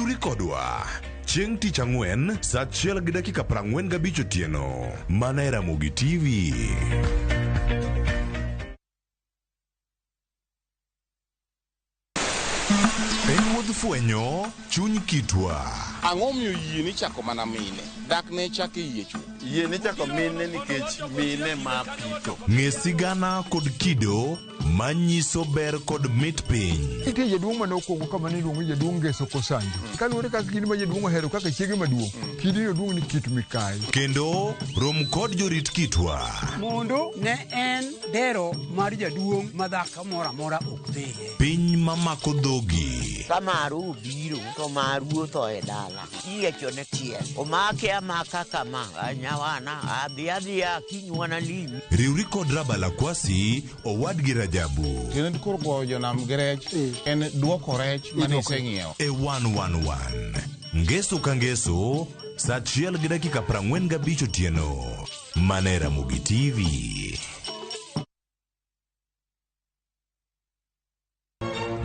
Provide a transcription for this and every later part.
Riwri kodwa chieng' tich ang'wen saa 1:45 otieno mana e Ramogi TV. Wuodh fwenyo chuny kitwa. Ang'o miyo yie ni chako mana mine? Dak ne chake yie chuo. Yie ni chako mine nikech mine ma pito. Ng'e sigana kod kido manyiso ber kod mit piny. Nitie jaduong' manokwongo kama niluongo jaduong' Ngeso Kosanjo. Kaluwore kaka kidi ma jaduong' ohero kaka chiege maduong'. Kidi jaduong' ni Kit Mikayi. Kendo rom kod jorit kitwa. Mondo ne en dero mar jaduong' madhako moro amora ok dhie. Piny mamako dhogi. Kamaru biro to maru to e dala. Iyiecho ne tiel. Omake amaka kama anyawana adhiadhia kinywana limi. Riwri kod Rabala Kwasi owadgi Rajabu. Kendo koro goyo jonam gi rech en duoko rech mane iseng'iewo. E 111 Ngeso ka Ngeso saa 1:45 otieno mana e Ramogi TV.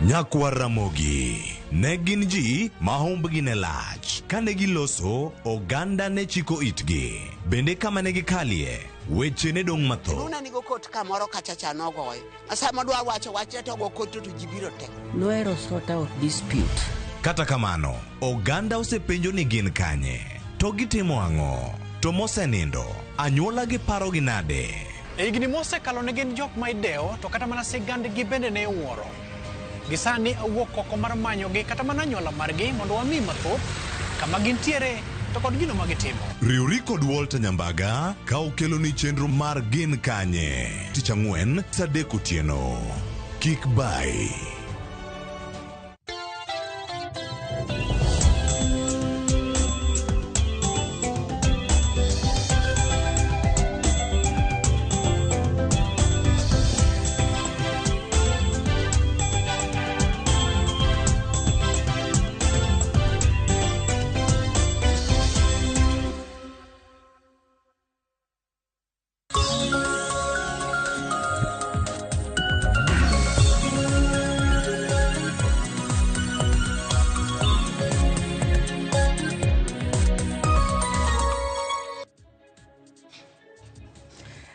Nyakwa Ramogi ne gin ji ma humbgi ne lach. Kane giloso, oganda ne chiko itgi. Bende kama ne gikalie, weche ne dong' matho. Nuna nigo kot kamoro kachacha nogoyo. Asama dwa wache to go kot to jibiro te. Noero sort out dispute. Kata kamano, oganda osepenjo ni gin kanye. To gitimo ang'o? To mosenindo, anyuola gi paro gi nade? Higni mosekalo ne gin jok ma idewo, to kata mana sigandgi bende ne wuoro. Gisani awuok oko mar manyogi kata mana anyuola margi mondo wami mathoth kama gintiere to kod gino magitimo. Riwri kod Walter Nyambaga ka okelo ni chenro mar gin kanye. Tich ang'wen saa 3 otieno. Kik bai.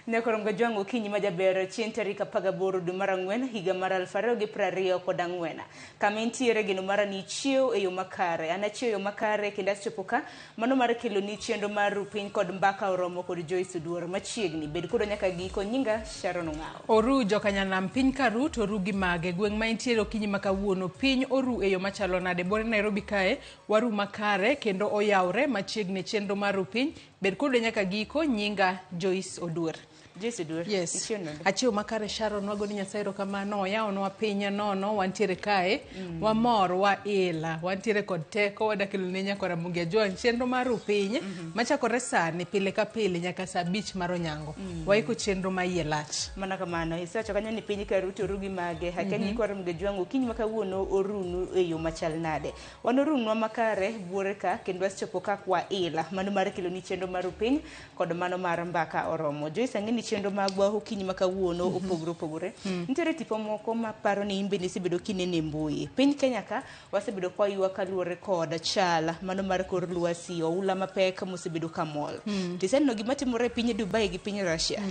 Nekorom gajwang' okinyi majaber chien tarik 18 dwe mar ang'wen higa mar 2024. Kama intiere gino mara ni chiew e yo makare. Ana chiew yo makare kendo asechopo ka mano mar kelo ni chenro mar piny kod mbaka oromo kod Joyce Oduor machiegni. Bed kudo nyaka giko nyinga Sharon Ong'ao. Oru jokanyanam piny karu to oru gi mage gweng' ma intiere okinyi makawuono piny oru e yo machalo nade bore Nairobi kae waru makare kendo oyawre machiegni chenro mar piny. Bed kudo nyaka giko nyinga Joyce Oduor. Joyce Oduor. Yes. Achiew makare Sharon wago ni Nyasaye kamano oyawonwa piny nono wantiere kae wamor wa ila wantiere kod teko wadakelo ne nyaka Ramogi Ajwang' chenro mar piny machakore sani pile ka pile nyaka saa 5 mar onyango. Waiko chenro ma iye lach. Mana kamano isacho kanya ni piny karu to oru gi mage hakeni kwa Ramogi Ajwang' okinyi makawuono orunu e yo machal nade. Wanorunwa makare buore ka kendo asechopo ka kwa ila mano mar kelo ni chenro mar piny kod mano mar mbaka oromo. Joyce ang'eni chenro magwa okinyi makawuono opogore. Nitiere tipo moko ma paro ni imbe nisebedo kinene mbui. Piny Kenya ka wasebedo kwa yuwa kaluore kod chala mano mar kor lwasi oula mapek mosebedo kamol. Tisenno gima timore piny Dubai gi piny Russia.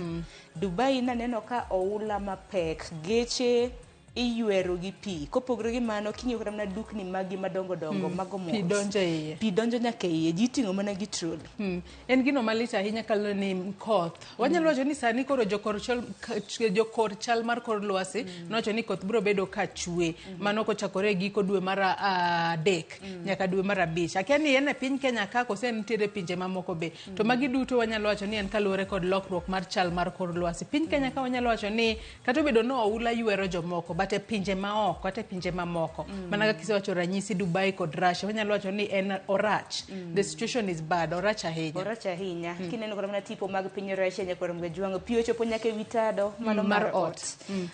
Dubai naneno ka oula mapek geche iyuero gi pi kopogore gi mano kinyo kata na dukni magi madongo mago mos pi donjo nyaka iye ji ting'o mana gi trolley. En gino malita ahinya kalo ni koth wanyalo wacho ni sani koro jokor chal mar kor lwasi nowacho ni koth biro bedo ka chwe mano kochakore giko dwe mar 3 nyaka dwe mar 5 akia ni en e piny Kenya ka kose nitiere pinje mamoko be to magi duto wanyalo wacho ni en kaluwore kod lokruok mar chal mar kor lwasi. Piny Kenya ka wanyalo wacho ni kata bedo no oula yuero jomoko bate pinje maoko kata pinje mamoko mana kaka kisewacho ranyisi Dubai kod Russia wanyalo wacho ni en orach. The situation is bad orach ahinya kineno kora mana tipo mag piny Russia nyaka Ramogi Ajwang' piyo chopo nyaka witado mano mar ot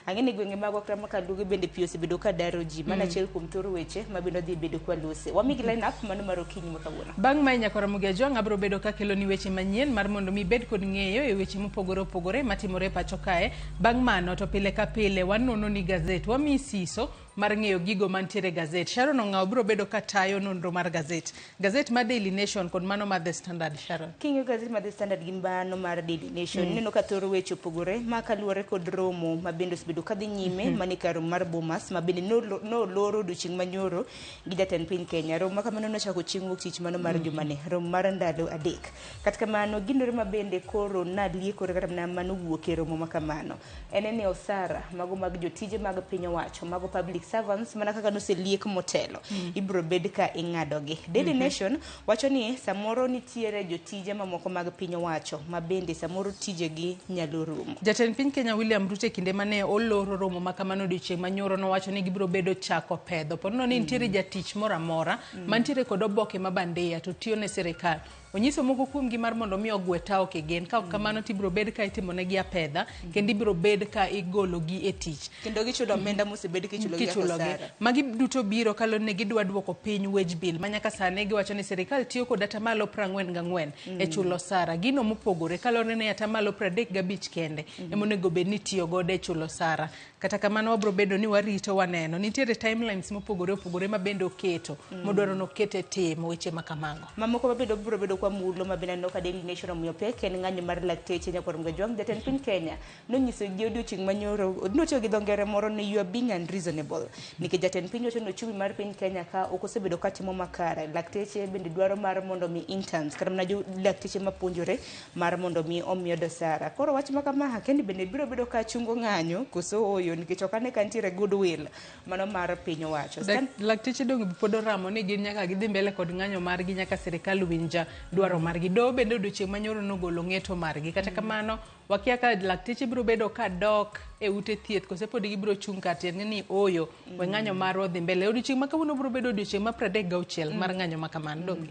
ang'eni gwenge mago kama kaluge bende piyo sebedo ka daro ji mana achiel kuom thoro weche mabiro dhi bedo kwa lose wamigi line up mano mar okinyi makawuono. Bang' mai nyaka Ramogi Ajwang' abro bedo ka kelo ni weche manyien mar mondo mi bed kod ng'eyo e weche mopogore matimore pacho kae. Bang' mano to pile ka pile wanono ni gazeti gazet. Wami siso mar ng'eyo gigo mantiere gazet. Sharon Ong'aw biro bedo katayo nonro mar gazet. Gazet mar Daily Nation kod mano mar The Standard, Sharon. King'yo gazet mar The Standard gi mano mar Daily Nation. Neno ka thoro weche opogore ma kaluwore kod romo mabende osebedo kadhi nyime mani kar mar Bomas mabende noloro odiochieng' manyoro gi jatend piny Kenya. Romo ma kamano nochako chieng' wuok tich mano mar jumane. Romo mar ndalo adek. Kata kamano ginore mabende koro naliekore kata mano wuok e romo ma kamano. En osara mago mag jotije mag piny owacho mago public servants mana kaka noseliek motelo ibro bed ka ing'adogi. Daily Nation wacho ni samoro nitiere jotije mamoko mag piny owacho mabende samoro tijegi nyalo rumo. Jatend piny Kenya William Ruto kinde mane oloro romo ma kamano odiochieng' manyoro nowacho ni gibiro bedo chako pedho. Pono ni nitiere jatich moro amora mantiere kod oboke mabandia to tiyo ne sirikal. Onyiso moko kuom gi mar mondo mi ogwe tao kegen ka kamano tibiro bed ka itimo negi apedha kendo ibiro bed ka igolo gi e tich kendo gichulo omenda mosebed kichulo gi osara. Magi duto biro kalo ne gidwa duoko piny wage bill manyaka sane giwacho ni sirikal tiyo kod atamalo 44 e chulo osara. Gino mopogore kalo ne atamalo 35 kende emonego bed ni tiyo godo e chulo osara. Kata kamano wabiro bedo ni warito waneno nitiere timelines mopogore opogore mabende oketo modwaro nokete timo weche makamago. Mamoko mabedo biro bedo kwa mulo mabende no ka Daily Nation omiyo pek en ng'anyo mar lakteche nyakor Mgajwang. Jatend piny Kenya nonyiso gi odiochieng' manyoro notiyo gi dho ngere moro ni you are being unreasonable nikech jatend piny wacho ni ochumi mar piny Kenya ka ok osebedo katimo makare. Lakteche bende dwaro mar mondo mi interns kata mana lakteche mapuonjore mar mondo mi omiyo dosara. Koro wach makama kendi bende biro bedo ka chungo ng'anyo koso oyo nikech okane ka nitiere goodwill mano mar piny owacho. Lakteche dong pod oramo ni gin nyaka gidhi mbele kod ng'anyo margi nyaka sirikal winja dwaro margi. Do bende odiochieng' manyoro nogolo ng'eto margi. Kata kamano wakia ka lakteche biro bedo ka dok e ute thieth kose pod gibiro chung' ka tiende ni oyo we ng'anyo marwa dhi mbele. Odiochieng' makawuono biro bedo odiochieng' ma 36 mar ng'anyo makamano donge.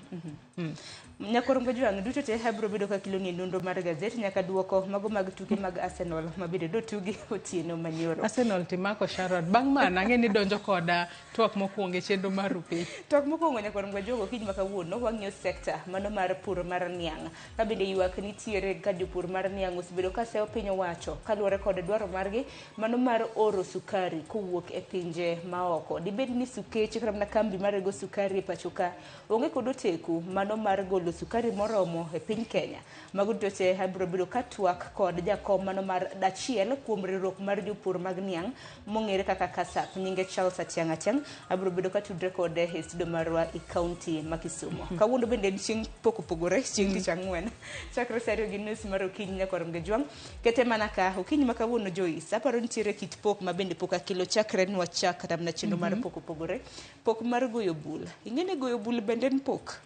Nyakor Mgajwang' duto te biro bedo ka kilo ni nonro mar gazet nyaka duoko mago mag tuke mag Arsenal mabende do tugi otieno manyoro. Arsenal timako Sharon bang' mana ng'e ni donjo koda twak mokwongo e chenro mar rupi. Twak mokwongo nyakor Mgajwang' kiny makawuono wang'iyo sekta mano mar pur mar niang'. Ka bende ywak nitiere ka jopur mar niang' osebedo ka seyo piny owacho kaluwore kod dwaro margi mano mar oro sukari kowuok e pinje maoko. Dibed ni sukeche kata mana kambi mar rego sukari e pacho ka onge kod oteku mano mar golo sukari moromo e piny Kenya. Mago duto te biro bedo ka twak kod jakom mano mar dachiel kuom riwruok mar jopur mag niang' mong'ere kaka Kasap nyinge Charles Atiang' Atiang' biro bedo ka tudre kode e studio marwa e kaunti ma Kisumu. Kawuono bende chieng' pok opogore chieng' tich ang'wen chakre saa 2 gi nus mar okinyi nyakor Mgajwang'. Kete mana ka okinyi ma kawuono Joyce aparo nitiere kit pok mabende pok akilo chakre nwa chak kata mana chenro mar pok opogore. Pok mar goyo bul. Ing'eni goyo bul bende en pok.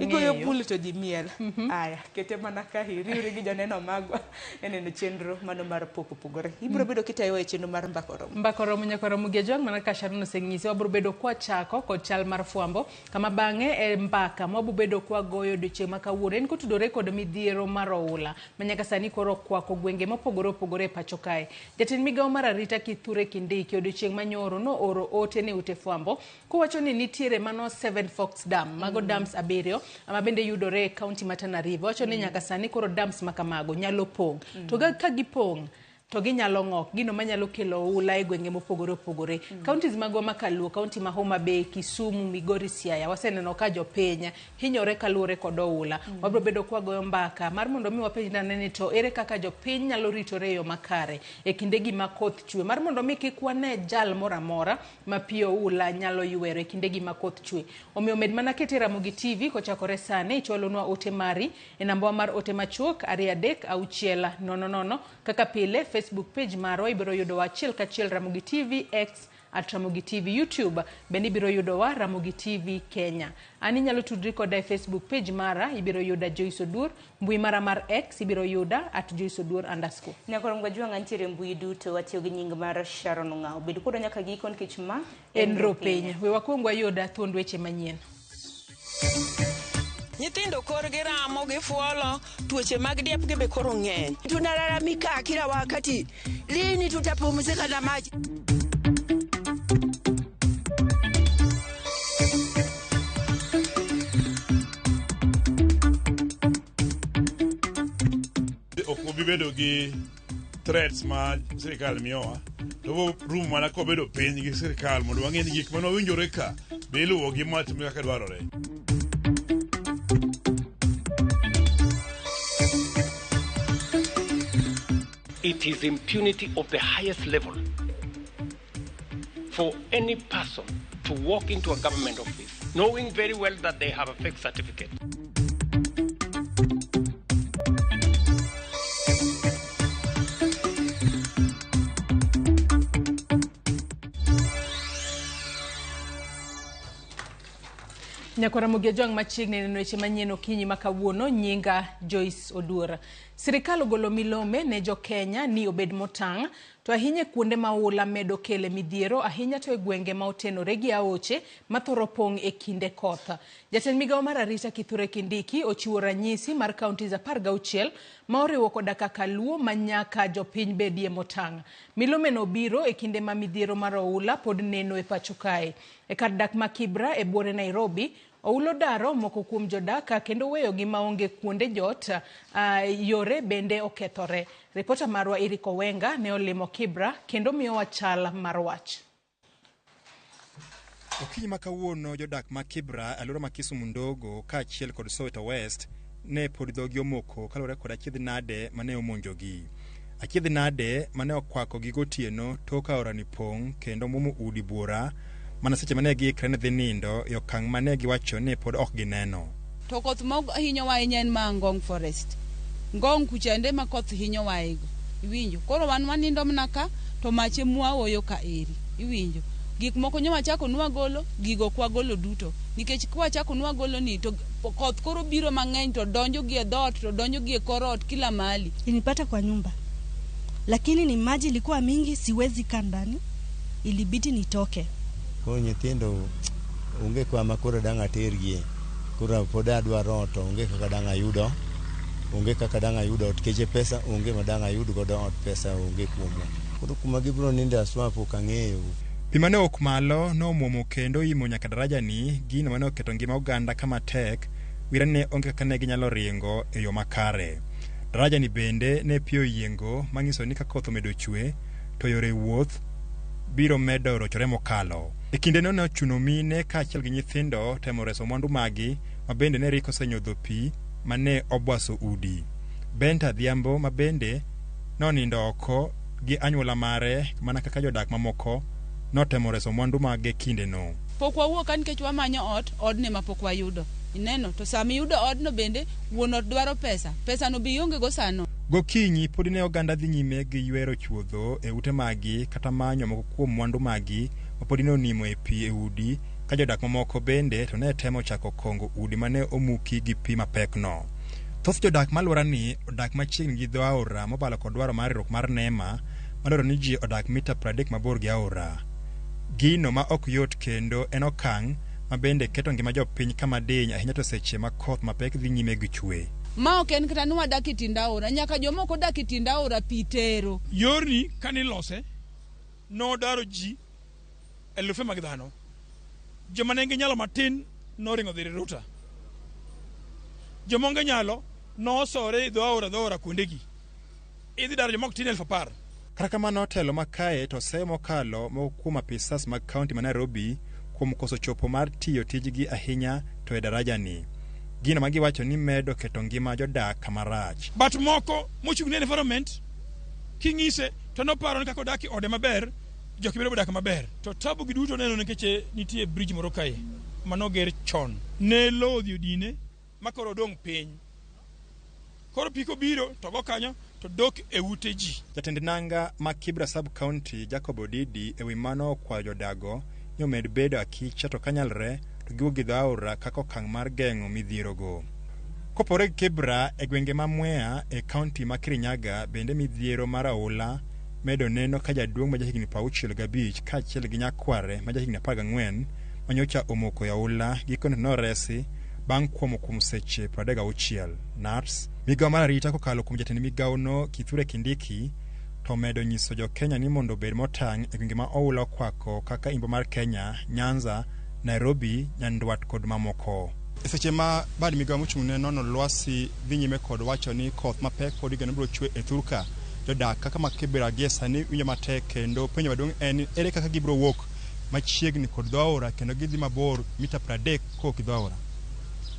Igoyo bul to ji miel. Aya, kete mana ka iriwri gi joneno magwa eneno chenro mano mar pok opogore. Ibiro bedo kitayo e chenro mar Mbakoromo. Mbakoromo nyakoro Mgajwang' mana ka Sharon oseng'isi wabiro bedo kwa chako kod chal mar fwambo kama bang'e e mbaka wabiro bedo kwa goyo odiochieng' ma kawuono en kotudore kod midhiero mar oula manyaka sani koro kwako gwenge mopogore opogore e pacho kae. Jatend migawo mar arita Kithure Kindiki odiochieng' manyoro no oro ote ne ute fwambo kowacho ni nitiere mano 7 Fox Dam mago dams abiriyo ama bende yudore e kaunti ma Tana River. Wacho ni nyaka sani koro dams makamago nyalo pong'. To ka gipong' to ginyalo ng'ok gino manyalo kelo oula e gwenge mopogore opogore. Counties magwa makaluo, kaunti ma Homa Bay, Kisumu, Migori, Siaya waseneno ka jopiny hinyore kaluwore kod oula. Wabiro bedo kwa goyo mbaka mar mondo mi wapenj ni to ere kaka jopiny nyalo ritore yo makare e kindegi ma koth chwe mar mondo mi kik wane jal moro amora ma pi oula nyalo ywero e kindegi ma koth chwe. Omiyo med mana kete Ramogi TV kochakore sane ichwalonwa ote mari e namba mar ote machuok 236600 kaka pile Facebook page marwa ibiro yudo achiel kachiel Ramogi TV X @Ramogi TV, YouTube bende ibiro yudo wa Ramogi TV Kenya. Ani nyalo tudri koda e Facebook page mara ibiro yuda Joyce Odur, mbui mara mar X ibiro yuda @Joyce Odur_. Nyakor Mgajwang' antiere mbui duto watiyo gi nying mar Sharon Ong'aw. Bedo kodo nyaka giko nikech ma enro piny. We wakwongwa yuda thuond weche manyien. Nyithindo korgi ramo gifuolo tuoche mag diep gi be koro ng'eny. Tunalalamika kila wakati, lini tutapumzika na maji? Ok obibedo gi threats ma sirikal miyowa to rum mana kobedo piny gi sirkal mondo wang'e ni gik mane owinjore ka be iluwogi matim kaka dwarore. It is impunity of the highest level for any person to walk into a government office knowing very well that they have a fake certificate. Nyakwara Mugiajong machiegni neno weche manyien okinyi makawuono. Nyinga Joyce Oduor. Sirikal ogolo milome ne jo Kenya ni obed motang' to ahinya kuonde maula medo kele midhiero ahinya to e gwenge ma otenore gi aoche mathoro pong' e kinde koth. Jatend migawo mar arita Kithure Kindiki ochiwo ranyisi mar kaunti 16 ma oriwo koda kaka Luo manyaka jopiny bedie motang'. Milome no biro e kinde ma midhiero mar oula pod neno e pacho kae. E kar dak ma Kibra e buore Nairobi, oulo daro moko kuom jodaka kendo weyo gi maonge kuonde jot, yore bende okethore. Ripota marwa Eriko Wenga ne olimo Kibra kendo miyo wachal mar wach. Okinyi makawuono jodak ma Kibra alura ma Kisumu Ndogo ka achiel kod Soweto West ne pod dhogi omoko kalore kod achiedh nade mane omonjogi. Achiedh nade mane okwako gi gotieno toka orani pong' kendo mumo udi buora mana seche mane gi krene dhi nindo e okang' mane giwacho ni pod ok gineno. To koth ma hinyo wa en ma Ngong Forest. Ngong kuchande ma koth hinyo wa ego. Iwinjo. Koro wan wanindo mna ka to mache mua oyo ka eri. Iwinjo. Gik moko nyo wachako nwa golo, gigo kwa golo duto. Nikech kwa chako nwa golo ni to koth koro biro mang'eny to donjo gi e dot to donjo gi e korot kila mahali. Inipata kwa nyumba. Lakini ni maji ilikuwa mingi, siwezi kaa ndani. Ilibidi nitoke. Kwa nyithindo unge kwa makura danga tergie. Kura poda dwaro to unge kaka danga yudo. Unge kaka danga yudo keje pesa unge madanga yudo godo pesa unge kuomo. Kuru kuma gibro ninde aswapo kang'eyo. Pimane ok malo no muomo kendo imo nyaka daraja ni gino mane oketo ngima oganda kama tek wirane onge kaka ne ginyalo ringo e yo makare. Daraja ni bende ne pio yiengo mangiso ni ka koth omedo chwe to yore wuoth biro medo rochore mokalo. E kinde no ochuno mine ka achiel gi nyithindo temo reso mwandu magi ma bende ne riko senyodho pi mane obwaso udi. Benta Dhiambo ma bende nonindo oko gi anyuola mare mana kaka jodak mamoko notemo reso mwandu mage kinde no. Pok wawuok ka nikech wamanyo ot, odne ma pok wayudo. Ineno to sami yudo odno bende wuon ot dwaro pesa. Pesa no bi onge go sano. Gokinyi pod ne oganda dhi nyime gi ywero chuodho e ute magi kata manyo moko kuom mwandu magi ma pod ne onimo e pi e udi ka jodak mamoko bende to ne temo chako kongo udi mane omuki gi pi mapek no. Thoth jodak malwora ni odak machiegni gi dho aora mobalo kod dwaro mar riwruok mar NEMA madwaro ni ji odak mita 30 mabor gi aora. Gino ma ok yot kendo en okang' ma bende keto ngima jopiny kama diny ahinya to seche ma koth mapek dhi nyime gi chwe. Ma ok en kata ni wadak e tiend aora, nyaka jomoko dak e tiend aora pi tero. Yorni kani lose no daro ji elufe mag dhano. Joma ne nyalo matin no ringo dhi ruta. Jomonge nyalo no sore dho aora kuondegi. Idhi daro jomok tin 10,000. Kata kamano telo makae to se mokalo kuom apisas mag kaunti ma Nairobi kuom koso chopo mar tiyo tijgi ahinya to e daraja ni. Gino ma giwacho ni medo keto ngima jodak kama rach. But moko mochung' ne environment king'ise to noparo ni kako daki ode maber, joki biro dak maber. To tabu giduto neno nikech nitie bridge moro kae manoger chon. Ne lodhi odine makoro dong piny. Koro piko biro to go kanyo to dok e ute ji. Jatend nanga ma Kibra sub county Jacob Odidi e wi mano kwa jodago nyomed bedo akicha to kanyalre to giwogi dho aora kako kang' mar geng'o midhiero go. Kopore Kibra e gwenge ma Mwea e county ma Kirinyaga bende midhiero mar aula medo neno ka jaduong' ma jahigni 65 ka achiel gi nyakware ma jahigni 14 manyocha omoko ya aula gikone noresi bang' kuom seche 36. Nars migawo mar arita kokalo kuom jatend migawo no Kithure Kindiki to medo nyiso jo Kenya ni mondo bed motang' e gwenge ma oula kwako kaka imbo mar Kenya, Nyanza, Nairobi, Nyandwat kod mamoko. E seche ma bad migawo mochung' ne nono lwasi dhi nyime kod wacho ni koth mapek pod igeno biro chwe e thurka jodak kaka ma Kibra gie sani winjo matek kendo penjo maduong' en ere kaka gibiro wuok machiegni kod dho aora kendo gidhi mabor mita 30 kok dho aora.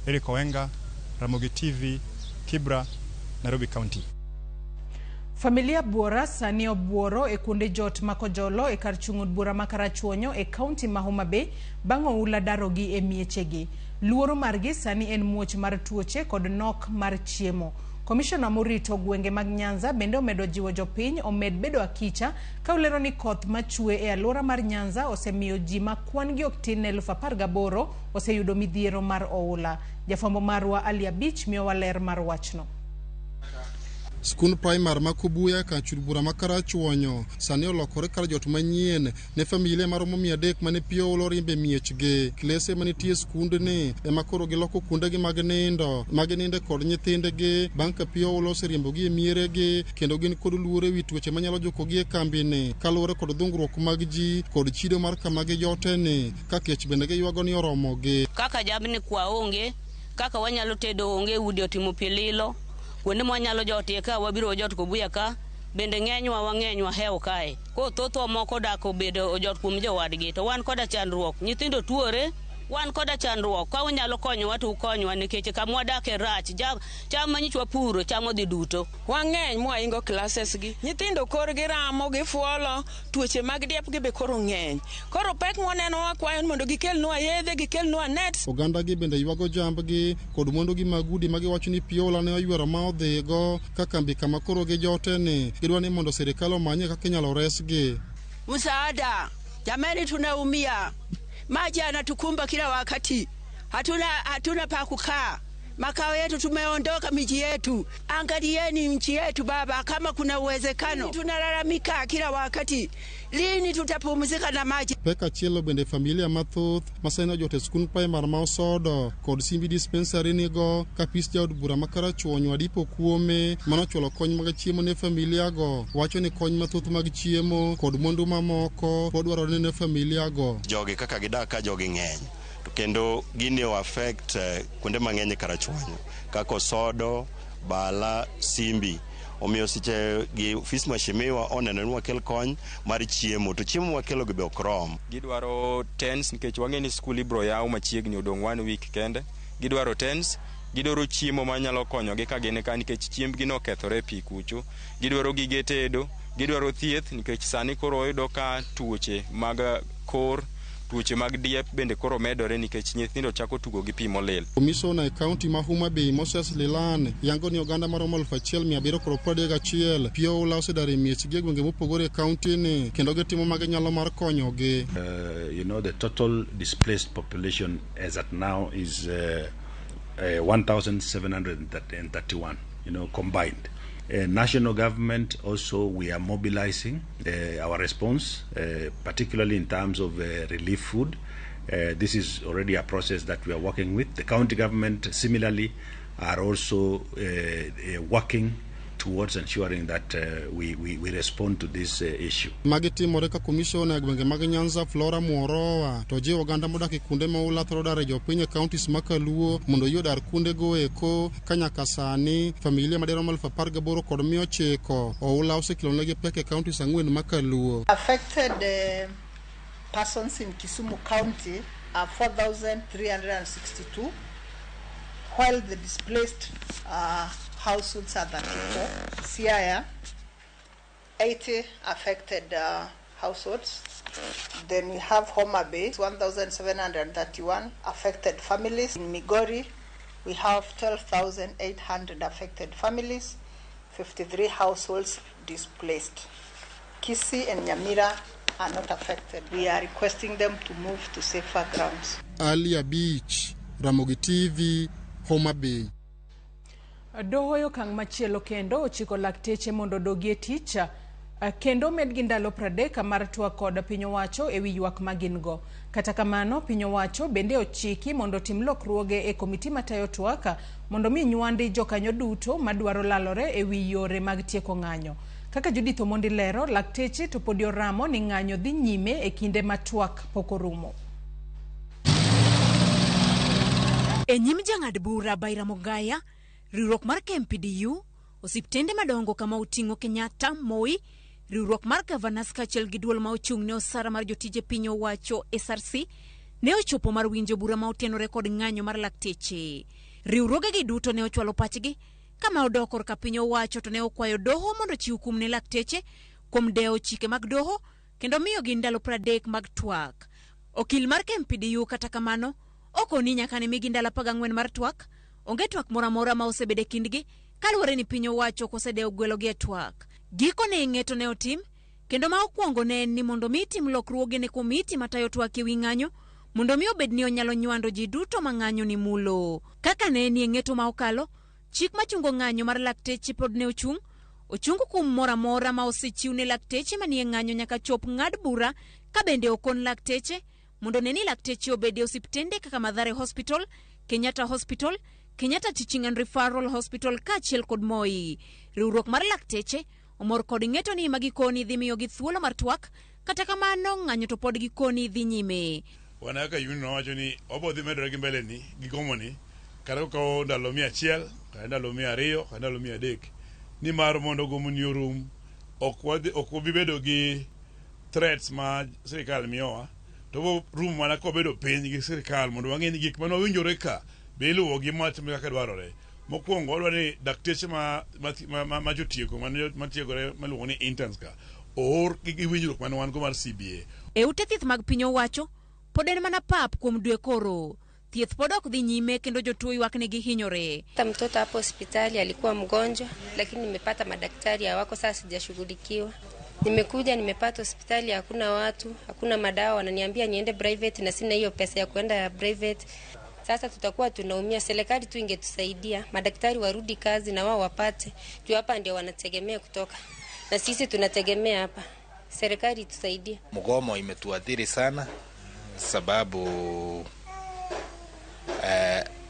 Eric Owenga, Ramogi TV, Kibra, Nairobi County. Familia Buora sani obuoro e kuonde jot makojolo e kar chung'od bura makarachuonyo e kaunti ma Homa Bay bang' oula darogi e miechegi. Luoro margi sani en muoch mar tuoche kod nok mar chiemo. Komishona morito gwenge mag Nyanza bende omedo jiwo jopiny omed bedo akicha ka olero ni koth machue e alwora mar Nyanza osemiyo ji ma kwan gi ok tin 18,000 oseyudo midhiero mar oula. Jafwambo marwa Ali Abich miyo waler mar wachno. Skul primar ma Kubuya ka chudbura makarachuonyo sani olokore kar jot manyien ne familia maromo 300 mane pio olorimbe miechge. Klese manitie skundni ema koro giloko kundegi mag nindo kod nyithindegi bang' ka pio oloseriembogi e mieregi kendo gin kod luore wi tuoche manyalo jukogi e kambini kaluwore kod dhungruok mag ji kod chido mar kama gijoteni ka kech bende giywago ni oromogi. Kaka jamni kwa onge, kaka wanyalo tedo onge, udi otimo pililo kuonde mwanyalo jotie ka wabiro jot Kubuya ka bende ng'enywa hew kae ko thothwa moko dak obedo ojot kuom jowadgi to wan koda chandruok nyithindo tuore wan koda chandruok ka unyalo konyowa to ukonywa nikech kamwa dak e rach cham manyichwa puro chamo dhi duto wang'eny mwaingo classes gi nyithindo korgi ramo gifuolo tuoche mag diep gi be koro ng'eny koro pek mwaneno wakwayo mondo gikelnwa yedhe gikelnwa nets. Oganda gi bende ywago jambgi kod mwandu gi magudi ma giwacho ni piola ne oywero ma odhigo ka kambi kama koro gijoteni gidwa ni mondo sirikal omanye kaka inyalo resgi. Msaada jamani, tunaumia, maji yanatukumba kila wakati, hatuna pa kukaa, makao yetu tumeondoka, miji yetu. Angalieni nchi yetu baba, kama kuna uwezekano. Tunalalamika kila wakati, lini tutapumzika na maji? Peka chielo bende familia mathoth maseno jote skul primar ma Osodo kod Simbi dispensary nigo kapis jaod bura makarachuonyo adipo kuome manochulo kony mag chiemo ne familia go. Wacho ni kony mathoth mag chiemo kod mwandu mamoko podwaro ne familia go. Jogi kaka gidak ka jogi ng'eny kendo gini o affect kuonde mang'eny karachuonyo kaka Osodo, Bala, Simbi. Omiyo siche gi ofis mashimiwa oneno ni wakel kony mar chiemo to chiemo wakelo gi be okrom. Gidwaro tents nikech wang'eni skul ibro yaw machiegni odong' 1 week kende. Gidwaro tents, gidwaro chiemo manyalo konyogi ka gin ka nikech chiembgi no kethore pi kucho. Gidwaro gige tedo, gidwaro thieth nikech sani koro oyudo ka tuoche mag kor, tuoche mag diep bende koro medore nikech nyithindo chako tugo gi pi molil. Komishona e kaunti ma Homa Bay Moses Lilan yango ni oganda maromo 1,731 pio oula osedare miechgi e gwenge mopogore e kaunti ni kendo gitimo magi nyalo mar konyogi. You know, the total displaced population as at now is 1,731, you know, combined. National government also, we are mobilizing our response, particularly in terms of relief food. This is already a process that we are working with. The county government similarly are also working towards ensuring that we respond to this issue. Magiti moreka komishona gwenge mag Nyanza Flora Muoroa to je oganda modak e kunde ma ula thoro dare jopiny e counties makaluo mondo yodar kunde go eko kanyaka sani familia madero 18,000 kod 900 oula osekilonegi pek e counties 4 makaluo. Affected persons in Kisumu County are 4,362 while the displaced households are 34. Siaya, 80 affected households. Then we have Homa Bay, 1,731 affected families. In Migori, we have 12,800 affected families, 53 households displaced. Kisii and Nyamira are not affected. We are requesting them to move to safer grounds. Alia Beach, Ramogi TV, Homa Bay. Doho yokang machielo kendo ochiko lakteche mondo dogie tich kendo med gi ndalo 30 mar twak kod piny owacho ewi ywak magin go. Kata kamano piny owacho bende ochiki mondo tim lokruoge e komiti matayo twak mondo mi nywandi jokanyo duto madwaro lalore ewi yore mag tieko ng'anyo. Kaka Judith Omondi lero, lakteche to podi oramo ni ng'anyo dhi nyime e kinde ma twak pok orumo. E nyim jang'ad bura Baira Mogaya, riwruok mar KMPDU Osiptende madongo kama uting'o Kenyatta, Moi, riwruok mar Gavanas kaachiel gi duol ma ochung' ne osara mar jotije piny owacho SRC ne ochopo mar winjo bura ma otenore kod ng'anyo mar lakteche. Riwruogegi duto ne ochwalo pachgi kama odok korka piny owacho to ne okwayo doho mondo chiw kum ne lakteche kuom dewo chike mag doho kendo miyo gi ndalo 30 mag twak. Okil mar KMPDU kata kamano okoni nyaka ne migi ndalo 14 mar twak. Onge twak mora mora ma osebede kindgi kaluwore ni piny owacho kosedewo gwelogi e twak. Giko ne ing'eto ne otim kendo ma okwongo ne en ni mondo mi tim lokruoge ne komiti matayo twak ewi ng'anyo mondo mi obed ni onyalo nywando ji duto ma ng'anyo ni mulo. Kaka ne ni ing'eto ma okalo, chik machungo ng'anyo mar lakteche pod ne ochung kum mora mora ma osechiw ne lakteche manie ng'anyo nyaka chop ng'ad bura ka bende okon lakteche mondo ne ni lakteche obede osiptende kaka Mathare Hospital, Kenyatta Hospital, Kenyatta Teaching and Referral Hospital kaachiel kod Moi. Riwruok mar lakteche omor kod ng'eto ni magikoni dhi miyo gi thuolo mar twak, kata kamano ng'anyo to pod gikoni dhi nyime. Wanaka yuno wacho ni obodhi medore gi mbele ni gi gomo ni kata ko ndalo 100 kata ndalo 200 kata ndalo 300 ni mar mondo gomo ni orum ok bi bedo gi threats ma sirikal miyowa to rum mana ko bedo piny gi sirikal mondo wang'e ni gik mano winjore ka be iluwo gi matim kaka dwarore. Mokwongo odwa ni dakteche ma jotieko matiegore maluongo ni interns ka or gi winjruok mane wan go mar CBA. E ute thieth mag piny owacho pod en mana pap kuom dwe koro. Thieth pod ok dhi nyime kendo jotuo ywak ni gihinyore. Mtoto hapo hospitali alikuwa mgonjwa lakini nimepata madaktari hawako, sasa sijashughulikiwa. Nimekuja nimepata hospitali hakuna watu, hakuna madawa, wananiambia niende private na sina hiyo pesa ya kwenda private. Sasa tutakuwa tunaumia. Serikali tu ingetusaidia, madaktari warudi kazi na wao wapate. Tu hapa ndio wanategemea kutoka. Na sisi tunategemea hapa. Serikali tusaidie. Mgomo imetuathiri sana sababu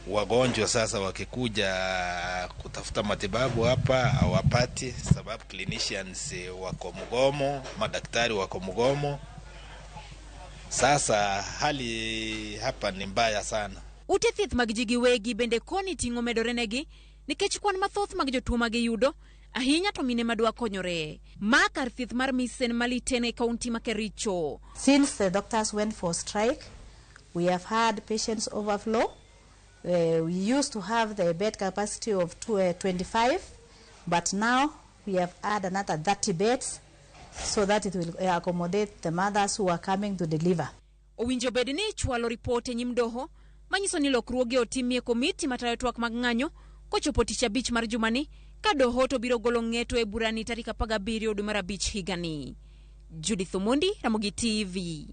wagonjwa sasa wakikuja kutafuta matibabu hapa hawapati sababu clinicians wako mgomo, madaktari wako mgomo. Sasa hali hapa ni mbaya sana. Ute thieth mag ji giwegi bende koni ting'o medorenegi nikech kwan mathoth mag jotuo ma giyudo ahinya to mine madwa konyore. Ma kar thieth mar Misen Malitene kaunti ma Kericho. Since the doctors went for strike, we have had patients overflow. We used to have the bed capacity of 25, but now we have added another 30 beds so that it will accommodate the mothers who are coming to deliver. Owinjo bed ni chwalo ripot e nyim doho manyiso ni lokruoge otimie komiti matayo twak mag ng'anyo kochopo tich abich mar jumani ka doho to biro golo ng'eto e burani tarik 17 dwe mar abich higani. Judith Omondi, Ramogi TV.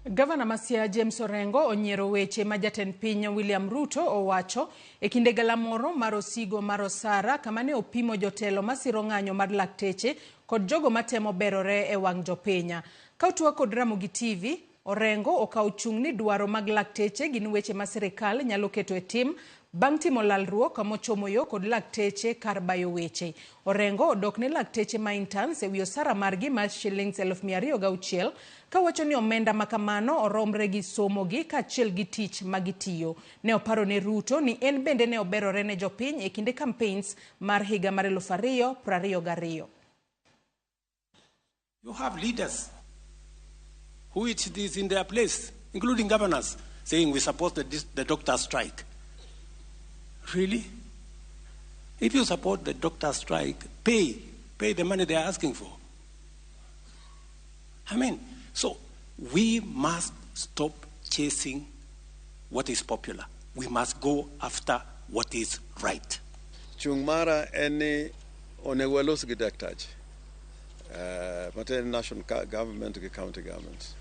Gavana Masia James Orengo onyiero weche ma jatend piny William Ruto owacho e kinde galamoro mar osigo mar osara kama ne opimo jotelo masiro ng'anyo mar lakteche kod jogo matemo berore e wang' jopiny. Kautua kod Ramogi TV, Orengo okawo chung' ni dwaro mag lakteche gin weche ma sirikal nyalo keto e tim bang' timo lalruok kamochomo yo kod lakteche kar bayo weche. Orengo odok ne lakteche ma interns e wi osara margi mar shillings 206 kawacho ni omenda makamano oromre gi somogi kaachiel gi tich magitiyo. Ne oparo ne Ruto ni en bende ne oberore ne jopiny e kinde campaigns mar higa mar 2022. You have leaders who it is in their place, including governors, saying we support the doctor strike. Really? If you support the doctor strike, pay the money they are asking for. I mean, so we must stop chasing what is popular. We must go after what is right. Chung mara eni onewalos gi daktachi. Maten national government gi county governments.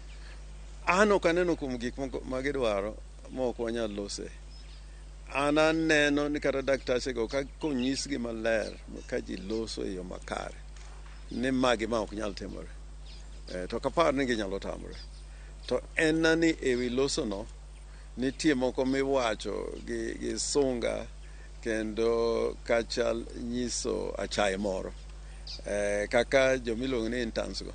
Ano kaneno kum gik magidwaro moko wanyal lose. Ana neno ni kata daktache go ka konyisgi maler ka ji loso yo makare ne magi ma ok nyal timore to kapar ni ginyalo tamore to enani ewi loso no nitie moko miwacho gi sunga kendo kachal nyiso achai moro kaka jomiluongo ni interns go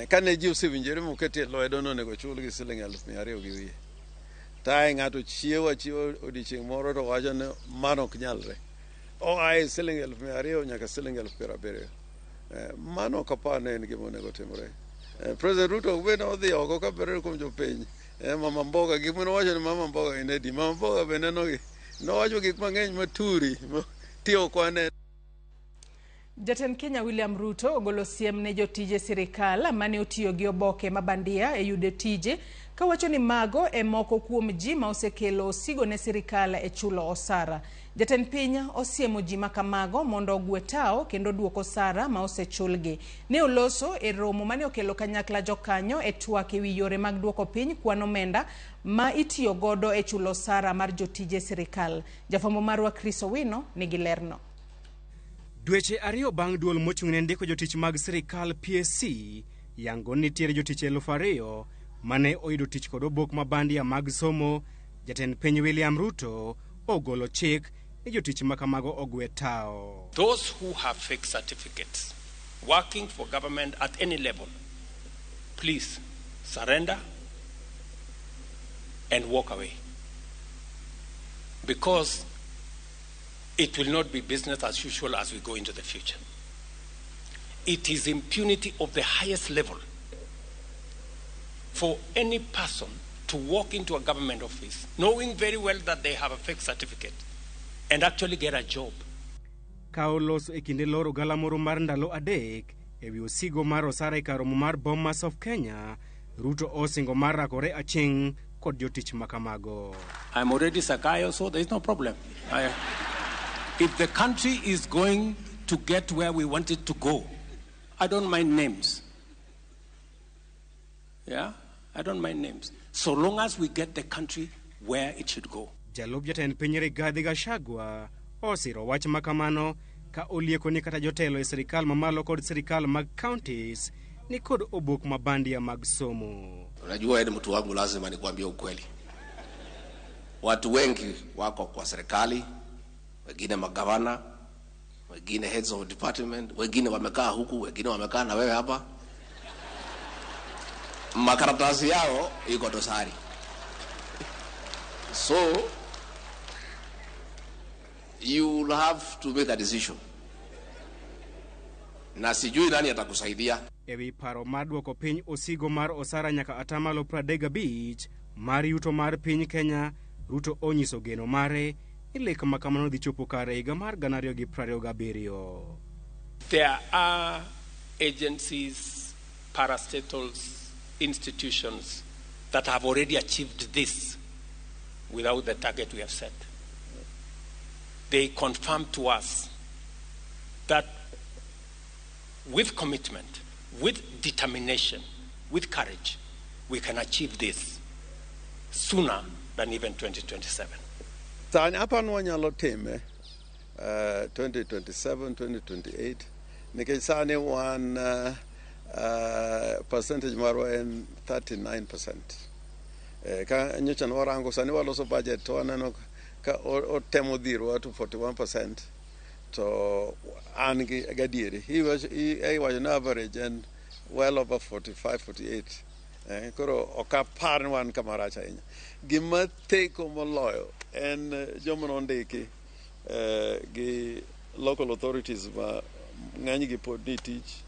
kane ji osewinjore mokete lwedo no nego chul gi siling 200 gi wiye tae ng'ato chiewo odichieng' moro to wacho ni mano ok nyalre oae siling 200,000 nyaka siling 70,000. Mano kapane en gima onego timore. President Ruto bende odhi oko ka bere kuom jopiny. Mama Mboga gik mane wacho ni Mama Mboga inedi. Mama Mboga bende nowacho gik mang'eny maturi tiyo kwane. Jatend Kenya William Ruto ogolo siem ne jotije sirikal mane otiyo gi oboke mabandia e yudo tije ka wacho ni mago e moko kuom ji ma osekelo osigo ne sirikal e chulo osara. Jatend piny osiemo ji makamago mondo ogwe tao kendo duoko osara ma osechulgi. Ne oloso e romo mane okelo kanyakla jokanyo e twak ewi yore mag duoko piny kwan omenda ma itiyo godo e chulo osara mar jotije sirikal. Jafwambo marwa Chris Owino nigi lerno. Dweche ariyo bang' duol mochung'ne ndiko jotich mag sirikal PSC yango nitiere jotich 2,000 mane oyudo tich kod obok mabandia mag somo. Jatend piny William Ruto ogolo chik ni jotich makamago ogwe tao. Those who have fake certificates working for government at any level, please surrender and walk away, because it will not be business as usual as we go into the future. It is impunity of the highest level for any person to walk into a government office knowing very well that they have a fake certificate and actually get a job. Kaoloso ekinde loro galamoro mar ndalo adek ewi osigo mar osara e karomo mar Bomas of Kenya, Ruto osingo mar rakore aching kod jotich makamago. I'm already Sakayo, so there is no problem. If the country is going to get where we want it to go, I don't mind names. Yeah, I don't mind names. So long as we get the country where it should go. Jalup jatend piny Rigathi Gachagua osiro wach makamano ka olieko ni kata jotelo e sirikal mamalo kod sirikal mag counties ni kod obok mabandia mag somo. Unajua wewe mtu wangu, lazima nikwambie ukweli. Watu wengi wako kwa serikali, wengine magavana, wengine heads of department, wengine wamekaa huku, wengine wamekaa na wewe hapa. Makaratasi yao iko dosari. So you will have to make a decision. Na sijui nani atakusaidia. Ewi paro maduoko piny osigo mar osara nyaka atamalo 35 mar yuto mar piny Kenya, Ruto onyiso geno mare ilek makamano dhi chopo kare higa mar 2027. There are agencies, parastatals, institutions that have already achieved this without the target we have set. They confirm to us that with commitment, with determination, with courage, we can achieve this sooner than even 2027. Sani hapa nwanyalo time 2027, 2028. Nikech sani wan percentage marwa en 39%. Ka nyocha warango sani waloso budget to aneno ka otemo dhirwa to 41%. To an gadieri I was an average and well over 45, 48. Koro okapar wan kamaracha inya. Gima teko moloyo en jomo ndiki gi local authorities ma ng'any gi pod ni tich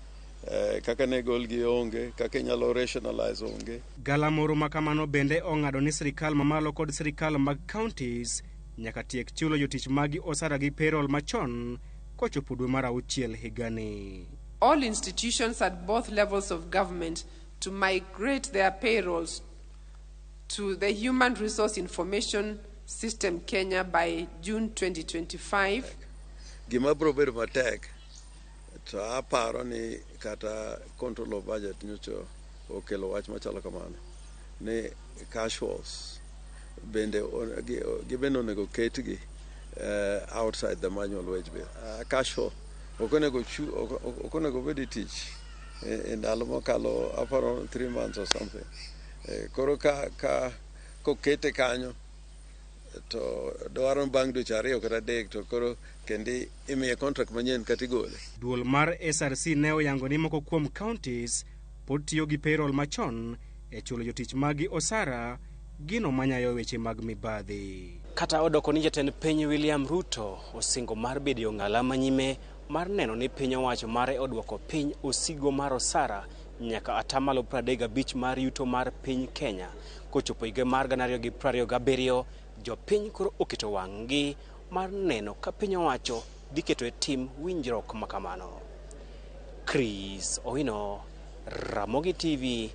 kaka ne gol gi onge, kaka nyalo rationalize onge. Galamoro makamano bende ong'ado ni sirikal mamalo kod sirikal mag counties nyaka tiek chulo jotich magi osara gi payroll machon kochopo dwe mar 6 higani. All institutions at both levels of government to migrate their payrolls to the Human Resource Information System Kenya by June 2025. Gima bro bedo matek to aparo ni kata control of budget nyocho okelo wach machalo kamano ni cash flows bende gibeno nego ketgi outside the manual wage bill. Cash flow okonego bedi tich in ndalo mokalo aparo 3 months or something. Koro ka kokete kanyo to dwaro bang' dweche ariyo kata adek to koro kendi imiye contract manyien katigole. Duol mar SRC ne oyango ni moko kuom counties pod tiyo gi payroll machon e chulo jotich magi osara, gino manyayo weche mag mibadhi. Kata odoko ni jatend piny William Ruto osingo mar bedo ng'ala manyime mar neno ni piny owacho mare odwoko piny osigo mar osara nyaka atamalo 35 mar yuto mar piny Kenya. Kochopo higa mar 2027, jopiny koro oketo wang'gi mar neno ka piny owacho dhi keto e tim winjruok makamano. Chris Owino, Ramogi TV,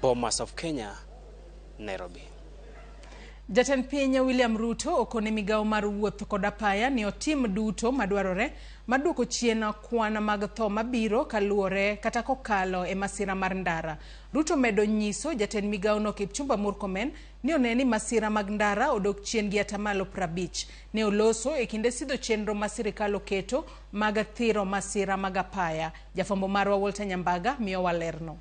Bomas of Kenya, Nairobi. Jatend piny William Ruto okone migawo mar wuoth kod apaya ni otim duto madwarore maduoko chien kwan mag tho mabiro kaluwore kata kokalo e masira mar ndara. Ruto medo nyiso jatend migawo no Kipchumba Murkomen ni oneni masira mag ndara odok chien gi atamalo 50. Ne oloso e kinde sidho chenro ma sirikal oketo mag thiro masira mag apaya. Jafambo marwa Walter Nyambaga miyo walerno.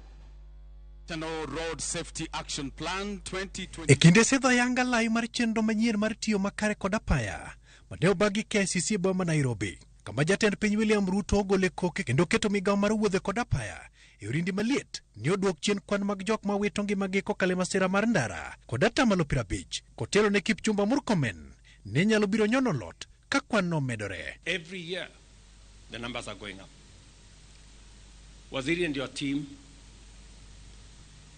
Road Safety Action Plan 2020. E kinde sidho yanga lai mar chenro manyien mar tiyo makare kod apaya mane obagi KCC boma Nairobi, kama jatend piny William Ruto ogole koke kendo keto migawo mar wuodhe kod apaya e orindi maliet ni odwok chien kwan mag jok ma wito ngimagi kokale masira mar ndara kod atamalo 50. Kotelo ne Kipchumba Murkomen ne nyalo biro nyono lot ka kwan no medore. Every year the numbers are going up. Waziri and your team,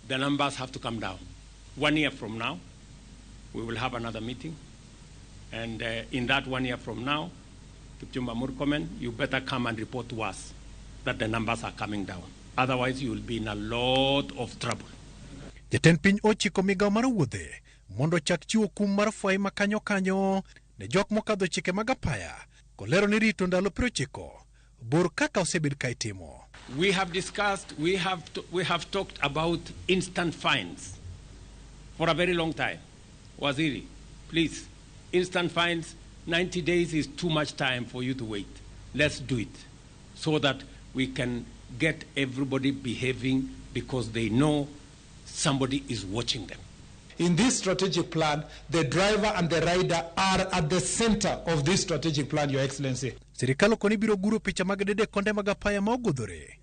the numbers have to come down. 1 year from now, we will have another meeting. And in that 1 year from now, Kipchumba Murkomen, you better come and report to us that the numbers are coming down. Otherwise, you will be in a lot of trouble. Jatend piny ochiko migawo mar wuodhe mondo chak chiwo kum mar fwai makanyo kanyo ne jok mokadho chike mag apaya kolero ni rito ndalo 90 bor kaka osebed ka itimo. We have discussed, we have talked about instant fines for a very long time. Waziri, please, instant fines, 90 days is too much time for you to wait. Let's do it so that we can get everybody behaving because they know somebody is watching them. In this strategic plan, the driver and the rider are at the center of this strategic plan, Your Excellency. Sirikal okoni biro guro picha mag dede konde mag apaya ma ogudhore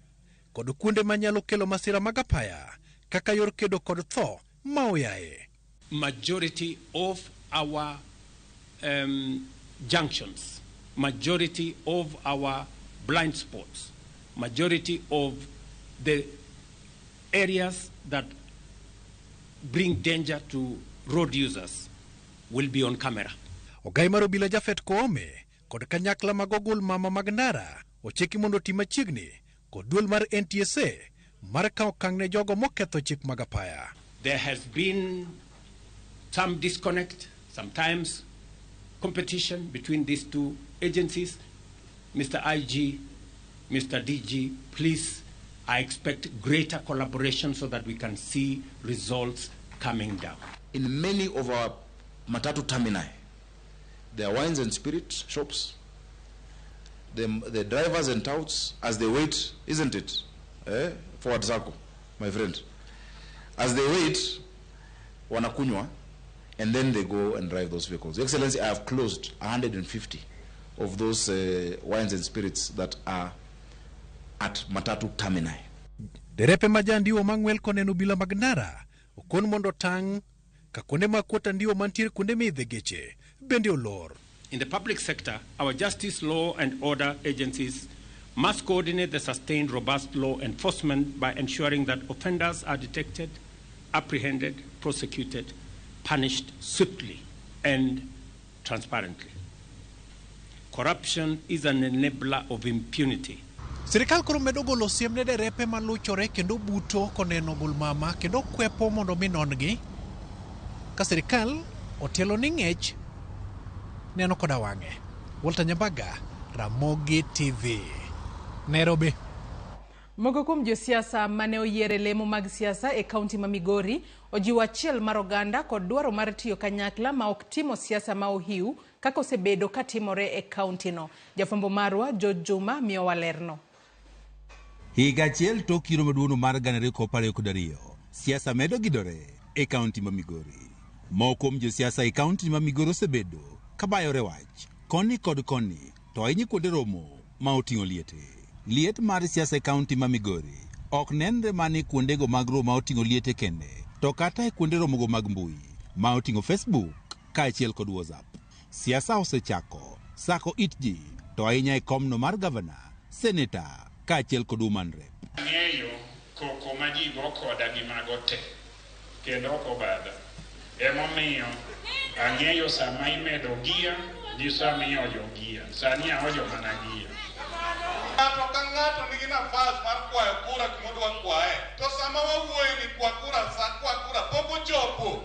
kod kuonde manyalo kelo masira mag apaya kaka yor kedo kod tho ma oyaye. Majority of our junctions, majority of our blind spots, majority of the areas that bring danger to road users will be on camera. Ogai mar obila Jafet Koome kod kanyakla mag ogul mama mag ndara ochiki mondo tim machiegni kod duol mar NTSA mar kawo okang' ne jogo moketho chik mag apaya. There has been some disconnect, sometimes competition between these two agencies. Mr. IG, Mr. DG, please, I expect greater collaboration so that we can see results coming down. In many of our matatu termini, there are wines and spirit shops. The drivers and touts, as they wait, isn't it? Forward circle, my friend. As they wait, wanakunywa, and then they go and drive those vehicles. Your Excellency, I have closed 150 of those wines and spirits that are at matatu termini. Derepe majandiwo mang'wel koneno bila mag ndara okon mondo tang' ka kuonde ma kuota ndiwo mantiere kuonde midhe geche bende olor. In the public sector, our justice, law and order agencies must coordinate the sustained robust law enforcement by ensuring that offenders are detected, apprehended, prosecuted, punished swiftly and transparently. Corruption is an enabler of impunity. Sirikal koro medo golo siem ne derepe maluchore kendo buto koneno gulmama kendo kwepo mondo minongi ka sirikal otelo ni ng'ech neno koda wang'e. Walter Nyambaga, Ramogi TV, Nairobi. Moko kuom josiasa mane oyiere lemo mag siasa e kaunti ma Migori ojiwo achiel mar oganda kod dwaro mar tiyo kanyakla ma ok timo siasa ma ohiu kaka osebedo katimore e kaunti no. Jafambo marwa George Juma miyo walerno. Higa achiel tok yiero maduong' mar 2022, siasa medo gidore e kaunti ma Migori. Moko kuom josiasa e kaunti ma Migori osebedo kabayore wach koni kod koni to ahinya kuonde romo ma oting'o liete. Liet mar siasa e kaunti ma Migori ok nenre mani kuondego mag romo ma oting'o liete kende, to kata e kuonde romogo mag mbui ma oting'o Facebook, kaachiel kod WhatsApp. Siasa osechako sako it ji, to ahinya e komno mar gavana, seneta kaachiel kod woman rep. Ng'eyo koko ma ji go koda gi mago te kendo ok obadha. Emomiyo ang'eyo sama imedo gia gi sama iojo gia. Sani aojo mana gia. Ng'ato ka ng'ato nigi nafas mar kwayo kura kumodwa kwaye. To sama wawuoyo ni kwa kura pok ochopo.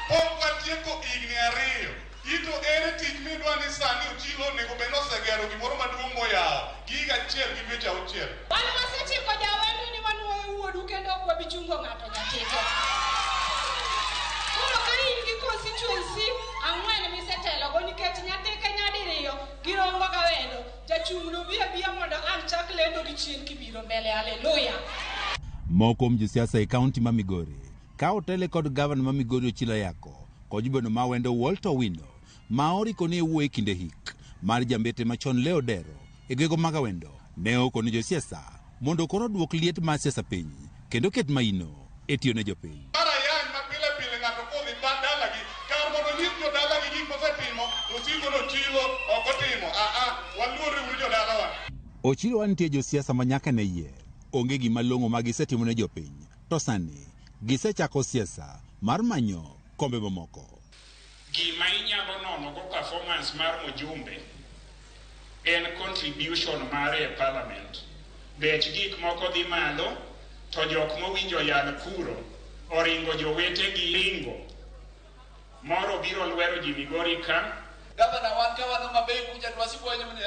Pok watieko higni 2. Ito ere tich midwa ni sani Ochilo onego bed nosegero gimoro maduong' moyawo gi higa 1 gi dweche 6. Wan wasechiko jawendu ni wanuoyo wuodu kendo ok wabichungo ng'ato nyatito. Koro ka in gi constituency 4 misetelogo nikech nyathi ka nyadiriyo girongo ga wendo, jachung'no bi abiya mondo ang' chak lendo gi chien kibiro mbele. Haleluya. Moko kuom josiasa e kaunti ma Migori ka otele kod gavana ma Migori Ochilo Ayacko kod jubeno ma wendo Walter Owino ma oriko ni wuoyo e kinde hik mar jambete machon Leo Dero e gwego mag Awendo ne okoni josiasa mondo koro duok liet mar siasa piny kendo ket maino e tiyo ne jopiny. Marayany ma pile ng'ato kodhi ba dalagi kar mondo nyis jodalagi gik mosetimo Osiko Ochilo ok otimo. Waluore uru jodalawa. Ochilo nitie josiasa ma nyaka ne yie onge gima long'o ma gisetimo ne jopiny, to sani gisechako siasa mar manyo kombe mamoko. Gima inyalo nono go performance mar Mujumbe en contribution mare e parliament. Bech gik moko dhi malo, to jok mowinjo yal kuro oringo jowete gi ringo. Moro biro lwero ji Migori ka. Gavana wan ka wano maber kuja twasi bwenye mne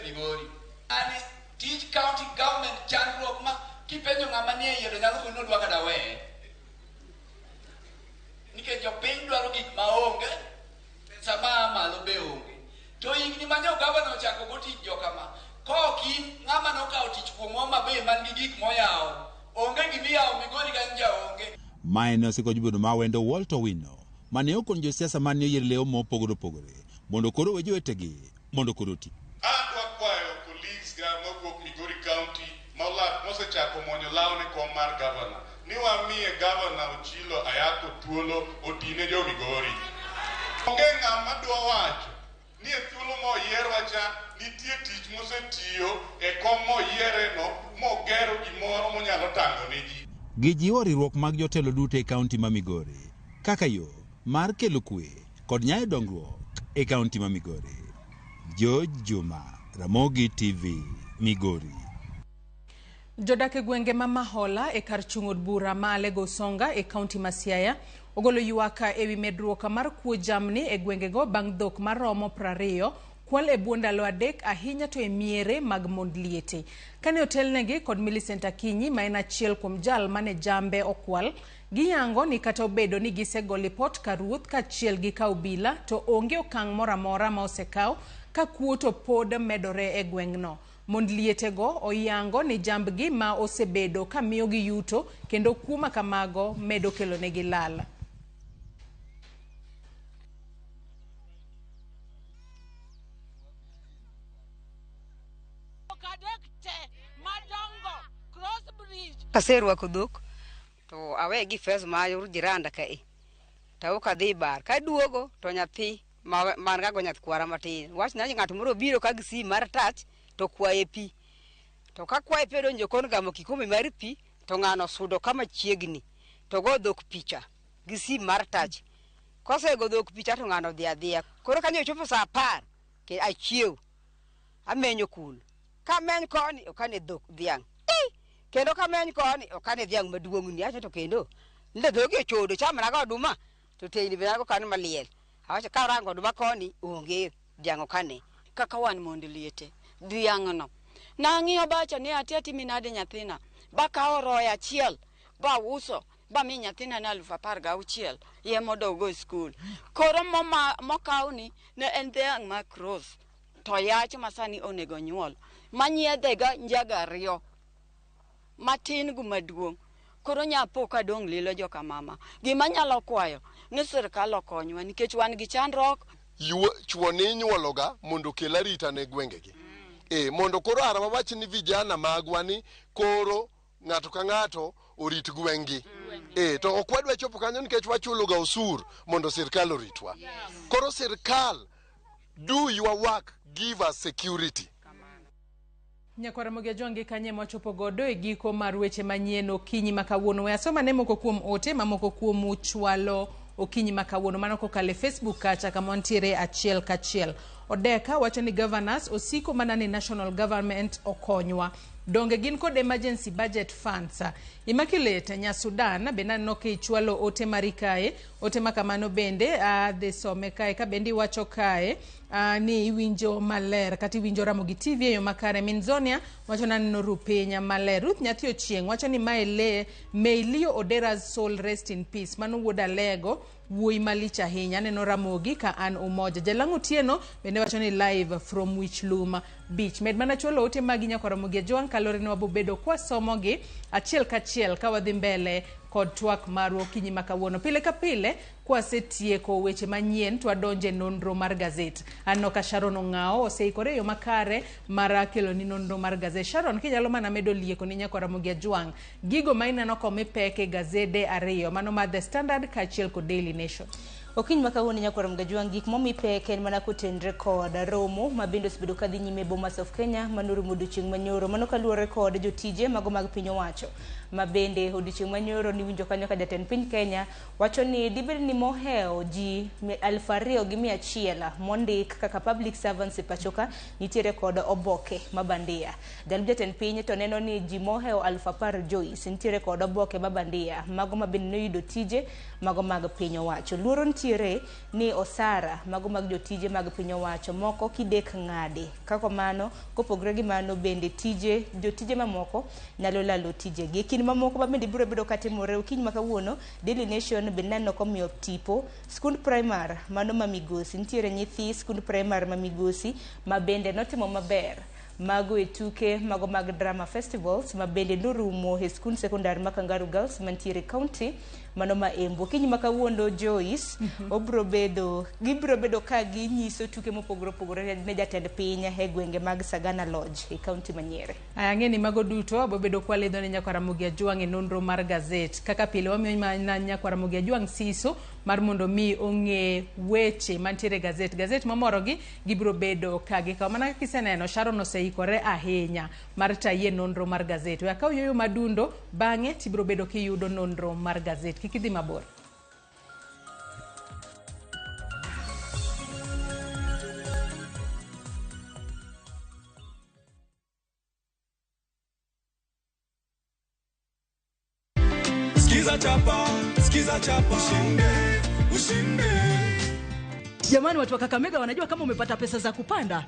Migori. Ani teach county government chandruok ma kipenjo ng'ama nie yero nyalo kuno dwa kada we. Nikech jopiny dwaro gik maonge, sama malo be onge. To higni manyo gavana ochako go tich jokama. Kokin ng'ama nokawo tich kuomwa maber man gi gik moyawo. Onge gimiyawo Migori ka nja onge. Maene osiko jubeno ma wendo Walter Owino mane okon josiasa mane oyier leo mopogore opogore mondo koro we jowetegi mondo koro ti. Adwa kwayo police ga mawuok Migori County mosechako monyo law ne kom mar gavana ni wamiye gavana Ochilo Ayacko thuolo otine jo Migori. Onge ng'ama dwa wacho ni e thuolo moyierwa cha nitie tich mosetiyo e kom moyiereno mogero gimoro monyalo tango ne ji. Gijiwo riwruok mag jotelo duto e kaunti ma Migori kaka yo mar kelo kwe kod nyayo dongruok e kaunti ma Migori. George Juma, Ramogi TV, Migori. Jodak e gwenge ma Mahola e kar chung' od bura ma Alego Songa e kaunti ma Siaya ogolo ywaka ewi medruok mar kuo jamni e gwengego bang' dhok maromo 20 kwal e bwo ndalo 3 ahinya to e miere mag mond liete. Kane otelnegi kod Millicent Akinyi ma en achiel kuom jal mane jambe okwal, giyango ni kata obedo ni gisego lipot ka ruoth kaachiel gi ka obila to onge okang' moro amora ma osekaw ka kuo to pod medore e gweng'no. Mond lietego oyango ni jambgi ma osebedo ka miyogi yuto kendo kuma kamago medo kelonegi lal. Kaserwako dhok to awegi fes mayor jiranda kae to kadhi bar ka duogo to nyathi man ga go nyath kwara matin wach na ng'ato moro biro ka gisi mar tach to kwaye pi to ka kwaye pi donjo kon gamo kikombe mar pi to ng'ano sudo kama chiegni to go dhok picha gisi mar tach kose go dhok picha to ng'ano dhi adhiya koro kanyo chopo sa 10 ke achiew amenyo kul ka men koni okane dhok dhiang kendo kameny koni okane dhiang' maduong' ni acha to kendo nde dhoge chodo chamna go oduma to teini bena go kan maliel acha ka rango oduma koni onge dhiang' okane kaka wan mond liete dhiang' no na ng'iyo bacha ni atiati minade nyathina ba kawo roya achiel ba uso ba mi nyathina na 16,000 ye modogo school koro mokaw ni ne en dhiang' ma cross to yach masani onego nyuol manyiedhega njaga 2 matin gu maduong' koro nyapo ka dong' lilo joka mama gima nyalo kwayo ni sirkal okonywa nikech wan gi chandruok chuo ni nyuologa mondo kel arita ne gwengegi mondo koro arama wach ni vijana magwa ni koro ng'ato ka ng'ato orit gweng'gi to ok wadwa chopo kanyo nikech wachuloga osuru mondo sirkal oritwa. Koro sirkal, do your work, give us security. Nyakwaramogi Ajwang' kanye mwachopo godo e giko mar weche manyien okinyi makawuono. We asoma ne moko kuom ote mamoko kuom uchwalo okinyi makawuono mano kokale Facebook kacha kama ntiere achiel kachiel. Odeka wacho ni governors osiko mana ni national government okonywa. Donge gin kod emergency budget funds. Immaculate Nyasudan bende no ke chwalo ote marikae, ote makamano bende de some kae ka bendi wacho kae ni iwinjo maler kati iwinjo Ramogi TV e yo makare. Minzonia wacho naneno Rupenya maler. Ruth Nyathi Ochieng wacho ni may Leo Odera's soul rest in peace. Mano wuoda lego wuoi malich ahinya. Neno Ramogi ka an umoja. Jalang' Otieno bende wacho ni live from Wichlum Beach. Med mana chwalo ote magi Nyakwaramogi Ajwang' kalore ne wabobedo kwa somogi achiel kachiel ka wadhi mbele kod twak marwa okinyi makawuono. Pile ka pile kwa setieko weche manyien to adonje nonro mar gazet. Anno ka Sharon Ong'ao oseikore yo makare mara kelo ni nonro mar gazet. Sharon, kinyalo mana medo lieko ni Nyakwaramogi Ajwang' gigo mainano kome peke gazede ariyo mano ma The Standard kachiel ko Daily Nation. Okinyi makawuono Nyakwaramogi Ajwang' gik momi peke en mana kotenre kod romo mabende osebedo kadhi nyime Bomas of Kenya manorumo odiochieng' manyoro mano kaluwore kod jotije mago mag piny owacho mabende odiochieng' manyoro ni winjo kanyo ka jatend piny Kenya wacho ni dibed ni moheo ji 2,100 mondik kaka public servants e pachoka nitiere kod oboke mabandia. Jalup jatend piny to neno ni ji moheo 10,000 Joyce nitiere kod oboke mabandia mago mabende noyudo tije mago mag piny owacho. Luoro nitiere ni osara mago mag jotije mag piny owacho moko kidek ng'adi kako mano kopogre gi mano bende jotije mamoko nyalo lalo tijegi. Kinde mamoko bende biro bedo katimore okinyi makawuono Daily Nation bende neno komiyo tipo skund primary mano ma Migosi nitiere nyithi skund primary ma Migosi ma bende notimo maber mago e tuke mago mag drama festivals ma bende norumo e skund secondary ma Kangaru Girls mantiere county mano ma Embu. Okinyi makawuono Joyce gibiro bedo ka ginyiso tuke mopogore opogore ne jatend piny e gwenge mag Sagana Lodge e county Manyere. Ang'eni mago duto bobedo kwaledho ne Nyakwaramogi Ajwang' e nonro mar gazet. Kaka pile wamiyo na Nyakwaramogi Ajwang' siso mar mondo mi ong'e weche mantiere gazet. Gazet mamorogi gibiro bedo kagi ka mana kiseneno Sharon oseikore ahinya mar taye nonro mar gazet. We akaw yoyo madundo bang'e tibiro bedo kiyudo nonro mar gazet. Kikidhi mabor. Skiza chapa ushinde. Jamani, watu wa Kakamega wanajua kama umepata pesa za kupanda?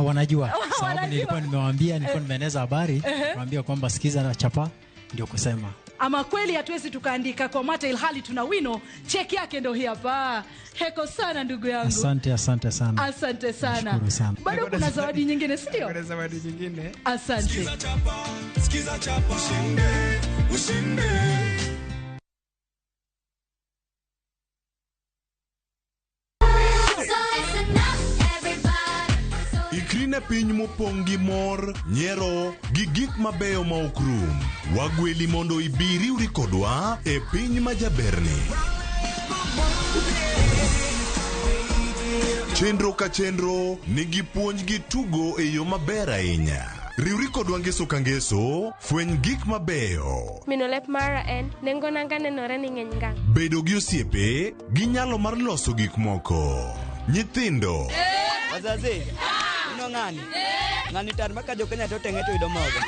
Wanajua. Sababu nilikuwa nimewaambia, nilikuwa nimeeneza habari, naambia kwamba Skiza na chapa ndio kusema. Ama kweli hatuwezi tukaandika kwa mata ilhali tuna wino, cheki yake ndio hii hapa. Heko sana ndugu yangu. Asante sana. Asante sana. Nashukuru sana. Bado kuna zawadi nyingine, si ndio? Kuna zawadi nyingine. Asante. Skiza chapa ushinde. Ikrine piny mopong' gi mor, nyiero gi gik mabeyo ma ok rum. Wagweli mondo ibiri uri kodwa e piny majaberni. Chenro ka chenro nigi puonj gi tugo e yo maber ahinya. Riwri kodwa ngeso ka ngeso, fweny gik mabeyo. Minolep mara en, nengo nanga nenore ni ng'eny ngang'. Bedo gi osiepe, gi nyalo mar loso gik moko. Nyithindo. Wazazi, ino ng'ani? Ng'ani tar maka jo Kenya to teng'e to yudo mogo.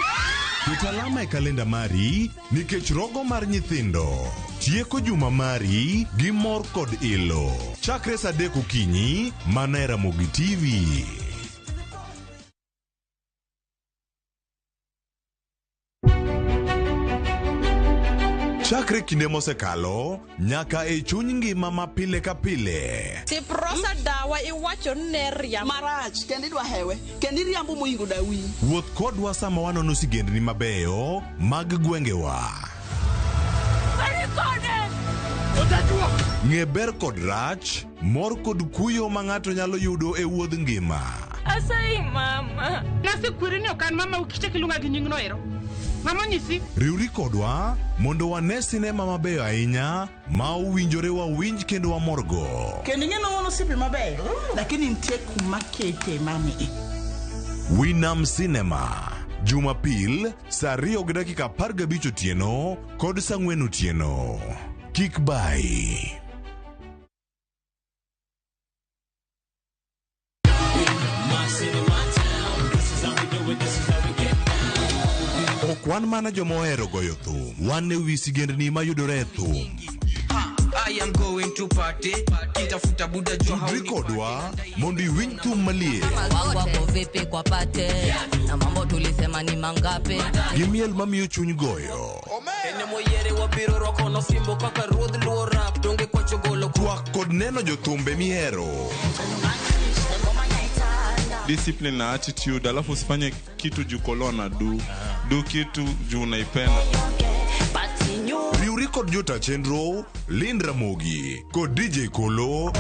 Ket alama e kalenda mari, nikech rogo mar nyithindo. Tieko juma mari gi mor kod ilo. Chakre sa 3 okinyi, mana e Ramogi TV. Chakre kinde mosekalo, nyaka e chuny ngima ma pile ka pile. Tiprosa dawa iwacho neria marach, kendi dwa hewe, kendi riambo moingo dawi. Wuoth kodwa sama wanono sigendni mabeyo mag gwengewa. Ng'e ber kod rach, mor kod kuyo ma ng'ato nyalo yudo e wuodh ngima. Asai mama. Nasi kwiri ni okan mama ukiche kilunga gi nying noero. Riwri kodwa mondo wane sinema mabeyo ahinya ma owinjore wawinj kendo wamorgo. Kendo ng'eno wono sipi maber, lakini nitie kuma kete mami. Winam Cinema, Jumapil, saa 2:15 otieno kod saa 4 otieno. Kik bai. Ok wan mana joma ohero goyo thum, wan e wi sigendni mayudore e thum. I am going to party, kitafuta buda jo hauni kodwa mondo iwinj thum malie. Wako vipi kwa pate, na mambo tulisema ni mangape. Gimiel mamiyo chuny goyo. Ene moyere wabiro roko no simbo kaka ruodh luo rap, donge kwa chogolo. Twak kod neno jothumbe mihero. Discipline na attitude, alafu usifanye kitu juu kolona do kitu juu unaipenda. Riwri kod Jota Chenro, Lind Ramogi, kod DJ Kolo,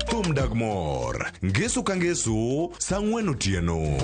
Thum Dagmor, Ngesu Kangesu, saa 4 otieno.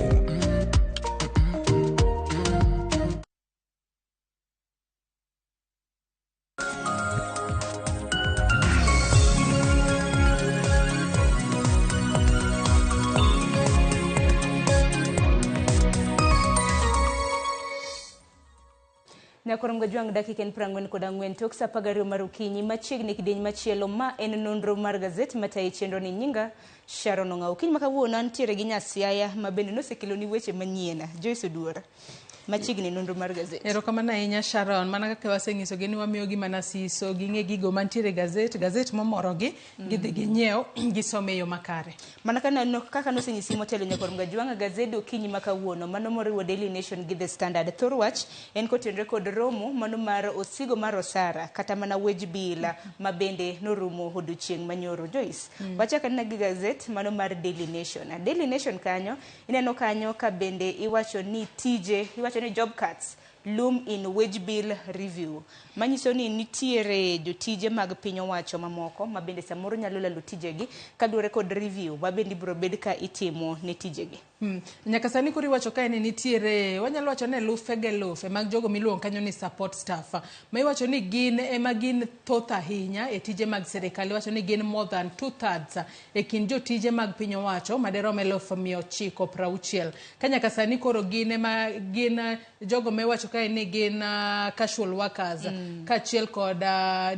Na korom gajuang dakika en 44 tok sa pagario marukinyi machiegni kidieny machielo ma en nonro mar gazet matayi chenro ni nyinga Sharon Ong'au. Kiny makawuono antiere gi Nyasiaya ma bende nosekelo ni weche manyien. Joyce Oduor. Machiegni nonro mar gazet. Erokamano ahinya Sharon, mana kaka waseng'iso gi ni wamiyo gi mana siso ging'e gigo mantiere gazet momorogi gidhi ginyiew gisome yo makare. Mana kaka noseng'isi motelo nyakorom gajuang gazet okinyi makawuono mano moriwo Daily Nation gi The Standard. Thor wach en kotenre kod romo mano mar osigo mar osara kata mana wage bill ma bende norumo odiochieng' manyoro. Joyce, wachaka na gi gazet mano mar Daily Nation. Daily Nation kanyo ineno kanyo ka bende iwacho ni ni job cuts loom in wage bill review. Manyiso ni nitiere jotije mag piny owacho mamoko ma bende samoro nyalo lalo tijegi kaluwore kod review ma bende ibiro bed ka itimo ne tijegi. Nyaka sani kuri wacho ka ni nitiere wanyalo wacho ne lufe mag jogo miluongo kanyo ni support staff ma iwacho ni gin thoth ahinya e tije mag serikali. Wacho ni gin more than 2/3 e kin jotije mag piny owacho maderom 960 ka nyaka sani koro gin jogo ma iwacho ka ni gin casual workers kachiel kod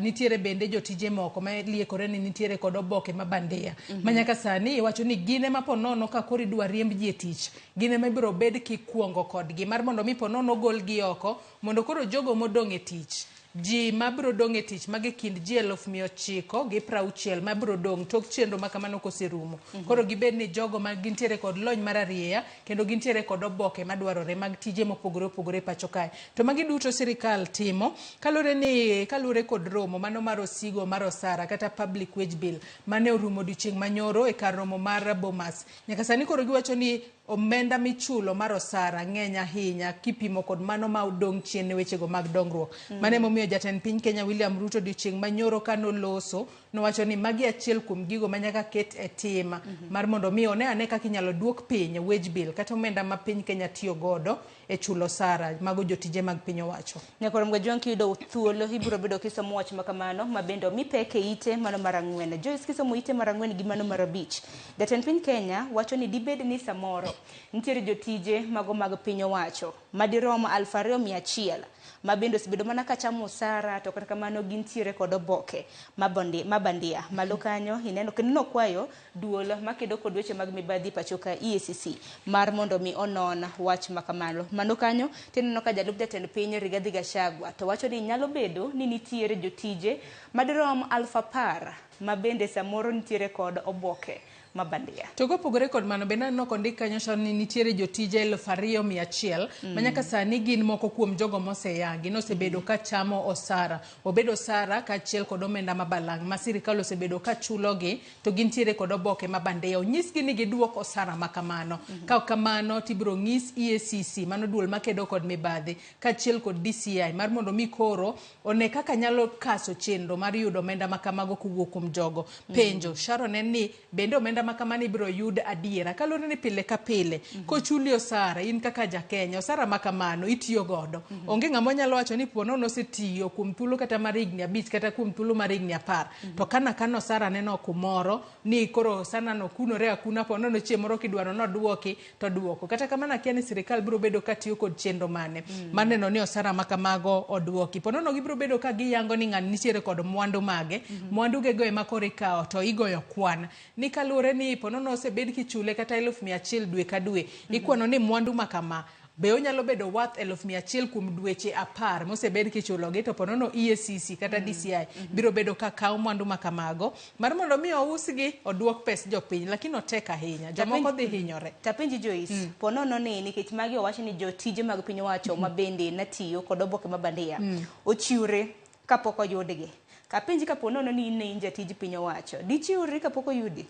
nitiere bende jotije moko ma liekore ni nitiere kod oboke mabandia manyaka sani iwacho ni gine ma ponono ka kori dwa riemb ji e tich gine ma ibiro bed kikuongo kodgi mar mondo mi ponono gol gi oko mondo koro jogo modong' e tich ji mabiro dong' e tich mage kind ji 960 mabiro dong' tok chenro makamano koserumo. Koro gibed ni jogo ma gintiere kod lony mar arieya kendo gintiere kod oboke madwarore mag tije mopogore opogore pacho kae. To magi duto sirikal timo kalure kod romo mano mar osigo mar osara kata public wage bill mane orumo odiochieng' manyoro e kar romo mar Bomas. Nyaka sani koro giwacho ni omenda michulo mar osara ng'eny ahinya kipimo kod mano ma odong' chien ne wechego mag dongruok. Mane momiyo jatend piny Kenya William Ruto odiochieng' manyoro kanoloso nowacho ni magi achiel kuom gigo manyaka ket e tim mar mondo mi one ane kaka inyalo duok piny wage bill kata omenda ma piny Kenya tiyo godo e chulo osara mago jotije mag piny owacho. Nyakorom gajuang kiyudo thuolo ibiro bedo kisomo wach makamano mabendo mipeke ite mano mar 4. Joyce kisomo ite mar 4 gi mano mar 5. Jatend piny Kenya wacho ni dibed ni samoro nitiere jotije mago mag piny owacho madirom 2100 ma bende osebedo mana ka chamo osara to kata kamano gintiere kod oboke mabandia malo kanyo ineno kendo kwayo duol makedo kod weche mag mibadhi pacho ka EACC mar mondo mi onon wach makamano. Mano kanyo tineno ka jalup jatend piny Rigathi Gachagua to wacho ni nyalo bedo ni nitiere jotije madirom 10,000 ma bende samoro nitiere kod oboke mabandia. To kopogore kod mano bende no kondik kanyo ni nitiere jotije 2,100 manyaka sani gin moko kuom jogo moseyangi nosebedo ka chamo osara obedo osara kachiel kod omenda mabalang' ma sirikal osebedo ka chulogi to gintiere kod oboke mabandia. Onyisgi ni giduok osara makamano ka kamano tibiro ng'is EACC mano duol makedo kod mibadhi kachiel kod DCI mar mondo mi koro one kaka nyalo kaso chenro mar yudo omenda makamago kuwuok kuom jogo penjo Sharon en ni bende omenda makamani biro yud adiera kaluwore ni pile ka pile kochuli osara in kaka jakenya osara makamano itiyo godo onge ng'ama nyalo wacho ni pono nosetiyo kuom thuolo kata mar higni 5 kata kuom thuolo mar higni 10 to kana osara neno kumoro ni koro sana no kunore akuna pono no chieng' moro kidwaro no duoki to duoko kata kamano akia ni sirikal biro bedo katiyo kod chenro mane maneno ni osara makamago oduoki pono no gibiro bedo ka giyango ni ng'ani nitiere kod mwandu mage mwandu gego ema koro ikawo to igoyo kwan ni kaluwore ni pono no osebed kichule kata 100,000 dwe ka dwe ikwano ni mwandu makama be onyalo bedo worth 100,000 kuom dweche 10 mosebed kichulogi to pono no EACC kata DCI biro bedo ka kawo mwandu makamago mar mondo mi ousgi oduok pes jopiny lakini otek ahinya jomoko dhi hinyore tapenji Joyce pono no ni nikech magi owacho ni jotije mag piny owacho mabende natiyo kod oboke mabandia ochiwre kapok oyudgi kapenji ka pono no ni in jatij piny owacho dichiwri kapok oyudi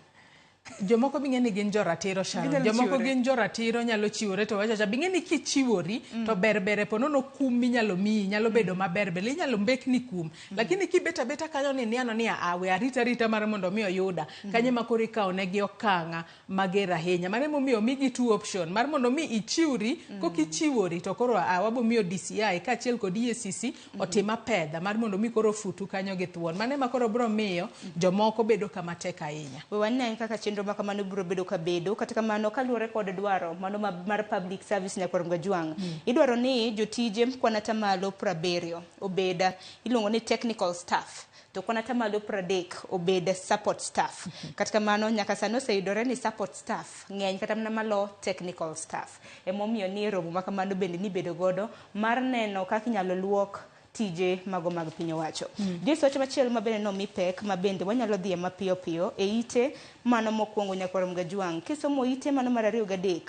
jomoko bing'eni gin joratiro Sharon jomoko gin joratiro nyalo chiwore to wacha bing'eni kichiwori to berbere pono no kum minyalo miyi nyalo bedo maber bele inyalo mbekni kum lakini kibeta beta kanyo ni niano ni awe arita mar mondo mi oyuda kanye makori kaonegi okanga mager ahinya mane momiyo migi two option mar mondo mi ichiwri kokichiwori to koro wabo miyo DCI kaachiel kod EACC otima pedha mar mondo mi koro futu kanyo gi thuon mane makoro biro miyo jomoko bedo kama tek ahinya wanne kaka chenro makamano biro bedo kabedo kata kamano kaluwore kod dwaro mano mar public service Nyakwar Mgajwang idwaro ni jotije kwana tamalo 70 obeda iluongo ni technical staff to kwana tamalo 30 obeda support staff kata kamano nyaka sano seidore ni support staff ng'eny kata malo technical staff emomiyo ni romo makamano bende ni bedo godo mar neno kaka inyalo luok tije mago mag piny owacho. Jesu wacho machielo mabende no mi pek mabende wanyalo dhie mapiyo piyo e ite mano mokwongo Nyakwar Mgajwang. Kisomo ite mano mar 2 ga 3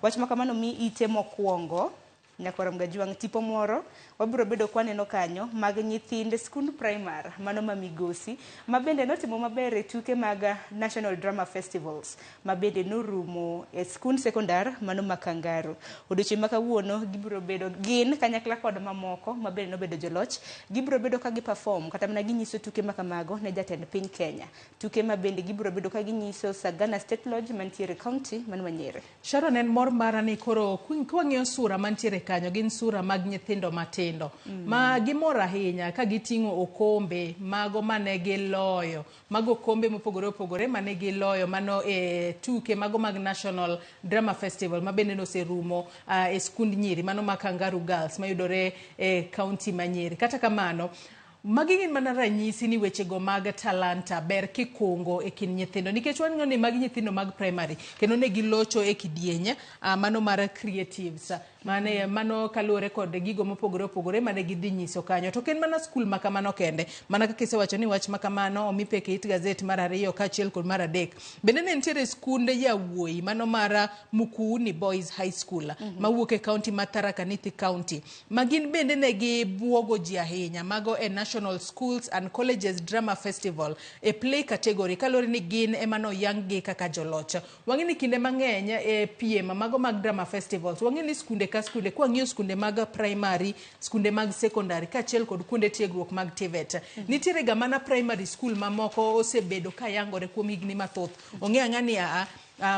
wach makamano mi ite mokwongo Nyakwar Mgajwang tipo moro wabiro bedo kwaneno kanyo mag nyithinde skund primary mano ma Migosi mabende notimo maber e tuke mag National Drama Festivals mabende norumo e skund sekondar mano ma Kangaru odiochieng' makawuono gibiro bedo gin kanyakla kod mamoko mabende nobedo joloch gibiro bedo ka gi perform kata mana ginyiso tuke makamago ne jatend piny Kenya tuke mabende gibiro bedo ka ginyiso Sagana State Lodge mantiere county mano Nyeri. Sharon en mor mara ni koro kwang'iyo sura mantiere kanyo gin sura mag nyithindo matindo ma gimor ahinya ka giting'o okombe mago mane giloyo mago okombe mopogore opogore mane giloyo mano e tuke mago mag National Drama Festival mabende noserumo e skund Nyeri mano ma Kangaru Girls mayudore e county ma Nyeri kata kamano magi gin mana ranyisi ni wechego mag talanta ber kikungo e kin nyithindo nikech wan ng'oni mag nyithindo mag primary kendo ne gilocho e kidieny mano mar creatives mano kaluwore kod gigo mopogore opogore mane gidhi nyiso kanyo to ken mana skul makamano kende mana kaka isewacho ni wach makamano omi pek e it gazet mar 2 kaachiel kod mar 3 bende ne nitiere skunde yawuoyi mano mar Mukuni Boys High School mawuok e county mar Tharaka Nithi County magin bende ne gibuogo ji ahinya mago e National Schools and Colleges Drama Festival e play category kalore ni gin emano yang gi kaka joloch wang'ini kinde mang'eny e piem mago mag drama festivals wang'ini skunde ka skunde kwang'iyo skunde mag primary skunde mag secondary kaachiel kod kuonde tiegruok mag TVET nitiere ga mana primary school mamoko osebedo ka yangore kuom higni mathoth ong'e ang'ani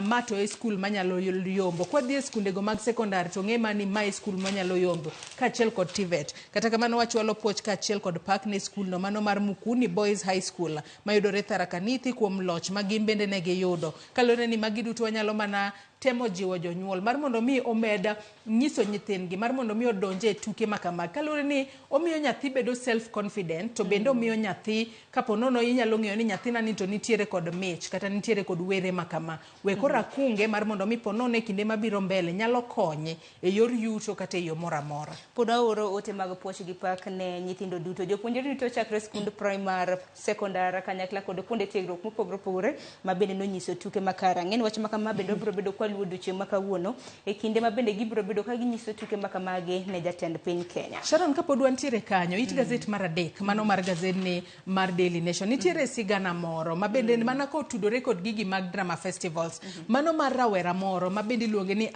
mato e skul manyalo yombo kwa dhie skundego mag sekondari to ng'e mani ma e skul manyalo yombo kaachiel kod TVET kata kamano wachwalo poch kaachiel kod pak ne skul no mano mar Mukuni Boys High School mayudore Tharaka Nithi kuom loch ma gin bende ne giyudo kalore ni magi duto wanyalo mana temo jiwo jonyuol mar mondo mi omeda nyiso nyithindgi mar mondo mi odonje e tuke makama kalore ni omiyo nyathi bedo self confident to bende omiyo nyathi kapo nono inyalo ng'eyo ni nyathina ni to nitiere kod mich kata nitiere kod were makama we kora kunge mar mondo mi ponone kinde mabiro mbele nyalo konye e yor yuto kata e yo mora mora poda oro ote mag puoch gi pak ne nyithindo duto jopuonjre duto chakre skund primary secondary kanyakla kod kuonde tiegruok mopogore opogore mabende nonyiso tuke makara ng'en wach makama bende biro bedo kwa kaluwo odiochieng' ma kawuono e kinde ma bende gibiro bedo ka ginyiso tuke makamagi ne jatend piny Kenya. Sharon, kapod wantiere kanyo, it gazet mar adek, mano mar gazedni mar Daily Nation, nitiere sigana moro ma bende mana kotudore kod gigi mag drama festivals, mano mar rawera moro ma bende iluonge ni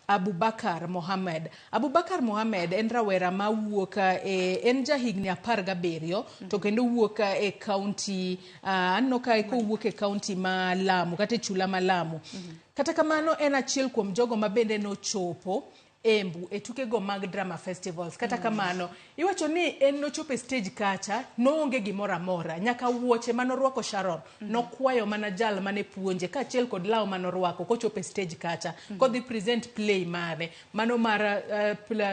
Abubakar Mohammed. Abubakar Mohammed en rawera ma wuok en jahigni 17 to kendo wuok e kaunti anno ka wuok e kaunti ma Lamu kata chula ma Lamu. Kata kamano en achiel kuom jogo ma bende no chopo Embu e tuke go mag drama festivals. Kata kamano iwacho ni en no chope stage kacha no onge gimoro amora, nyaka wuoche manorwako Sharon no kwayo mana jal mane puonje ka achiel kod law manorwako ko chope stage kacha kodhi present play mare mano mar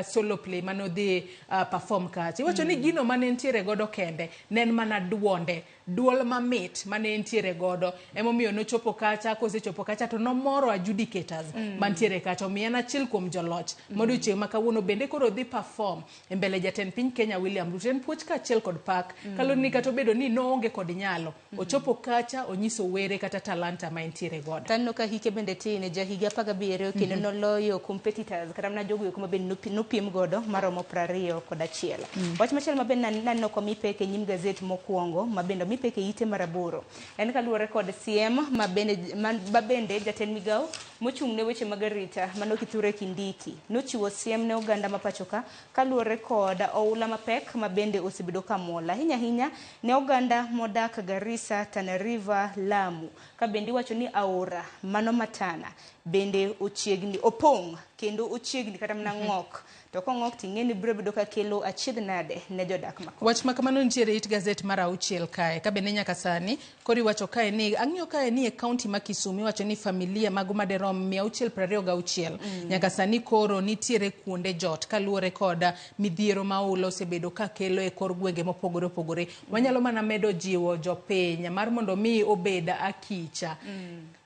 solo play mano dhi perform kacha. Iwacho ni gino mane ntiere godo kende nen mana duol mamit mane ntiere godo emomiyo no chopo kacha. Kosechopo kacha to nomoro adjudicators mantiere kacha, omiyo en achiel kuom joloch modiochieng' ma kawuono bende koro dhi perform e mbele jatend piny Kenya William Ruto. En puoch ka achiel kod pak kaloni ni kata bedo ni no onge kod nyalo ochopo kacha onyiso were kata talanta ma ntiere godo. Tanno ka hike bende tine jahiga 17 kendo noloyo competitors kata na jogo kuma bende nopiem godo maromo 21. Wach machielo mabende nanno kwa mipeke nyim gazet mokwongo mabende mipeke ite maraboro en kaluwore kod CM mabende jatend migao mochung' ne weche mag arita mano Kithure Kindiki nochiwo CM ne oganda mapachoka kaluwore kod oula mapek mabende osebedo kamola hinya ne oganda modak Garissa, Tana River, Lamu ka bende wacho ni aora mano matana bende ochiegni opong' kendo ochiegni kata mana ng'ok to kong'ok ting'eni biro bedo ka kelo achiedh nade ne jodak mako. Wach makamano nitiere it gazet mar 6 kae ka bende nyaka sani kori wacho kae ni ang'iyo kae ni e kaunti ma Kisumu wacho ni familia mago maderom 626 nyaka sani koro nitiere kuonde jot kaluwore kod midhiero maula osebedo ka kelo e kor gwenge mopogore opogore. Wanyalo mana medo jiwo jopiny mar mondo mi obed akicha.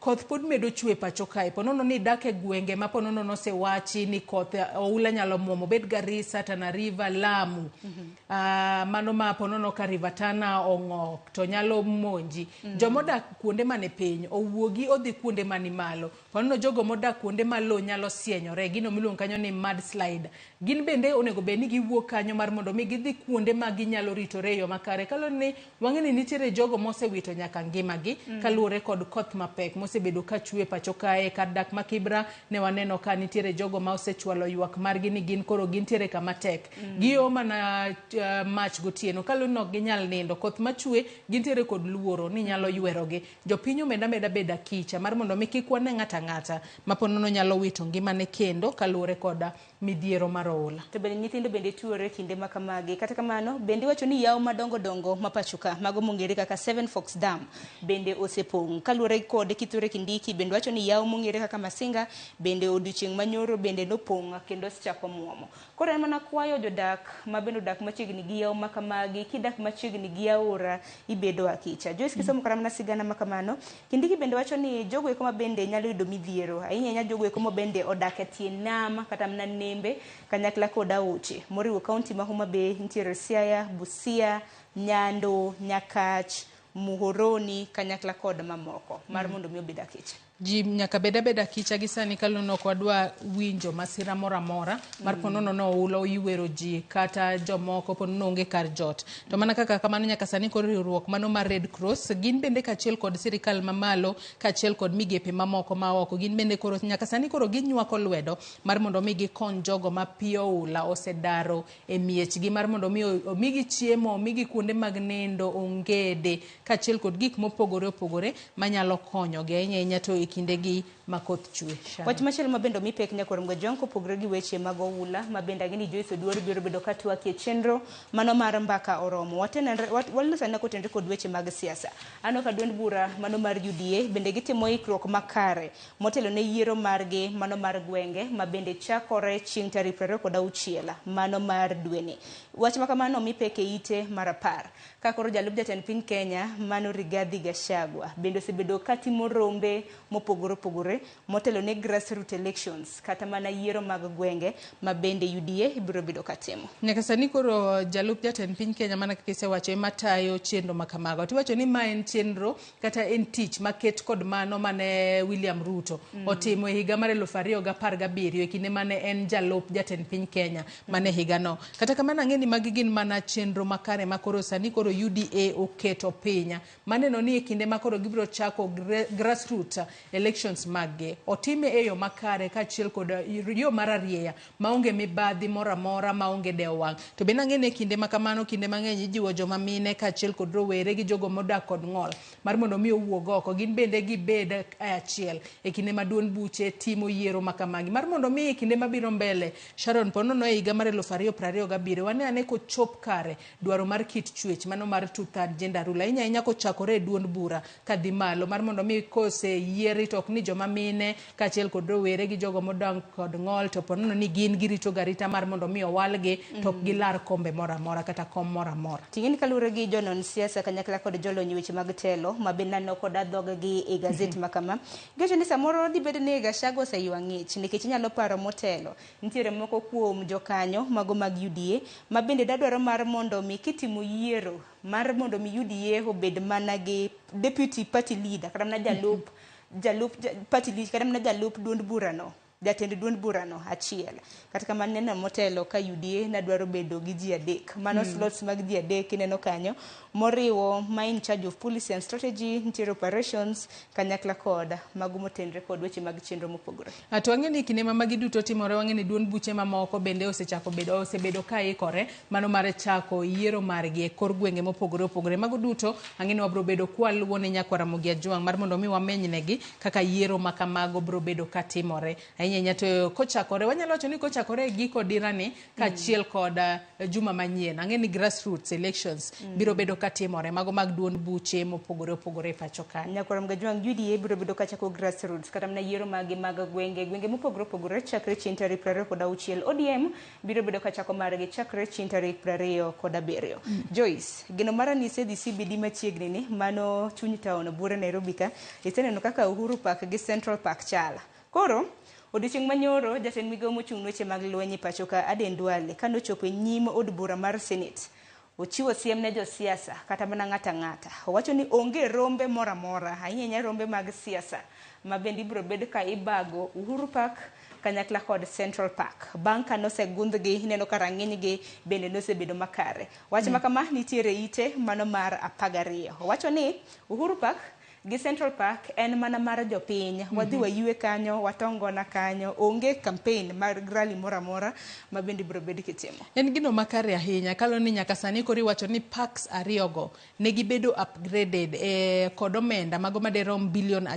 Koth pod medo chwe pacho kae ponono ni dak e gwenge ma ponono nosewachi ni koth oula nyalo muomo bed Garissa, Tana River, Lamu. Mano ma ponono ka River Tana ong'ok to nyalo monji. Jomodak kuonde mane piny owuogi odhi kuonde mani malo. Ponono jogo modak kuonde malo nyalo sienyore gino miluongo kanyo ni mudslide. Gin bende onego bed ni giwuok kanyo mar mondo mi gidhi kuonde ma ginyalo ritore yo makare. Kaloni wang'eni nitiere jogo mosewito nyaka ngimagi kaluwore kod koth mapek mosebedo ka chwe pacho kae. Kar dak ma Kibra ne waneno ka nitiere jogo ma osechwalo ywak margi ni gin koro gintiere kama tek. Giyo mana mach gotieno kaloni ok ginyal nindo koth machwe gintiere kod luoro ni nyalo ywerogi. Jopiny omeda beda kicha mar mondo mi kik wane ng'ata ma ponono nyalo wito ngimane kendo kaluwore kod midhiero mar oula. To bende nyithindo bende tuore kinde makamagi. Kata kamano bende wacho ni yawo madongo mapachoka mago mong'ere kaka Seven Forks Dam bende osepong' kaluwore kod Kithure Kindiki bende wacho ni yawo mong'ere kaka Masinga bende odiochieng' manyoro bende nopong' kendo chako muomo. Koro en mana kwayo jodak ma bende odak machiegni gi yawo makamagi kidak machiegni gi aora ibedo akicha. Joyce Kisomo kara mana sigana makamano. Kindiki bende wacho ni jogo eko ma bende nyalo yudo midhiero ahinya jogo eko ma bende odak e tie nam kata mana nembe kanyakla kod Auchi moriwo kaunti ma Homa Bay nitiere Siaya, Busia, Nyando, Nyakach, Muhoroni kanyakla kod mamoko mar mondo mi obed akicha. Ji nyaka beda kicha gi sani kalono kwadwa winjo masira mora mar ponono no ulo iwero ji kata jomoko ponono onge kar jot. To mana kaka kamano nyaka sani kod riwruok mano mar Red Cross gin bende kachiel kod sirikal mamalo kachiel kod migepe mamoko maoko gin bende koro nyaka sani koro ginywako lwedo mar mondo mi gikony jogo ma pio ula osedaro e miechgi mar mondo mi omigi chiemo omigi kuonde mag nindo ongede kachiel kod gik mopogore opogore manyalo konyogi ahinya to kindegi makoth chwe. Wach machielo mabendo mipek nyakor mga jonko pogre gi weche mag oula mabenda gini Joyce Oduor biro bedo katwaki e chenro mano mar mbaka oromo. Walosana kotendre kod weche mag siasa. Ano ka duond bura mano mar UDA bende gitimo ikruok makare motelo ne yiero margi mano mar gwenge mabende chakore chieng' tarik 26 mano mar dweni. Wach makamano mipeke ite mar 10 ka koro jalup jatend piny Kenya mano Rigathi Gachagua bende osebedo katimo rombe mopogore opogore motelo ne grassroots elections kata mana yiero mag gwenge ma bende UDA biro bedo katimo. Nyaka sani koro jalup jatend piny Kenya mana kaka isewacho matayo chenro makamago. Tiwacho ni ma en chenro kata en tich maket kod mano mane William Ruto otimo e higa mar 2017 e kinde mane en jalup jatend piny Kenya mane higano. Kata kamano ang'eni magi gin mana chenro makare makoro sani koro UDA oketo pinya maneno ni e kinde makoro gibiro chako grassroots elections magge otime e yo makare kachiel kod yo mararieya maonge mibadhi mora mora maonge dewo wang'. To bende ang'eni e kinde makamano kinde mang'eny ijiwo joma mine kachiel kod rowere gi jogo modak kod ng'ol mar mondo mi owuog oko gin bende gibed achiel e kinde ma duond buche timo yiero makamagi mar mondo mi e kinde mabiro mbele Sharon Ponono e higa mar 2027 wane kochop kare dwaro mar kit chwech mano mar 2/3 gender rule inya kochakore e duond bura kadhi malo mar mondo mi kose yieri to ok ni joma mine kachiel kod rowere gi jogo modang kod ng'ol to Ponono ni gin girito garita mar mondo mi owalgi to gilar kombe mora mora kata kom mora mora. Ting'eni kalure gi jonon siasa kanyakla kod jolony weche mag telo mabinano kod adhoggi e gazet makama gecho ni samoro dhi bedo ni Gachagua oseywa ng'ich nikech inyalo paro motelo nitiere moko kuom jokanyo mago mag UDA ma bende dwaro mar mondo mi kitimo yiero mar mondo mi UDA obed mana gi deputy party leader kata na jalup party leader kata na jalup duond burano jatend duond burano achiel kata kamano neno motelo ka UDA na dwaro bedo gi ji adek mano slots mag ji adek ineno kanyo moriwo ma in charge of policy and strategy nitiere operations kanyakla kod mago motenre kod weche mag chenro mopogore. To ang'eni kinde ma magi duto timore wang'eni duond buche mamoko bende osebedo ka ikore mano mar chako yiero margi e kor gwenge mopogore opogore mago duto ang'eni wabro bedo kwaluwo ne nyakwara Mugia Jwang' mar mondo mi wamenynegi kaka yiero makamago bro bedo katimore ahinya to kochakore wanyalo wacho ni kochakore giko dirani kachiel kod juma manyien ang'eni grassroots elections biro bedo katimore mago mag duond buche mopogore opogore pacho ka. Nyakwara Mugia Jwang' UDA biro bedo kachako grassroots kata na yiero magi mag gwenge mopogore opogore chakre chieng' tarik 26 ODM biro bedo kachako margi chakre chieng' tarik 27. Joyce gino mara ni sedhi CBD machiegni ni mano chuny town bura Nairobi ka iseneno kaka Uhuru Park gi Central Park chala koro odiochieng' manyoro jatend migawo mochung' weche mag lweny pacho ka Aden Duale kanochopo e nyim od bura mar Senate ochiwo siem ne josiasa kata mana ng'ata owacho ni onge rombe mora mora ahinya rombe mag siasa ma bende ibiro bed ka ibago Uhuru Park kanyakla kod Central Park bang' ka nosegundhgi ineno ka rang'inygi bende nosebedo makare wacho makama nitiere ite mano mar 12 owacho ni Uhuru Park gi Central Park en mana mar jopiny wadhi wayue kanyo watongona kanyo onge campaign mar rally mora mora ma bende biro bedo kitimo en gino makare ahinya kalo ni nyaka sani kori wacho ni parks ariyogo ne gibedo upgraded kod omenda mago maderom bilion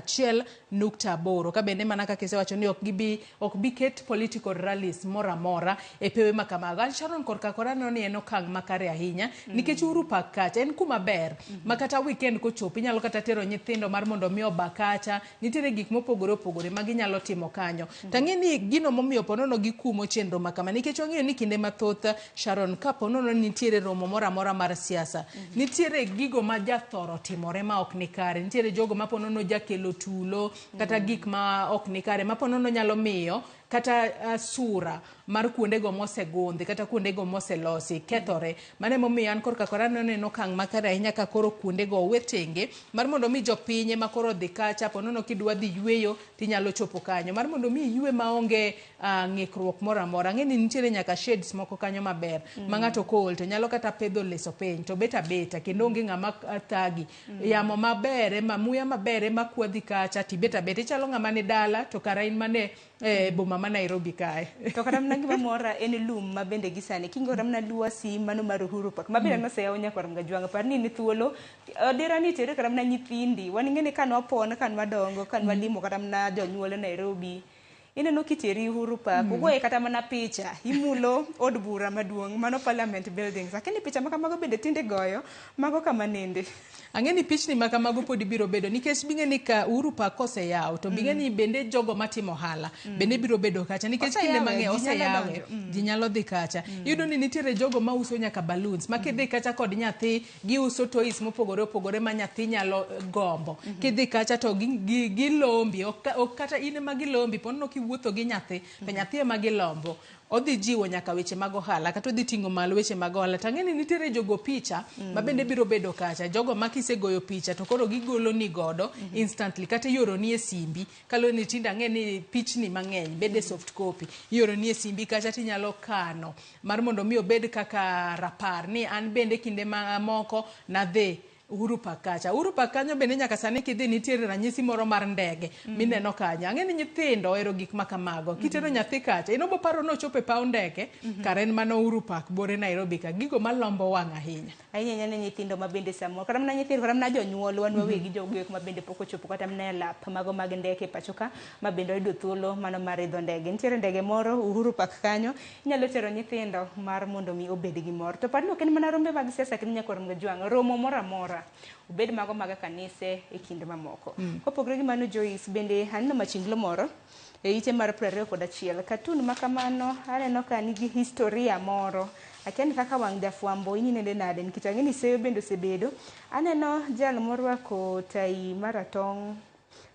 1.8 ka bende mana kaka isewacho ni ok bi ket political rallies mora mora e pewe makamago Sharon korka korano ni en okang' makare ahinya nikech Uhuru Park kacha en kuma ber makata weekend kochopo inyalo kata tero nyithindo mar mondo mi obakacha nitiere gik mopogore opogore maginyalo timo kanyo tang'eni gino momiyo Ponono gi kumo chenro makama nikech ong'eyo ni kinde mathoth Sharon ka Ponono nitiere romo mora mora mar siasa nitiere gigo ma jathoro timore ma ok nikare nitiere jogo ma Ponono jakelo tulo kata gik ma ok nikare ma Ponono nyalo miyo kata sura mar kuondego mosegundhi kata kuondego moselosi kethore mane momiyo an korka korano neno kang' makare ahinya ka koro kuondego wetenge mar mondo mi jopinye ma koro dhi kacha Ponono kidwa dhi yweyo tinyalo chopo kanyo mar mondo mi ywe maonge ng'ikruok mora mora ng'eni nitiere nyaka shades moko kanyo maber ma ng'ato kool to nyalo kata pedho leso piny to beta kendo onge ng'ama thagi yamo maber muya maber ma kwadhi kacha tibeta ichalo ng'ama ne dala to kara in mane boma ma Nairobi kae to kata mna gima mora en lum ma bende gisani kingora mna luasi mano mar Uhuru Park mabira no se Nyakwara Mugia Jwang' par ni thuolo dira ni tere kata mna nyithindi waningene kan wapon kan madongo kan walimo kata mna jonyuol Nairobi ineno kiteri Uhuru Park ugoye kata mana picha imulo od bura maduong' mano Parliament Buildings, lakini picha ma kamago bende tinde goyo mago kama nende. Ang'eni pichni ma kamago pod biro bedo nikech bing'eni ka Uhuru Park oseyaw to bing'eni bende jogo matimo hala bende biro bedo kacha nikech kinde mang'eny oseyawe ji nyalo dhi kacha. Iyudo ni nitiere jogo ma uso nyaka balloons ma kidhi kacha kod nyathi giuso toys mopogore opogore ma nyathi nyalo gombo. Kidhi kacha to gilombi kata in ema gilombi pono kiwuotho gi nyathi to nyathi ema gilombo. Odhi jiwo nyaka weche mag ohala kata odhi ting'o malo weche mag ohala. Tang'eni nitiere jogo picha ma bende biro bedo kacha, jogo ma kisegoyo picha to koro gigolo ni godo instantly kata ioro ni e simbi. Kalo ni tinda ang'eni pichni mang'eny bede soft copy ioro ni e simbi kacha tinyalo kano mar mondo mi obed kaka rapar ni an bende kinde moko nadhi Uhuru Park kacha. Uhuru Park kanyo bende nyaka sani kidhi nitiere ranyisi moro mar ndege mineno kanyo. Ang'eni nyithindo ohero gik ma kamago. Kitero nyathi kacha inobo paro no chope paw ndege karen mano Uhuru Park bore Nairobi ka gigo malombo wang' ahinya. Ahinya ne nyithindo ma bende samoro kata mana nyithindo kata mana jonyuol wan wawegi jogwek ma bende pok ochopo kata mana lap mago mag ndeke pacho ka ma bende oyudo thuolo mano mar idho ndege. Nitiere ndege moro Uhuru Park kanyo inyalo tero nyithindo mar mondo mi obed gi mor. To parno ken mana rombe mag siasa ken nyakor mgajwang' romo moro amora obed mago mag kanise e kinde mamoko. Kopogore gi mano Joyce bende aneno machinglo moro e ite mar 21 katun makamano aneno ka nigi historia moro. Akiani kaka wang' jafwambo ininde nade nikech ang'eni seyo bende osebedo. Aneno jal morwako tai maratong'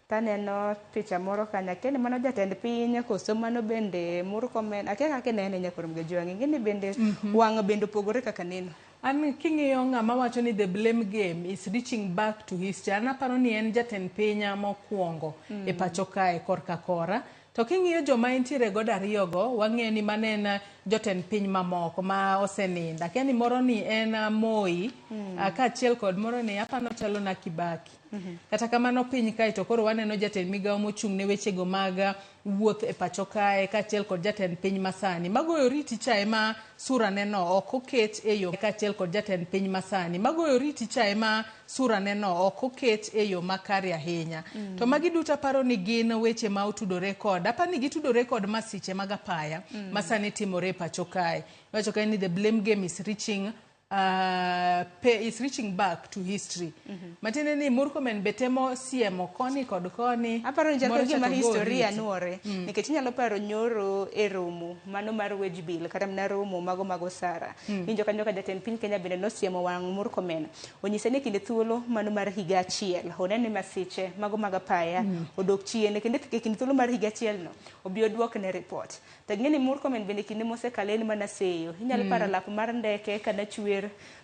taneno picha moro kanya kene mano jatend piny koso mano bende Murkomen akia kaka nene nyakor mgajwang' ngene bende wang' bende opogore kaka neno. An king'iyo ng'ama wacho ni the blame game is reaching back to history. An aparo ni en jatend piny mokwongo e pacho kae korka kora. To king'iyo joma intiere godo ariyogo wang'eyo ni manena jotend piny mamoko ma oseninda. Kiani moro ni en Moi kaachiel kod moro ni apano chalo na Kibaki. Kata kamano piny kae to koro waneno jatend migawo mochung' ne wechego mag wuoth e pacho kae kaachiel kod jatend piny masani magoyo riti chae ma sura neno ok oket e yo kaachiel kod jatend piny masani magoyo riti chae ma sura neno ok oket e yo makare ahinya. To magi duto paro ni gin weche ma otudore kod apani gitudore kod masiche mag apaya masani timore e pacho kae. Wacho kae ni the blame game is reaching back to history. Matine ni Murkomen betemo siemo koni kod koni. Aparo ni jako gima historia nuore. Nikech nyalo paro nyoro e romo mano mar wage bill kata mna romo mago mago Sara. Injo kanyo ka jatend piny Kenya bende no siemo wang' Murkomen. Onyise ni kinde thuolo mano mar higa achiel. Honene masiche mago maga paya odok chien kinde thuolo mar higa achiel no obi oduok ne report. Tagini Murkomen bende kinde mose kalen mana seyo. Inyalo paro lap mar ndeke kana chwer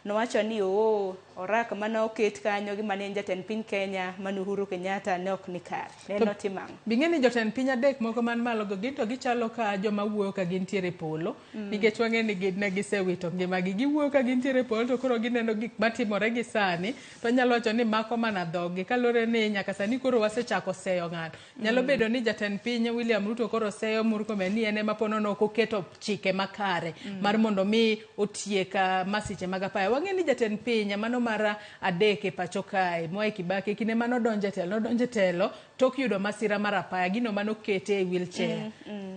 no wacho ni orak mana oket kanyo gi mane jatend piny Kenya Manu Uhuru Kenyatta ne ok nikare. Ne notimang'. Bing'eni jotend piny adek moko man malo go gin to gichalo ka joma wuoyo ka gintiere polo. Nikech wang'eni gin ne gisewito ngimagi giwuoyo ka gintiere polo to koro gineno gik matimore gi sani to nyalo wacho ni mako mana dhogi kalore ni nyaka sani koro wasechako seyo ng'ato. Nyalo bedo ni jatend piny William Ruto koro seyo Murkomen ni ene mapono no oketo chike makare mar mondo mi otieka masiche mag apaya. Wang'eni jatend piny mano mar adek e pacho kae Mwai Kibaki kine mano donje telo tok yudo masira mar apaya gino mano kete e wheelchair.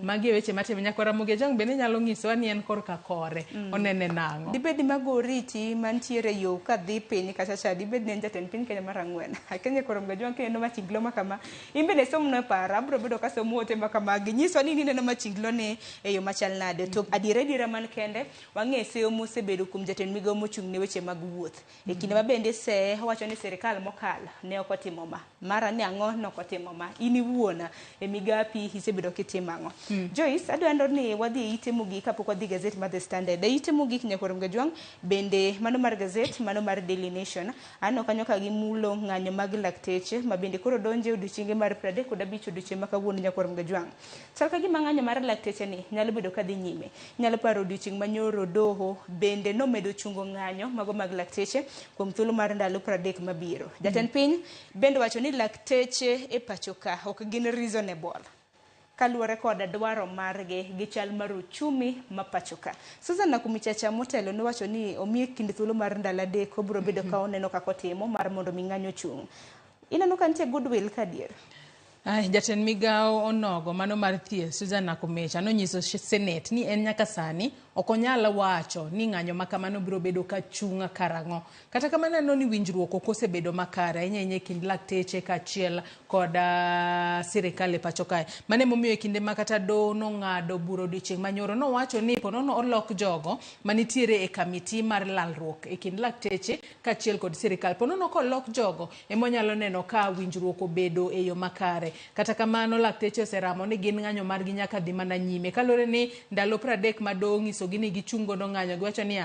Magi weche matime nyakora Mugejang bende nyalo nyiso ni en korka kore onene nang'o. Dibedi magoriti mantiere yo ka dhi piny kachacha dibedi ne jatend piny Kenya mar ang'wen. Akenya koro Mugejang kendo machinglo makama. Imbe ne somno para bro bedo ka somo ote makama ginyiso ni neno machinglo ne e yo machal nade to adiera man kende wang'e seyo mosebedo kuom jatend migawo mochung' ne weche mag wuoth. E kinde ma bende wacho ni sirikal mokalo ne ok otimo ma. Mara ni ang'o no ok otimo ma. Ini wuona e migapi isebedo kitimo ang'o. Joyce adwaro ni wadhi ite mogik kapok wadhi gazeti mar The Standard. Ite mogik nyakor Mgajwang bende mano mar gazeti mano mar Daily Nation. Ano kanyo ka gimulo ng'anyo mag lakteche ma bende koro donje odiochienge mar 35 odiochienge ma kawuono nyakor Mgajwang. Sal ka gima ng'anyo mar lakteche ni nyalo bedo ka dhi nyime. Nyalo paro odiochieng' manyoro doho bende no medo chungo ng'anyo mago mag lakteche kuom thuolo mar ndalo 30 mabiro. Jatend piny bende wacho ni lakteche e pacho ka ok gin reasonable kaluwore kod dwaro margi gi chal mar uchumi ma pacho ka. Susan Nakumichacha motelo ne wacho ni omiye kinde thuolo mar ndalo 3 obiro bedo ka oneno kako timo mar mondo mi ng'anyo chung. Ineno ka nitie goodwill ka dier. Jatend migao onogo mano mar thieth Susan Nakumecha nonyiso Senate ni en nyaka sani ok onyal wacho ni ng'anyo makamano biro bedo ka chunga karang'o. Kata kamano no ni winjruok ok osebedo makare ahinya kind lakteche kaachiel kod sirikal e pacho kae. Mane momiyo e kinde makata do nong'ado buro odiochieng' manyoro nowacho ni ponono olok jogo manitiere e kamiti mar lalruok e kind lakteche kaachiel kod sirikal. Ponono kolok jogo emonyalo neno ka winjruok obedo e yo makare. Kata kamano lakteche oseramo ni gin ng'anyo margi nyaka dhi mana nyime. Kalore ni ndalo 30 madong' isogi ni gichungo no ng'anyo giwacho ni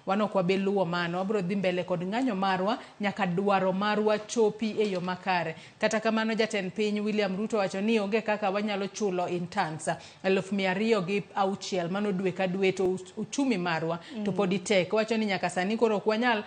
wan ok wabe luwo mano, wabiro dhi mbele kod ng'anyo marwa nyaka dwaro marwa chopi e yo makare. Kata kamano jatend piny William Ruto wacho ni onge kaka wanyalo chulo interns 206,000 mano dwe ka dwe to uchumi marwa to podi tek. Wacho ni nyaka sani koro ok wanyal,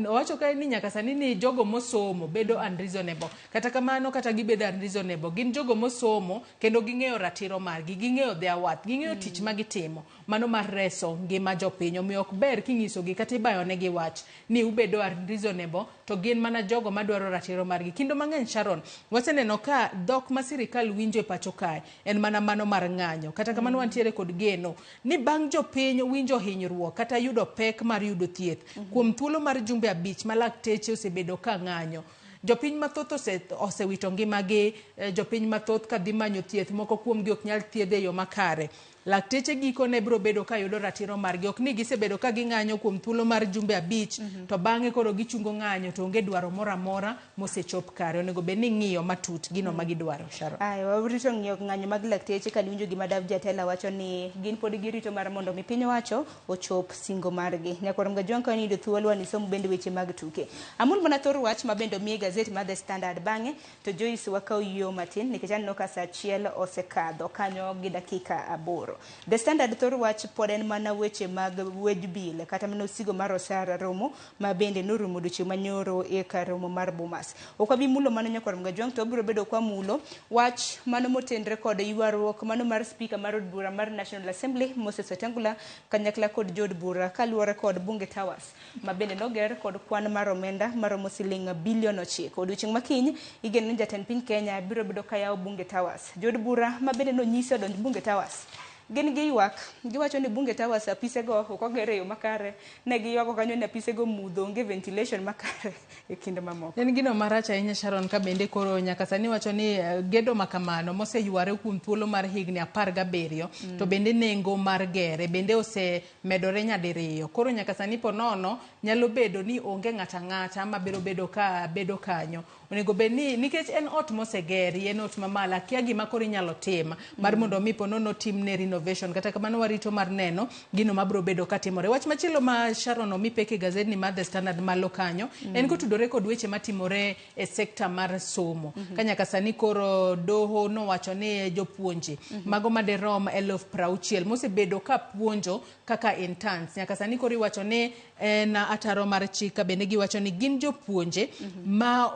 wacho ka ni nyaka sani ni jogo mosomo bedo unreasonable. Kata kamano kata gibedo unreasonable gin jogo mosomo kendo ging'eyo ratiro margi, ging'eyo their worth, ging'eyo tich magitimo mano mar reso ngima jopiny. Omiyo ok ber king'isogi kata ibayonegi wach ni ubedo unreasonable to gin mana jogo madwaro ratiro margi. Kindo mang'eny Sharon waseneno ka dhok ma sirikal winjo e pacho kae en mana mano mar ng'anyo. Kata kamano wantiere kod geno ni bang' jopiny winjo hinyruok kata yudo pek mar yudo thieth kuom thuolo mar jumbe 5 ma lakteche osebedo ka ng'anyo. Jopiny mathoth osewito ngimagi, jopiny mathoth kadhi manyo thieth, moko kuomgi ok nyal thiedhe e yo makare. Lakteche giko ne biro bedo ka yudo ratiro margi, ok ni gisebedo ka ging'anyo kuom thuolo mar jumbe 5 to bang'e koro gichungo ng'anyo to onge dwaro mora mora mosechop kare. Onego bed ni ng'iyo matut gino magidwaro. Sharon. Wabrito ng'iyo ng'anyo mag lakteche ka niwinjo gima Dav Jatela wacho ni gin pod girito mar mondo mi piny wacho ochop singo margi. Nyakwarom Gajwang' ka nido thuolo wanisom bende weche mag tuke. Amul mana thor wach mabendo miye gazet mar The Standard bang'e to Joyce wakao yo matin nikech aneno ka saa achiel osekadho kanyo gi dakika 8. The Standard thor wach pod en mana weche mag wage bill kata mana osigo mar osara romo ma bende norumo odiochieng' manyoro e kar romo mar Bomas. Ok wabi mulo mano Nyakwarom Gajwang' to biro bedo kwa mulo wach mano motenre kod ywaruok mano mar speaker mar od bura mar National Assembly Moses Wetangula kanyakla kod jod bura kaluwore kod Bunge Towers ma bende noger kod kwan mar omenda maromo siling bilion 9. Odiochieng' makiny igeno ni jatend piny Kenya biro bedo ka yawo Bunge Towers. Jod bura ma bende nonyisi odonj Bunge Towers gin giywak, giwacho ni Bunge Towers apisego ok ogere yo makare, ne giywago kanyo ni apisego mudho, onge ventilation makare e kinde mamoko. En gino marach ahinya Sharon ka bende koro nyaka sani wacho ni gedo makamano moseyware kuom thuolo mar higni 17 to bende nengo mar gere bende osemedore nyadiriyo. Koro nyaka sani ponono nyalo bedo ni onge ng'ata ng'ata ma biro bedo ka bedo kanyo. Onego bed ni nikech en ot mosegeri, en ot mamala, kia gima koro inyalo tim mar mondo mi ponono timne renovation. Kata kamano warito mar neno gino mabiro bedo ka timore. Wach machielo ma Sharon omipeke gazet ni mar The Standard malo kanyo en kotudore kod weche matimore e sekta mar somo. Kanyaka sani koro doho no wacho ni jopuonje mago maderom 60,000 mosebedo ka puonjo kaka interns. Nyaka sani koro iwacho ni en ataro mar chika bende giwacho ni gin jopuonje ma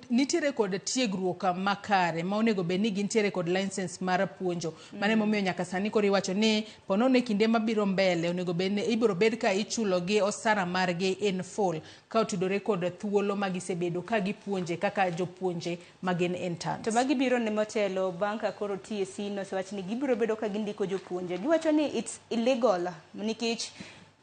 nitiere kod tiegruok makare ma onego bed ni gintiere kod license mar puonjo. Mane momiyo nyaka sani koro iwacho ni ponono kinde mabiro mbele onego bed ni ibiro bed ka ichulo gi osara margi in full ka otudore kod thuolo magisebedo ka gipuonje kaka jopuonje magin interns. To magibiro ne motelo banka koro TSC nosewach ni gibiro bedo ka gindiko jopuonje. Giwacho ni it's illegal nikech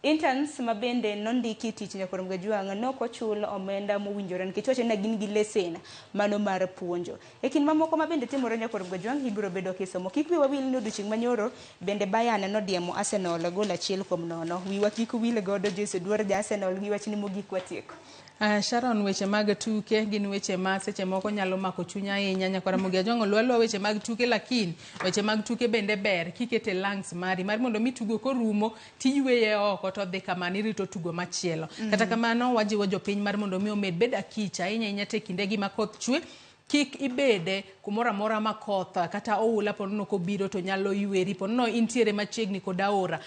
interns ma bende nondiki tich Nyakwarom Gajwang' no kochul omenda mowinjore nikech wacho ni gin gi lesen mano mar puonjo. E kin mamoko ma bende timore Nyakwarom Gajwang' ibiro bedo kisomo. Kik wi wawil ni odiochieng' manyoro bende Bayern nodiemo Arsenal gol 1-0. Wiwa kik wil godo Joyce Dwar ja Arsenal gi wach ni mogik watieko. Sharon, weche mag tuke gin weche ma seche moko nyalo mako chuny ahinya. Nyakwarom Gajwang' olwalo weche mag tuke lakini weche mag tuke bende ber kikete lungs mari mar mondo mitugo korumo tiyweyo oko to dhi kamano irito tugo machielo. Kata kamano wajiwo jopiny mar mondo mi omed bed akicha ahinya te kinde gi makoth chwe. Kik ibede kumora mora makoth kata oula ponono kobiro to nyalo yweri ponono intiere machiegni kod aora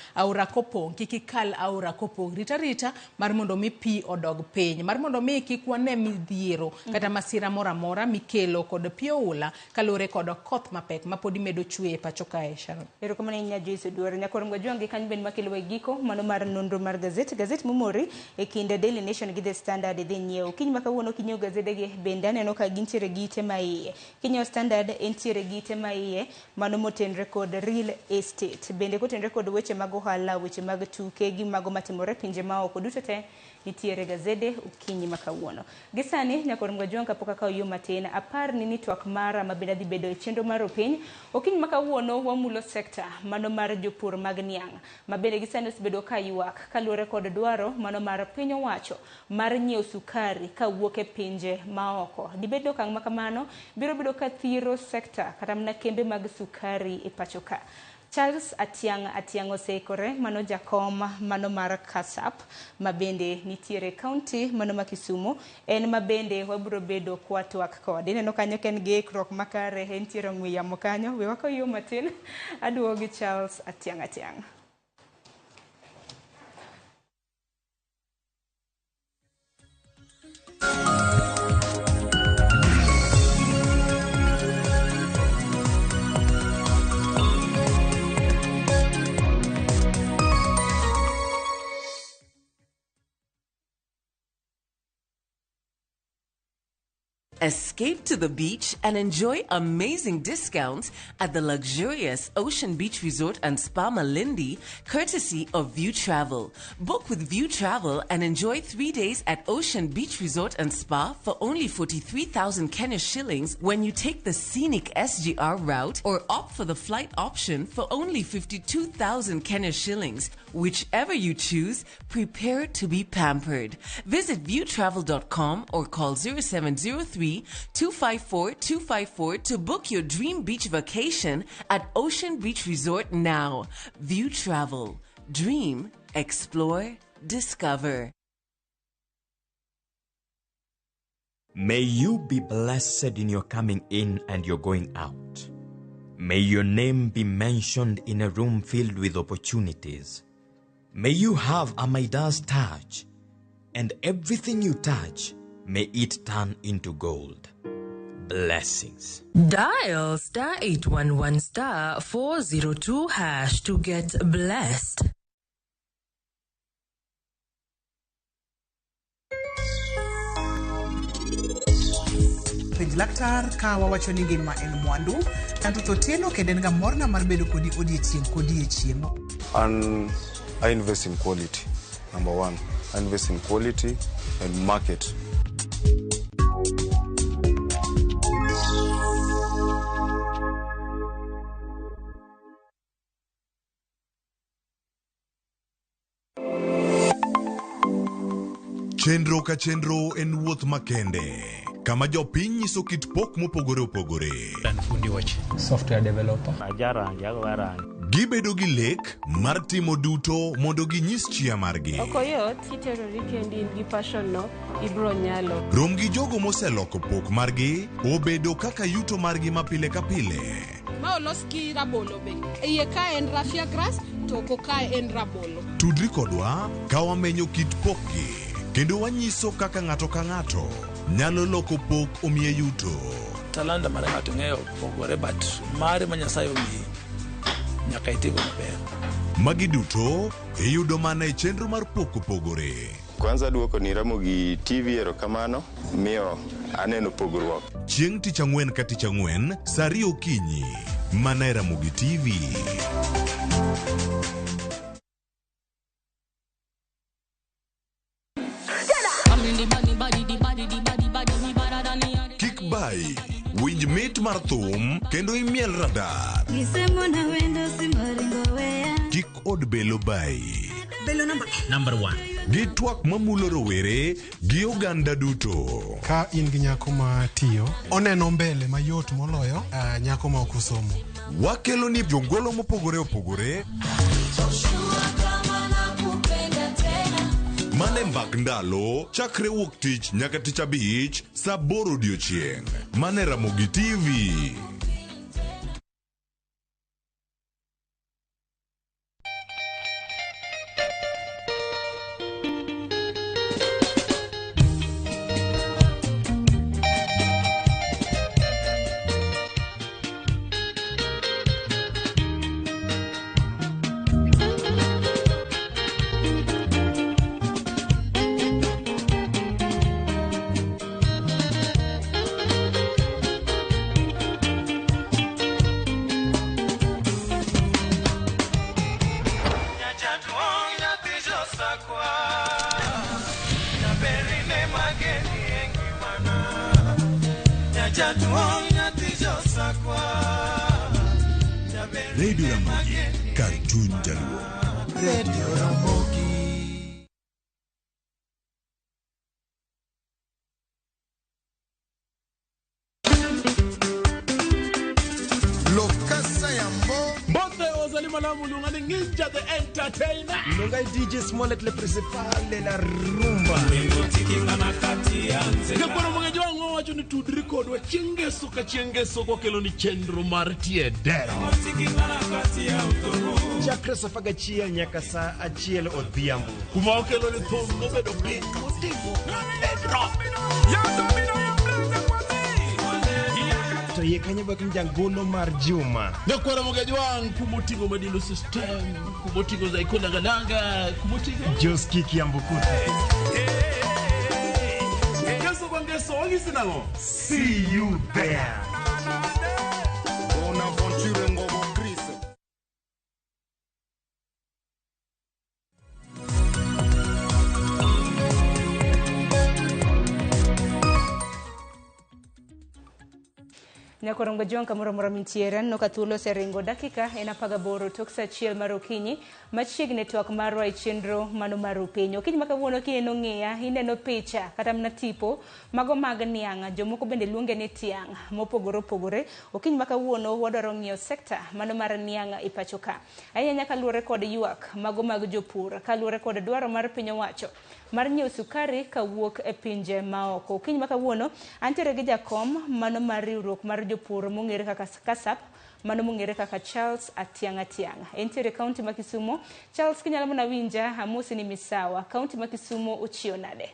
kopong' kik ikal aora kopong'. Rita mar mondo mi pi odog piny, mar mondo mi kik wane midhiero kata masira mora mora mikelo kod pi oula kalore kod koth mapek ma podi medo chwe e pacho kae. Sharon. Erokamano ahinya Joyce Dwar. Nyakwarom Gajwang' gi kanyo bende makelo e giko mano mar nonro mar gazet momori e kind Daily Nation gi The Standard dhi nyiewo. Kiny ma kawuono kinyo gazedege bende aneno ka gintiere gi gite maiye. Kinyo Standard entiere gite maiye mano motenre kod real estate. Bende kotenre kod weche mag ohala, weche mag tuke gi mago matimore pinje maoko duto te nitiere gazede Okinyi makawuono. Gisani nyakorum gajuan kapok akaw yo matin apar ni network mara mabenda dhi bedo e chenro mar Opiny. Okinyi makawuono wamulo sekta mano mar jopur mag niang'. Mabende gisani osebedo ka ywak kaluwore kod dwaro mano mar piny owacho mar nyiewo sukari kawuok e pinje maoko. Dibedo okang' makamano biro bedo ka thiro sekta kata mana kembe mag sukari e pacho ka. Charles Atiang oseikore mano jakom mano mar Kasap mabende nitiere county mano ma Kisumu en mabende wabiro bedo kwatwak kod. Ineno kanyo ken gi ikruok makare entiere ng'we yamo kanyo. We wako yo matin aduogi Charles Atiang. Escape to the beach and enjoy amazing discounts at the luxurious Ocean Beach Resort and Spa Malindi, courtesy of View Travel. Book with View Travel and enjoy 3 days at Ocean Beach Resort and Spa for only 43,000 Kenya shillings when you take the scenic SGR route or opt for the flight option for only 52,000 Kenya shillings. Whichever you choose, prepare to be pampered. Visit viewtravel.com or call 0703-254-254 to book your dream beach vacation at Ocean Beach Resort now. View Travel. Dream, explore, discover. May you be blessed in your coming in and your going out. May your name be mentioned in a room filled with opportunities. May you have a Midas touch, and everything you touch, may it turn into gold. Blessings. Dial *811*402# to get blessed. Penj laktar ka wawacho ni ngima en mwandu tanto totelo kendo en ga morna mar bedo kodi odiechieng'. And I invest in quality, number one. I invest in quality and market. Chenro ka chenro en wuoth makende. Kama jopiny nyiso kit pok mopogore opogore. Fundi wache. Software developer. Gibedo gi lek mar timo duto mondo ginyis chia margi. Okoyot kiterori kendi in gi passion no ibro nyalo. Rom gi jogo moseloko pok margi obedo kaka yuto margi mapile ka pile. Ma olos gi rabolo be. Iye ka en raffia grass to ko ka en rabolo. Tudri kodwa ka wamenyo kit pokgi kendo wanyiso kaka ng'ato ka ng'ato nyalo loko pok omiye yuto. Talanta mar ng'ato ng'eyo pogore but mare ma Nyasaye omiyi nyaka itigo maber. Magi duto iyudo mana e chenro mar pok opogore. Kwanza duoko ni Ramogi TV erokamano miyo aneno pogruok. Chieng' tich ang'wen ka tich ang'wen saa 2 okinyi mana e Ramogi TV. Kik bai winj mit mar thum kendo imiel radar. Kik od belo bai. Belo number 1. Gi twak mamulo rowere gi oganda duto. Ka in gi nyako ma tiyo, oneno mbele mayot moloyo nyako ma ok osomo. Wakelo ni jongolo mopogore opogore. Mane mbak ndalo chakre wuok tich nyaka tich abich saa 8 odiechieng'. Mane Ramogi TV. Radio Ramogi, Cartoon Jaluo. Radio Ramogi. Mbonde ozalima la mulungani Ninja the Entertainer. Nonga DJ Smollett le principale la rumba. Keporo mwengejo wangu wacho ni tudrikod wa chengeso kwa kelo ni chendro martie dera. Chakra safaga chia nyaka sa achiel odhiambo. Kuma okelo ni thongo bedo piny motigo. To ye kanye bakin jangolo mar Juma. Nakwara mwengejo wangu kumotigo madino system, kumotigo za ikona gananga, kumotigo Joski Kiambukute. See you there. Bonaventure Ngobo Chris. Nyakorongo jonka mura mintiera no katulo seringo dakika enapaga boro toksa chiel marokinyi machigne twak marwa chenro mano maru pinyo kiny makawuono kineno ng'eya ineno picha kata mna tipo mago mag nianga jomoko bende luonge ni tiang mopogore okiny makawuono wadwaro ng'iyo sekta mano mar nianga ipachoka ahinya nyaka luore kod ywak mago mag jopur kaluore kod dwaro mar piny owacho mar nyiew sukari kawuok e pinje maoko okiny makawuono antiere gi jakom mano mar riwruok mar jopur mong'ere kaka Kasap mano mong'ere kaka Charles Atianga. Entiere kaunti ma Kisumu. Charles kinyalo mona winja amosi ni misawa kaunti ma Kisumu uchiyo nade.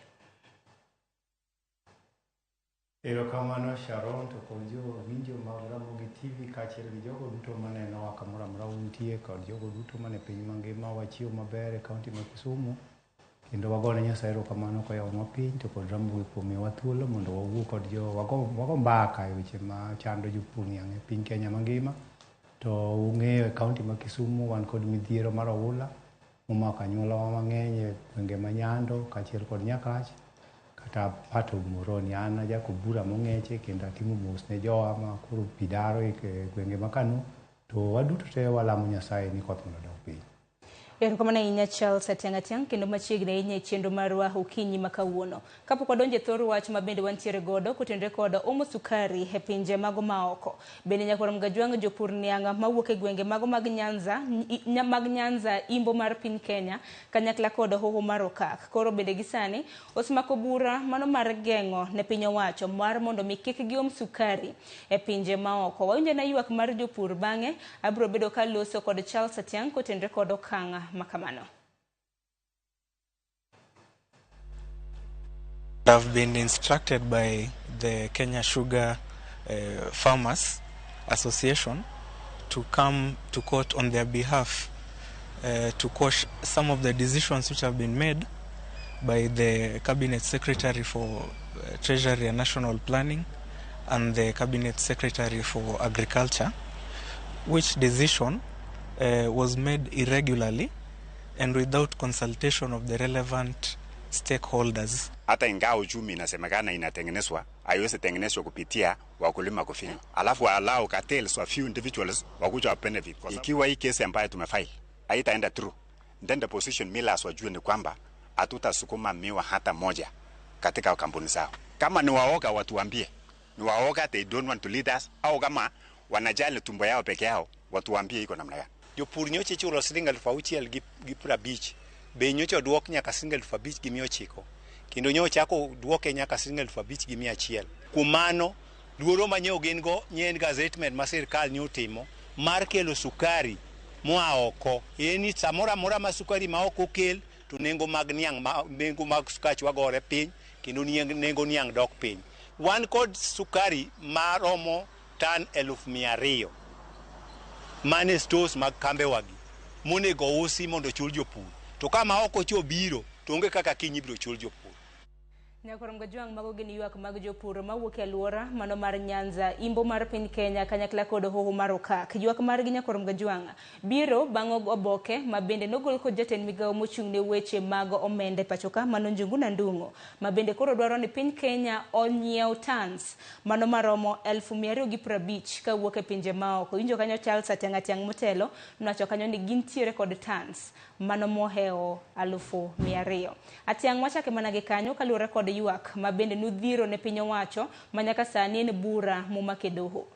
Erokamano Sharon to kod jo winjo mag Ramogi TV kaachiel gi jogo duto maneno wa kamoro amora untie kod jogo duto mane piny mangima wachiyo maber e kaunti ma Kisumu. Kendo wagone Nyasaye erokamano koyawnwa piny to kod Ramogi kuom miyowa thuolo mondo wawuo kod wago mbaka e weche ma chando jopur niang' e piny Kenya mangima. To ung'eyo e kaunti ma Kisumu wan kod midhiero mar oula momako anyuolawa mang'eny e gwenge ma Nyando kaachiel kod Nyakach kata Pato Moroni. An jako bura mong'eche kendo atimo mos ne jowa ma koro pi daro e gwenge ma Kanu to waduto te walamo Nyasaye ni koth mondo odog piny. Erokamano ahinya Charles Atianga kendo machiegni ahinya e chenro marwa okinyi makawuono. Kapok wadonjo e thor wach mabende wantiere godo kotenore kod omo sukari e pinje mago maoko. Bende nyakwara mgajwang' jopur nianga mawuok e gwenge mago mag Nyanza imbo mar piny Kenya kanyakla kod hoho mar okak. Koro bende gisani osemako bura mano mar geng'o ne piny owacho mar mondo mi kik giom sukari e pinje maoko. Wawinjo na ywak mar jopur bang'e abiro bedo ka loso kod Charles Atianga kotenore kod okanga makamano. I've been instructed by the Kenya Sugar Farmers Association to come to court on their behalf to quash some of the decisions which have been made by the Cabinet Secretary for Treasury and National Planning and the Cabinet Secretary for Agriculture, which decision was made irregularly and without consultation of the relevant stakeholders. Hata ingawa uchumi inasemekana inatengenezwa, haiwezi tengenezwa kupitia wakulima kufinywa. Alafu allow cartels wa few individuals wakuja benefit. Ikiwa hii kesi ambayo tumefile haitaenda through, then the position millers wajue ni kwamba hatutasukuma miwa hata moja katika kampuni zao. Kama ni waoga watuambie. Ni waoga, they don't want to lead us, au kama wanajali tumbo yao peke yao watuambie iko namna gani. Jopur nyoche chulo siling 6,000 gi 50. Be nyoche duok nyaka siling 5,000 gi 100. Kendo nyoche ako duoke nyaka siling 5,000 gi 100. Kumano luoro manyeo gen go nyen gazetment ma sirkal ni utimo mar kelo sukari moa oko. Eni samora mora ma sukari ma oko kel to nengo mag niang nengo mag sukari wagore piny kendo nengo niang dok piny. Wan kod sukari maromo tan 200,000 mane stores mag kambe wagi monego usi mondo chul jopur. To kama oko cho biro to onge kaka kinyi biro chul jopur. Nyakorom Gajwang mago gin ywak mag jopur mawuok e alwora mano mar Nyanza, imbo mar piny Kenya, kanyakla kod hoho mar Okak. Ywak margi Nyakorom Gajwang biro bang' oboke ma bende nogol kod jatend migawo mochung' ne weche mag omenda pachoka mano Njuguna Ndung'o, ma bende koro dwaro ni piny Kenya onyiew tons mano maromo 250 kawuok e pinje maoko. Winjo kanyo Charles Atiang' motelo nacho kanyo ni gintiere kod tons mano moheo 200,000. Atiang' wachake manage kanyo kaluwore kod ywak ma bende nudhiro ne piny owacho manyaka sani en bura momake doho.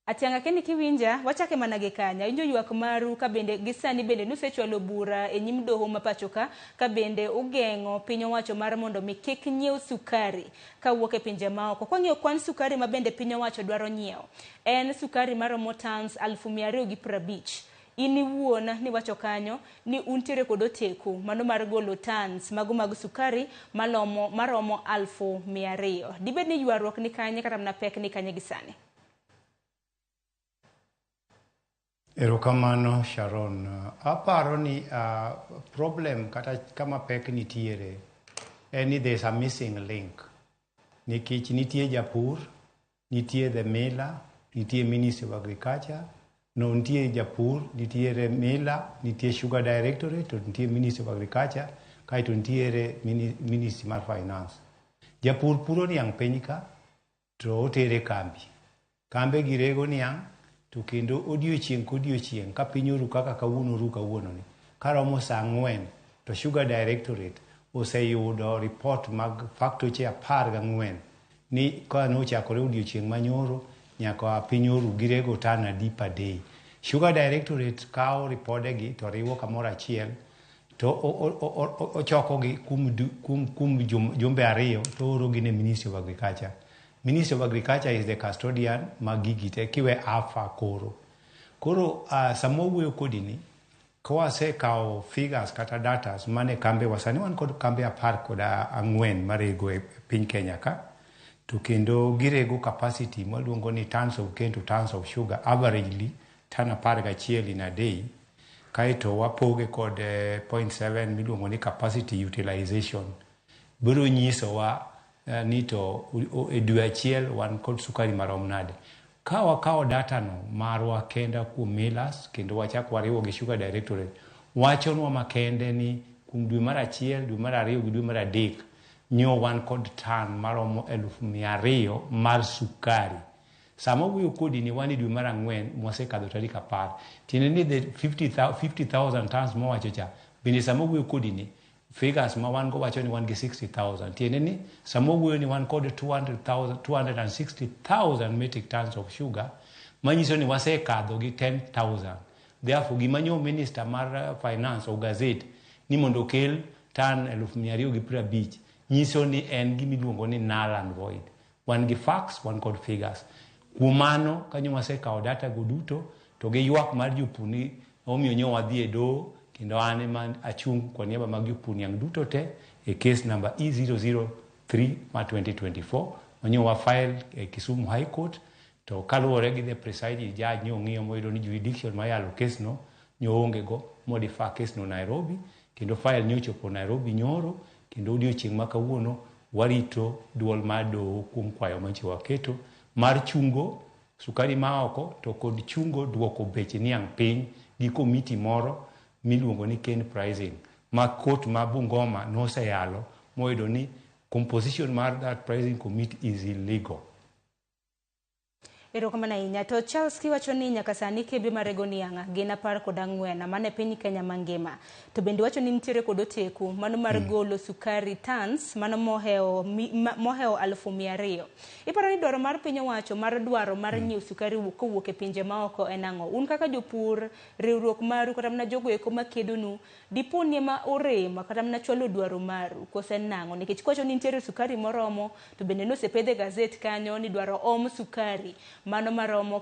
Atianga keni kiwinja wachake manage kanya injo ywak maru ka bende gisani bende nusechwalo bura e nyim doho mapachoka ka bende ugeng'o piny owacho mar mondo mi kik nyiew sukari ka wuok e pinje maoko. Kwang'iyo kwan sukari ma bende piny owacho dwaro nyiew en sukari maromo tons 250. Ini wuona ni wacho kanyo ni untiere kod oteku mano mar golo tons mago mag sukari maromo 200,000. Dibed ni ywaruok ni kanye kata mna pek ni kanye gisani? Erokamano Sharon, aparo ni problem kata kama pek nitiere ni there's a missing link. Nikech nitie japur, nitie the miller, nitie Ministry of Agriculture, no nitie japur, nitie miller, nitie Sugar Directorate, nitie Ministry of Agriculture, kaito nitie Ministry of Finance. Japur puro niang' piny ka to otere kambi. Kambe girego niang' to kendo odiochieng' kodiochieng' ka piny oru kaka kawuono ni karomo saa 4 to Sugar Directorate oseyudo report mag factoche 14 ni ka nochakore odiochieng' manyoro nyaka piny oru girego tan adi per day. Sugar Directorate kao ripodegi to riwo kamoro achiel to ochokogi kum jumbe ariyo to orogi ne Ministry of Agriculture. Ministry of Agriculture is the custodian magigite kiwe afa koro. Koro samo wuoyo kodini kwase kao figures kata datas mane kambe wasani wan kod kambe 14 marego e piny Kenya ka. To kendo girego capacity maluongo ni tons of cane to tons of sugar averagely tan 11 in a day. Kaito wapoge kod 0.7 miluongo ni capacity utilization. Biro nyiso wa nito e dwe achiel wan kod sukari marom nade. Ka wakao data no marwa kenda kuom millers kendo wachak wariwo gi Sugar Directorate wachonwa makende ni kuom dwe mar achiel, dwe mar ariyo gi dwe mar adek nyo wan kod tan maromo 200,000 mar sukari. Sama wuoyo kodi ni wan dwe mar 4 mwasekadho tarik 10. Tiende ni the 50,000 tons mowacho cha bende sama wuoyo kodi ni figures ma wan go wacho ni wan gi 60,000. Tiende ni samo wuoyo ni wan kod 260,000 metric tons of sugar manyiso ni wasekadho gi 10,000. Therefore gimanyo Minister mar Finance o gazette ni mondo kel tan 250 nyiso ni en gimiluongo ni null and void. Wan gi facts, wan kod figures. Kumano kanyo wasekao data go duto to gi ywak mar jopur ni omiyo nyo wadhi e doho kendo ane man achung' kwa niaba mag jopur niang' duto te e case number E003 ma 2024 onyo wa file e Kisumu High Court to kaluwore gi the presiding judge nyo ng'iyo moyudo ni jurisdiction mayalo case no nyo onge go modify case no Nairobi kendo file nyo chopo Nairobi nyoro kendo odiochieng' ma kawuono warito duol mar doho kuom kwayo manche waketo mar chungo sukari maoko to kod chungo duoko beche niang' piny gi komiti moro miluongo ni cane pricing ma court ma Bungoma noseyalo moyudo ni composition mar that pricing committee is illegal. Erokamano ahinya. To Charles kiwacho ni nyaka sani kebe marego niang' gin 14 mane piny Kenya mangima. To bende wacho ni nitiere kod oteku mano mar golo sukari tons mano moheo 200,000. Iparo ni dwaro mar piny owacho mar dwaro mar nyiew sukari kowuok e pinje maoko en ang'o? Un kaka jopur riwruok maru kata mna jogo eko makedonu dipo ni ma orem kata mna chwalo dwaro maru kose nang'o? Nikech kwacho ni nitiere sukari moromo to bende nosepedhe gazette kanyo ni dwaro sukari mano maromo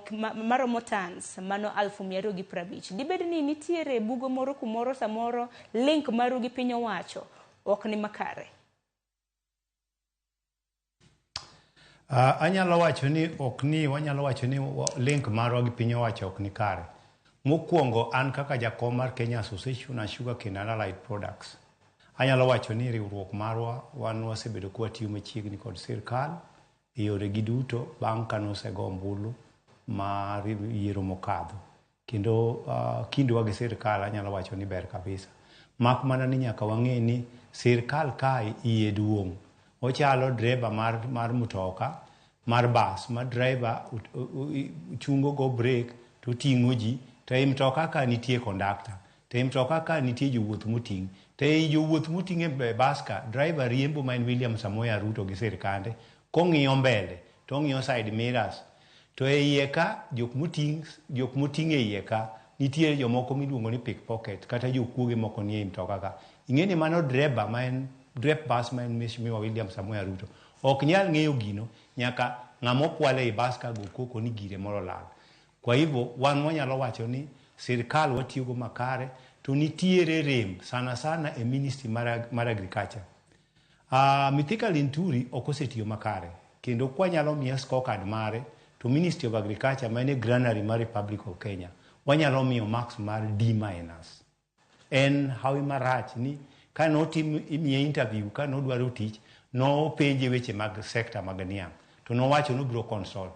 tons mano 250. Dibed ni nitiere bugo moro kumoro samoro link maru gi piny owacho ok ni makare? Anyalo wacho ni ok ni wanyalo wacho ni link marwa gi piny owacho ok ni kare. Mokwongo an kaka jakom mar Kenya Association of Sugar Cane and Allied Products. Anyalo wacho ni riwruok marwa wan wasebedo kwatiyo machiegni kod sirkal e yore gi duto bang' ka nosego ombulu mar yiero mokadho. Kendo kindwa gi sirkal anyalo wacho ni ber kabisa. Mak mana ni nyaka wang'e ni sirkal kae iye duong'. Ochalo dreba mar mutoka, mar bus, ma driver chungo go break to ting'o ji, to e mtoka ka nitie kondakta, to e mtoka ka nitie jowuoth moting', to e jowuoth moting' e bus ka, driver riembo ma en William Samoei Ruto gi sirkande, kong'iyo mbele, to ong'iyo side mirrors, to e iye ka jok moting' e iye ka, nitie jomoko miluongo ni pickpocket, kata jokuoge moko nie mtoka ka. Ing'eni mano dreba ma en drep bus ma en Mheshimiwa William Samoei Ruto. Ok nyal ng'eyo gino nyaka ng'ama okwale i bus ka go koko ni gire moro lal. Kwa hivyo wan wanyalo wacho ni sirkal watiyogo makare, to nitiere rem sana sana e ministry mar agriculture. Mithika Linturi ok osetiyo makare, kendo kwanyalo miye scorecard mare to Ministry of Agriculture mane granary mar Republic of Kenya wanyalo miyo marks mar D-. En hawi marach ni ka imiye interview ka nodwaro tich nopenje weche mag sector mag niang', to nowacho no bro console.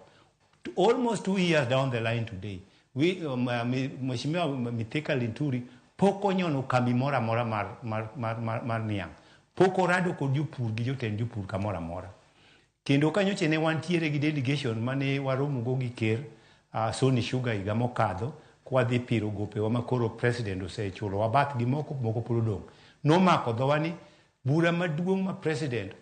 Almost 2 years down the line today, Mheshimiwa Mithika Linturi pok onyono kambi mora mora mar niang', pok orado kod jopur gi jotend jopur kamora mora. Kendo kanyoche ne wantiere gi delegation mane waromogo gi ker Sony Sugar higa mokadho kwadhi piro gopewa ma koro president osechulo wabath gi moko pod odong'. Nomako dhowa ni bura maduong' ma president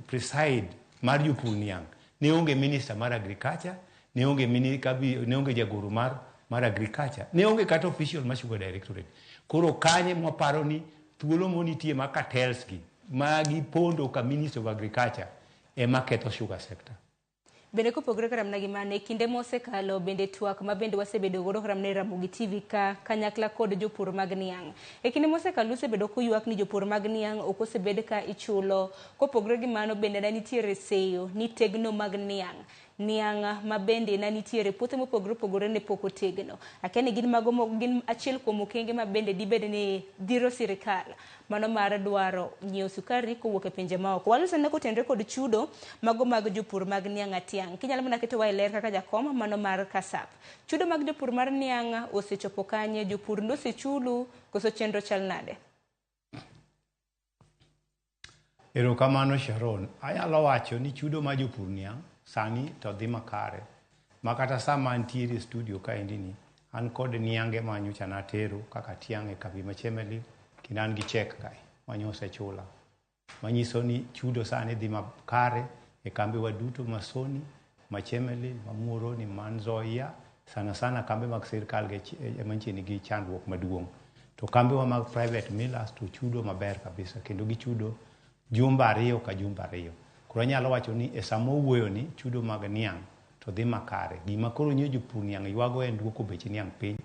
preside mar jopur niang', ne onge minister mar agriculture, ne onge jagoro mar agriculture, ne onge kata official mar Sugar Directorate. Koro kanye mwaparo ni thuolo monitie ma cartels gi magi pondo ka Ministry of Agriculture ema ketho sugar sector. Bende kopogore karamna gi mane kinde mosekalo bende twak ma bende wasebedo godo karamna Ramogi TV ka kanyakla kod jopur mag niang'. E kinde mosekalo osebedo kuywak ni jopur mag niang' ok osebed ka ichulo. Kopogore gi mano bende ne nitiere seyo ni tegno mag niang' ma bende ne nitiere puothe mopogore ne pok otegno. Akiani gin achiel kuom okenge ma bende dibed ni dhiro sirkal mano mar dwaro nyiewo sukari kowuok e pinje maoko. Walosane kotenre kod chudo mago mag jopur mag niang' atiang'. Kinyalo mana keto wa ler kaka jakom mano mar Kasap. Chudo mag jopur mar niang' osechopo kanye, jopur nosechulu koso chenro chal nade? Erokamano Sharon, anyalo wacho ni chudo ma jopur niang' sani to dhi makare. Makata sama antiere studio ka endini, an kod niange ma nyocha natero kaka tiang' e kambi ma Chemelil, kendo an gi check kae manyo osechula. Manyiso ni chudo sani dhi makare e kambi wa duto ma Sony, ma Chemelil, ma Muhoroni, ma Nzoia, sana sana kambi mag sirkal mantie nigi chandruok maduong'. To kambi wa mag private millers to chudo maber kabisa, kendo gichudo jumba 2 ka jumba 2. Koro nyalo wacho ni e samo wuoyo ni chudo mag niang' to dhi makare. Gima koro nyo jopur niang' ywago en duoko beche niang' piny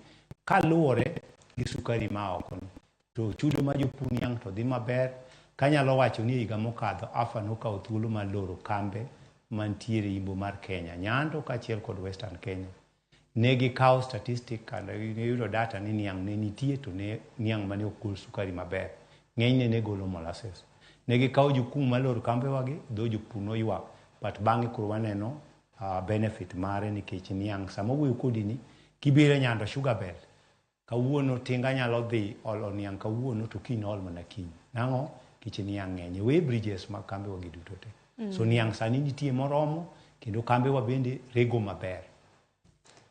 kaluwore gi sukari ma oko ni. To chudo ma jopur niang' to dhi maber. Kanyalo wacho ni higa mokadho AFA nokawo thuolo mar loro kambe mantiere imbo mar Kenya, Nyando kaachiel kod Western Kenya. Ne gikawo statistic kendo yudo data ni niang' ne nitie to ne niang' mane okol sukari maber. Ng'enyne ne golo molasses. Ne gikawo jukumu mar loro kambe wagi, dho jopur noywak, but bang'e koro waneno benefit mare nikech niang' sama wuoyo kodi ni kibiro Nyando Sugar Belt, kawuono tinga nyalo dhi olo niang' kawuono to kiny ol mana kiny. Nang'o? Kich niang' ng'eny. We bridges mag kambe wagi duto te. So niang' sani nitie moromo kendo kambe wa bende rego maber.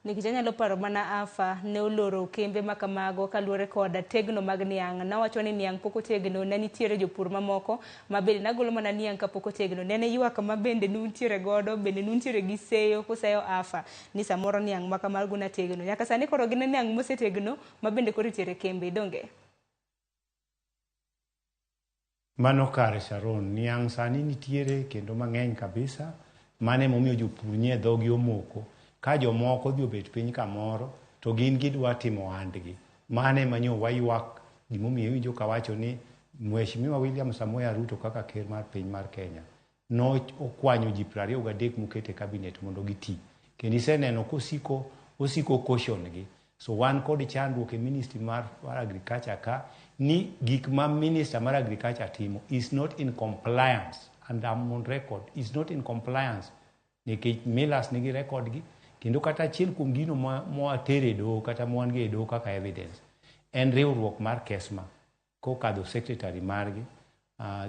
Nikech anyalo paro mana AFA ne oloro kembe makamago kaluwore koda tegno mag niang'. Nawacho ni niang' pok otegno, ne nitiere jopur mamoko ma bende nagolo mana niang' ka pok otegno. Nene ywak ma bende nuntiere godo, bende nuntiere gi seyo kuseyo AFA ni samoro niang' makamago na tegno. Nyaka sani koro gin niang' mosetegno ma bende koro itiere kembe donge. Mano kare Sharon, niang' sani nitiere kendo mang'eny kabisa, mane momiyo jopur nye dhogi omoko. Ka jomoko dhi obet piny kamoro to gin gidwa timo ohandgi. Mane manyo waywak gimomiyo winjo kawacho ni Mheshimiwa William Samoei Ruto kaka ker mar piny mar Kenya no okwanyo ji 23 mokete cabinet mondo giti. Kendo iseneno kosiko caution gi So wan kod chandruok e ministry mar agriculture ka ni gik ma minister mar agriculture timo is not in compliance, and I'm on record, is not in compliance nikech millers nigi record gi, kendo kata achiel kuom gino moatere do kata mwan ge do kaka evidence en riwruok mar KESMA kokadho secretary margi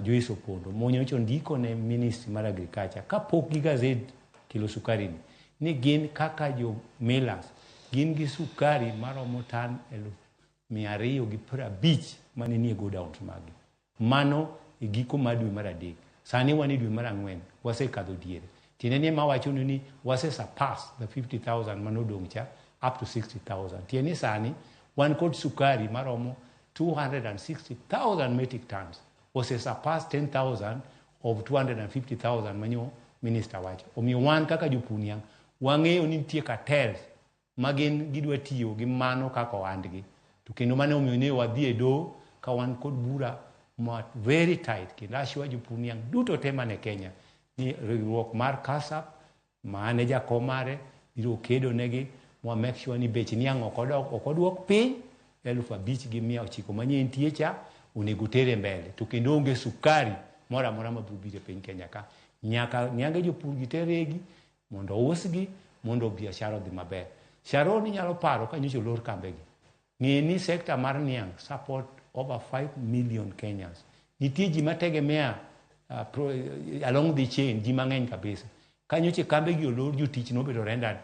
Joyce Opondo monyocho ndiko ne ministry mar agriculture kapok gi gazet kilo sukari ni gin kaka jo millers gin gi sukari maromo tan 250 mane nie go downs magi. Mano e giko mar dwe mar adek. Sani wan e dwe mar ang'wen wasekadho diere. Tiende ni ma wacho ni wase surpass the 50,000 manodong cha up to 60,000. Tiende sani wan kod sukari maromo 260,000 metric tons. Wase surpass 10,000 of 250,000 manyo minister wacho. Omiyo wan kaka jopur niang' wang'eyo ni nitie cartels magin gidwa tiyo gi mano kaka ohandgi. To kendo mane omiyo ne wadhi e do ka wan kod bura very tight kendo ashwa jopur niang' duto te mane Kenya ni riwruok mar KASAP mane jakom mare biro kedo negi mo make sure ni bech niang' ok odwok piny 5,900 manye nitie cha onego tere mbele. To kendo onge sukari moro amora ma biro e piny Kenya ka. Nyaka niange jopur giteregi mondo usgi mondo biashara odhi maber. Sharon nyalo paro ka nyocho lor kambegi. Ng'e ni sekta mar niang' support over 5 million Kenyans. Nitie ji mategemea along the chain, ji mang'eny kabisa. Ka nyoche kambegi olor jotich nobedo rendered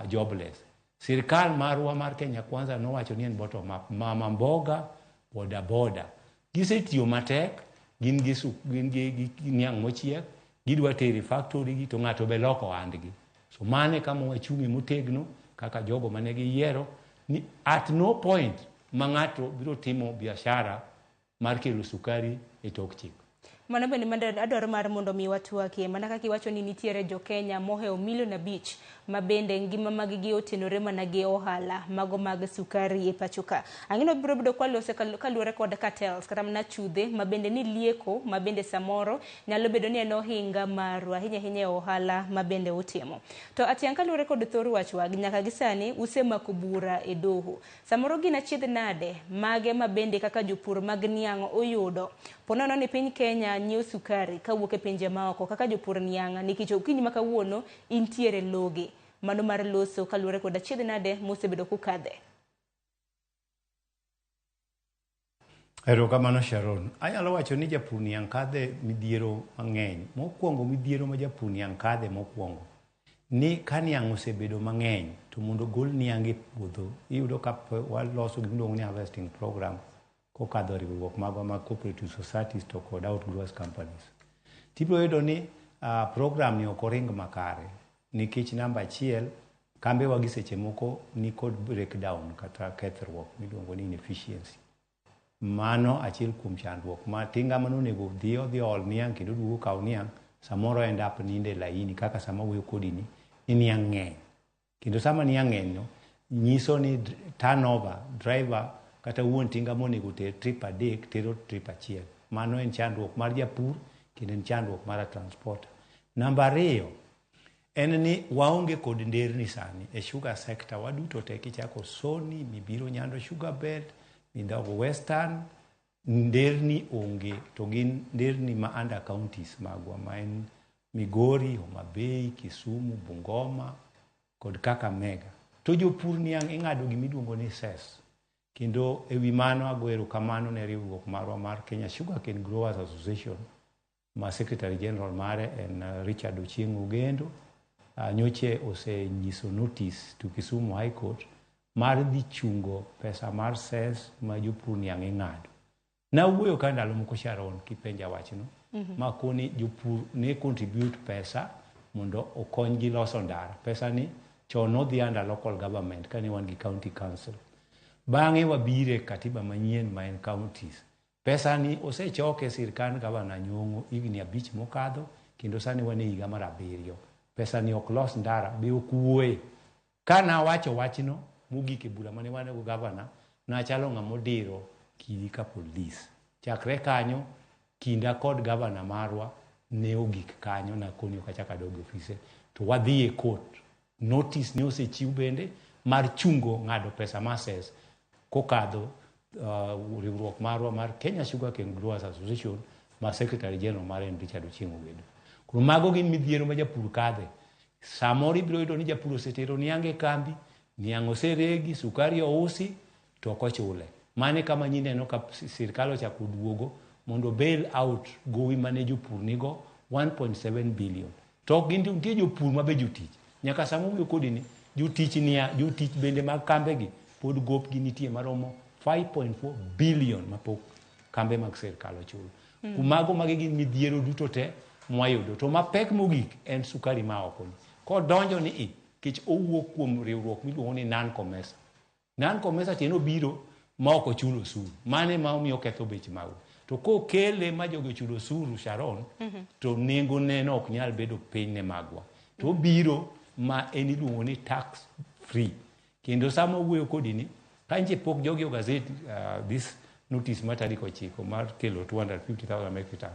jobless. Sirikal marwa mar Kenya Kwanza nowacho ni en bottom up. Mama mboga, boda boda. Gisetiyo matek, gin gi niang' mochiek, gidwa teri factory gi to ng'ato be loko ohandgi. So mane kama wachungi motegno kaka jogo mane giyiero ni at no point ma ng'ato biro timo biashara mar kelo sukari e tok chik. Mano bende adwaro mar mondo mi watwakie mana kaka iwacho ni nitiere jo Kenya moheo 5 million ma bende ngima magigi otenore mana gi ohala mago mag sukari e pachoka. Ang'ino biro bedo kwalose kaluwore kod cartels kata mana chudhe ma bende ni lieko ma bende samoro nyalo bedo ni en ohinga maru ahinya e ohala ma bende utimo. To atiang' kaluwore kod thor wachwa nyaka gisani usemako bura e doho. Samoro gina chiedh nade mage ma bende kaka jopur mag niang' oyudo. Ponono ni piny Kenya nyiew sukari kawuok e pinje maoko kaka jopur niang' nikech okinyi ma kawuono intiere loge. Mano mar loso kaluwore kod achiedh nade mosebedo kukadhe. Erokamano Sharon. Anyalo wacho ni japur niang' kadhe midhiero mang'eny. Mokwongo midhiero ma japur niang' kadhe mokwongo ni ka niang' osebedo mang'eny to mondo gol niang' e puodho iyudo ka waloso gimiluongo ni harvesting program kokadho riwruok magwa mag cooperative societies to kod outgrowers companies. Tibiro yudo ni program ni ok oring makare nikech namba achiel kambe wagi seche moko ni kod breakdown kata kethruok miluongo ni inefficiency. Mano achiel kuom chandruok ma tinga mano nego dhi ol niang' kendo duogo kaw niang' samoro end up ninde laini kaka sama wuoyo kodi ni niang' ng'eny. Kendo sama niang' ng'eny no nyiso ni turnover driver kata wuon tinga monego ter trip adek tero trip achiel. Mano en chandruok mar japur kendo en chandruok mar transport. Namba 2 en ni waonge kod nderni sani e sugar sector waduto te kichako Sony, mibiro Nyando Sugar Belt, midhago Western, nderni onge to gin nderni ma under counties magwa ma en Migori, Homa Bay, Kisumu, Bungoma kod Kakamega. To jopur niang' ing'ado gimiluongo ni cess. Kendo ewi mano agoero kamano ne riwruok marwa mar Kenya Sugarcane Growers Association ma Secretary General mare en Richard Ochieng' Ogendo. Nyoche osenyiso notice to Kisumu High Court mar dhi chungo pesa mar cess ma jopur niang' ing'ado. Nawuoyo ka ndalo moko Sharon kipenja wachno ma koni jopur ne contribute pesa mondo okonygi loso ndara. Pesa ni chon odhi under local government kane wan gi county council. Bang'e wabire katiba manyien ma en counties. Pesa ni osechoke sirkand gavana Nyong'o higni 5 mokadho kendo sani wan e higa mar 7. Pesa ni ok los ndara be okuoe. Kana wacho wachno mogik e bura mane wan go gavana nachalo ng'amodiro kidi ka police. Chakre kanyo kinda kod gavana marwa ne ogik kanyo na koni okachaka dogo ofise to wadhi e court. Notice ne osechiw bende mar chungo ng'ado pesa mar cess kokadho riwruok marwa mar Kenya Sugar Cane Growers Association ma Secretary General mar en Richard Ochieng Ogedo. Koro mago gin midhiero ma japur kadhe. Samoro ibiro yudo ni japur osetero niang' e kambi, niang' oseregi, sukari ousi, to ok ochule. Mane kama nyineno ka sirkal ochako duogo mondo bail out gowi mane jopur nigo 1.7 billion. To ok nitie jopur mabe jotich. Nyaka sama wuoyo kodi ni jotich bende mag kambegi pod gopgi nitie maromo 5.4 billion mapok kambe mag sirkal ochulo. Mago magi gin midhiero duto te mwayudo. To mapek mogik en sukari ma oko ni. Kodonjo ni kech owuok kuom riwruok miluongo ni non-COMESA. Non-COMESA tieno biro ma ok ochulo osuru. Mane ma omiyo ketho beche mag. To kokele ma jogo chulo osuru Sharon, to nengo neno ok nyal bedo piny ne magwa. To biro ma en iluongo ni tax free. Kendo sama wuoyo kodi ni kanche pok jogi o gazeti this notice ma tarik 9 mar kelo 250,000 metric tons.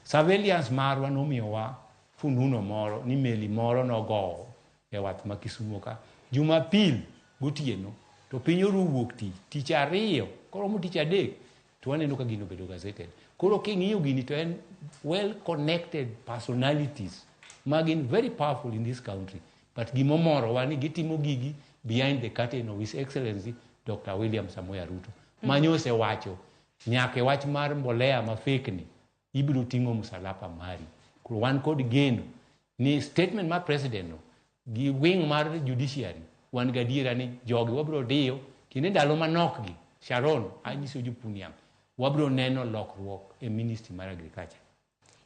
Surveillance marwa nomiyowa fununo moro ni meli moro nogo e wath ma Kisumo ka. Jumapil gotieno to piny oru wuok tich ariyo koro tich adek to waneno ka gino bedo gazeted. Koro king'iyo gini to en well connected personalities magin very powerful in this country, but gimomoro wani gitimo gigi behind the curtain of His Excellency Dr. William Samoei Ruto. Manyose wacho nyake wach mar mbolea ma fake ni ibiro ting'o msalapa mari. Koro wan kod geno ni statement mar president no gi wing mar judiciary wan gadiera ni jogi wabiro diyo kinde ndalo manok gi Sharon anyiso jopuniam wabiro neno lokruok e ministry mar agriculture.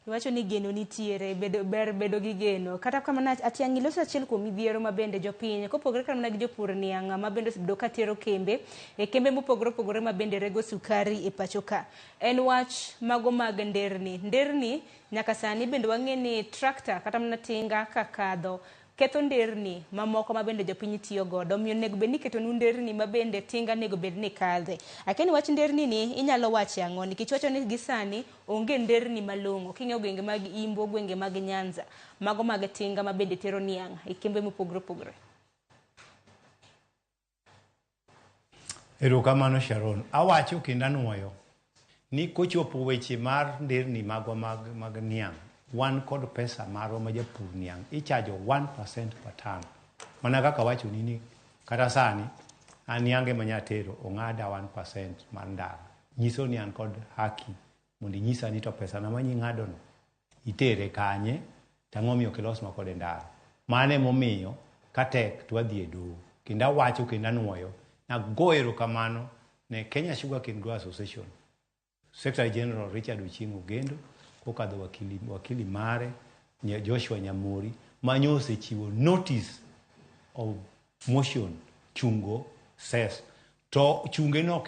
Iwacho ni geno nitiere bedo gi geno kata kamano atiang' iloso achiel kuom midhiero ma bende jopiny kopogore kamano gi jopur niang' ma bende osebedo ka tero kembe mopogore opogore ma bende rego sukari e pacho ka en wach mago mag nderni nyaka sani bende wang'e ni tractor kata mana tinga kakadho ketho nderni mamoko ma bende jopiny tiyo godo omiyo nego bed ni keto nderni ma bende tinga nego bed ni kadhe. Akeni wach nderni ni inyalo wache ang'o nikech wacho ni gisani onge nderni malong'o king'eyo gwenge mag Imbo, gwenge mag Nyanza mago mag tinga ma bende tero niang' e kembe mopogore opogore. Erokamano Sharon, awacho kendo anuoyo ni kochopo weche mar nderni magwa mag niang' wan kod pesa marwa ma japur niang' ichajo 1% per ton. Mana kaka wacho ni kata sani an niange manyatero ong'ada 1% mar ndara. Nyiso ni an kod haki mondo nyisa ni to pesa na manyi ng'ado no itere kanye tang'o miyo kilos ma kod ndara. Mane momiyo katek twadhi e doho. Kendo awacho kendo anuoyo na goero kamano ne Kenya Sugar Cane Growers Association, Secretary General Richard Ochieng Ogendo, kokadho wakili mare Joshua Nyamori manyose chiwo notice of motion chungo cess. To chunge no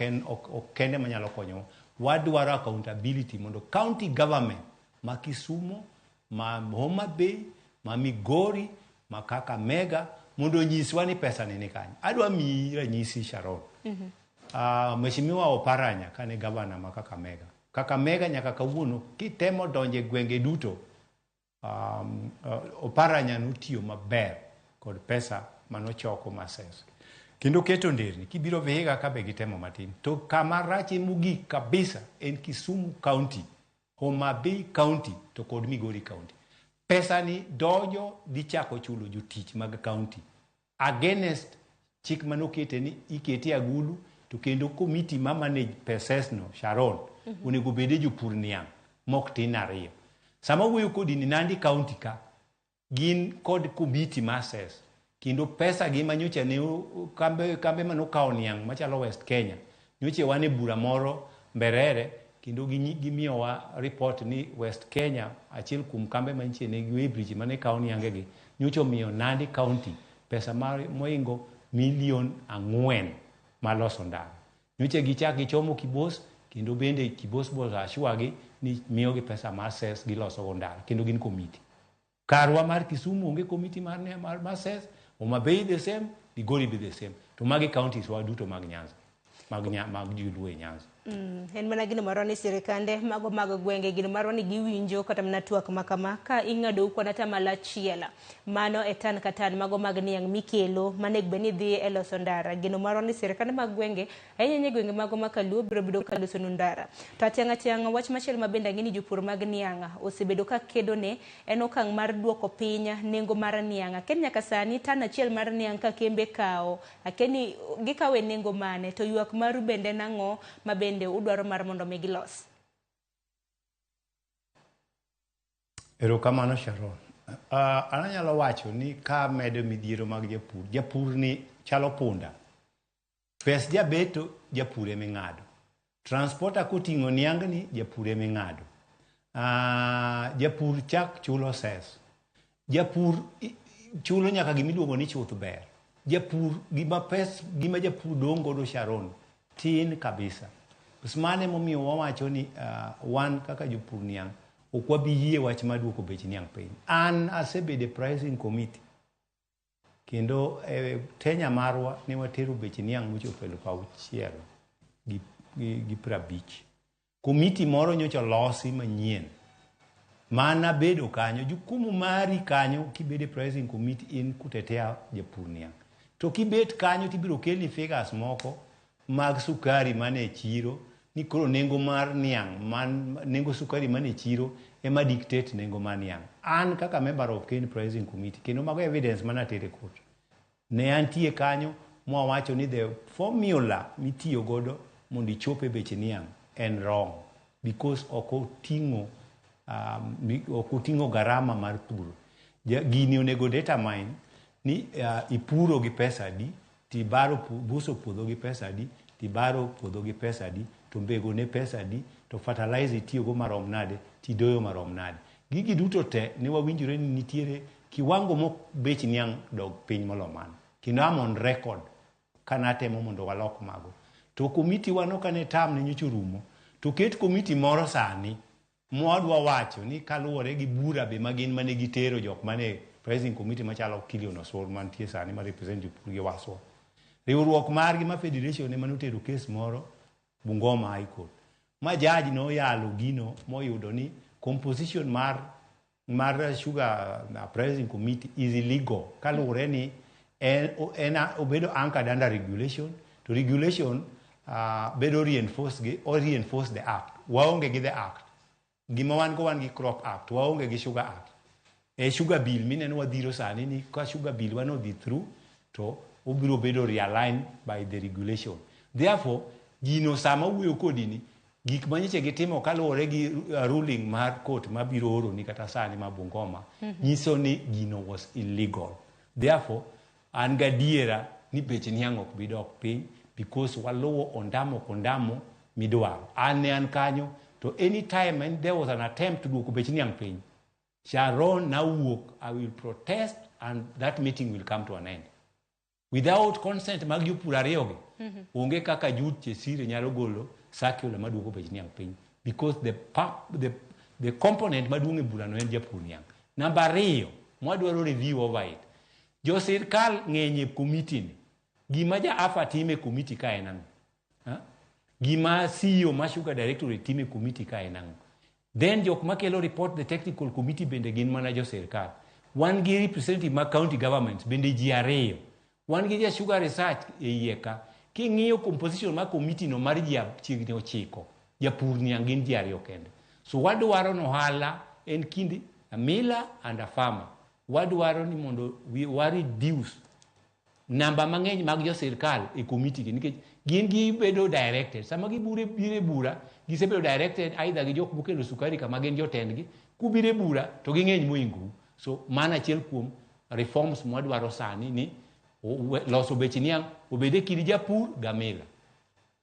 kende manyalo konyo. Wadwaro accountability mondo county government ma Kisumo, ma Homa Bay, ma Migori, ma Kakamega mondo nyiswa ni pesa nini kanyo. Adwa miyi ranyisi Sharon. Mheshimiwa Oparanya kane gavana ma Kakamega. Kakamega nyaka kawuono kitemo donje gwenge duto Oparanya notiyo maber kod pesa manochoko mases. Kendo keto nderni kibiro Vihiga ka be gitemo matin. To kama rache mogik kabisa en Kisumu County, Homa Bay County to kod Migori County. Pesa ni donjo di chako chulo jotich mag county against chik manokete ni ikete agulu to kendo committee ma manage peses no Sharon onego bede jopur niang' mok tin ariyo. Sama wuoyo kodi ni Nandi County ka gin kod committee masses kendo pesa gi manyocha ne kambe manokawo niang' machalo West Kenya nyoche wane bura moro Mberere kendo gimiyowa report ni West Kenya achiel kuom kambe mantie ne Weybridge mane kawo niange gi nyocha miyo Nandi County pesa moingo $4,000,000 maloso ndara. Nyocha gichak gichomo Kibos kendo bende Kibos bos ashwagi ni miyo gi pesa mar ses giloso go ndara kendo gin committee. Karwa mar Kisumu onge committee mar ses, Homa Bay the same, Migori be the same. To magi counties wa duto mag Nyanza. Mag Juluo e Nyanza. En mana gino maro ni sirikande mago gwenge gino maro ni giwinjo kata mana twak makama ka ing'ado kwana tamala chiela mano etan katan mago mag niang mikelo manego beni dhi e loso ndara gino maro ni sirikande mag gwenge ayenye gwenge mago makaluo biro bedo kaluso ndara to atianga wach machielo mabende ng'ini jopur mag nianga osebedo ka kedo ne en okang' mar duoko pinya nengo mar nianga ken nyaka sani tan achiel mar niang ka kembe kao akeni gikawe nengo mane to ywak maru bende nang'o mabende udwaro mar mondo mi gilos. Erokamano Sharon. Ananyalo wacho ni ka medo midhiero mag japur ni chalo punda. Pes jabeto japur eme ng'ado. Transporter koting'o niang ni japur eme ng'ado. Japur chak chulo ses. Japur chulo nyaka gimiluongo ni chuth ber. Japur gima japur dong godo Sharon tin kabisa. Mane momiyo wawacho ni wan kaka jopur niang ok wabi yie wach maduoko bech niang piny. An asebede pricing committee kendo Kenya marwa ne watero bech niang mochopo 6,000 gi 50. Committee moro nyocha losi manyien. Mana bedo kanyo jukumu mari kanyo kibede pricing committee in kutetea japur niang. To kibet kanyo tibiro kelni figures moko mag sukari mane chiro ni koro nengo mar niang nengo sukari mane chiro ema dictate nengo mar niang. An kaka member of Ken Pricing Committee kendo mago evidence mana tere court ne antie kanyo mwawacho ni the formula mitiyo godo mondo ichope bech niang en wrong because okoting'o garama mar puro. Gini onego determine ni ipuro gi pesa adi, tibaro buso puodho gi pesa adi, tibaro puodho gi pesa adi, to mbego ne pesa adi, to fertilizer itiyo go marom nade, tidoyo marom nade. Gigi duto te ne wawinjore ni nitiere kiwango mok bech niang dog piny moloman. Kendo am on record kanatemo mondo walok mago. To komiti wano kane tam ne nyocho rumo, to ket komiti moro sani mwadwa wacho ni kaluwore gi bura be magin mane gitero jok mane Pricing Committee machalo Kilion Osor mantie sani ma represent jopur gi Waswa. Riwruok margi ma federation ema notero kes moro Bungoma High Court. Ma jaji no yalo gino moyudo ni composition mar sugar Pricing Committee is illegal. Kaluwore ni obedo anchored under regulation. To regulation bedo reinforce the act. Waonge gi the act. Gima wan gi Crop Act. Waonge gi Sugar Act. Sugar bill mineno wadhiro sani ni ka sugar bill wano dhi through to obiro bedo realigned by the regulation. Therefore, gino sama wuoyo kodi ni gik manyiche gitimo kaluwore gi ruling mar court mabiro oro ni kata sani ma Bungoma nyiso ni gino was illegal. Therefore, an gadiera ni bech niang ok bidok piny because waluwo ondamo midwaro. An kanyo to anytime when there was an attempt to duoko bech niang piny, Sharon nawuok, I will protest and that meeting will come to an end. Without consent mag jopur ariyogi, onge kaka Jude Chesire nyalo golo circular maduoko bech niang piny because the component maduong' e burano en japur niang. Number 2, mwadwaro review over it. Jo sirkal ng'enye committee ni. Gima ja AFA time committee ka en ang'o? Gima CEO ma Sugar Directorate time committee ka en ang'o? Then jok makelo report the technical committee bende gin mana jo sirkal. Wan gi representative ma county governments bende ji ariyo. Wan gi ja Sugar Research e iye ka. King'iyo composition ma committee no mar ji chiegni 9. Japur niang gin ji ariyo kende. So wadwaro no hala en kind a miller and a farmer. Wadwaro ni mondo wa reduce namba mang'eny mag jo sirkal e committee gi nikech gin gibedo directed. Sama gibure bura gisebedo directed either gi jok mokelo sukari kama gin jotendgi kubire bura to ging'eny moingu. So mana achiel kuom reforms mwadwaro sani ni loso bech niang obede kiri japur gamila.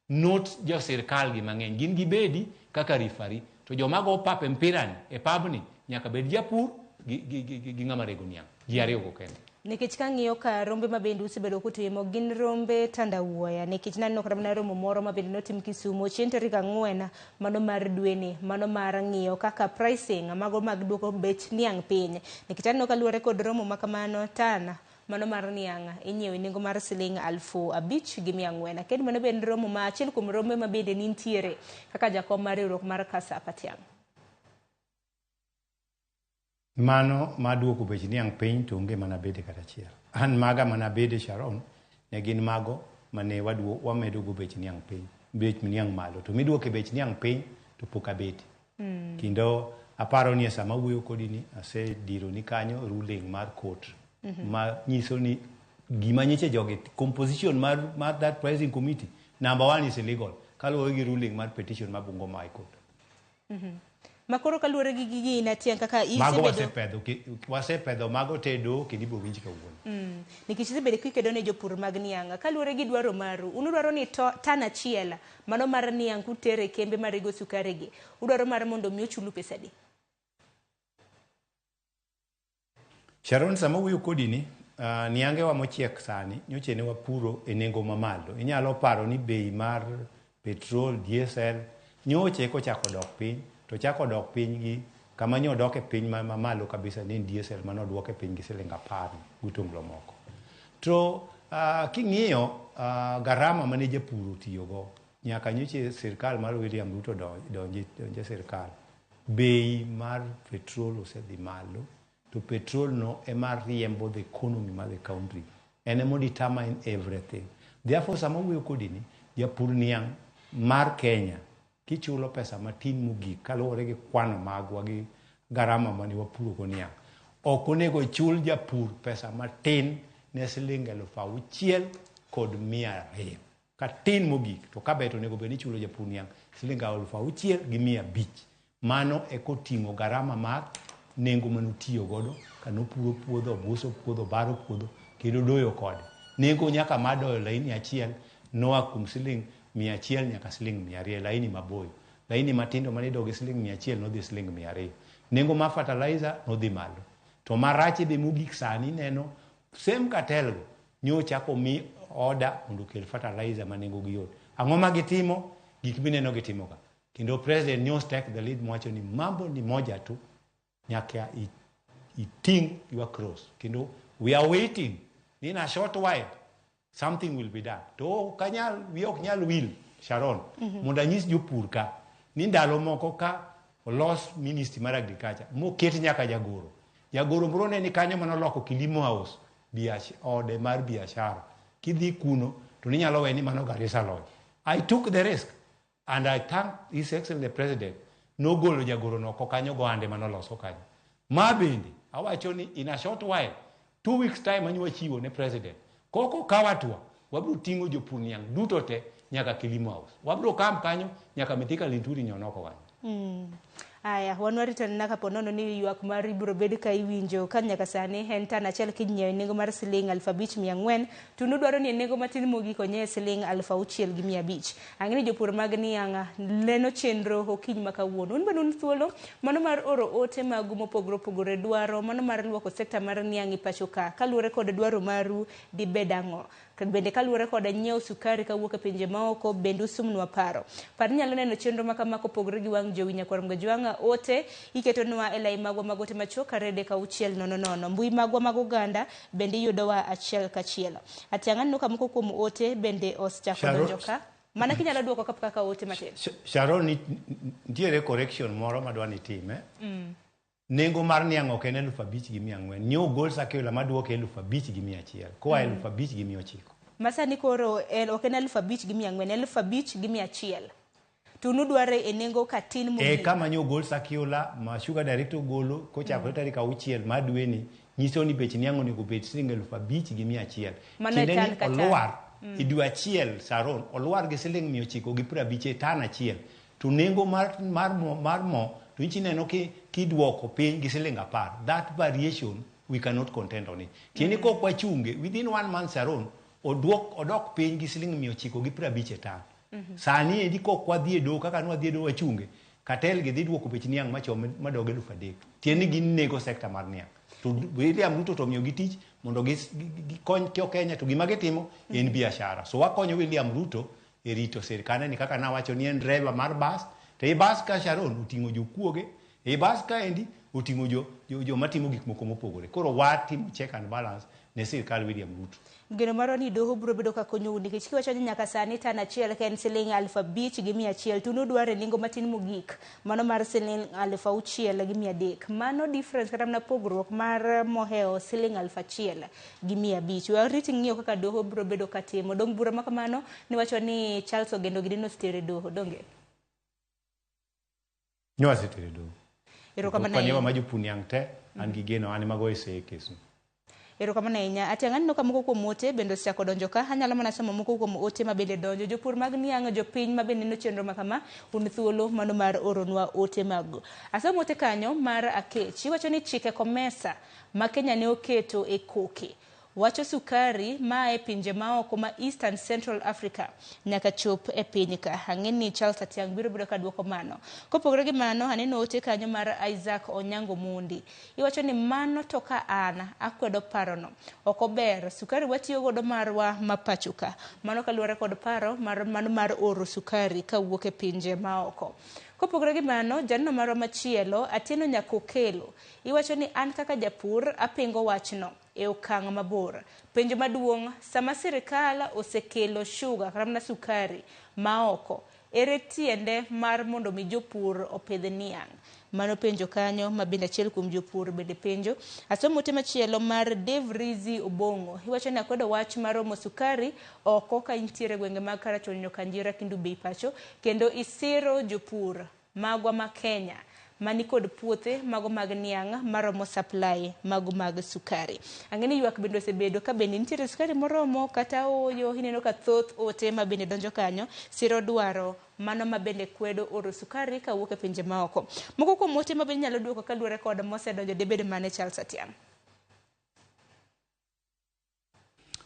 Not jo sirkal gi mang'eny gin gibedi kaka rifari to jomago pape mpirani e pabni nyaka bed japur gi ng'ama rego niang. Ji ariyo go kende. Nikech kang'iyo ka rombe mabende usebedo kutimo gin rombe tandawuoya nikech naneno kata mana romo moro mabende notim Kisumu chieng' tarik 4 mano mar dweni mano mar ng'iyo kaka pricing mago mag duoko bech niang piny nikech aneno kaluwore kod romo makamano tana mano mar niang' inyiewo nengo mar siling 5,400. Kendo mano bende romo ma achiel kuom romo ma bende nintiere kaka jakom mar riwruok mar Kasapa Tiang'. Mano maduoko bech niang' piny to onge mana bede kata achiel. An maga mana bede Sharon ne gin mago mane wamedo go bech niang' piny, bech niang' malo. To miduoke bech niang' piny to pok abete. Kindo aparo ni sama wuoyo kodi ni asediro ni kanyo ruling mar court ma nyiso ni gima nyiche joge composition mar that pricing committee number 1 is illegal kaluwore gi ruling mar petition ma Bungoma High Court. Makoro kaluwore gi gigi na tiang' kaka mago wasepedho mago tedo kendo ibo winj kawuono. Nikech isebedo kikedo ne jopur mag niang', kaluwore gi dwaro maru, unudwaro ni tan achiel mano mar niang' kutere kembe marigo sukari gi, udwaro mar mondo mi ochulu pesa di? Sharon, sama wuoyo kodi ni niange wa mochiek sani nyoche ne wapuro e nengo mamalo. Inyalo paro ni bei mar petrol, diesel nyoche kochako dok piny, to chako dok piny gi kama nyo dok e piny mamalo kabisa ni diesel mano dwoke piny gi siling 10 gutonglo moko. To king'iyo garama mane japur tiyogo nyaka nyoche sirkal mar William Ruto donje sirkal. Bei mar petrol osedhi malo. To petrol no ema riembo the economy of the country. And emo determine everything. Therefore, sama wuoyo kodi ni japur niang' mar Kenya kichulo pesa matin mogik kaluwore gi kwano magwa gi garama mane wapuro go niang'. Ok onego chul japur pesa matin ne siling 6,100 katin mogik. To kabet onego bed ni chulo japur niang' siling 6,500. Mano e koting'o garama mar nengo manutiyo godo kanopuro puodho, obuso puodho, baro puodho kendo doyo kode. Nengo nyaka madoyo laini achiel noa kum siling 100 nyaka siling 200 laini maboyo. Laini matindo mane doge siling 100 nodhi siling 200. Nengo ma fertilizer nodhi malo. To marache be mogik sani neno same cartel nyochako mi order mondo kel fertilizer manengo gi yot. Ang'o ma gitimo? Gik mineno gitimo ka. Kendo president news take the lead mwacho ni mambo ni moja tu nyaka iting your cross. Kendo we are waiting. In a short while something will be done. To kanyal we ok nyal will Sharon. Mondo anyis jopur ka ni ndalo moko ka olos ministry mar agriculture moket nyaka jagoro. Jagoro bro ne ni kanyo manoloko Kilimo House ode mar biashara. Kidhi kuno to ninyalo weni mano Garissa Lodge. I took the risk and I thank His Excellency the President. No golo jagoro no kokanyo go ande manoloso kanyo. Ma bende awacho ni in a short while 2 weeks time anyo chiwo ne president. Koko kawatwa wabro tingo jopur niang' duto te nyaka Kilimo House. Wabro kam kanyo nyaka Mithika Linturi nyonoko kanyo. Aya, wanwarito naka ponono ni yuak mari biro bedo ka iwinjo kan nyaka sani en tan achiel kinyiewo nengo mar siling 5,400 to nudwaro ni nengo matin mogik onye siling 6,500. Ang'eni jopur mag niang' leno chenro okiny makawuono. Un bende un thuolo mano mar oro ote magu mopogore opogore dwaro mano mar luoko sekta mar niang' i pacho ka kaluwore kod dwaro maru dibed ang'o. Bende kaluwore kod nyiewo sukari kawuok e pinje maoko bende usumnwa paro. Par nyalo neno chenro makamako pogore gi wang' jowi nyakwar Mgajwanga ote iketonwa e lai magwa magote machuok karede ka 600. Mbui magwa mag oganda bende yudowa achiel kachiel. Atiang'an no kamoko kuom ote bende osechako donjo ka. Mana kinyalo duoko kaka ote matin. Sharon, nitiere correction moro madwani time. Nengo mar niang' ok en 5,400. Nyo gol sakela maduoke 5,100. Koa 5,900. Masani koro ok en 5,400, 5,100. Tunudware e nengo katin mogik. Kama nyo gol sakiola ma sugar director golo kochakore tarik 6 madweni nyiso ni bech niang' onego bed siling 5,100. Kinde ni olwar idwa achiel Sharon olwar gi siling 950 tan achiel. To nengo mar mo to ineno kidwoko piny gi siling 10. That variation we cannot contend on it. Tieni ko kwa chunge within 1 month Sharon odok piny gi siling 950 tan. Sani edi ko kwa dhi do kaka nwa dhi do wachunge katel gi dhi dwoko bech niang' machome madoge 3,000. Tieni gin nego sekta mar niang'. To William Ruto to miyo gi tich mondo gikony Kenya to gima gitimo en biashara. So wakonyo William Ruto e rito sirkane ni kaka nawacho ni en driver mar bus. To e bus ka Sharon uting'o jokuoge, e bus ka endi oting'o jo matimo gik moko mopogore. Koro watimo check and balance ne sirkal William Ruto. Geno maro ni doho biro bedo ka konyo nikech kiwacho ni nyaka sani tan achiel ka en siling 5,100 to nudware nengo matin mogik mano mar siling 6,300. Mano difference kata na pogruok mar moheo siling 1,500. Wariti ng'iyo kaka doho biro bedo ka timo. Dong bura makamano ni wacho ni Charles Ogendo Gidino stere doho donge. Nywa stere doho. Erokamano. Panyewa majupuni yang te an gigeno an mago ese kesu. Erokamano ahinya. Ati ang'ani no ka moko kuom ote bende osechako donjo ka. Anyalo mana somo moko kuom ote ma bende donjo. Jopur mag niang' jopiny ma bende neno chenro makama un thuolo mano mar oronwa ote mag. Asomo ote kanyo mar Akech. Iwacho ni chike komesa ma Kenya ne oketo e koke. Wacho sukari ma e pinje maoko ma Eastern Central Africa nyaka chop e piny ka. Ang'eni Charles Atiang biro ka duoko mano. Kopogore gi mano aneno ote kanyo mar Isaac Onyango Mundi. Iwacho ni mano to ka an akwedo parono. Okober sukari watiyo godo marwa mapachuka. Mano kaluwore kod paro mano mar oro sukari ka wuok e pinje maoko. Kopogore gi mano janno marwa machielo Atieno Nyakokelo. Iwacho ni an kaka japur apingo wachno e okang' mabor. Penjo maduong' sama sirikal osekelo sugar kata sukari maoko ere tiende mar mondo mi jopur opidh niang'. Mano penjo kanyo ma bende achiel kuom jopur bende penjo. Asomo ote machielo mar Dave Rizi Obongo. Iwacho ni akwedo wach mar omo sukari oko ka intiere gwenge mag Karachuonyo, Kanjira, Kendu Bei pacho kendo isiro jopur magwa ma Kenya mani kod puothe mago mag niang' maromo supply mago mag sukari. Ang'eni ywak bende osebedo ka bende nitiere sukari moromo kata oyo. Ineno ka thoth ote ma bende donjo kanyo siro dwaro mano ma bende kwedo oro sukari ka wuok e pinje maoko. Moko kuom ote ma bende nyalo duoko kaluwore kod mosedonjo debed mane Charles Atiang.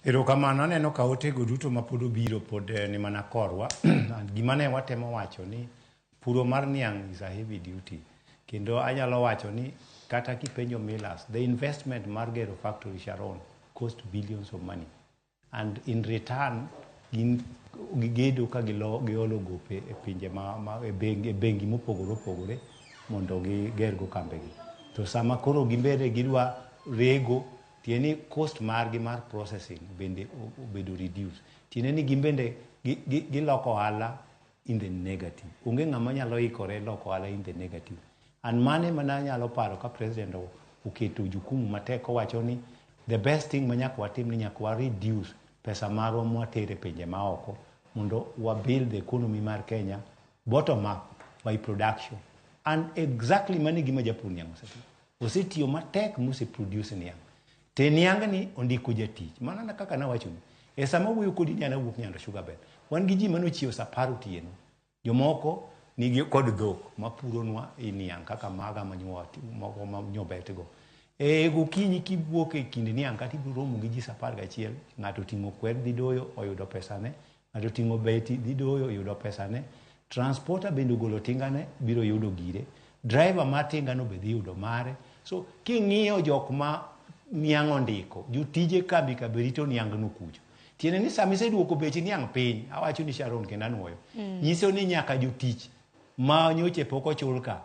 Erokamano aneno ka otego duto ma pod obiro pod ni mana korwa. Gima ne watemo wacho ni puro mar niang' is a heavy duty. Kendo anyalo wacho ni kata kipenjo millers, the investment mar gero factory Sharon cost billions of money. And in return, gigedo ka giolo gope e pinje e bengi mopogore opogore mondo gigergo kambegi. To sama koro gimbede gidwa rego, tieni cost margi mar processing bende obedo reduce. Tieni ni gimbende giloko ohala in the negative. Onge ng'ama nyalo ikore loko ohala in the negative. And mane mana nyalo paro ka president oketo jukumu matek wacho ni the best thing manyaka watim ni nyaka wa reduce pesa marwa mwatere pinje maoko mondo wa build the economy mar Kenya bottom up by production. And exactly mane gima japur niang' osetiyo matek mose produce niang'. Te niang' ni ondiko jatich. Mana na kaka nawacho ni e sama wuoyo kodi nyana wuok nyando sugar bed. Wan gi ji manochiewo saparo tieno. Jomoko nigi kod dhok mapuronwa e niang' kaka maga moko manyobetgo. Gokinyi kiwuok e kind niang' kata ibiro romo gi ji 11, ng'ato ting'o kwer dhi doyo oyudo pesane, ng'ato ting'o beti dhi doyo oyudo pesane, transporter bende ogolo tingane biro yudo gire, driver mar tingano be dhi yudo mare. So king'iyo jok ma niang' ondiko, jotije kambi ka berito niang' no kucho. Tiene ni sami seduoko bechi niang' piny, awacho ni Sharon kenda nuoyo. Nyiso ni nyaka jotich ma nyoche poko chulka.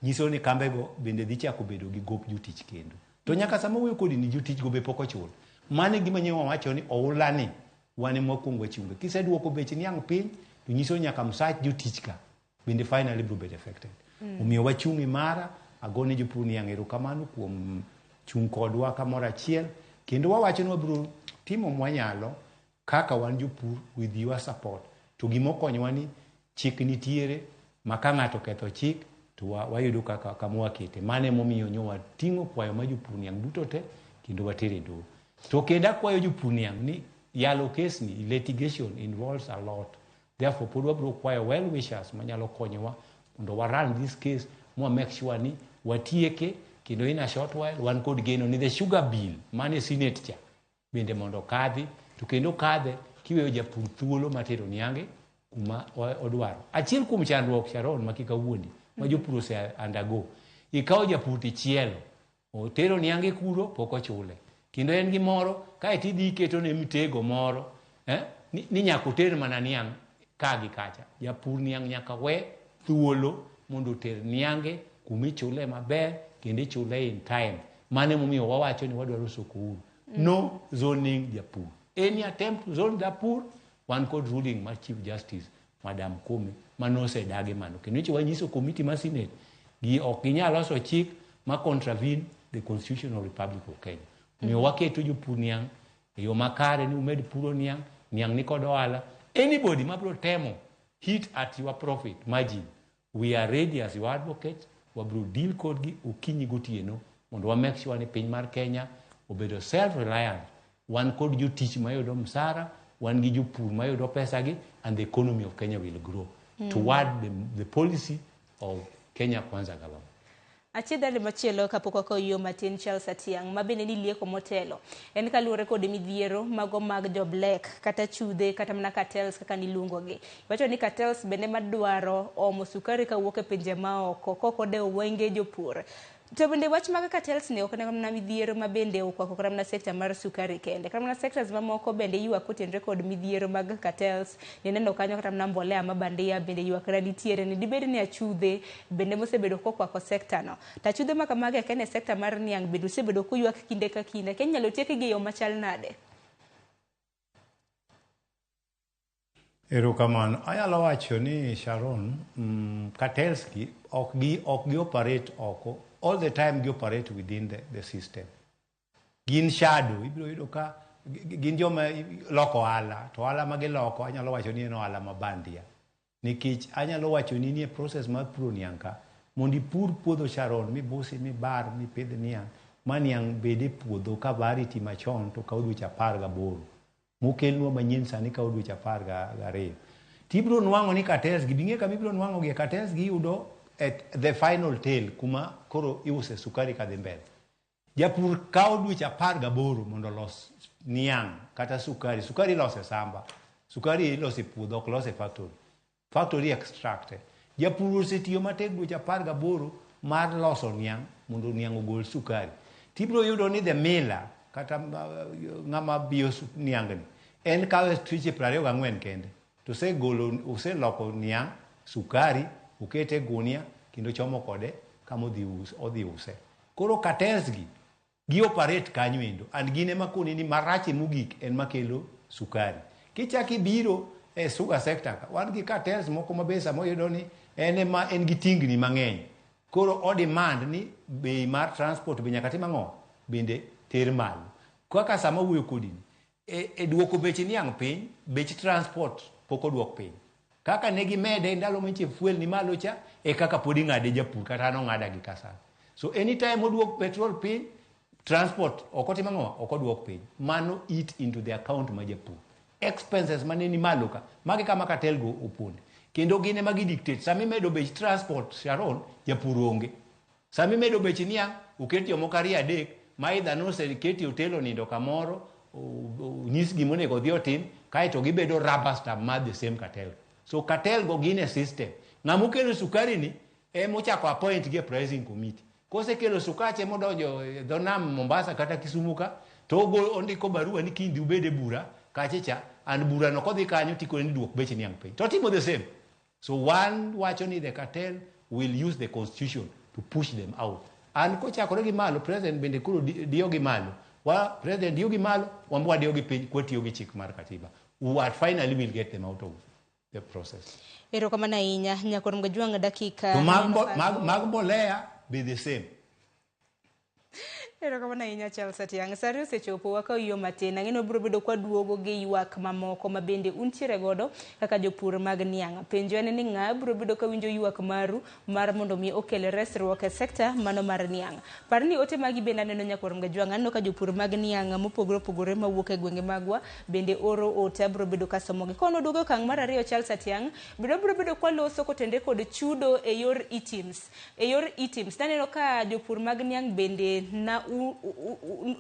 Nyiso ni kambego bende dhi chako bedo gi gop jotich kendo. To nyaka sama wuoyo kodi ni jotich go be poko chul. Mane gima nyewa wacho ni oula ni wane mokwongo chunge. Kiseduoko bechi niang' piny, to nyiso nyaka msach jotich ka bende finally bro be affected. Omiyo wachungi mara agone jopur niang' erokamano kuom chung' kodwa kamoro achiel kendo wawacho ni wabro timo mwanyalo kaka wan jopur with your support. To gimokonyowa ni chik nitiere ma ka ng'ato ketho chik to wayudo kaka kamwakete. Mane momiyo nyowa ting'o kwayo ma jopur niang' duto te kendo watere doho. To kenda kwayo jopur niang' ni yalo kes ni litigation involves a lot. Therefore pod wabro kwayo well wishers manyalo konyowa mondo wa run this case mwa make sure ni watieke kendo in a short while wan kod geno ni the sugar bill mane Senate cha bende mondo kadhi to kendo kadhe kiweyo japur thuolo matero niange kuma odwaro. Achiel kuom chandruok Sharon makika wuondi ma jopur ose undergo. Ikawo japur tichielo otero niange kuro pok ochule. Kendo en gi moro kae tidhi keto ne mitego moro ni nyaka oter mana niang' ka gi kacha. Japur niang' nyaka we thuolo mondo oter niange kuma ichule maber kendo ichule in time. Mane momiyo wawacho ni wadwaro sikul. No zoning japur. Any attempt to zone japur, one court ruling mar Chief Justice Madam Koome manose dage mano. Kendo ichi wanyiso committee ma Senate gi ok ginyal loso chik ma contravene the Constitutional Republic of Kenya. Miyo waketo jopur niang' e yo makare ni umed puro niang' ni kod ohala. Anybody mabro temo hit at your profit margin, we are ready as your advocates. Wabro deal kodgi okinyi gotieno mondo wa make sure ni piny mar Kenya obedo self-reliant. Wan kod jotich mayudo msara, wan gi jopur mayudo pesagi, and the economy of Kenya will grow toward the policy of Kenya Kwanza government. Achiedhali machielo kapok wakoyo matin Charles Atiang' mabende ni lieko motelo en kaluwore kod midhiero mago mag jo black kata chudhe kata mana cartels kaka niluongogi. Wacho ni cartels bende madwaro omo sukari kawuok e pinje maoko kokodewo wenge jopur. To bende wach mag cartels ne ok na midhiero mabende okwako kata mana sekta mar sukari kende. Kata mana sectors mamoko bende ywak kotenre kod midhiero mag cartels. Neneno kanyo kata mana mbolea mabandia bende ywak nitiere ni dibed ni achudhe bende mosebedo kokwako sekta no. Ta chudhe makamage kene sekta mar niang' bende osebedo koywak kinde ka kinde. Kenya nyalo tieke gi yo machal nade? Erokamano, anyalo wacho ni Sharon, cartels gi ok operate oko. All the time gi operate within the system. Gin shadow, ibiro yudo ka gin joma loko ohala, to ohala ma giloko anyalo wacho ni en ohala mabandia. Nikech anyalo wacho ni nie process mar puro niang' ka, mondo ipur puodho Sharon, mibusi, mibar, mipidh niang', ma niang' bede puodho ka varity machon to kawo dweche 18. Mokelnwa manyien sani kawo dweche 12. Tibiro nwang'o ni cartels gi bing'e kama ibiro nwang'o gi cartels gi yudo at the final tail kuma koro iuse sukari kadhi mbele. Japur kawo dweche 18 mondo los niang' kata sukari. Sukari ilose samba. Sukari ilose puodho, ok lose factory. Factory extracted. Japur osetiyo matek dweche 18 mar loso niang' mondo niang' ogol sukari. Tibiro yudo ni the miller kata ng'ama biyo niang'ni en kawe twiche 24 kende. To useloko niang' sukari ukete gunia kendo chomo kode kama odhi use. Koro cartels gi operate kanyo endo, and gin ema koni ni marache mogik en makelo sukari. Kichaki biro e sugar sector ka wan gi cartels moko mabesa moyudo ni en gi tingni mang'eny. Koro o demand ni bei mar transport be nyaka tim ang'o bende ter malo. Kaka sama wuoyo kodini e duoko beche niang' piny, bech transport pok oduok piny. Kaka negi mede ndalo menche fuel ni malo cha e kaka podi ng'ade japur kata no ng'ada gi kasana. So anytime oduok petrol piny, transport okotima ng'o okoduok piny. Mano eat into the account ma japur. Expenses mane ni malo ka magi kama cartel go oponde. Kendo gine magi dictate sami medo bech transport Sharon japur onge. Sami medo bech niang' uketi omokari adek ma idha no keti otelo nindo kamoro nyis gimonego dhi otim kaeto gibedo rubber stamp ma the same cartel. So cartel go gine system. Ng'amu kelo sukari ni mochako appoint gi pricing committee. Kose kelo sukache modonjo dho nam Mombasa kata Kisumu ka to ondiko barua ni kindi ubede bura kachecha and bura no kodhi kanyo tikone ni duok beche niang' piny. To timo the same. So one wacho ni the cartel will use the constitution to push them out. And kochakore gi malo president bende kuro dio gi malo. President dio gi malo, wambwa dio gi piny kwa tiyo gi chik mar katiba. We finally will get them out of the process. Erokamano ahinya Nyakor Mgajwang' dakika. To mag mbolea be the same. Erokamano ahinya Charles Atiang'. Sari osechopo wakawo yo matin. Ang'eno biro bedo kwa duogo gi ywak mamoko mabende untiere godo kaka jopur mag niang'. Penjo en ni ng'a biro bedo ka winjo ywak maru mar mondo mi okel resruok e sekta mano mar niang'. Par ni ote magi bende aneno Nyakor Mgajwang'. Aneno ka jopur mag niang' mopogore opogore mawuok e gwenge magwa bende oro ote biro bedo ka somogi. Kono duogo okang' mar ariyo Charles Atiang' biro bedo kwa loso kotende kod chudo e yor e-teams. E yor e-teams naneno ka jopur mag niang' bende na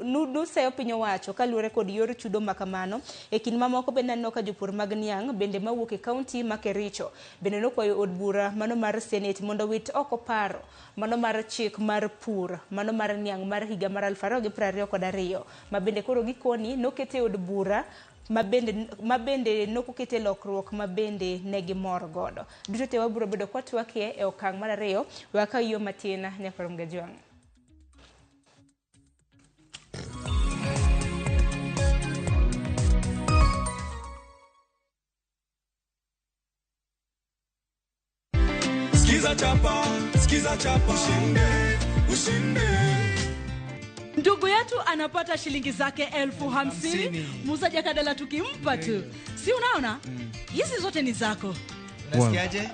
nuduseyo piny owacho kaluwore kod yor chudo makamano. E kin mamoko bende aneno ka jopur mag niang' bende mawuok e kaunti ma Kericho bende nokwayo od bura mano mar Senate mondo wit oko paro mano mar chik mar pur mano mar niang' mar higa mar 2022 ma bende koro gikoni nokete od bura mabende nokokete lokruok mabende negi mor godo. Duto te wabiro bedo kwa twakie e okang' mar ariyo wakayo matina Nyakor Mgajwang'. Skiza chapa. Ushinde. Ndugu yetu anapata shilingi zake 50,000. Musa Jakadala tukimpa tu. Si unaona? Hizi zote ni zako. Unasikiaje?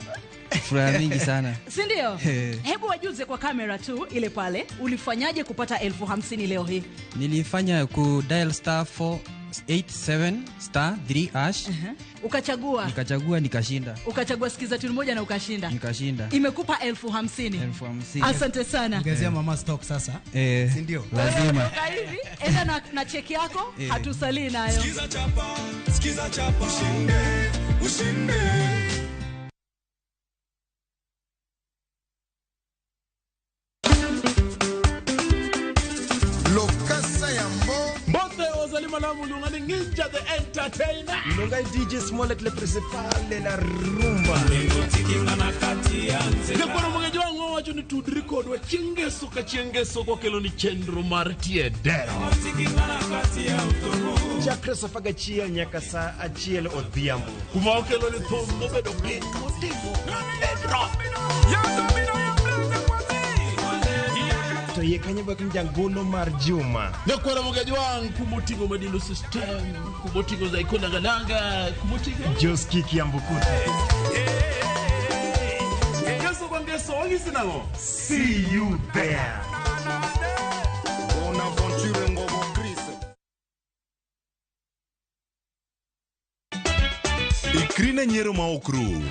Furaha mingi sana. Si ndio? Hebu wajuze kwa kamera tu ile pale. Ulifanyaje kupata 50,000 leo hii? Nilifanya ku dial star 487 star 3 hash. Ukachagua. Nikachagua nikashinda. Ukachagua skiza tuni moja na ukashinda. Nikashinda. Imekupa 50,000. 50,000. Asante sana. Ongezea mama stock sasa. Si ndio? Lazima. Hivi enda na cheki yako, hatusalii nayo. Skiza chapa. Ushinde. Mbote ozalima la mulungani Ninja the Entertainer. Lungai DJ Smollett le principale la rumba. Nekwana mwengeji wangu wacho ni tudri kodwa chengeso kwa kelo ni chendro martie dero. Chakre safaga chia nyaka sa achiel odhiambo. Kuma okelo ni thumbo bedo pin motivo. Edro. To ye kanye bak njangolo mar Juma. Nekwana mwengeji wangu kumotigo madino system. Kumotigo za ikona galanga. Kumotigo. Joski Kiambukuta. See you there. Una aventure ngobo Chris. Ikrine nyero ma okru.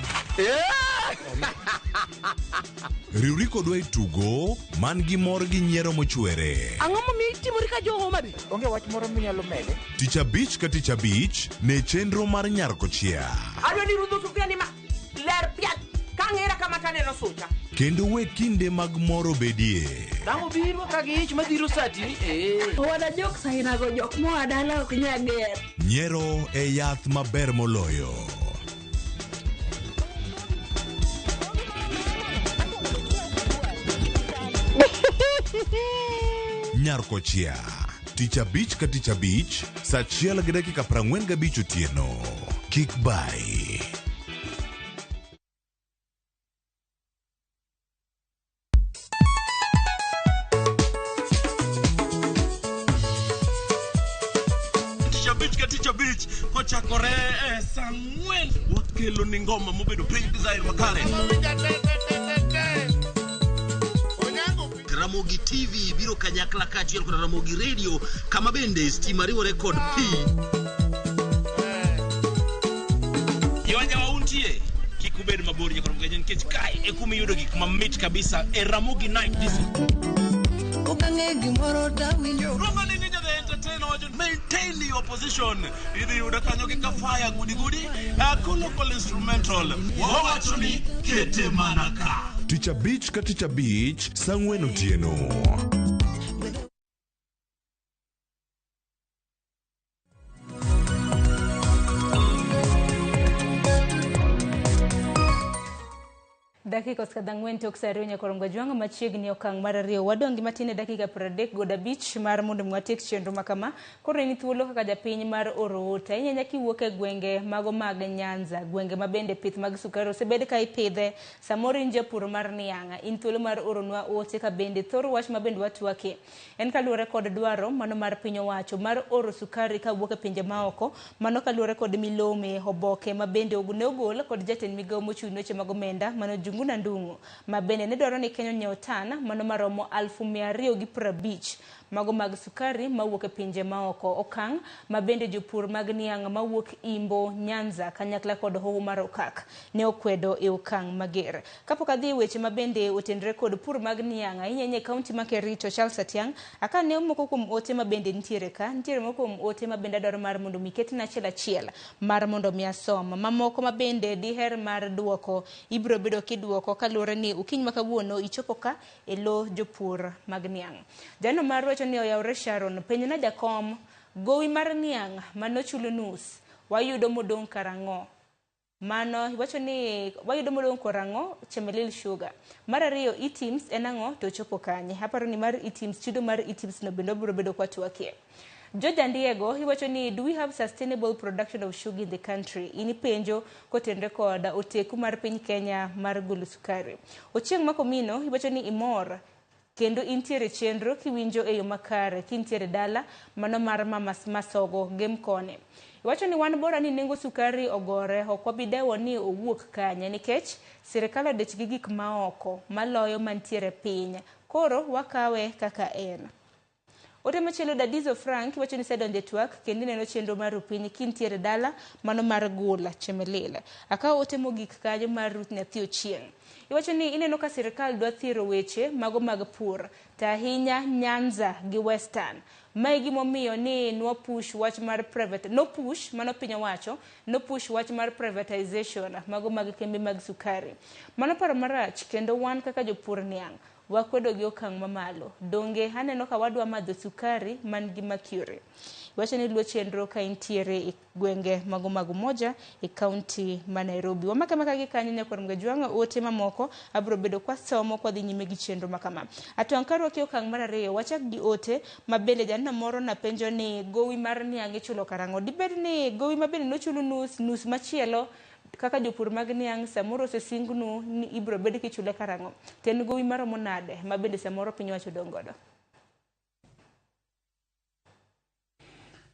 Riuri kodwa itugo man gi mor gi nyiero mochwere. Ang'o momiyo itimori ka jo Homa Bay? Onge wach moro minyalo mede. Tich abich ka tich abich ne chenro mar Nyarkochia. Adwa ni rudho sufria ni ma ler piat kang'era kama taneno sucha. Kendo we kinde mag moro bedie. Damo biro ka gi ich madhiro sati. Wada jok sainago jok moa dala ok nyager. Nyiero e yath maber moloyo. Nyarkochia. Tich abich ka tich abich, saa 1:45 otieno. Kik bai. Teacher Beach kochakore Samuel wakelo ni ngoma mobedo pink design wakale. Ramogi TV biro kanyakla kachiel kod Ramogi Radio kama bende Stima Riwo Record P. Yawanya wauntie kikubed mabor nyakoro mgenye nkech kai ekumi yudo gik mamit kabisa Ramogi Night Disco. Romani Ninja the Entertainer, maintain your position. Idi yuda kanyo kika fire gudi local instrumental. Wawachoni kete manaka. Tich abich ka tich abich, saa 4 otieno. Dakika skada ng'wen tok saa 2 nyakoro mgajwanga machiegni okang' mar 2 wadongi matine dakika 35 mar mondo mwatiek chenro makama koro ni thuolo kaka japiny mar oro ote inyanya kiwuok e gwenge mago mag Nyanza gwenge mabende pith mag sukari osebed ka ipidhe samoro in japur mar nianga in thuolo mar oronwa ote ka bende thoro wach mabende watwake en kaluwore kod dwaro mano mar piny owacho mar oro sukari ka wuok e pinje maoko mano kaluwore kod milome oboke mabende ogol kod jatend migawo mochung' weche mag omenda mano Nguna Ndung'u mabende ne dwaro ni Kenya nyiew tana mano maromo 250 mago mag sukari mawuok e pinje maoko okang' mabende jopur mag niang' mawuok Imbo Nyanza kanyakla kod hoho mar okak ne okwedo e okang' mager kapok adhi weche mabende otendre kod pur mag niang' inyenye kaunti ma Kericho Charles Atiang aka ne moko kuom ote mabende nitiere moko kuom ote mabende dwaro mar mondo miket na achiel mar mondo miasom mamoko mabende diher mar duoko ibro bedo kiduoko kaluwore ni ukiny makawuono ichopo ka e lo jopur mag niang' jano mar ni oyawre Sharon penyo na jakom gowi mar niang' manochulo nus wayudo modong' karang'o mano iwacho ni wayudo modong' karang'o Chemelil Sugar mar ariyo e-teams en ang'o to chopo kanye aparo ni mar e-teams chudo mar e-teams no bendo biro bedo kwa tuakie George Andiego iwacho ni do we have sustainable production of sugar in the country? Ini penjo kotenre koda oteku mar piny Kenya mar golo sukari. Ochieng' Makomino iwacho ni imor kendo intiere chenro kiwinjo e yo makare kintiere dala mano mar Mama Masogo Gemkone. Iwacho ni wan bora ni nengo sukari ogore ok wabidewo ni owuok kanye nikech sirikal odich gi gik maoko maloyo mantiere piny. Koro wakawe kaka en. Ote machielo Dadizo Frank iwacho ni sedonje twak kendo neno chenro mar piny kintiere dala mano mar Gula Chemelile. Akawo ote mogik kanyo mar Ruth Nyathi Ochieng'. Iwacho ni ineno ka sirikal dwa thiro weche mago mag pur ta ahinya Nyanza gi Western. Mai gimomiyo ni no push wach mar piny owacho no push wach mar privatization mago mag kembe mag sukari. Mano paro marach kendo wan kaka jopur niang' wakwedo gi okang' mamalo. Donge aneno ka wadwa madho sukari man gi mercury. Iwacho ni luo chenro ka intiere e gwenge mago moja e kaunti ma Nairobi. Wamaka gi kanyo Nyakwar Mgajwanga ote mamoko abro bedo kwa somo kwa dhi nyime gi chenro makama. Atuankaro ki okang' mar ariyo wachak gi ote mabende janna moro na penjo ni gowi mar niang' ichulo karango. Dibed ni gowi mabende nochulo nus machielo kaka jopur mag niang' samoro sesingnu ni ibro bed kichule karango. Ten gowi maromo nade mabende samoro piny wacho dongodo.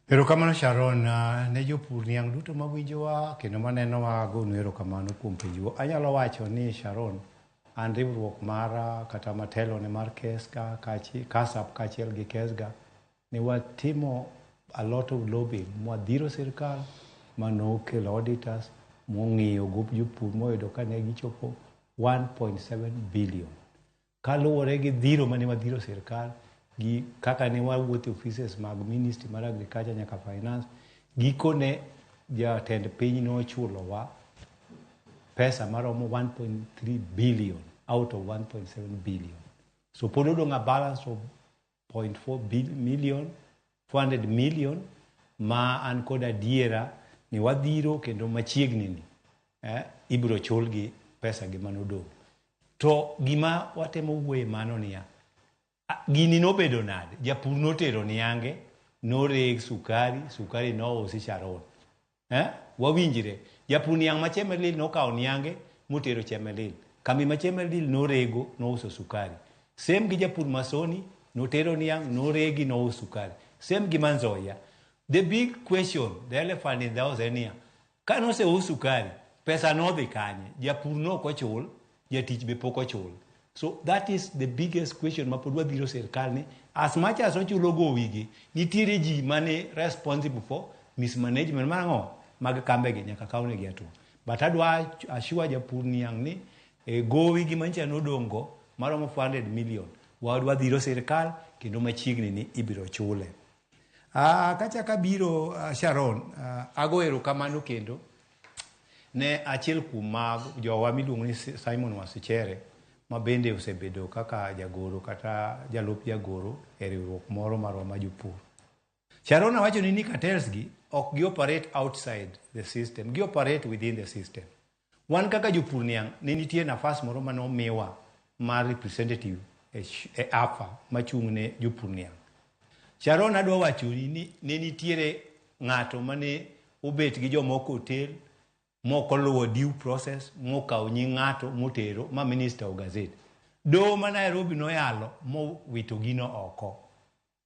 Erokamano Sharon, ne jopur niang' duto mawinjowa kendo maneno wa gonu erokamano kuom penjo. Anyalo wacho ni Sharon, an riwruok mara kata matelo ne mar KESGA KASAP kachiel gi KESGA ne watimo a lot of lobbying mwadhiro sirikal manokelo auditors mong'iyo gup jopur moyudo ka ne gichopo 1.7 billion. Kaluwore gi dhiro mane wadhiro sirikal gi kaka ne wawuotho offices mag Ministry mar Agriculture nyaka Finance, gikone jatend piny nochulowa pesa maromo 1.3 billion out of 1.7 billion. So pod odong' a balance of 400 million ma an kod adiera ni wadhiro kendo machiegni ni ibro chul gi pesa gi manodong'. To gima watemo wuoye mano niya, gini nobedo nade? Japur notero niange, noreg sukari nousi Sharon. Wawinjire, japur niang' ma Chemelil nokawo niange motero Chemelil. Kambi ma Chemelil norego nouso sukari. Same gi japur Masoni notero niang' noregi nouso sukari. Same gi Nzoia. The big question, the elephant in the house enia, ka nose us sukari, pesa nodhi kanye? Japur no kochul, jatich be pok ochul. So that is the biggest question ma pod wadhiro sirikal ni, as much as ochulo gowigi, nitiere ji mane responsible for mismanagement marang'o mag kambegi nyaka kawnegi atuo. But adwa assure japur niang' ni gowigi mancha nodongo maromo 400 million wadwa dhiro sirikal kendo machiegni ni ibiro chule. Kachaka biro Sharon, ago erokamano kendo ne achiel kuom mag jowa miluongo ni Simon Wasichere ma bende osebedo kaka jagoro kata jalup jagoro e riwruok moro marwa ma jopur. Sharon wacho ni cartels gi ok gi operate outside the system, gi operate within the system. Wan kaka jopur niang' ne nitie nafas moro manomiwa mar representative e AFA machung' ne jopur niang'. Sharon adwa wacho ni ne nitiere ng'ato mane obet gi jomoko hotel moko luwo due process mokawo nying ng'ato motero ma minister o gazette. Doho ma Nairobi noyalo mowito gino oko.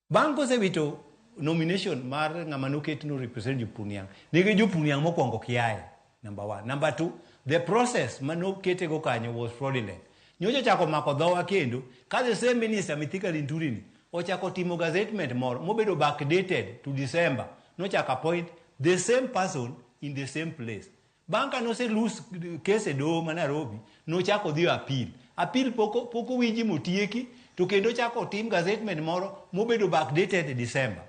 Bang' kosewito nomination mar ng'ama noket no represent jopur niang', nigi jopur niang' mokwongo kiaye, number 1. Number 2, the process manokete go kanyo was fraudulent. Nyocha chako mako dhowa kendo ka the same minister Mithika Linturi ni ochako timo gazettement moro mobedo backdated to December, nochako appoint the same person in the same place. Banka no se lose case do ma Nairobi, no chako dhi appeal poko winji motieki to kendo chako tim gazettement moro mobedo backdated December.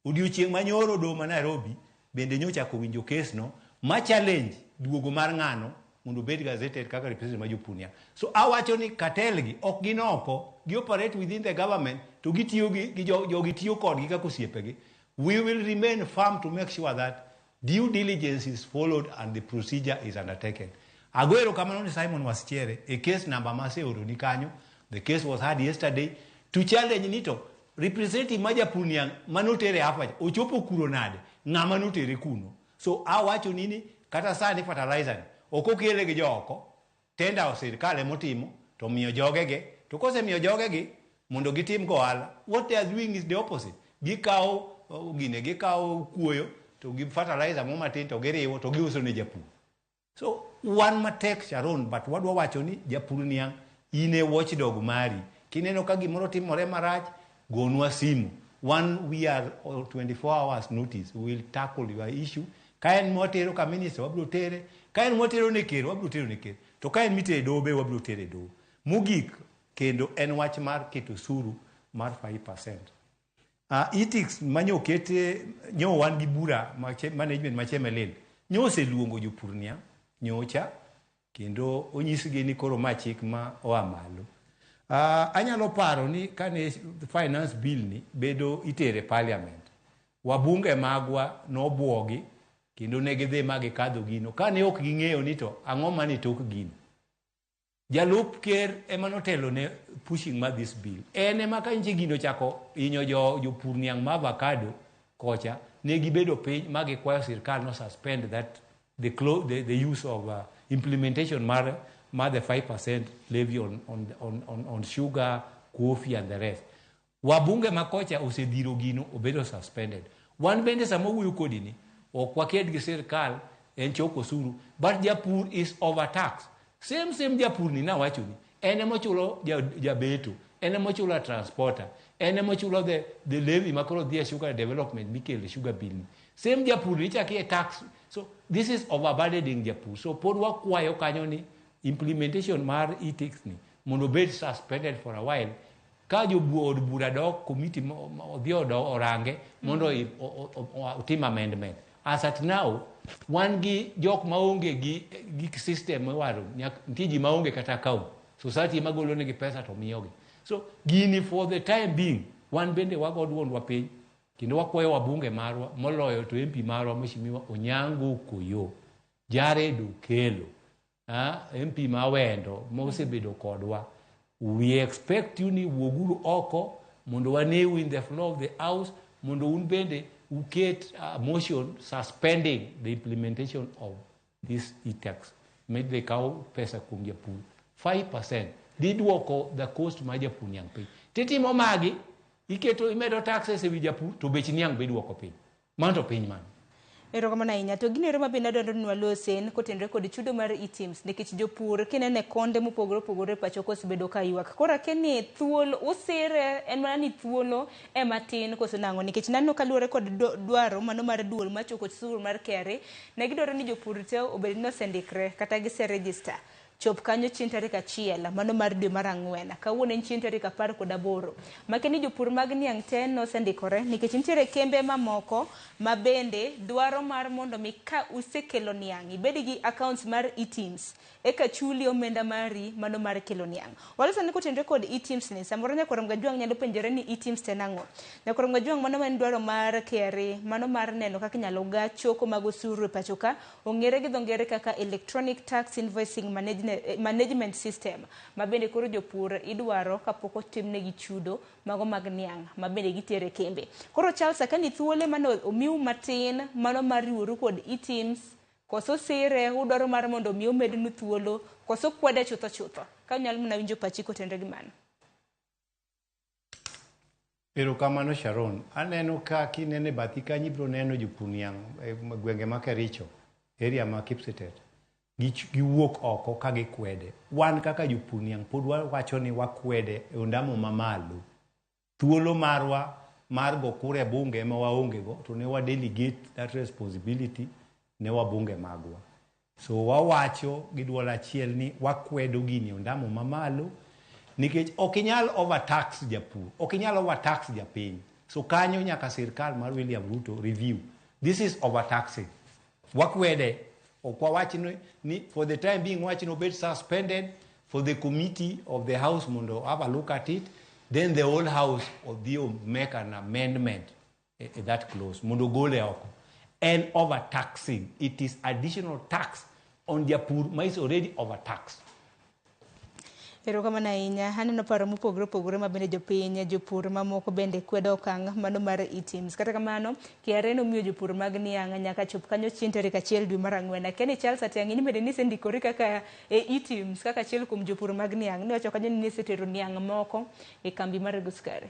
Odiochieng' manyoro do ma Nairobi bende nyochako winjo case no ma challenge duogo mar ng'ano mondo bed gazetted kaka representative ma jopur niang'. So awacho ni cartel gi ok gin oko, gi operate within the government to gitiyo gi jogi tiyo kodgi kaka osiepegi. We will remain firm to make sure that due diligence is followed and the procedure is undertaken. Aguero kamano ni Simon Wasichere, a case number ma seoro ni kanyo. The case was heard yesterday to challenge nito representative ma japur niang' manotere hapa ochopo kuro nade ng'ama notere kuno. So awacho nini kata sani fertilizer ni ok okele gi jooko, tenda o sirkal emotimo to miyo jogege, to kosemiyo jogegi mondo gitim go ohala, what they are doing is the opposite. Gikawo gikawo kuoyo to gi fertilizer mo matin to giriwo to giuso ne japur. So wan matek Sharon, but wadwa wacho ni japur niang' ine watchdog mari. Kineno ka gimoro timore marach, gonwa simu. We are 24 hours notice. We will tackle your issue. Kaen motero ka minister wabro tere, kaen motero ne ker wabro tero ne ker. To kaen mitere dobe wabro tere do. Mugik kendo en wach mar keto suru mar 5%. Ethics manyo kete nyo wan gi bura management machemelel. Nyo oseluongo jopur niang' nyocha kendo onyisgi ni koro ma chik ma oa malo. Anyalo paro ni kane finance bill ni bedo itere parliament, wabunge magwa nobuogi kendo ne gidhi magikadho gino kane ok ging'eyo ni to ang'o mane tok gino. Jalup ker ema notelo ne pushing ma this bill. En ema ka nje gino chako inyo jopur niang' ma avocado kocha ne gibedo piny magikwayo sirkal no suspend that the use of implementation mar the 5% levy on sugar, coffee and the rest. Wabunge makocha osedhiro gino obedo suspended. Wan bende samo wuyo kodini ok waked gi sirkal en choko suru, but japur is overtaxed. Same japur ni nawacho ni ene mochulo jabeto, ene mochulo transporter, ene mochulo the levy makoro dhia sugar development mikele sugar bill. Same japur ni chaki tax. So this is overburdening japur. So pod wakwayo kanyo ni implementation mar ethics ni mondo bed suspended for a while ka jobuod bura dok committee odhi orange mondo otim amendment. As at now wan gi jok maonge gi system mawaro ntiji maonge kata account society magolo ne gi pesa to miyogi. So gini for the time being wan bende wago duondwa piny kendo wakwayo wabunge marwa moloyo to MP marwa Mheshimiwa Onyango Koyo Jared Okello MP mawendo mosebedo kodwa. We expect you ni woguru oko mondo wanew in the floor of the house mondo un bende uket motion suspending the implementation of this e-tax. Maybe they kaw pesa kum japur 5% diduoko the cost ma japur niang' piny. Titimo magi iketo imedo taxes ewi japur to bech niang' beduoko piny. Manto piny man. Erokamano ahinya. To gino ero mabende adwaro ni walosen kotenore kod chudo mar e-TIMS nikech jopur kinene konde mopogore opogore pacho kosebedo ka ywak. Koro akeni thuolo usire en mana ni thuolo ematin koso nang'o nikech nano kaluwore kod dwaro mano mar duol machoko suru mar KRA ne gidwaro ni jopur te obed ni osendikre kata gise register chop kanyo chieng' tarik 1 mano mar dwe mar 4 kawuono en chieng' tarik 18 makeni jopur mag niang' te nosendikore nikech nitiere kembe mamoko mabende dwaro mar mondo mi ka usekelo niang' ibed gi accounts mar e-TIMS eka chuli omenda mari mano mar kelo niang'. Waloso ni kotenore kod e-TIMS ni samoro Nyakwaro Mgajwang' nyalo penjore ni e-TIMS te nang'o. Nyakwaro Mgajwang' mano en dwaro mar KRA mano mar neno kaka inyalo ga choko mag osuru e pacho ka ong'ere gi dho ngere kaka Electronic Tax Invoicing Management System mabende koro jopur idwaro kapok otimnegi chudo mago mag niang' mabende gitere kembe. Koro Charles akani thuole mano omiu matin mano mar riworu kod e-TIMS koso sire udwaro mar mondo mi omednu thuolo koso kwede chutho ka nyalo mna winjo pachi kotenore gi mano. Erokamano Sharon, aneno ka kinene bathi kanyi bro neno jopur niang' gwenge ma Kericho area ma Kipsitet giwuok oko ka gikwede. Wan kaka jopur niang' pod wacho ni wakwede e ondamo mamalo. Thuolo marwa mar go kure bunge ma waonge go to ne wa delegate that responsibility ne wabunge magwa. So wawacho gi dwol achiel ni wakwedo gini ondamo mamalo nikech okinyal overtax japur, okinyal overtax japiny. So kanyo nyaka sirkal mar William Ruto review. This is overtaxing. Wakwede okwawachino ni for the time being wachino bed suspended for the committee of the house mondo have a look at it, then the whole house of the make an amendment that clause mondo gole oko. And overtaxing, it is additional tax on japur ma is already overtaxed. Erokamano ahinya. Aneno paro mopogore opogore ma bende jopiny, jopur mamoko bende kwedo okang' mano mar e-TIMS. Kata kamano, KRA nomiyo jopur mag niang' nyaka chop kanyo chieng' tarik 1 dwe mar Ang'wen. Kenny Charles Atiang'i ni bende nisendikore kaka e-TIMS kaka achiel kuom jopur mag niang'. Ni wacho kanyo ni nisetero niang' moko e kambi mar rego sukari.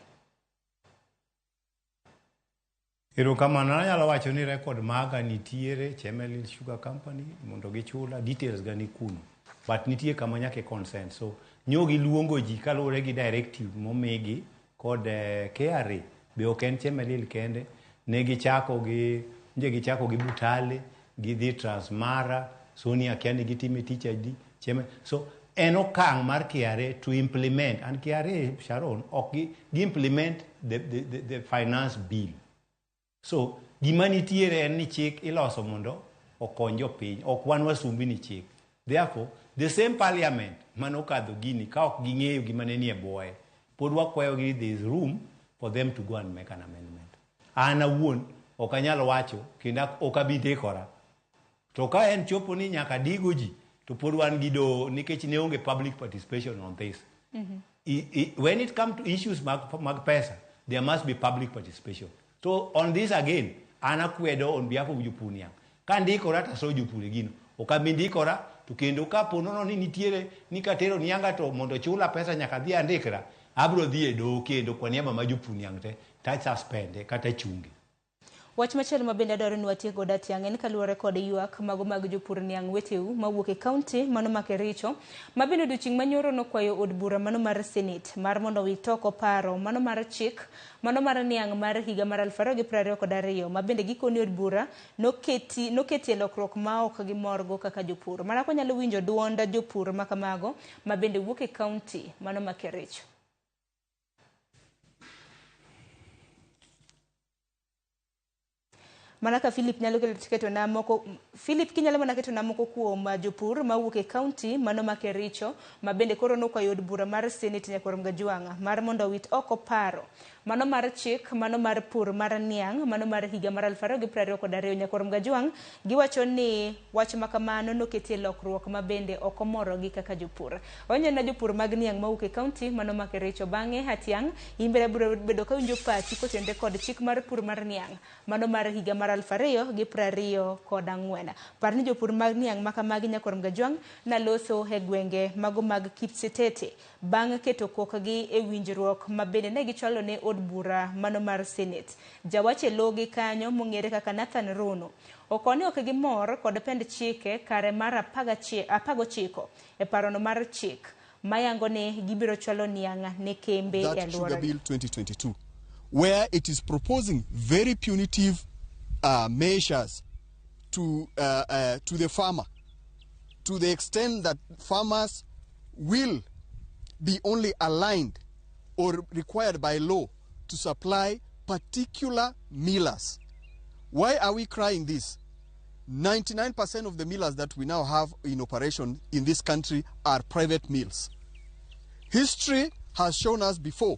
Erokamano, anyalo wacho ni rekod maga nitiere Chemelil Sugar Company mondo gichula details ga ni kuno. But nitie kama nyake consent. So nyogi luongo ji kaluwore gi directive momigi kod KRA. Be ok en Chemelil kende. Ne gichako gi Butale, gi Transmara, Sony Akiani gi time teacher di. So en okang' mar KRA to implement, and KRA Sharon ok gi implement the finance bill. So gima nitiere en ni chik iloso mondo okony jopiny, ok wan wasumbi ni chik. Therefore, the same parliament manokadho gini ka ok ging'eyo gima ne nie bwoye, pod wakwayo gi there is room for them to go and make an amendment. An awuon ok anyalo wacho kendo ok abi ndikora. To ka en chopo ni nyaka digo ji, to pod wan gi do nikech ne onge public participation on this. When it comes to issues mag pesa, there must be public participation. So on this again, ana kwedo on behalf of jopur niang'. Ka ndikora to so jopur gino. Ok abi ndikora to kendo ka ponono ni nitiere ni katero nianga to mondo chula pesa nyaka dhi andikra, abro dhi e do kendo kwa niaba ma jopur niang' te ta suspende kata chungi. Wach machielo ma bende adwaro ni watiek godo Atiang'i en kaluwore kod ywak mago mag jopur niang' weteu mawuok e kaunti mano ma Kericho ma bende odiochieng' manyoro nokwayo od bura mano mar Senate mar mondo wit oko paro mano mar chik mano mar niang' mar higa mar 2022 ma bende gikoni od bura noketi lokruok ma ok gimorgo kaka jopur. Mana ko nyalo winjo duond jopur ma kamago ma bende wuok e kaunti mano ma Kericho. Manaka Philip nyalo keto na moko Philip kinyalo mana keto na moko kuom jopur ma wuok e kaunti mano ma Kericho ma bende koro nokwayo od bura mar Senate Nyakorom Gajwanga mar mondo wit oko paro mano mar chik mano mar pur mar niang' mano mar higa mar 2022 Nyakorom Gajwang giwacho ni wach makamano noketi lokruok ma bende ok omoro gi kaka jopur. Onye na jopur mag niang' ma wuok e kaunti mano ma Kericho bang'e Atiang' imbere bedo ka winjo pachi kotende kod chik mar pur mar niang' mano mar higa mar 2024. Parni jopur mag niang' makamagi Nyakorom Gajwang na loso e gwenge mago mag Kipsetete bang' keto kokgi e winjruok ma bende ne gichwalo ne od bura mano mar Senate. Jawache logi kanyo mong'ere kaka Nathan Rono okoni ok gimor kod pend chike kare mar 19 e parono mar chik mayango ne gibiro chwalo niang' ne kembe e Sugar Bill 2022 where it is proposing very punitive measures to the farmer, to the extent that farmers will be only aligned or required by law to supply particular millers. Why are we crying this? 99% of the millers that we now have in operation in this country are private mills. History has shown us before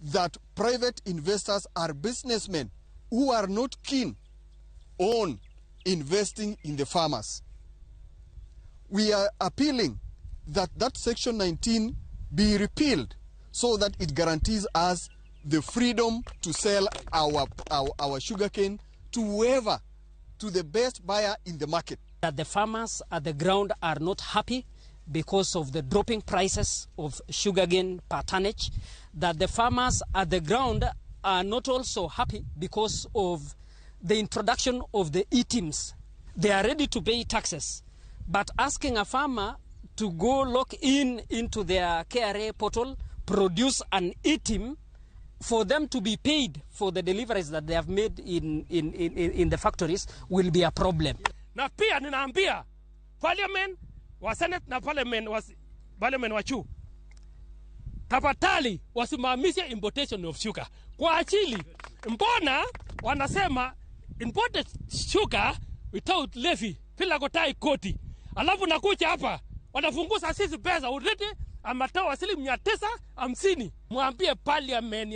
that private investors are businessmen who are not keen on investing in the farmers. We are appealing that Section 19 be repealed so that it guarantees us the freedom to sell our sugarcane to whoever, to the best buyer in the market. That the farmers at the ground are not happy because of the dropping prices of sugarcane per tonnage, that the farmers at the ground are not also happy because of the introduction of the e-TIMS. They are ready to pay taxes, but asking a farmer to go log into their KRA portal, produce an e-TIM for them to be paid for the deliveries that they have made in the factories will be a problem. Na pia ninaambia parliament wa Senate na parliament wa chu tafadhali wasimamishe importation of sugar kwa ajili. Mbona wanasema imported sugar without levy bila kutai koti, alafu nakuja hapa wanafunguza sisi pesa already amatoa 950. Mwambie parliament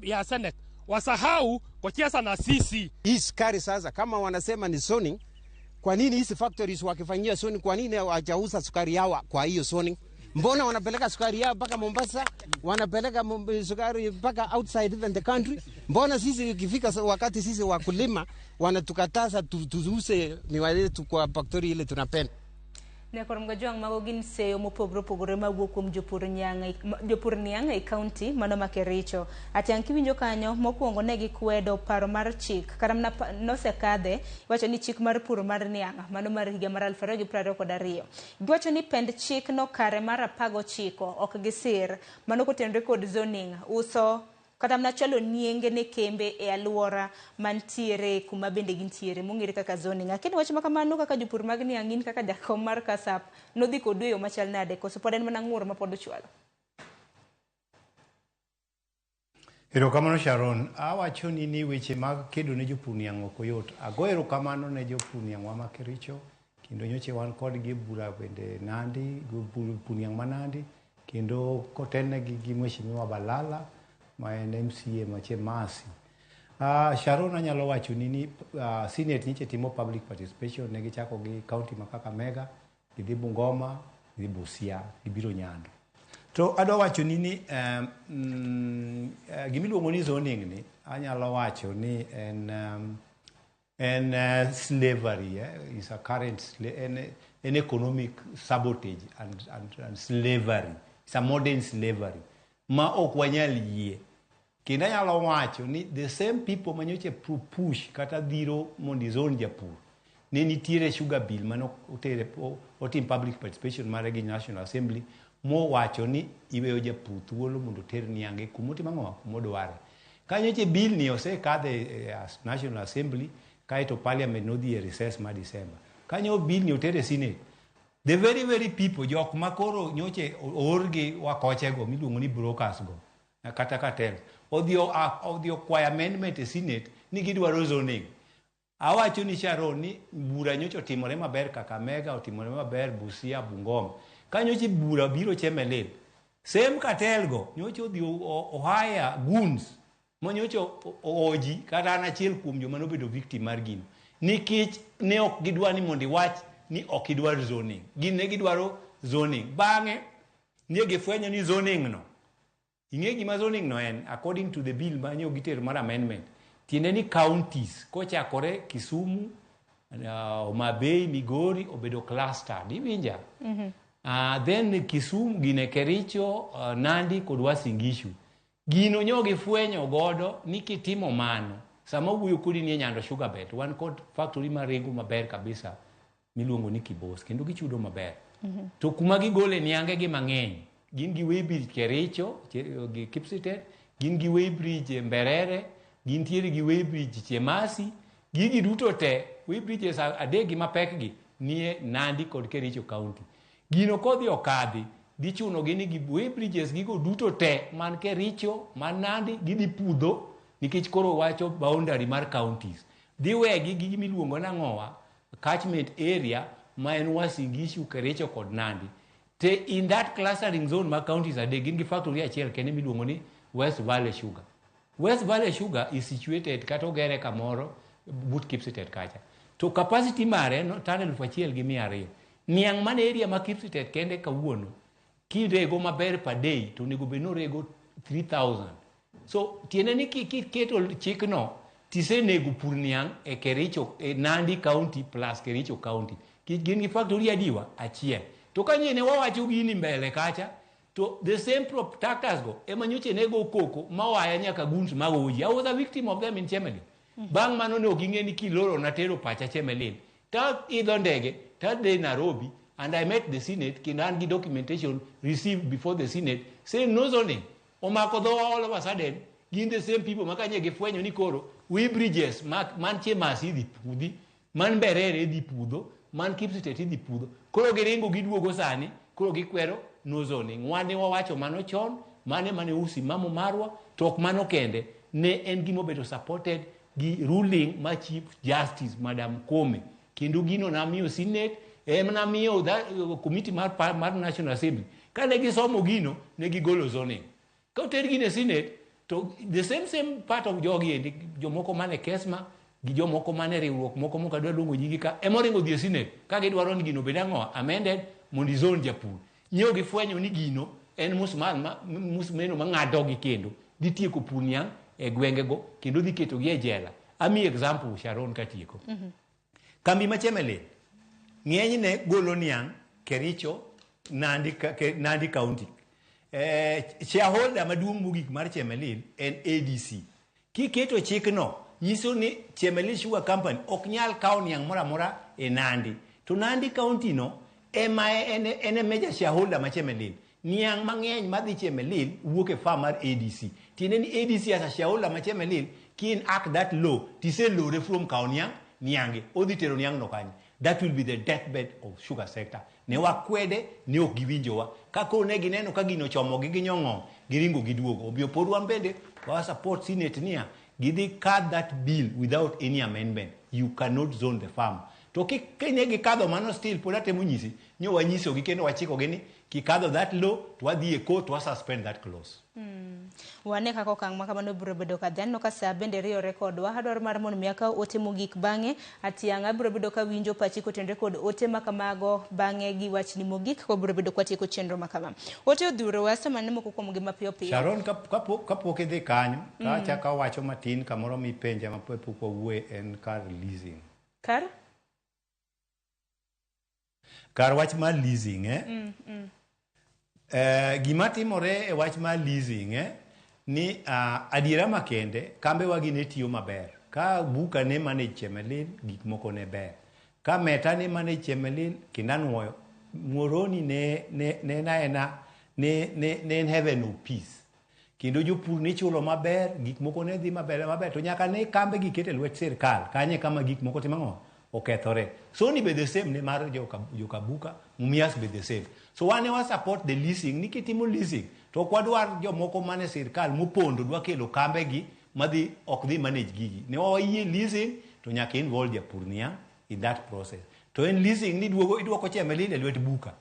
ya Senate wasahau kucheza na sisi. Hii sukari sasa kama wanasema ni zoning, kwa nini hizi factories wakifanyia zoning, kwa nini hawajauza sukari yao kwa hiyo zoning? Mbona wanapeleka sukari yao mpaka Mombasa, wanapeleka sukari mpaka outside even the country? Mbona sisi ikifika wakati sisi wakulima wanatukataza tuuze miwa yetu kwa factory ile tunapenda? Ne korom ga jwang mago gin seyo mopogore mawuok kuom jopur niang' e county mano ma Kericho. Atiang' kiwinjo kanyo mokwongo ne gikwedo paro mar chik kata nosekadhe, iwacho ni chik mar pur mar niang' mano mar higa mar 2022. Giwacho ni pend chik no kare mar 19 ok gisir, mano kotenore kod zoning, uso kata mna chalo nienge ne kembe e aluora mantiere kuma bende gintiere mong'ere kaka zoning. Akini wach makamano kaka jopur mag niang'in kaka jakom mar Kasap nodhi kod yo machal nade koso pod en mana ng'ur ma pod ochwalo? Erokamano Sharon, awacho ni weche mag kedo ne jopur niang' ok yot. Ago erokamano ne jopur niang' wa ma Kericho, kendo nyoche wan kodgi bura bende Nandi, jopur niang' ma Nandi, kendo kotelnegi gi Mheshimiwa Balala ma en MCA mache Masi. Sharon, anyalo wacho ni Senate nyiche timo public participation, ne gichako gi county ma Kakamega, gidhi Bungoma, gidhi Busia, gibiro Nyando. To adwa wacho ni gimiluongo ni zoning ni, anyalo wacho ni en slavery, is a current an economic sabotage and slavery. It's a modern slavery. Ma ok wanyal yie. Kendo anyalo wacho ni the same people manyoche push kata dhiro mondo zone japur. Ne nitiere sugar bill mano otim public participation mare gi National Assembly mo wacho ni iweyo japur thuolo mondo ter niange kumotimo ang'o kumodware. Kanyoche bill ni osekadhe National Assembly kaeto Parliament nodhi e recess ma December. Kanyo bill ni otere Senate. The very people jok makoro nyoche oorgi wakochego miluongo ni brokers go kata cartel odhi kwayo amendment e Senate ni gidwaro zoning. Awacho ni Sharon ni bura nyoche otimore maber Kakamega, otimore maber Busia, Bungoma. Kanyoche bura biro Chemelil. Same cartel go nyoche odhi ohaya goons monyoche oji kata an achiel kuom joma nobedo victim mar gino. Nikech ne ok gidwa ni mondo iwach ni ok idwar zoning. Gin ne gidwaro zoning. Bang'e ne gifwenyo ni zoning no. Ing'e gima zoning no en, according to the bill manyo gitero mar amendment. Tiende ni counties kochakore Kisumu, Homa Bay, Migori obedo cluster. Diwinja? Then Kisumu, gine Kericho, Nandi kod Uasin Gishu. Gino nyo gifwenyo godo ni kitimo mano. Sama wuyo kodi ni Nyando Sugar Belt. Wan kod factory marego maber kabisa. Miluongo ni Kibos, kendo gichudo maber. To kuma gigole niange gi mang'eny. Gin gi Weybridge Kericho, gi Kipsitet, gin gi Weybridge Mberere, gin tiere gi Weybridge Chemasi, gigi duto te, Weybridges adegi mapekgi, nie Nandi kod Kericho County. Gino kodhi okadhi, di chuno gini gi Weybridges gigo duto te, man Kericho, man Nandi, gidhi pudho, nikech koro wacho boundary mar counties. Dhi wegi gigi miluongo nang'owa, catchment area ma en Uasin Gishu, Kericho kod Nandi. Te in that clustering zone ma counties adek gin gi factory achiel kende miluongo ni West Valley Sugar. West Valley Sugar is situated kata ogere kamoro but Kipsitet kacha. To capacity mare no tane 1,200. Niang' man area ma Kipsitet kende kawuono kirego maber per day to nego beno rego 3,000. So tiene ni keto chik no tisenego pur niang' e Kericho e Nandi County plus Kericho County. Gin gi factory adiwa achiel. To kanye ne wawacho gini mbele kacha to the same tractors go ema nyoche nego koko mawaya nyaka guns magoji. I was a victim of them in Chemelil. Bang' mano ne oking'e ni kiloro natero pacha Chemelil. Ta idho ndege ta de Nairobi and I met the Senate kendo an gi documentation received before the Senate saying no zoning. Omako dhowa all of a sudden gin the same people makanye gifwenyo ni koro Weybridges man Chemasi idhi pudhi, man Mberere idhi pudho, man Kipsitet idhi pudho. Koro giringo giduogo sani, koro gikwero no zoning. Wane wawacho mano chon, mane usi mamo marwa, tok mano kende, ne en gimobedo supported gi ruling ma Chief Justice Madam Kome. Kendo gino namiyo Senate, namiyo committee mar National Assembly. Kane gisomo gino, ne gigolo zoning. Kauter gine Senate, to the same part of jogi, jomoko mane Kesma, gi jomoko mane riwruok moko moka dwa luongo nyigi ka emoringo dhi Senate ka gidwaro ni gino bedang'o amended mondo zone japur. nyiewo gifwenyo ni gino en musmeno mang'ado gi kendo dhi tieko pur niang' e gwengego kendo dhi keto gi e jela. Ami example Sharon katieko. Kambi ma Chemelil ng'enyne golo niang' Kericho, Nandi County. Shareholder maduong' mogik mar Chemelil en ADC. Kiketo chikno nyiso ni Chemelil Sugar Company ok nyal kawo niang' moro amora e Nandi. To Nandi County no ema en major shareholder ma Chemelil. Niang' mang'eny madhi Chemelil wuok e farm mar ADC. Tiende ni ADC as a shareholder ma Chemelil kin act that law tise lore from kawo niang'e odhi tero niang' no kanyo. That will be the deathbed of sugar sector. Ne wakwede ne ok giwinjowa. Kako ne gineno ka gino chomogi gi nyong'o giringo giduogo. Obiyo pod wan bende wa support Senate niya gidhi cut that bill without any amendment. You cannot zone the farm. To kine gikadho mano still pod atemo nyisi nyo wanyisogi kendo wachikogi ni kikadho that law to wadhi e court to suspend that clause. Wane kako kang makamano biro bedo ka dhen no ka saa bende riyo rekodwa adwaro mar mondo miaka ote mogik bang'e atianga biro bedo ka winjo pachi kotendre kod ote makamago bang'e gi wachni mogik ko biro bedo kwatieko chenro makama. Ote odhuro wasa mane moko kuom gima piyo piyo. Sharon kapok idhi kanyo ka chaka wacho matin kamoro mipenja mapok wawuoye en car leasing. Kar wach mar leasing gima timore e wach mar leasing ni adiera makende kambe wagi ne tiyo maber. Ka buka ne manage Chemelil gik moko ne ber. Ka meta ne manage Chemelil kinanwoyo Muhoroni ne en heaven of peace. Kendo jopur ne chulo maber gik moko ne dhi maber to nyaka ne kambe gikete lwet sirkal kanye kama gik moko timang'o okethore. So ni be the same ne mar joka buka Mumias be the same. So wane wa support the leasing ni kitimo leasing to kwadwar jomoko mane sirkal mopondo dwa kelo kambe gi madhi ok dhi manage gigi ne wayie leasing to nyaka involve japur niang' in that process. To en leasing ni idwoko Chemelil e lwet buka,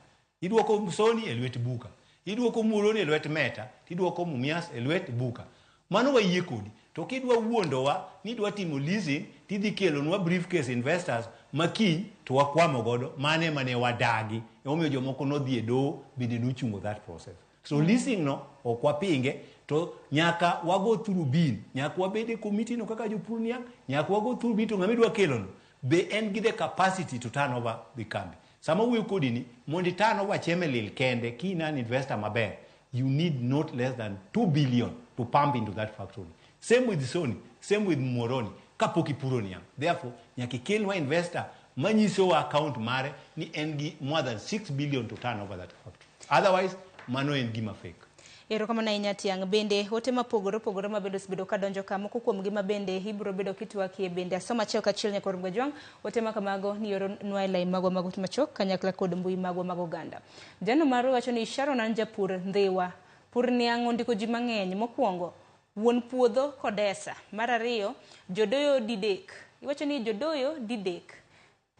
idwoko Soni e lwet buka, idwoko Muhoroni e lwet Meta, idwoko Mumias e lwet buka. Mano wayie kodi. To kidwa wuondowa ni dwa timo leasing tidhi kelonwa briefcase investors makiny to wakwamo godo mane wadagi omiyo jomoko nodhi e doho bende nochungo that process. So leasing no ok wapinge to nyaka wago through bin, nyaka wabede committee no kaka jopur niang', nyaka wago through bin to ng'ama idwa kelono be en gi the capacity to turn over the kambi. Sama wuoyo kodi ni mondo turn over Chemelil kende kinan investor maber you need not less than 2 billion to pump into that factory. Same with Soni, same with Muhoroni, kapok ipuro niang'. Therefore, nyaka ikelwa investor manyiso account mare ni en gi more than 6 billion to turn over that factory. Otherwise, mano en gima fake. Erokamano ahinya tiang' bende ote mapogore opogore mabedo ka donjo ka moko kuom gima bende ibiro bedo kitwakie bende asoma achiel kachiel nyaka Orumo Gajwang' ote makamago ni oro nwa line magwa mag machok kanyakla kod mbui magwa mag oganda. Jano maro wacho ni Sharon an japur ndhiwa pur niang' ondiko ji mang'eny mokwongo wuon puodho Kodesa. Mar ariyo jodoyo didek. Iwacho ni jodoyo didek.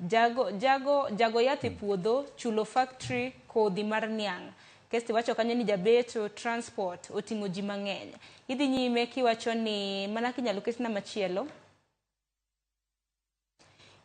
Jago yath e puodho chulo factory kodhi mar niang'. Kesti wacho kanyo ni jabeto transport oting'o ji mang'eny. Idhi nyime kiwacho ni mana kinyalo kesna machielo.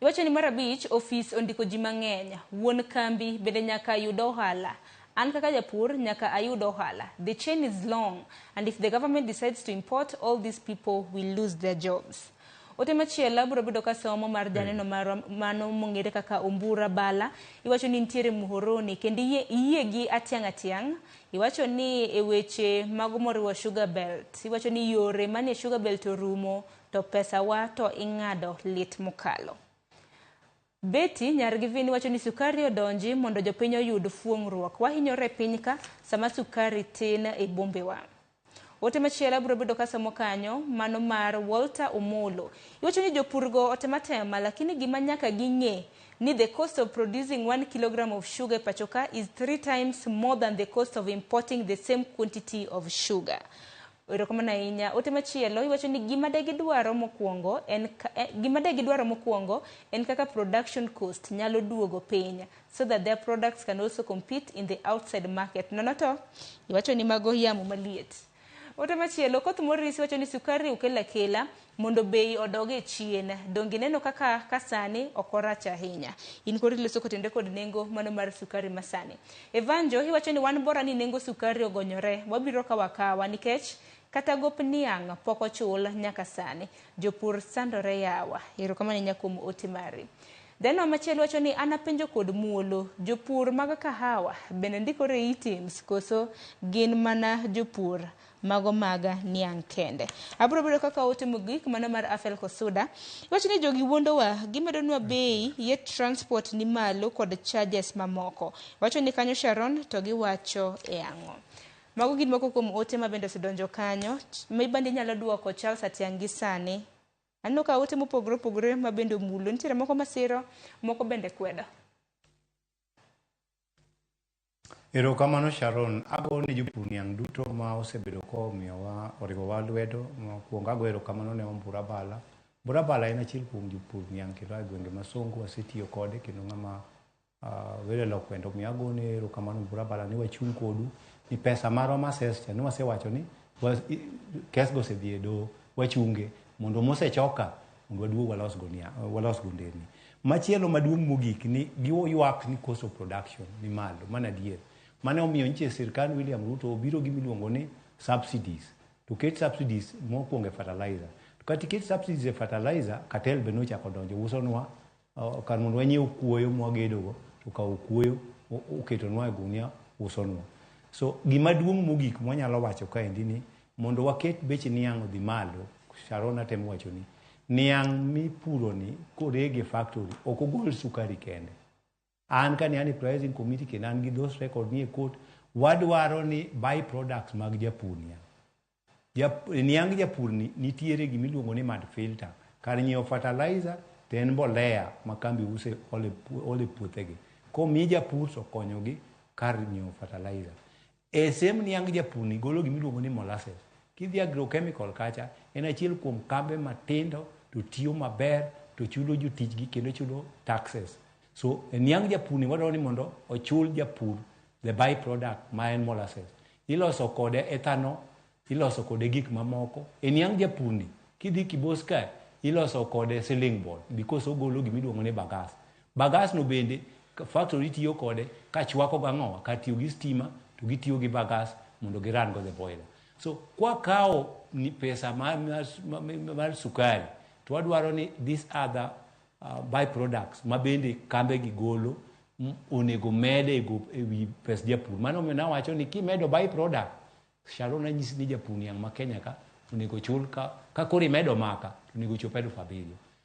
Iwacho ni mar abich ofis ondiko ji mang'eny. Wuon kambi bende nyaka yud ohala. An kaka japur nyaka ayud ohala. The chain is long and if the government decides to import, all these people will lose their jobs. Ote machiela biro bedo ka somo mar janeno mano mong'ere kaka Ombura Bala. Iwacho ni ntiere Muhoroni kendo iye gi atiang'. Iwacho ni e weche mago moriwo Sugar Belt. Iwacho ni yore manie Sugar Belt orumo to pesa wa to ing'ado lit mokalo. Betty nyargi vini wacho ni sukari odonji mondo jopiny oyud fuong'ruok. Wahinyore piny ka sama sukari tin e bombewa. Ote machiela biro bedo ka somo kanyo mano mar Walter Omolo. Iwacho ni jopurgo otematema lakini gima nyaka ging'e ni the cost of producing 1 kilogram of sugar pachoka is 3 times more than the cost of importing the same quantity of sugar. Erokamano ahinya. Ote machielo iwacho ni gima de gidwaro mokwongo en kaka production cost nyalo duogo piny so that their products can also compete in the outside market. Nonoto iwacho ni mago yamo maliet. Ote machielo koth morisi wacho ni sukari ukela mondo bei odoge chien. Dongi neno kaka kasani okorach ahinya. In kori loso kotende kod nengo mano mar sukari masani. Evanjo iwacho ni wan bora ni nengo sukari ogonyore wabiro kawa nikech kata gop niang' poko chul nyaka sani. Jopur sandore yawa. Erokamano nyakuom ote mari. Dhano machielo wacho ni anapenjo kod muolo. Jopur mag kahawa bende ndikore items koso gin mana jopur mago maga niang' kende. Abro bedo kaka ote mogik mano mar Afel Kosuda. Wacho ni jogi wuondowa gimedonwa bei yet transport ni malo kod charges mamoko. Wacho ni kanyo Sharon to giwacho e ang'o. Mago gin moko kuom ote mabende osedonjo kanyo. Mibande nyalo duoko Charles Atiangi sani. Anno ka ote mopogore mabende mulo. Nitiere moko masiro, moko bende kwedo. Erokamano Sharon, ago ne jopur niang' duto ma osebedo ko miyowa oriwowa lwedo. Mokwongo ago erokamano ne Wambura Bala. Wambura Bala en achiel kuom jopur niang' kendo e gwenge ma Songo wasetiyo kode kendo ng'ama wele lokwendo. Omiyo ago ne erokamano Wambura Bala ni wachung' kodu ni pesa marwa mases cha ni wasewacho ni kes go osedhi e doho wachunge mondo mosechoka mondo waduog walos go nderni. Machielo maduong' mogik ni giywak ni cost of production ni malo mana adier. Mane omiyo nitie sirkand William Ruto obiro gi miluongo ni subsidies. To ket subsidies mokwongo e fertilizer. To kati ket subsidies e fertilizer, cartel be nochako donjo usonwa kar mondo wanyiew kuoyo mwagedogo to kawo kuoyo oketonwa e gunia usonwa. So gima duong' mogik mwanyalo wacho kaendi ni mondo waket beche niang' odhi malo. Sharon atemo wacho ni niang' mipuro ni korege factory ok ogol sukari kende. An kani ani pricing committee kendo an gi those record ni e court wadwaro ni by products mag japur niang' japur ni nitiere gimiluongo ni mad filter. Kar nyiewo fertilizer to en mbolea ma kambi use ole puothegi. Komi japur to konyogi kar nyiewo fertilizer. E sem niang' japur ni golo gimiluongo ni molasses. Kidhi agrochemical kacha en achiel kuom kambe matindo to tiyo maber to chulo jotichgi kendo chulo taxes. So niang' japur ni wadwaro ni mondo ochul japur the byproduct ma en molasses. Iloso kode ethanol, iloso kode gik mamoko. E niang' japur ni kidhi Kibos ka iloso kode ceiling board because ogolo gimiluongo ni bagas. Bagas no bende factory tiyo kode ka chwako gang'owa ka tiyo gi stima to gitiyo gi bagas mondo giran go the boiler. So kwa kao ni pesa mar sukari to wadwaro ni these other byproducts mabende kambe gigolo onego mede e wi pes japur. Mano mena wacho ni kimedo byproduct Sharon anyisi ni japur niang' ma Kenya ka onego chul ka kori medo maka onego chop 7,000.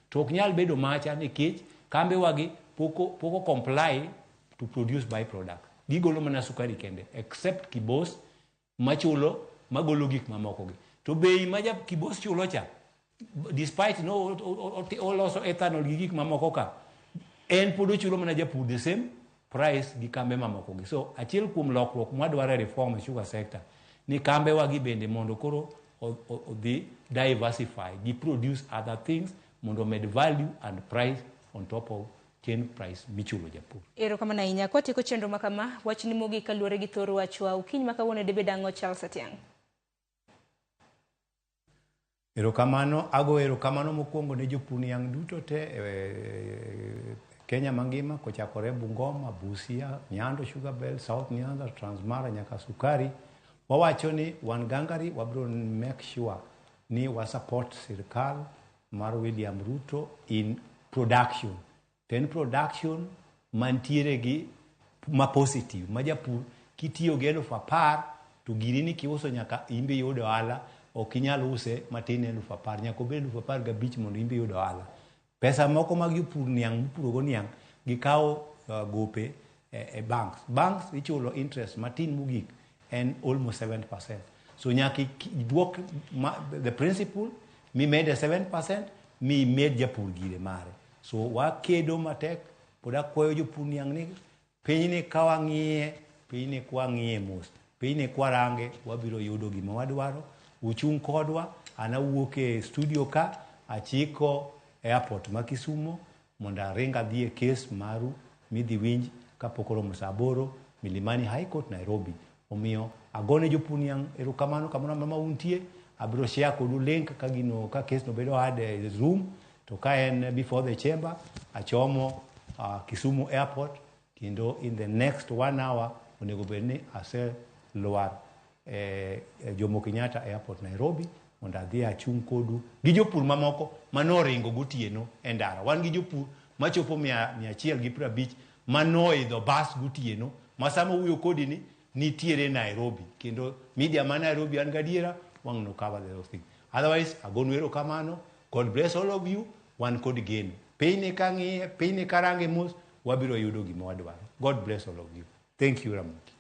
To ok nyal bedo macha nikech kambe wagi poko comply to produce byproduct. Gigolo mana sukari kende except Kibos machulo magolo gik mamoko gi. To bei ma Kibos chulo cha despite no oloso ethanol gi gik mamoko ka en podo chulo mana japur the same price gi kambe mamoko gi. So achiel kuom lokruok mwadwaro reform e sugar sector ni kambe wagi bende mondo koro odhi diversify gi produce other things mondo med value and price on top of chain price michulo japur. Erokamano ahinya kwa tieko chenro makama wachni mogik kaluwore gi thoro wachwa ukiny makawuono debe dang'o Charles Atiang'. Erokamano erokamano mokwongo ne jopur niang' duto te Kenya mangima kochakore Bungoma, Busia, Nyando, Sugar Belt, South Nyanza, Transmara nyaka Sukari. Wawacho ni wan gangari wabro make sure ni wasupport sirkal mar William Ruto in production. Ten production mantiere gi ma positive ma japur kitiyo gi 10,000 to giri ni kiuso nyaka imbe yudo ohala ok inyal use matin 10,000 nyaka obed 15,000 mondo imbe yudo ohala. Pesa moko mag jopur niang' mipuro go niang' gikawo gope e banks ichulo interest matin mogik en almost 7%. So nyaka duok the principal mi mede 7% mi med japur gire mare. So wakedo matek pod akwayo jopur niang' ni pinyni ka wang'iye pinyni kwa ng'iye mos pinyni kwa range wabiro yudo gima wadwaro. Uchung' kodwa ana wuok e studio ka achiko airport ma Kisumo mondo aringa dhi e kes maru midhi winj kapok oromo saa 8 Milimani High Court Nairobi. Omiyo agone jopur niang' erokamano kamano ma untie abiro share kodu link ka gino ka case no bedo had Zoom to ka en before the chamber achomo Kisumu airport kendo in the next 1 hour onego bedni ase luar Jomo Kenyatta airport Nairobi mondo adhi achung' kodu gi jopur mamoko manoringo gotieno e ndara. Wan gi jopur machopo 150 manoidho bus gotieno ma sama wuoyo kodi ni nitiere Nairobi kendo media ma Nairobi an gadiera wang no cover the thing. Otherwise agonu erokamano. God bless all of you. Wan kod geno piny kang'iye piny karange mos wabiro yudo gima wadwaro. God bless all of you. Thank you Ramogi.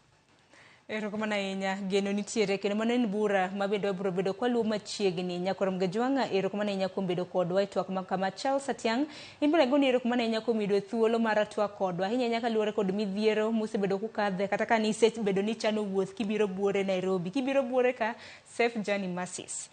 Erokamano ahinya geno nitiere kendo mano en bura mabende wabiro bedo kwaluwo machiegni Nyakorom Gajwanga. Erokamano ahinya kuom bedo kodwa e twak makama. Charles Atiang imbele goni erokamano ahinya kuom yudo thuolo mar twak kodwa ahinya nyaka luwore kod midhiero mosebedo kukadhe kata ka nisebedo ni chano wuoth kibiro buore Nairobi kibiro buore ka Safe Journey Masses.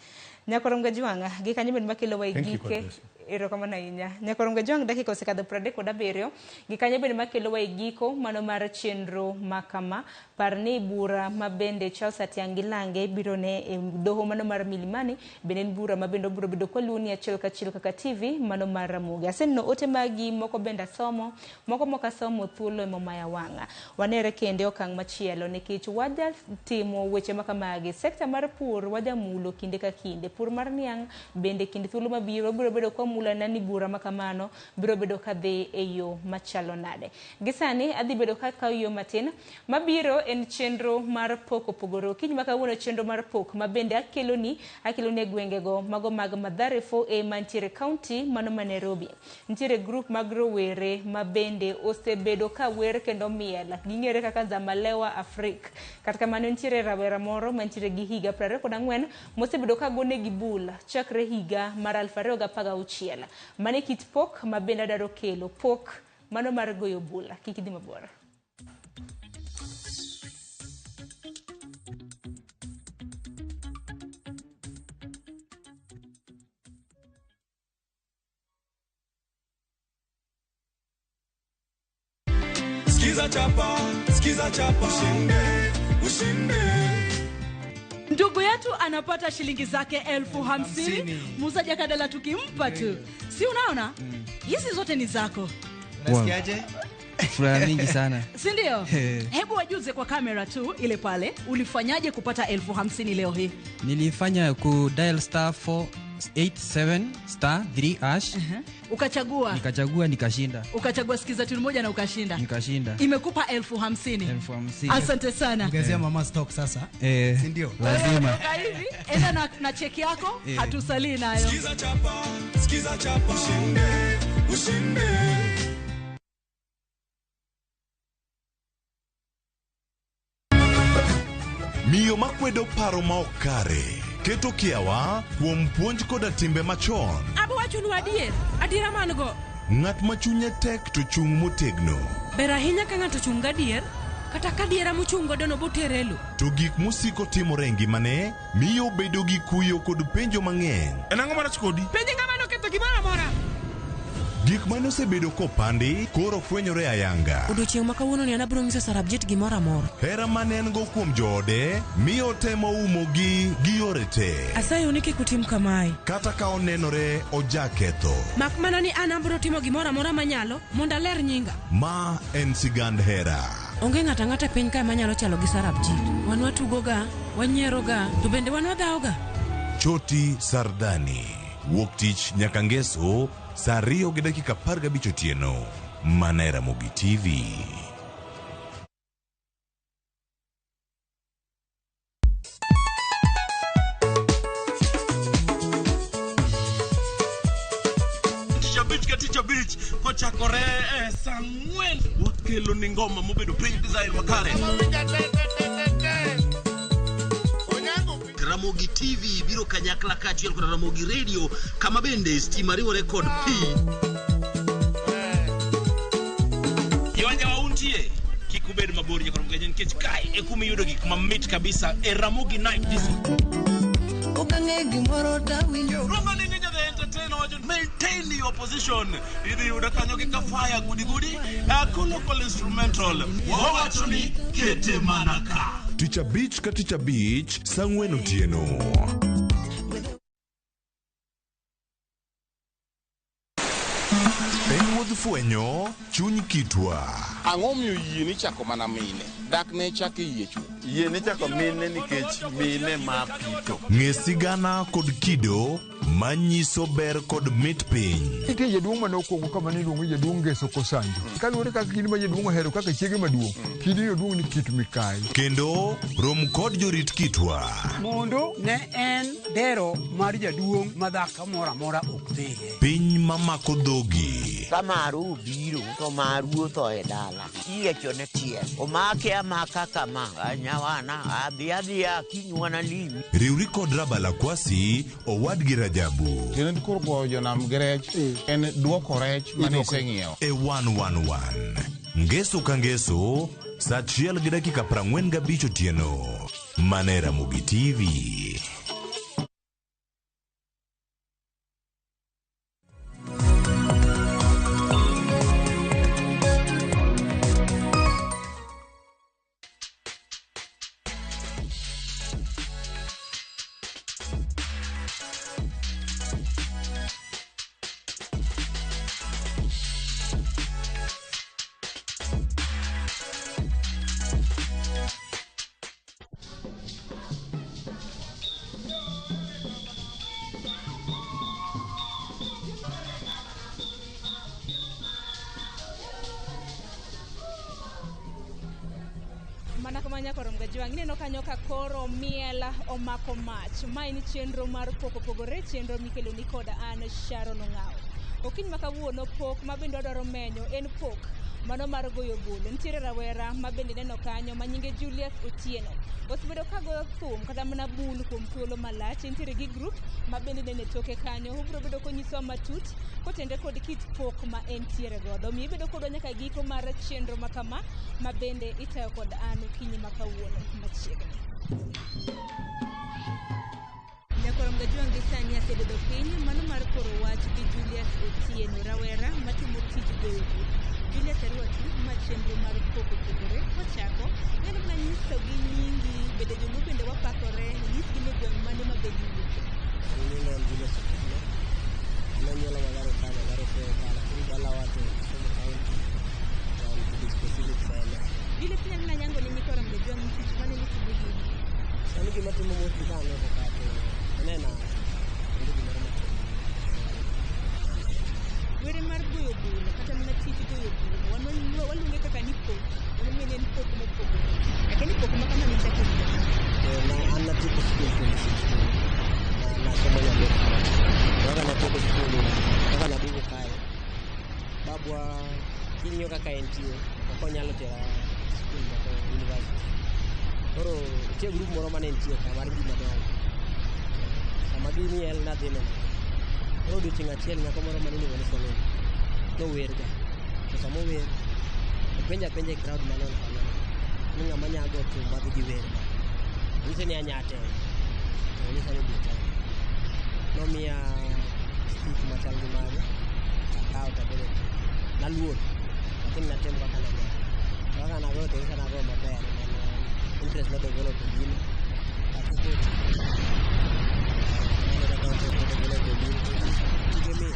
Nyakorom Gajwanga gi kanyo bende makelo wa gike erokamano ahinya. Nyakorom Gajwanga dakika osekadho 37 gi kanyo bende makelo wa giko mano mar chenro makama. Parni bura mabende Charles Atiang Lange biro ne doho mano mar Milimani bende bura mabende biro bedo kwaluoni achiel kaka TV mano mar Ramogi. Asenno ote magi moko bende somo moko mokasomo thuolo maya wanga wanere kende okang' machielo nikech waja timo weche makamagi sekta mar pur waja mulo kinde ka kinde pur mar niang bende kinde thuolo mabiro biro bedo kwa mula nani bura makamano biro bedo kadhi e yo machalo nade. Gisani adhi bedo ka yo matin mabiro en chenro mar pok opogoro kiny makawuono chenro mar pok mabende akeloni gwengego mago mag Mathare 4A mantiere county mano ma Nairobi. Nitiere group mag rowere mabende osebedo ka wer kendo miel ging'ere kaka Zamalewa Afrika. Kata kamano nitiere rawera moro mantiere gi higa 24 mosebedo ka gone gi bul chakre higa mar 2016. Mane kit pok mabende daro kelo pok mano mar goyo bula kikidhi mabor. Skiza chapa ushinde. Ndugu yetu anapata shilingi zake 50,000. Musa Jakadala tukimpa tu. Si unaona? Hizi zote ni zako. Unasikiaje? Furaha mingi sana. Si ndio? Hebu wajuze kwa kamera tu ile pale. Ulifanyaje kupata 50,000 leo hii? Nilifanya ku dial star 487 star 3 hash. Ukachagua. Nikachagua nikashinda. Ukachagua skiza tu moja na ukashinda. Nikashinda. Imekupa 50,000. 50,000. Asante sana. Ongezea mama stock sasa. Si ndio? Lazima. Hivi enda na cheki yako hatusalii nayo. Skiza chapa ushinde. Miyo makwedo paro ma okare keto kiawa kuom puonj koda timbe machon. Abo wachunu adiera mango. Ng'at ma chunye tek to chung motegno. Ber ahinya ka ng'ato chung gadier kata ka diera mochung godo no boterelo. To gik musiko timore ngimane miyo bedo gi kuyo kod penjo mang'eny. En ang'o marach kodi? Penjo ng'ama noketho gimoro amora. Gik mane osebedo kopandi koro fwenyore ayanga. Odiochieng' ma kawuono ni an abiro nyiso Sarabjet gimoro amora. Hera mane en go kuom joode miyo temo umogi gi yore te. Asayo ni kik utim kamae. Kata ka onenore ojaketho. Mak mana ni an abiro timo gimoro amora manyalo mondo aler nyinga. Ma en sigand hera. Onge ng'ata ng'ata piny ka manyalo chalo gi Sarabjet. Wan watugoga, wanyieroga, to bende wan wadhaoga. Choti Sardani. Wuok tich nyaka ngeso saa 2:15 otieno. Mana Ramogi TV. Teacher Beach kochakore saa 4 wakelo ni ngoma mobedo piny design makare. Ramogi TV biro kanyakla kachiel kod Ramogi Radio kama bende stima riwore kod P. Yawanja wauntie kikubed mabor nyaka Ramogi nikech kai e kuma yudo gik mamit kabisa e Ramogi Night Disco. Okange gimoro dawinjo. Romani ninja the entertainer wajon maintain your position. Idhi yuda kanyo kika fire gudi. Local instrumental. Wawachoni kete manaka. Teacher Beach ka Teacher Beach saa 4 otieno. Ifwenyo chuny kitwa. Ang'o miyo yie ni chako mana mine? Dak ne chako yie chuo. Yie ni chako mine nikech mine ma pito. Ng'e sigana kod kido manyiso ber kod mit piny. Nitie jaduong' mane okuongo kama ne iluongo jaduong' Ngeso Kosanjo. Kaluwore kaka kidi ma jaduong' ohero kaka chiege maduong'. Kidi jaduong' ni Kit Mikayi. Kendo rom kod jorit kitwa. Mondo ne en dero mar jaduong' madhako moro amora ok dhie. Piny mamako dhogi. Ka maru biro to maru otho e dala. Iyiecho ne tie. Omake amaka kama. Anyawana adhiya kinywana limi. Riwri kod Rabala Kwasi owadgi Rajabu. Kendo koro go jonam grech en duoko rech mane iseng'iewo. E 111. Ngeso ka ngeso, saa 1:45 otieno. Manera Mugi TV. Mana kamanya korom gajuang ineno kanyo ka koro miela omako mach. Mae ni chenro mar poko pogore, chenro mikelo ni koda an Sharon Ong'ao. Okiny makawuono pok mabende dwaro menyo en pok mano mar goyo bul. Nitiere rawera mabende neno kanyo manyinge Julius Otieno. Osebedo ka goyo thum kata mana bul kuom thuolo malach. Nitiere gi group mabende nene toke kanyo. Obiro bedo konyiso matut kotende kod kit pok ma entiere godo. Mi bedo kodwa nyaka giko mar chenro makama mabende itayo kod an okinyi makawuono machiegni. Nyakorom gajuang gi sani asebedo piny mano mar koro wach gi Julius Otieno, rawera matimo tij goyo bul. Julius Arwati ma chenro mar poko pogore kochako nyalo mana nyiso gi nyingi bende joluo bende wapakore nyisgi ni gweng' mane mabende wuoke. Nyingi en Julius Otieno. Nanyuola Magaro Kano, Magaro Kano, lakini dala watu Kisumu County to be specific sana. Julius nyalo na nyango ni Nyakorom gajuang nikech mane ni kubugi. Sani gima timo mostly kano to kato nena ndio gimoro matimo. Were mar goyo bul kata mana tij goyo bul waluonge kaka ni pok. Wano mene ni pok mopogore. Lakini pok makama ni chako na anna tipo school 2016. Na somo ya leo. Waka na poko school. Waka na dugo kai. Babwa kinyo kaka NTO. Wako nyalo tera school wako university. Koro tie group moro mane NTO kamar gima dongo. Sama gini el na dhine. Koro dutinga chiel nyako moro mane ni wani somo. No werga. Sama wer. Penja crowd manon kana. Ninga manyago tu madhi gi wer. Nise ni anyate. Nise ni bita. No mia stick machal gi mage. Takao tabele. Naluor. Lakini natemba kana na. Waka na go to kana go maber. Interest na develop gini. Atuko. Na ndio kama develop gini. Tigeme.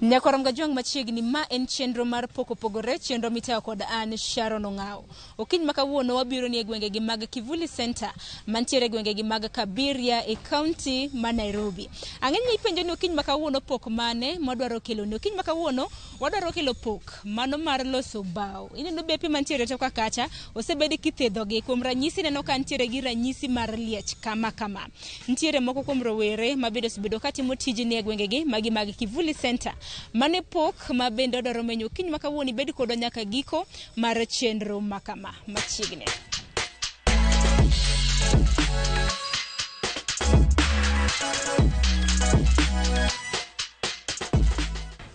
Nyakwarom Gajwang machiegni ma en chenro mar poko pogore chenro mitayo kod an Sharon Ongao. Okiny makawuono wabiro ni e gwengegi mag Kivuli Center mantiere gwengegi mag Kabiria e county ma Nairobi. Ang'eny ni ipenjo ni okiny makawuono pok mane madwaro kelo ni. Okiny makawuono wadwaro kelo pok mano mar loso bao. Ineno bepi mantiere to kacha osebedi kithedhogi kuom ranyisi neno ka ntiere gi ranyisi mar liech kama. Ntiere moko kuom rowere mabedo sibedo katimo tijni e gwengegi magi mag Kivuli Center. Mane pok ma bende odoro menyo kiny makawuoni bedi kodo nyaka giko mar chenro makama machiegni.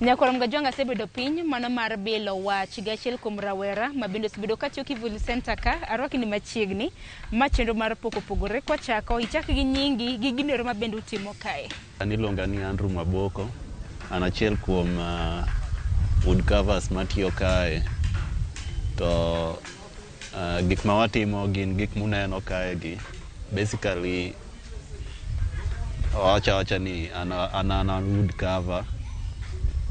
Nyakwarom Gajwang asebedo piny mano mar bilo wach gachiel kuom rawera mabende osebedo katiyo Kivuli Center ka arwakni machiegni ma chenro mar poko pogore kwa chako ichak gi nyingi gi ginero mabende utimo kae. Aniluonga ni Andrew Maboko, an achiel kuom wood covers matiyo kae. To gik ma watimo gin gik muneno kae gi. Basically wacha ni an wood cover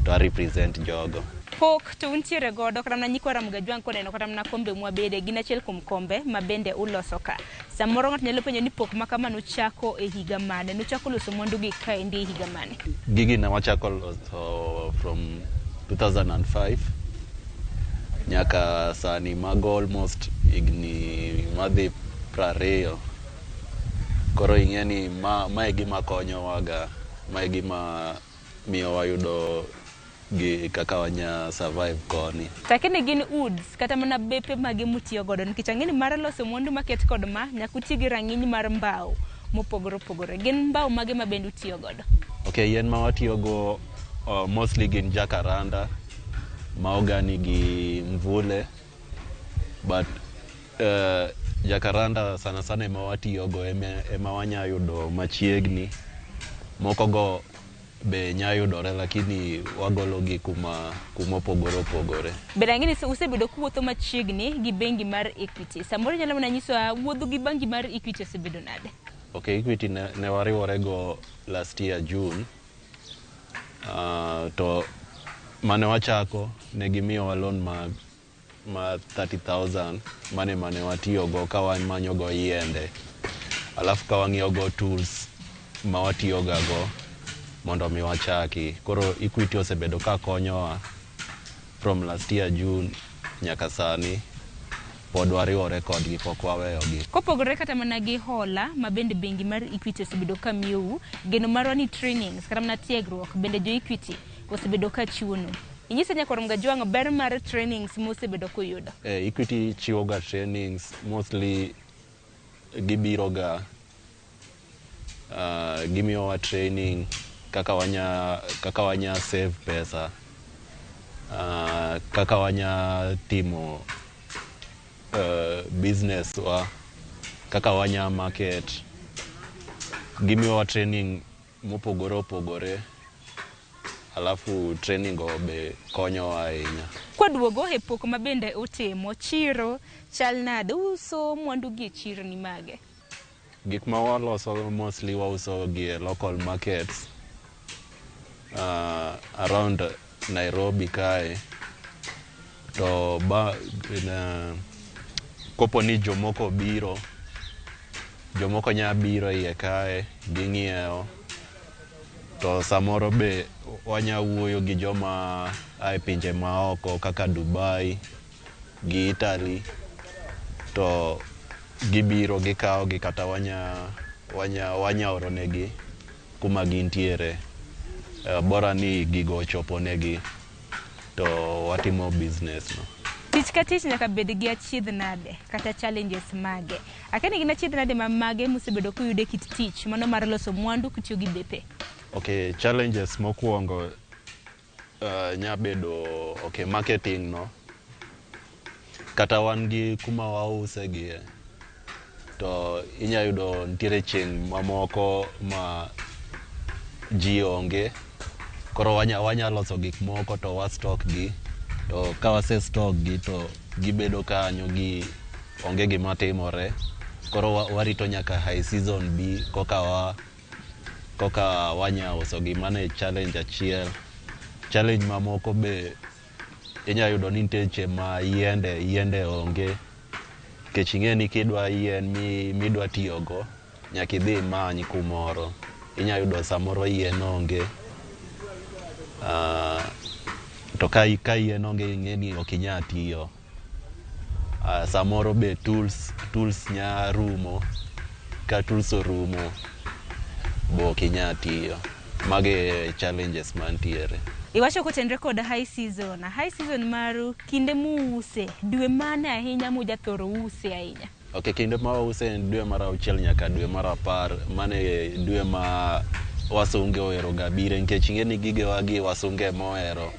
to represent jogo. Pok to untiere godo kata na Nyakwarom Gajwang koneno kata na kombe mwabede gin achiel kuom kombe mabende uloso ka. Samoro ng'at nyalo penjo ni pok makama nuchako e higa mane, nuchako loso mwandu gi kae ndi higa mane. Gigi na wachako loso from 2005 nyaka sani mago almost igni madhi 20. Koro ing'eni ma e gima konyo waga, ma e gima miyo wayudo gi kaka wanya survive koni. Takene gin woods kata mana bepe mage mutiyo godo nikech ang'eni mar loso mwandu maket kod ma nyakuti gi rang'iny mar mbao mopogore. Gin mbao mage mabende utiyo godo? Okay, yien ma watiyo go mostly gin jacaranda, mahogany gi mvule, but jacaranda sana ema watiyo go ema wanya yudo machiegni. Moko go be nyayudore lakini wagologi kuma pogore. Bende ang'eni usebedo kuwuotho machiegni gi bengi mar Equity. Samoro nyalo mana nyiso wuodho gi bengi mar Equity osebedo nade? Okay, Equity ne wariwore go last year June. To mane wachako ne gimiyo loan ma 30,000 mane watiyo go ka wamanyo go yiende. Alafu ka wang'iyo go tools ma watiyo go mondo mi wachaki. Koro Equity osebedo ka konyowa from last year June nyaka sani. Pod wariwore kodgi pok waweyogi. Kopogore kata mana gi hola mabende bengi mar Equity osebedo ka miyou geno marwa ni trainings kata mana tiegruok bende jo Equity osebedo ka chiwono. Inyisa Nyakwarom Gajwang ber mar trainings mosebedo kuyudo? Equity chiwo ga trainings, mostly gibiro ga gimiyowa training kaka wanya save pesa, kaka wanya timo business wa, kaka wanya market. Gimiyowa training mopogore. Alafu training go be konyowa ahinya. Kwaduogo e pok mabende utimo chiro chal nade, uso mwandu gi chiro ni mage? Gik ma waloso mostly wauso gi local markets around Nairobi kae. To kopo ni jomoko nya biro iye kae ging'iewo. To samoro be wanya wuoyo gi joma ai pinje maoko kaka Dubai gi Italy. To gibiro gikawo gi kata wanya oronegi kuma gintiere. Bora ni gigo choponegi to watimo business no. Tich ka tich nyaka bed gi achiedh nade kata challenges mage. Akeni gin achiedh nade mage musebedo kuyude kit tich mano mar loso mwandu kitiyo gi bepe? Okay, challenges mokwongo nyabedo marketing no. Kata wan gi kuma wause gi to inya yudo ntiere chieng' mamoko ma ji onge. Koro wanya loso gik moko to wa stock gi. To ka wase stock gi to gibedo kanyo gi onge gima timore. Koro warito nyaka high season bi koka wanya uso gi, mane challenge achiel. challenge mamoko be inya yudo ni nitie ma yiende onge kech ing'eni kidwa yien midwa tiyogo nyaka idhi many kumoro inya yudo samoro yien onge to ka yien onge ing'eni ok inya tiyo samoro be tools nya rumo ka tools orumo bo ok inya tiyo mage challenges mantiere. Iwacho kotenre kod high season maru kinde muuse dwe mane ahinya mujathoro use ahinya? Okay, kinde ma use dwe mar 6 nyaka dwe mar 10 mane dwe ma wasunge ohero gabire nikech ing'eni gige wagi wasunge mohero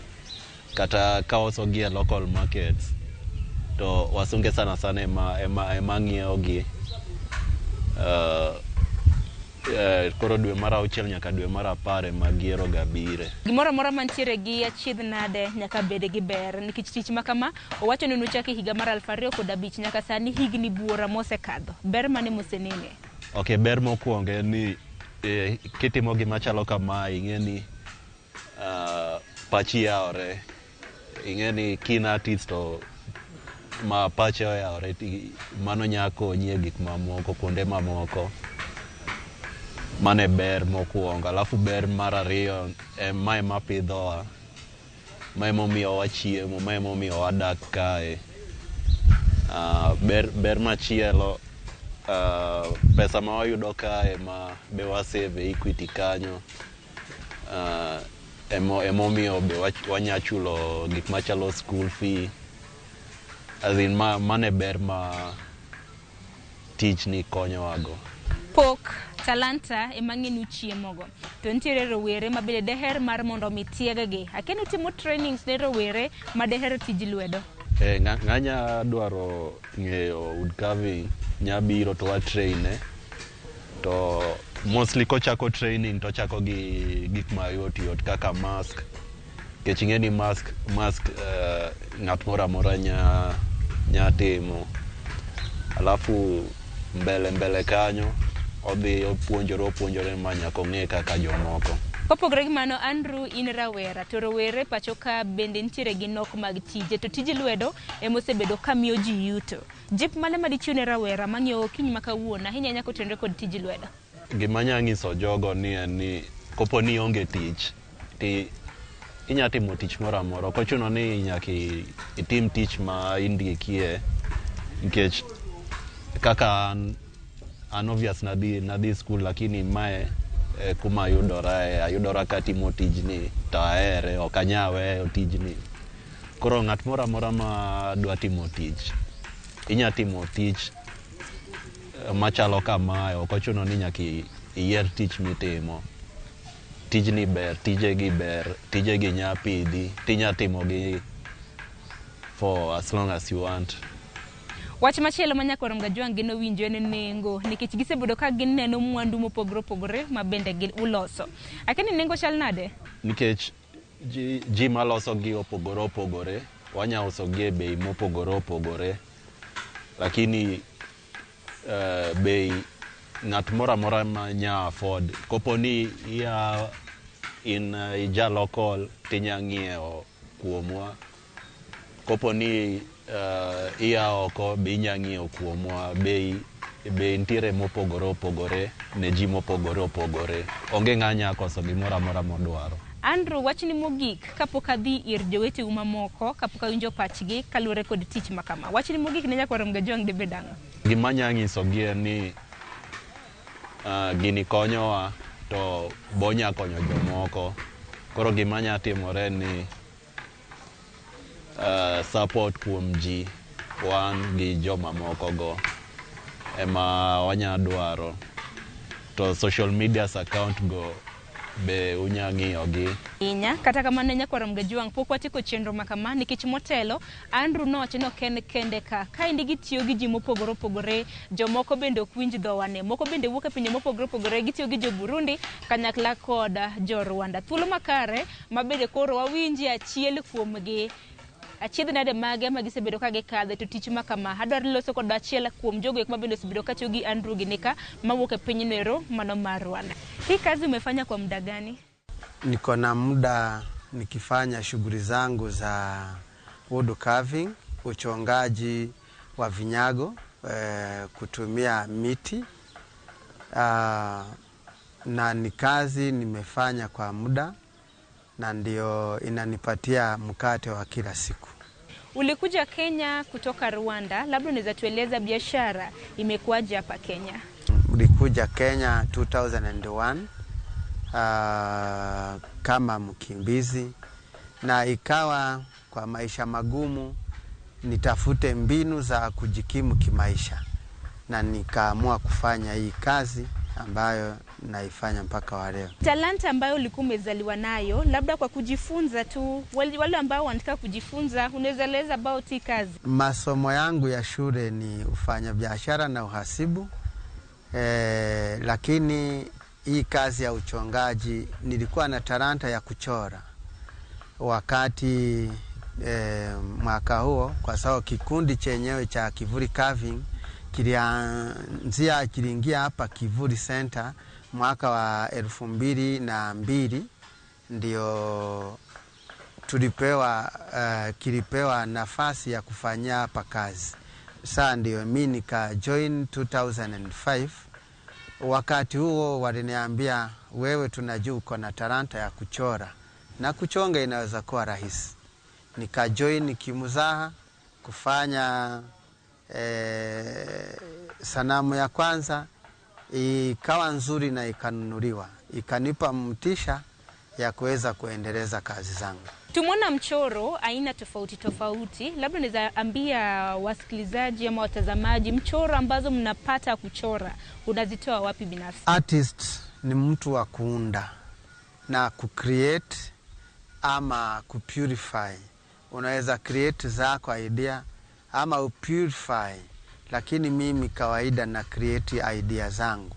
kata ka wasogie local markets to wasunge sana ema ng'iewo gi koro dwe mar 6 nyaka dwe mar 10 magiero gabire. Gimoro mora mantiere gi achiedh nade nyaka bede gi ber nikech tich makama owacho ni nuchaki higa mar 2005 nyaka sani higni buora mosekadho. Ber mane mosenene? Okay, ber mokwongo en ni kitimo gima chalo kama ing'eni pachi yaore ing'eni kin artist to ma pache yaore mano nyako nyie gik mamoko kuonde mamoko. Mane ber mokwongo alafu ber mar ariyo mae mapidhowa mae momiyowa chiemo mae momiyowa wadak kae ber machielo pesa ma wayudo kae ma be wasave Equity kanyo emomiyo be wanya chulo gik machalo school fee as in mane ber ma tich ni konyowago. Pok talanta emang'enu chiemogo to nitiere rowere ma bende deher mar mondo mi tiegegi akeni timo trainings ne rowere ma deher tij lwedo. Ng'anya dwaro ng'eyo wood carving nya biro to watraine to mostly kochako training to chako gi gik mayot kaka mask kech ing'eni mask ng'at moro amora nya timo alafu mbele kanyo odhi opuonjore ma nyaka ong'e kaka jomoko. Kopogore gi mano Andrew in rawera to rowere pacho ka bende nitiere gi nok mag tije to tij lwedo emosebedo kamiyo ji yuto. Jip mane madichiwo ne rawera mang'iewo kiny ma kawuono ahinya nyaka otenre kod tij lwedo? Gima nya ng'iso jogo ni kopo ni onge tich ti inya timo tich moro amora ok ochuno ni nyaka itim tich ma indikie nikech kaka an obvious nadhi school lakini mae kuma ayudora katimo tijni to ahere ok anyawe tijni koro ng'at moro amora ma dwa timo tich inya timo tich machalo kamae ok ochuno ni nyaka iyier tich mitimo tijni ber tijegi nya pidhi tinya timo gi for as long as you want. Wach machielo manyakorom Gajwang' gino winjo en nengo nikech gisebedo ka gineno mwandu mopogore ma bende uloso. Akeni nengo chal nade? Nikech ji maloso gi opogore wanya uso gi e bei mopogore lakini bei ng'at moro amora ma nya afford kopo ni ija local tinya ng'iewo kuomwa kopo ni iya oko be inya ng'iewo kuomwa bei ntiere mopogore ne ji mopogore onge ng'anya koso gimoro amora modwaro. Andrew, wachni mogik kapok adhi ir jowete mamoko kapok awinjo pachgi kaluwore kod tich makama wachni mogik ne nyakwarom Gajwang' debe dang'o? Gima nya ng'iso gi ni gini konyowa to bonya konyo jomoko koro gima nya timore ni support kuom ji wan gi joma moko go ema wanya dwaro to social media account go be unya ng'iyo gi inya kata kamano nyakwarom Gajwang' pok watieko chenro makama nikech motelo Andrew nowacho ni ok en kende ka indi gitiyo gi ji mopogore jomoko bende ok winj dhowane moko bende wuok e pinje mopogore gitiyo gi jo Burundi kanyakla kod jo Rwanda thuolo makare mabende koro wawinji achiel kuomgi achiedh nade mage ma gisebedo ka gikadhe to tich makama adwaro loso kod achiel kuom jogo ma bende osebedo ka tiyo gi Andrew Ginika mawuok e piny Nero mano mar Rwanda. Hii kazi umefanya kwa muda gani? Niko na muda nikifanya shughuli zangu za wood carving, uchongaji wa vinyago, kutumia miti, na ni kazi nimefanya kwa muda na ndio inanipatia mkate wa kila siku. Ulikuja Kenya kutoka Rwanda, labda unaweza tueleza biashara imekuwaje hapa Kenya? Nilikuja Kenya 2001 kama mkimbizi, na ikawa kwa maisha magumu nitafute mbinu za kujikimu kimaisha, na nikaamua kufanya hii kazi ambayo naifanya mpaka wa leo. Talanta ambayo ulikuwa umezaliwa nayo, labda kwa kujifunza tu, wale ambao wanataka kujifunza, unaweza eleza about hii kazi? Masomo yangu ya shule ni ufanya biashara na uhasibu, lakini hii kazi ya uchongaji nilikuwa na talanta ya kuchora wakati mwaka huo, kwa sababu kikundi chenyewe cha Kivuli Carving kiliingia hapa Kivuli Center mwaka wa 2002, ndio kilipewa nafasi ya kufanya hapa kazi. Sasa ndio mimi nika join 2005. Wakati huo waliniambia, wewe tunajua uko na talanta ya kuchora na kuchonga inaweza kuwa rahisi. Nika join kimuzaha kufanya sanamu ya kwanza, ikawa nzuri na ikanunuliwa, ikanipa mtisha ya kuweza kuendeleza kazi zangu. Tumeona mchoro aina tofauti tofauti, labda unaweza ambia wasikilizaji ama watazamaji mchoro ambazo mnapata kuchora unazitoa wapi binafsi? Artist ni mtu wa kuunda na kucreate ama kupurify. Unaweza create zako idea ama upurify, lakini mimi kawaida na create idea zangu.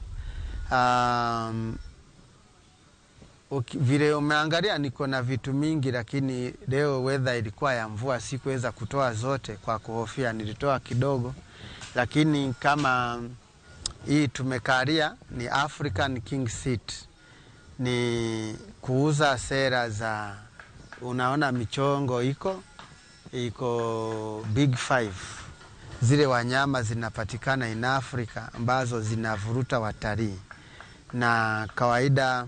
Vile umeangalia niko na vitu mingi, lakini leo weather ilikuwa ya mvua, sikuweza kutoa zote kwa kuhofia, nilitoa kidogo. Lakini kama hii tumekaria ni African King Seat, ni kuuza sera za, unaona michongo iko Big Five, zile wanyama zinapatikana in Africa ambazo zinavuruta watalii, na kawaida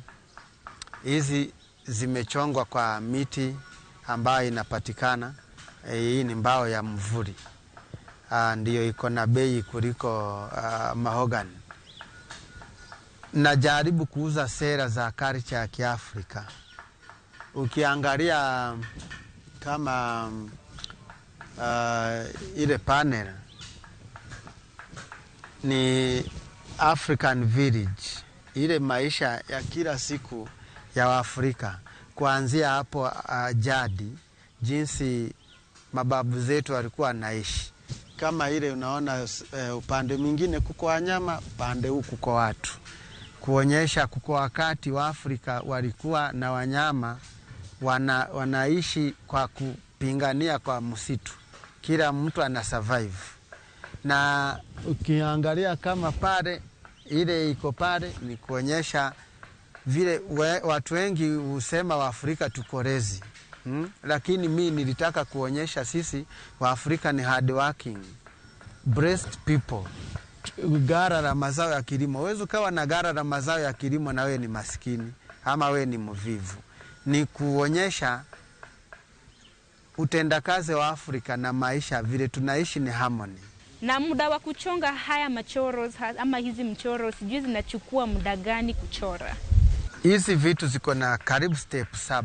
hizi zimechongwa kwa miti ambayo inapatikana. Hii ni mbao ya mvuri, ndio iko na bei kuliko mahogany. Najaribu kuuza sera za culture ya Kiafrika. Ukiangalia kama ile panel ni African Village, ile maisha ya kila siku ya Waafrika, kuanzia hapo jadi, jinsi mababu zetu walikuwa naishi. Kama ile unaona upande mwingine kuko wanyama, upande huu kuko watu, kuonyesha kuko wakati wa Afrika walikuwa na wanyama wanaishi kwa kupingania kwa msitu, kila mtu ana survive. Na ukiangalia kama pale ile iko pale ni kuonyesha vile watu wengi husema Waafrika tukorezi, lakini mimi nilitaka kuonyesha sisi Waafrika ni hard working, blessed people. Gara la mazao ya kilimo, wewe ukawa na gara la mazao ya kilimo na wewe ni maskini ama wewe ni mvivu. Ni kuonyesha utendakazi wa Afrika na maisha vile tunaishi ni harmony. Na muda wa kuchonga haya machoro ama hizi mchoro, sijui zinachukua muda gani kuchora? Hizi vitu ziko na karibu step 7.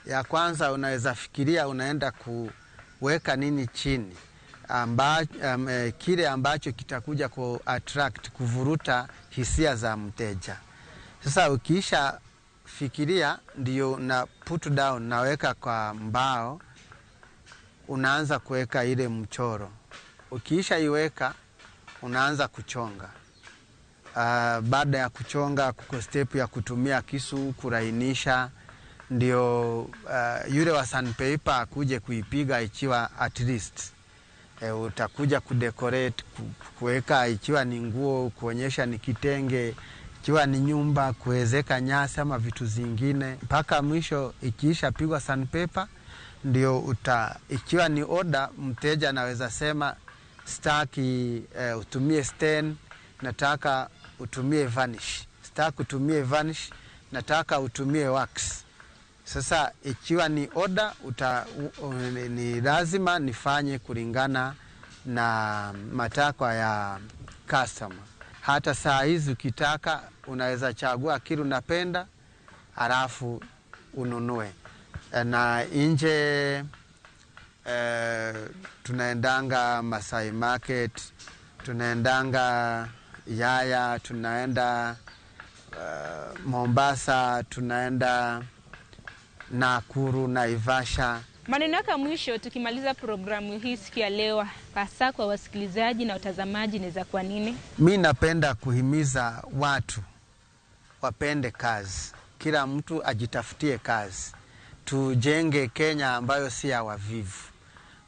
Ya kwanza unaweza fikiria unaenda kuweka nini chini, kile ambacho kitakuja ku attract, kuvuruta hisia za mteja. Sasa ukiisha fikiria ndio na put down, naweka kwa mbao, unaanza kuweka ile mchoro. Ukiisha iweka unaanza kuchonga. Baada ya kuchonga kuko step ya kutumia kisu kurainisha, ndio yule wa sandpaper akuje kuipiga ikiwa at least. Utakuja kudecorate, kuweka ikiwa ni nguo, kuonyesha ni kitenge, ikiwa ni nyumba kuwezeka nyasi ama vitu zingine, mpaka mwisho ikiisha pigwa sandpaper ndio ikiwa ni order, mteja anaweza sema staki utumie stain, nataka utumie varnish, staki utumie varnish, nataka utumie wax. Sasa ikiwa ni order ni lazima nifanye kulingana na matakwa ya customer. Hata saa hizi ukitaka unaweza chagua kile unapenda alafu ununue. Na nje tunaendanga Masai Market, tunaendanga Yaya, tunaenda Mombasa, tunaenda Nakuru, Naivasha. Maneno yako mwisho tukimaliza programu hii siku ya leo, hasa kwa wasikilizaji na watazamaji, ni za kwa nini? Mimi napenda kuhimiza watu wapende kazi. Kila mtu ajitafutie kazi. Tujenge Kenya ambayo si ya wavivu.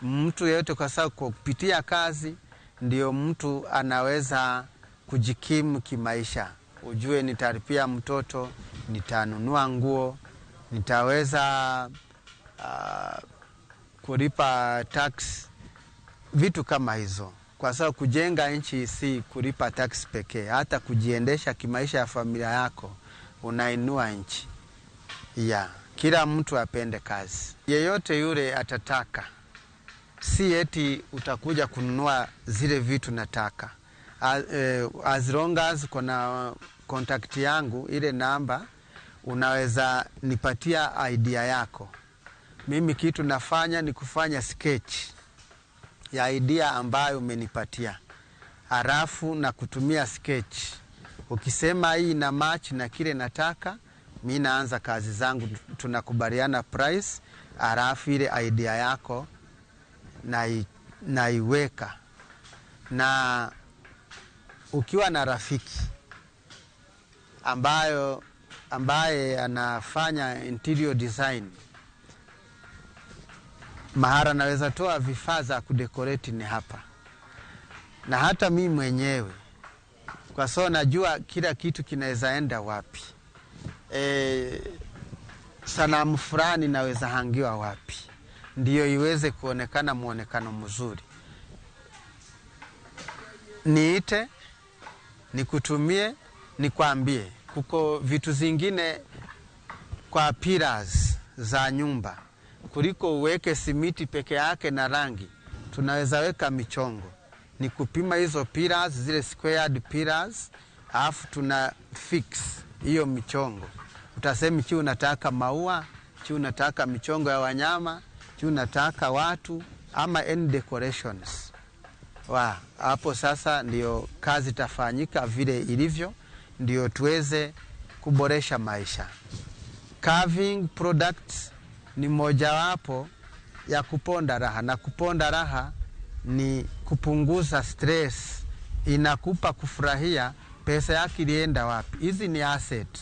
Mtu yeyote, kwa sababu kupitia kazi ndio mtu anaweza kujikimu kimaisha. Ujue nitalipia mtoto, nitanunua nguo, nitaweza kulipa tax, vitu kama hizo. Kwa sababu kujenga nchi si kulipa tax pekee, hata kujiendesha kimaisha ya familia yako unainua nchi. Kila mtu apende kazi. Yeyote yule atataka, si eti utakuja kununua zile vitu nataka. As long as kuna contact yangu, ile namba, unaweza nipatia idea yako. Mimi kitu nafanya ni kufanya sketch ya idea ambayo umenipatia, halafu na kutumia sketch. Ukisema hii na match na kile nataka, mimi naanza kazi zangu, tunakubaliana price, halafu ile idea yako naiweka. Na ukiwa na rafiki ambaye anafanya interior design, mahara naweza toa vifaa za kudecorate ni hapa. Na hata mimi mwenyewe, kwa sababu najua kila kitu kinaweza enda wapi. Sanamu fulani naweza hangiwa wapi, ndiyo iweze kuonekana muonekano mzuri. Niite, nikutumie, nikwambie. Kuko vitu zingine kwa pillars za nyumba, kuliko uweke simiti peke yake na rangi, tunaweza weka michongo. Ni kupima hizo pillars, zile squared pillars, alafu tuna fix hiyo michongo. Utasema chi unataka maua, chi unataka michongo ya wanyama, chi unataka watu, ama any decorations. Hapo sasa ndio kazi tafanyika vile ilivyo, ndio tuweze kuboresha maisha. Carving products ni mojawapo ya kuponda raha, na kuponda raha ni kupunguza stress, inakupa kufurahia pesa yake ilienda wapi. Hizi ni asset.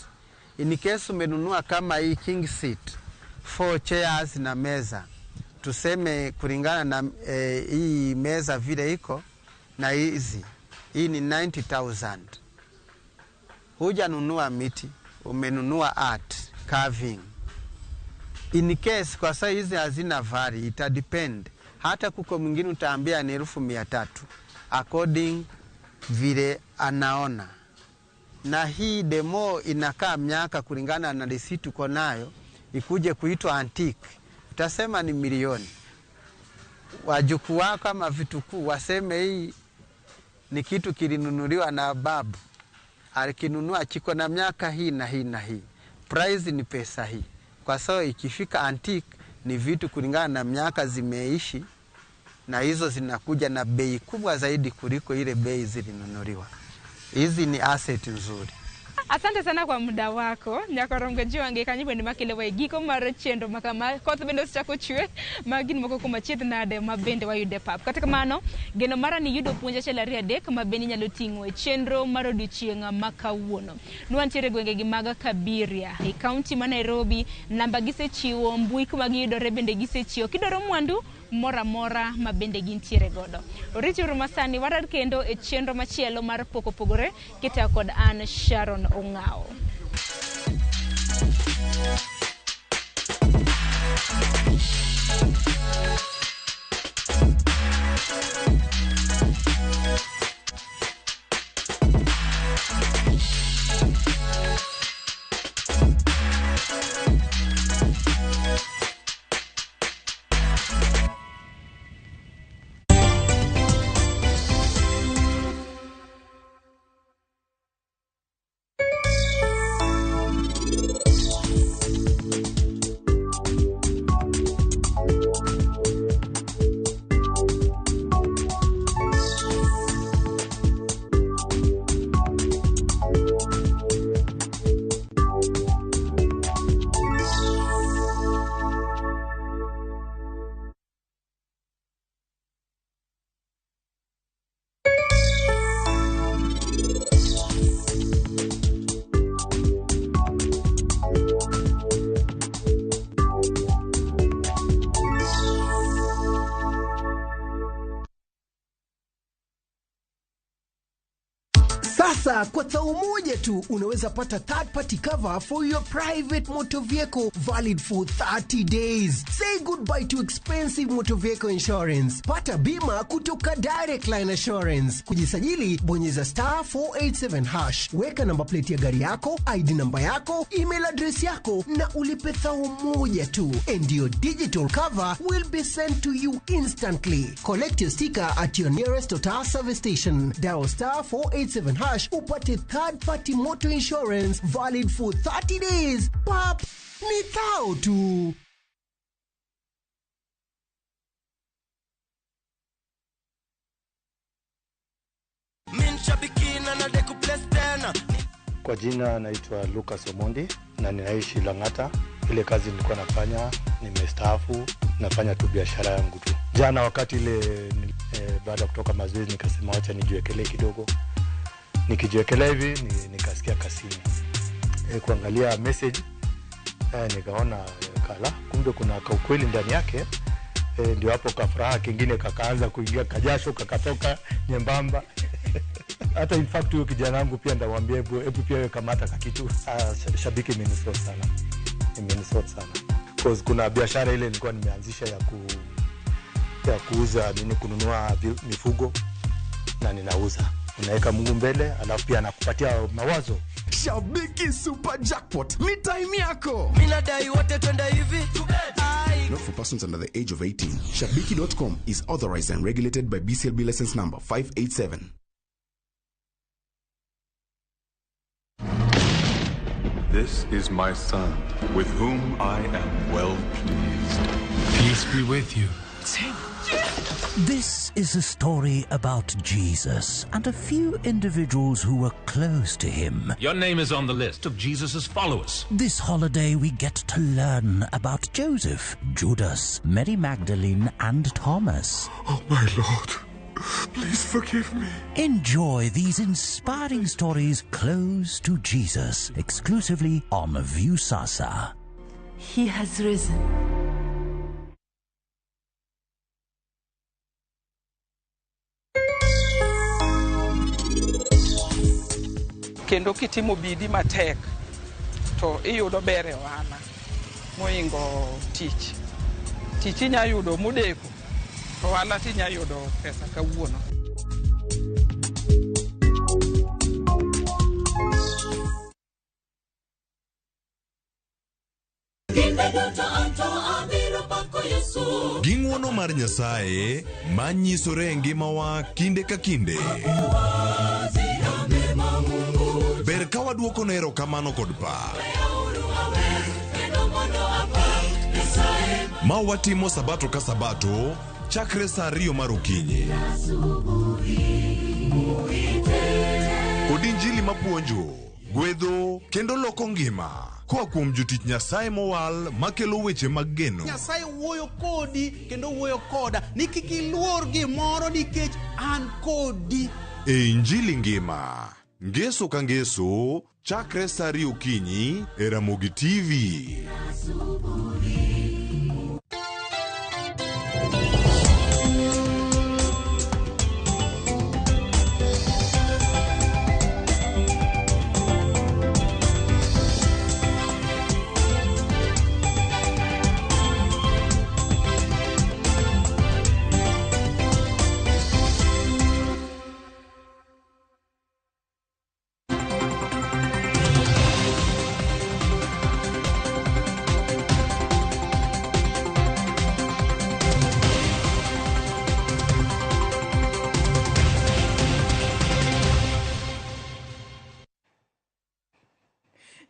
In case umenunua kama hii king seat, 4 chairs na meza, tuseme kulingana na hii meza vile iko na hizi, hii ni 90,000. Huja nunua miti, umenunua art, carving. In case kwa saa hizi hazina vari, ita depend. Hata kuko mwingine utaambia ni 1,300 according vile anaona. Na hii demo inakaa miaka kulingana na receipt uko nayo, ikuje kuitwa antique, utasema ni milioni. Wajukuu wako kama vitukuu waseme hii ni kitu kilinunuliwa na babu, alikinunua chiko na miaka hii na hii na hii, price ni pesa hii. Kwa sababu ikifika antique ni vitu kulingana na miaka zimeishi, na hizo zinakuja na bei kubwa zaidi kuliko ile bei zilinunuliwa. Hizi ni asset nzuri. Asante sana kwa muda wako. Nyakaronga jiwange kanyibo ni makile wa igiko marachendo makama kote bendo sichako chue magini moko kumachete na ade mabende wa UDEPAP. Katika mano geno mara ni yudo punja chela ria dek mabeni nyalotingwe chendro marodi chienga makawuono. Nuantiere gwenge gimaga Kabiria county ma Nairobi, namba gise chiwo mbui kuma giyudore bende gise chiwo. Kidoro mwandu mora mora mabende gintiere godo. Orichuru masani warar kendo e chenro machielo mar pogore kita kod an Sharon Ongao. Sasa kwa tao moja tu unaweza pata third party cover for your private motor vehicle valid for 30 days. Say goodbye to expensive motor vehicle insurance. Pata bima kutoka Direct Line Assurance. Kujisajili bonyeza *487#. Weka namba plate ya gari yako, ID namba yako, email address yako na ulipe thao moja tu. And your digital cover will be sent to you instantly. Collect your sticker at your nearest Total service station. Dial *487# upate third party motor insurance valid for 30 days. Pap, ni thao tu. Kwa jina naitwa Lucas Omondi na ninaishi Lang'ata. Ile kazi nilikuwa nafanya nimestaafu, nafanya tu biashara yangu tu. Jana wakati ile baada kutoka mazoezi nikasema acha nijiwekelee kidogo. Nikijiwekelea hivi nikasikia kasini. Kuangalia message nikaona kala kumbe kuna ukweli ndani yake. Ndio hapo kafuraha kingine kakaanza kuingia, kajasho kakatoka nyembamba. Hata in fact huyo kijana wangu pia ndamwambia hebu pia wewe kamata kitu. Shabiki imenisort sana. Imenisort sana. Because kuna biashara ile nilikuwa nimeanzisha ya kuuza kununua mifugo na ninauza. Unaweka Mungu mbele alafu pia anakupatia mawazo. Shabiki Super Jackpot, mi time yako. Minadai wote twenda hivi. Not for persons under the age of 18. Shabiki.com is authorized and regulated by BCLB license number 587. This is my son, with whom I am well pleased. Peace be with you. This is a story about Jesus and a few individuals who were close to him. Your name is on the list of Jesus' followers. This holiday we get to learn about Joseph, Judas, Mary Magdalene and Thomas. Oh my Lord, please forgive me. Enjoy these inspiring stories close to Jesus, exclusively on Viusasa. He has risen. Kendo kitimo bidi matek to iyudo bere wana moingo tich inya yudo modeko to wala tinya yudo pesa kawuono. Ging'wono mar Nyasaye manyisore ngimawa kinde ka kinde. Ber ka waduoko ne erokamano kod pak. Ma watimo sabato ka sabato chakre saa 2 mar okinyi. Kod injili mapuonjo, gwedho kendo loko ngima. Koa kuom jotich Nyasaye mowal makelo weche mag geno. Nyasaye wuoyo kodi kendo wuoyo koda ni kik iluor gimoro nikech an kodi. E injili ngima, ngeso ka ngeso, chakre saa 2 okinyi e Ramogi TV.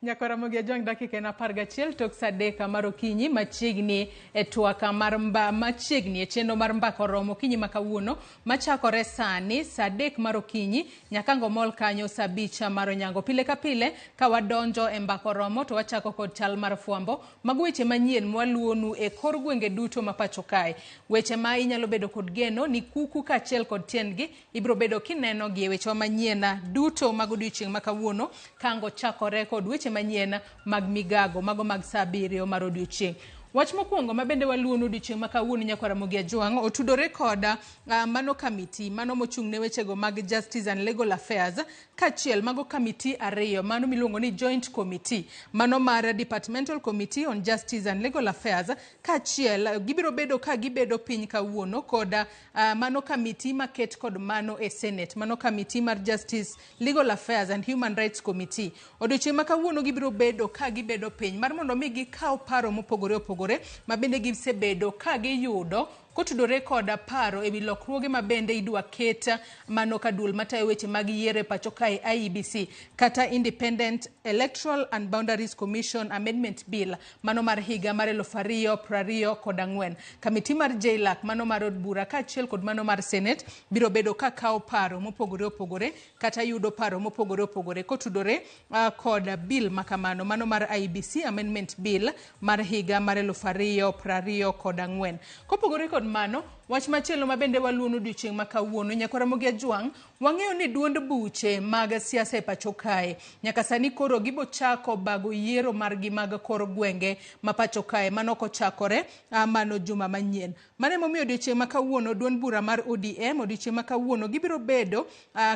Nyakora Mugia Jwang dakika na parga chiel tok sadeka marokinyi machiegni twaka mar machiegni chendo mar mbako romo kinyi makawuono machakore sani sadek marokinyi nyakango mol kanyo sabicha maronyango pile ka pile ka wadonjo e mbako romo to wachako kod chal mar fuambo mago weche manyien mwaluonu e kor gwenge duto mapacho kae weche ma inyalo bedo kod geno ni kuku ka chiel kod tiendgi ibro bedo kineno gi weche manyien duto mago odiochieng' makawuono kango chakore kod weche manyien mag migago mago mag saa 7 mar odiochieng'. Wach mokwongo mabende waluonu odiochieng' makawuono Nyakora Mugia Jwang otudore koda mano committee mano mochung' ne wechego mag Justice and Legal Affairs kachiel mago committee ariyo mano miluongo ni Joint Committee mano mar Departmental Committee on Justice and Legal Affairs kachiel gibiro bedo ka gibedo piny kawuono koda mano committee maket kod mano e Senate mano committee mar Justice, Legal Affairs and Human Rights Committee odiochieng' makawuono gibiro bedo ka gibedo piny mar mondo mi gikaw paro mopogore opogore mabende gisebedo ka giyudo kotudore koda paro ewi lokruoge mabende idwa keta mano kadul matayo weche mag yiero pacho kae IEBC kata Independent Electoral and Boundaries Commission Amendment Bill mano mar higa mar 2024 kamiti mar JLAC mano mar od bura kachiel kod mano mar Senate biro bedo ka kawo paro mopogore opogore kata yudo paro mopogore opogore kotudore koda bill makamano mano mar IEBC Amendment Bill mar higa mar 2024 kopogore kod mano wach machielo mabende waluonu odiochieng' makawuono Nyakora Mugia Jwang wang'eyo ni duond buche mag siasa e pacho kae nyaka sani koro gibo chako bago yiero margi mag kor gwenge mapacho kae mano kochakore mano juma manyien mane momiyo odiochieng' makawuono duond bura mar ODM odiochieng' makawuono gibiro bedo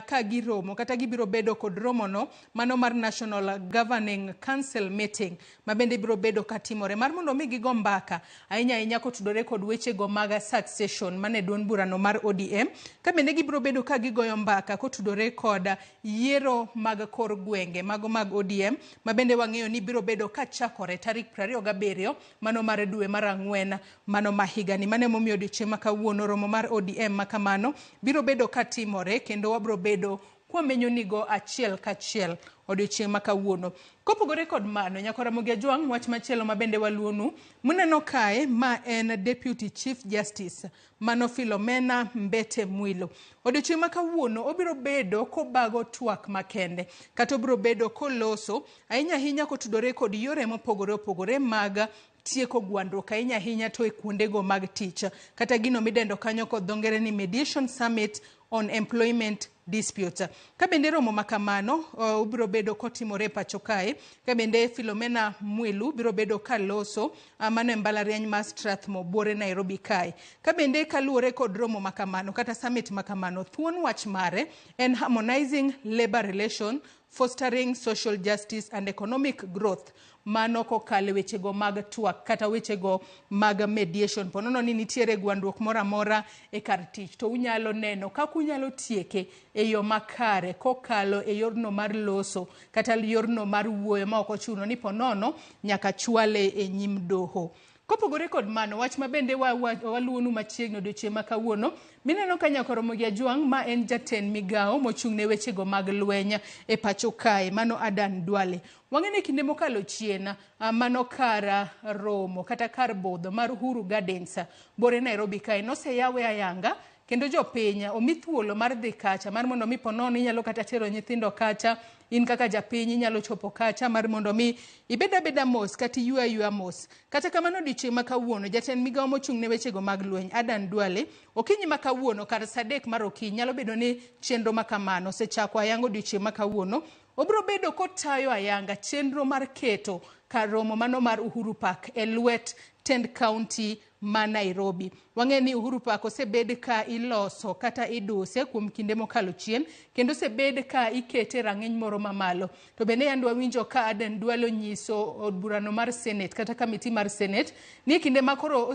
ka giromo kata gibiro bedo kod romono mano mar National Governing Council meeting mabende biro bedo katimore mar mondo mi gigo mbaka ahinya kotudore kod weche go mag succession mane duond burano mar ODM kabende gibiro bedo ka gigoyo mbaka kotudore koda yiero mag kor gwenge mago mag ODM mabende wang'eyo ni biro bedo ka chakore tarik 27 mano mar dwe mar ang'wen mano mahigani mane momiyo odiochieng' makawuono romo mar ODM makamano biro bedo katimore kendo wabiro bedo kwamenyo nigo achiel kachiel odiochieng' makawuono kopogore kod mano Nyakora Mugia Jwang wach machielo mabende waluonu muneno kae ma en Deputy Chief Justice mano Philomena Mbete Mwilu odiochieng' makawuono obiro bedo kobago twak makende kata obiro bedo koloso ahinya kotudore kod yore mopogore opogore mag tieko gwandruok ahinya to e kuondego mag tich kata gino midendo kanyo kod dhongere ni Mediation Summit on Employment Dispute. Kabende romo makamano ubiro bedo kotimore pacho kae kabende Philomena Mwilu biro bedo kaloso mano e mbalariany mar Strathmore Buore Nairobi kae kabende kaluore kod romo makamano kata summit makamano thuon wach mare en harmonizing labor relation, fostering social justice and economic growth mano kokale wechego mag twak kata wechego mag mediation ponono ni nitiere gwandruok mora e kar tich to unyalo neno kaka unyalo tieke e yo makare kokalo e yorno mar loso kata yorno mar wuoyo ma ok ochuno ni ponono nyaka chwale e nyim doho. Kopogore kod mano wach mabende waluonu machiegni odiochieng' makawuono mineno ka Nyakora Mugia Jwang ma en jatend migao mochung' ne wechego mag lweny e pacho kae mano Adan Duale wang'ene kinde mokalo chien mano kar romo kata kar budho mar Uhuru Gardens Buore Nairobi kae noseyawe ayanga kendo jopiny omi thuolo mar dhi kacha mar mondo mi ponono inyalo kata tero nyithindo kacha in kaka japiny inyalo chopo kacha mar mondo mi ibeda mos kata yua mos kata kamano odiochieng' makawuono jatend migao mochung' ne wechego mag lweny Adan Duale okinyi makawuono kar saa 3 mar okinyi nyalo bedo ni chenro makamano osechako ayanga odiochieng' makawuono obiro bedo kotayo ayanga chenro mar keto kar romo mano mar Uhuru Park e lwet tend county ma Nairobi. Wang'eni Uhuru Park osebed ka iloso kata iduse kuom kinde mokalo chien kendo osebed ka ikete rang'iny moro mamalo to bende yandwa winjo ka Adan Duale nyiso od burano mar Senate kata committee mar Senate ni kinde makoro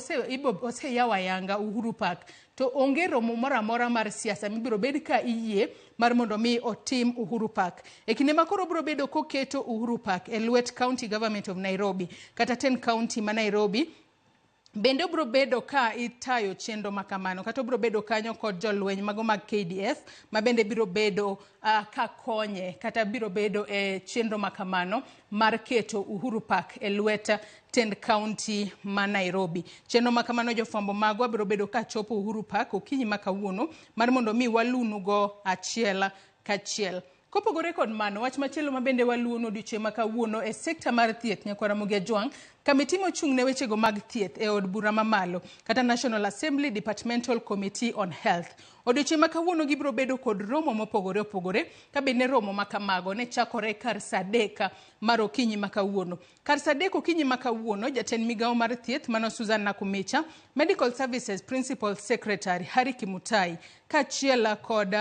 oseyawa yanga Uhuru Park to onge romo mora mar siasa mibiro bed ka iyie mar mondo mi otim Uhuru Park e kinde makoro biro bedo koketo Uhuru Park e lwet County Government of Nairobi kata 10 county ma Nairobi Bende obro bedo ka itayo chenro makamano kata obro bedo kanyo kod jolweny mago mag KDF ma bende biro bedo ka konye kata biro bedo chenro makamano mar keto Uhuru Park e lweta tend county ma Nairobi. Chenro makamano jofwambo magwa biro bedo ka chopo Uhuru Park okinyi makawuono mar mondo mi walunugo achiel kachiel. Kopogore kod mano, wach machielo mabende waluono odiochieng' makawuono e sekta mar thieth Nyakwara Mugiajwang', kamiti mochung' ne wechego mag thieth e od bura mamalo kata National Assembly Departmental Committee on Health. Odiochieng' makawuono gibiro bedo kod romo mopogore opogore, ka bende romo makamago ne chakore kar saa 3 mar okinyi makawuono. Kar saa 3 okinyi makawuono, jatend migawo mar thieth mano Susan Nakumicha, Medical Services Principal Secretary Harry Kimutai, kaachiel kod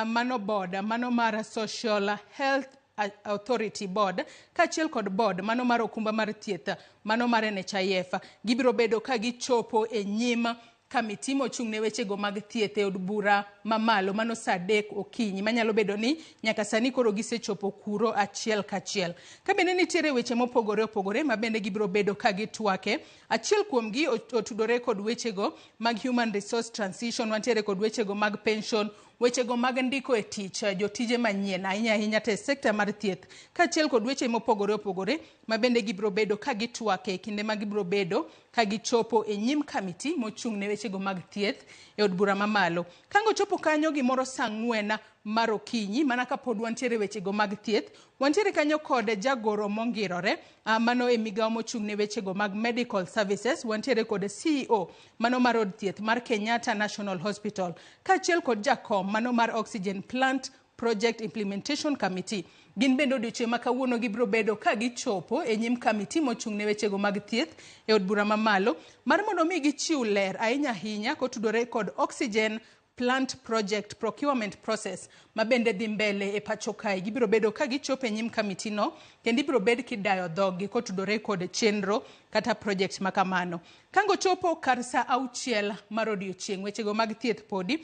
mano board mano mar Social Health Authority Board, kaachiel kod board mano mar okumba mar thieth mano mar NHIF, gibiro bedo ka gichopo e nyim kamiti mochung' ne wechego mag thieth e od bura mamalo mano saa 3 okinyi, manyalo bedo ni nyaka sani koro gisechopo kuro achiel kachiel. Ka bende nitiere weche mopogore opogore ma bende gibiro bedo ka gitwake. Achiel kuomgi otudore kod wechego mag human resource transition, wantiere kod wechego mag pension, wechego mag ndiko e tich jotije manyien ahinya te sekta mar thieth, kaachiel kod weche mopogore opogore ma bende gibiro bedo ka gitwake kinde ma gibiro bedo ka gichopo e nyim kamiti mochung' ne wechego mag thieth e od bura mamalo. Kango chopo kanyo gimoro saa 4 mar okinyi, mana ka pod wantiere wechego mag thieth, wantiere kanyo kod jagoro mongirore mano e migawo mochung' ne wechego mag medical services, wantiere kod CEO mano mar od thieth mar Kenyatta National Hospital, kaachiel kod jakom mano mar Oxygen Plant Project Implementation Committee. Gin bende odiochieng' makawuono gibiro bedo ka gichopo e nyim kamiti mochung' ne wechego mag thieth e od bura mamalo mar mondo mi gichiw ler ahinya kotudore kod Oxygen Plant Project Procurement Process ma bende dhi mbele e pacho kae. Gibiro bedo ka gichopo e nyim kamiti no, kendo ibiro bed kidayo dhogi kotudore kod chenro kata project makamano. Kango chopo kar saa 6 mar odiochieng' wechego mag thieth podi,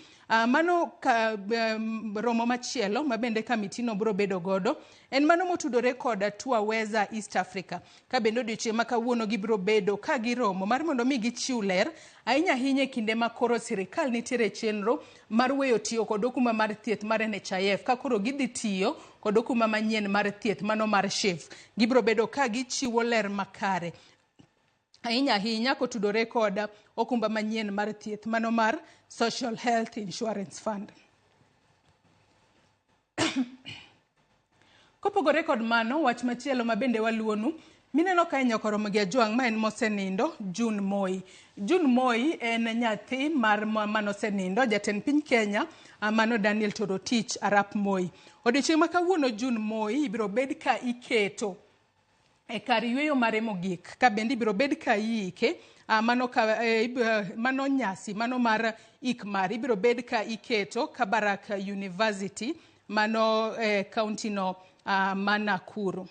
mano romo machielo ma bende kamiti no biro bedo godo en mano motudore kod Twaweza East Africa. Ka bende odiochieng' makawuono gibiro bedo ka giromo mar mondo mi gichiw ler ahinya kinde ma koro sirikal nitiere chenro mar weyo tiyo kod okuma mar thieth mar NHIF, ka koro gidhi tiyo kod okuma manyien mar thieth mano mar SHIF. Gibiro bedo ka gichiwo ler makare ahinya kotudore kod okumba manyien mar thieth mano mar Social Health Insurance Fund. Kopogore kod mano, wach machielo ma bende waluonu, mineno ka Nyakwara Mugiajwang' ma en mosenindo June Moi. June Moi en nyathi mar manosenindo jatend piny Kenya mano Daniel Toroitich Arap Moi. Odiochieng' makawuono June Moi ibiro bed ka iketo e kar yweyo mare mogik, ka bende ibiro bed ka iike mano nyasi mano mar ik mare ibiro bed ka iketo Kabarak University mano county no ma Nakuru.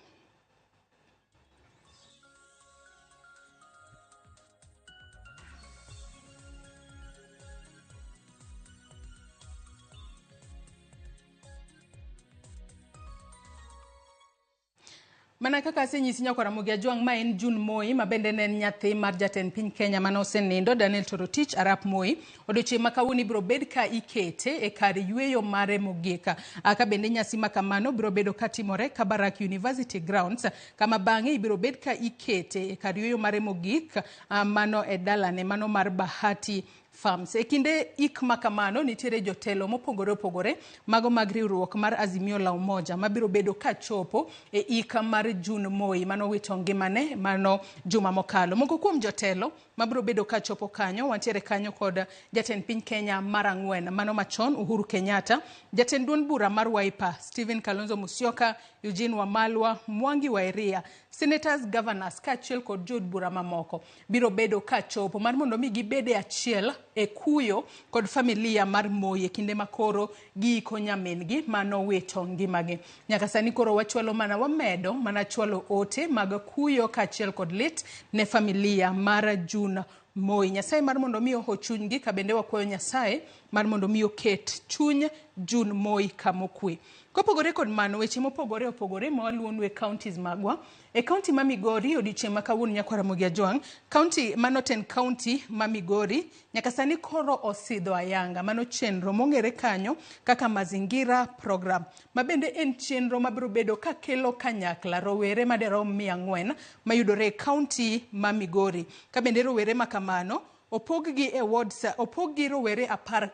Mana kaka asenyisi Nyakwara Mugiajwang' ma en June Moi ma bende ne en nyathi mar jatend piny Kenya mano osenindo Daniel Toroitich Arap Moi. Odiochieng' makawuono ibiro bed ka ikete e kar yweyo mare mogika. Ka bende nyasi makamano biro bedo ka timore Kabarak University Grounds, kama bang'e ibiro bed ka ikete e kar yweyo mare mogik mano e dalane mano mar Bahati Farms. E kinde ik makamano nitiere jotelo mopogore opogore mago mag riwruok mar Azimio la Umoja mabiro bedo ka chopo e ik mar June Moi mano wito ngimane mano juma mokalo. Moko kuom jotelo mabiro bedo ka chopo kanyo wantiere kanyo kod jatend piny Kenya mar 4 mano machon Uhuru Kenyatta, jatend duond bura mar Wiper Stephen Kalonzo Musyoka, Eugene Wamalwa, Mwangi wa Iria, senators, governors, kaachiel kod jod bura mamoko biro bedo ka chopo mar mondo mi gibede achiel e kuyo kod familia mar Moi e kinde makoro giiko nyamingi mano wito ngimagi. Nyaka sani koro wachwalo wamedo mana chwalo ote mag kuyo kaachiel kod lit ne familia mar June Moi. Nyasaye mar mondo mi ochunygi ka bende wakwayo Nyasaye mar mondo mi oket chuny June Moi kamokwe. Kopogore kod mano, weche mopogore opogore ma waluonu e counties magwa. E county ma Migori, odiochieng' ma kawuono nyakwara Mugi Ajwang', county Manoten county ma Migori, nyaka sani koro osidho ayanga. Mano chenro mong'ere kanyo kaka mazingira program. Ma bende en chenro mabiro bedo ka kelo kanyakla rowere maderom 400 mayudore e county ma Migori. Ka bende rowere makamano opoggi e wards, opoggi rowere apar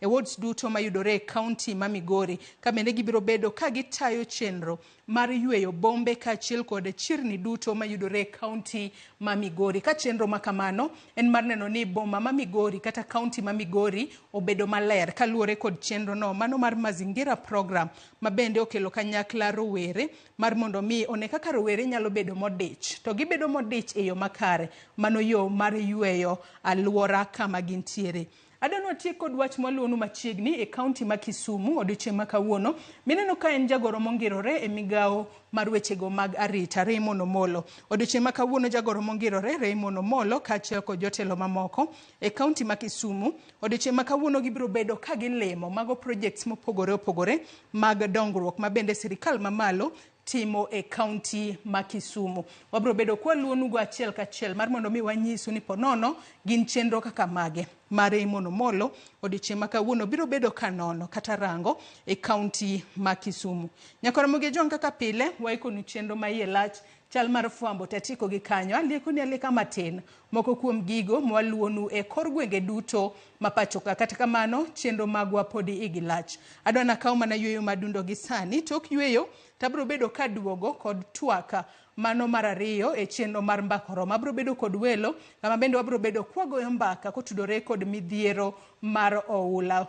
e wards duto mayudore e county ma Migori. Ka bende gibiro bedo ka gitayo chenro mar yweyo bombe kaachiel kod chirni duto mayudore e county ma Migori. Ka chenro makamano en mar neno ni boma ma Migori kata county ma Migori obedo maler kaluwore kod chenro no mano mar mazingira program ma bende okelo kanyakla rowere mar mondo mi one kaka rowere nyalo bedo modich. To gibedo modich e yo makare, mano yo mar yweyo alwora kama gintiere. Adano tiek kod wach mwaluonu machiegni e county ma Kisumu odiochieng' ma kawuono. Mineno ka en jagoro mongirore e migao mar wechego mag arita, Raymond Omolo. Odiochieng' ma kawuono jagoro mongirore Raymond Omolo kaachiel kod jotelo mamoko e county ma Kisumu. Odiochieng' ma kawuono gibiro bedo ka gilemo mago projects mopogore opogore mag dongruok ma bende sirikal mamalo timo e county ma Kisumu. Wabro bedo kwa luonu go achiel kachiel mar mondo mi wanyisu ni ponono gin chenro kaka mage. Mare Mono Molo odiochieng' ma kawuono biro bedo kanono kata rango e county ma Kisumu. Nyakwara Mugi Ajwang' kaka pile waikonu chenro ma iye lach chal mar fwambo tatiko gi kanyo. Alieko ni aleka matin moko kuom gigo mwaluonu e kor gwenge duto mapachoka. Kata kamano chenro magwa podi igilach. Adwana kaw mana yweyo madundo gi sani tok yweyo tabro bedo kaduogo kod twaka mano mar ariyo e chenro mar mbakoro mabro bedo kod welo kama bende wabro bedo kwagoyo mbaka kotudore kod midhiero mar oula.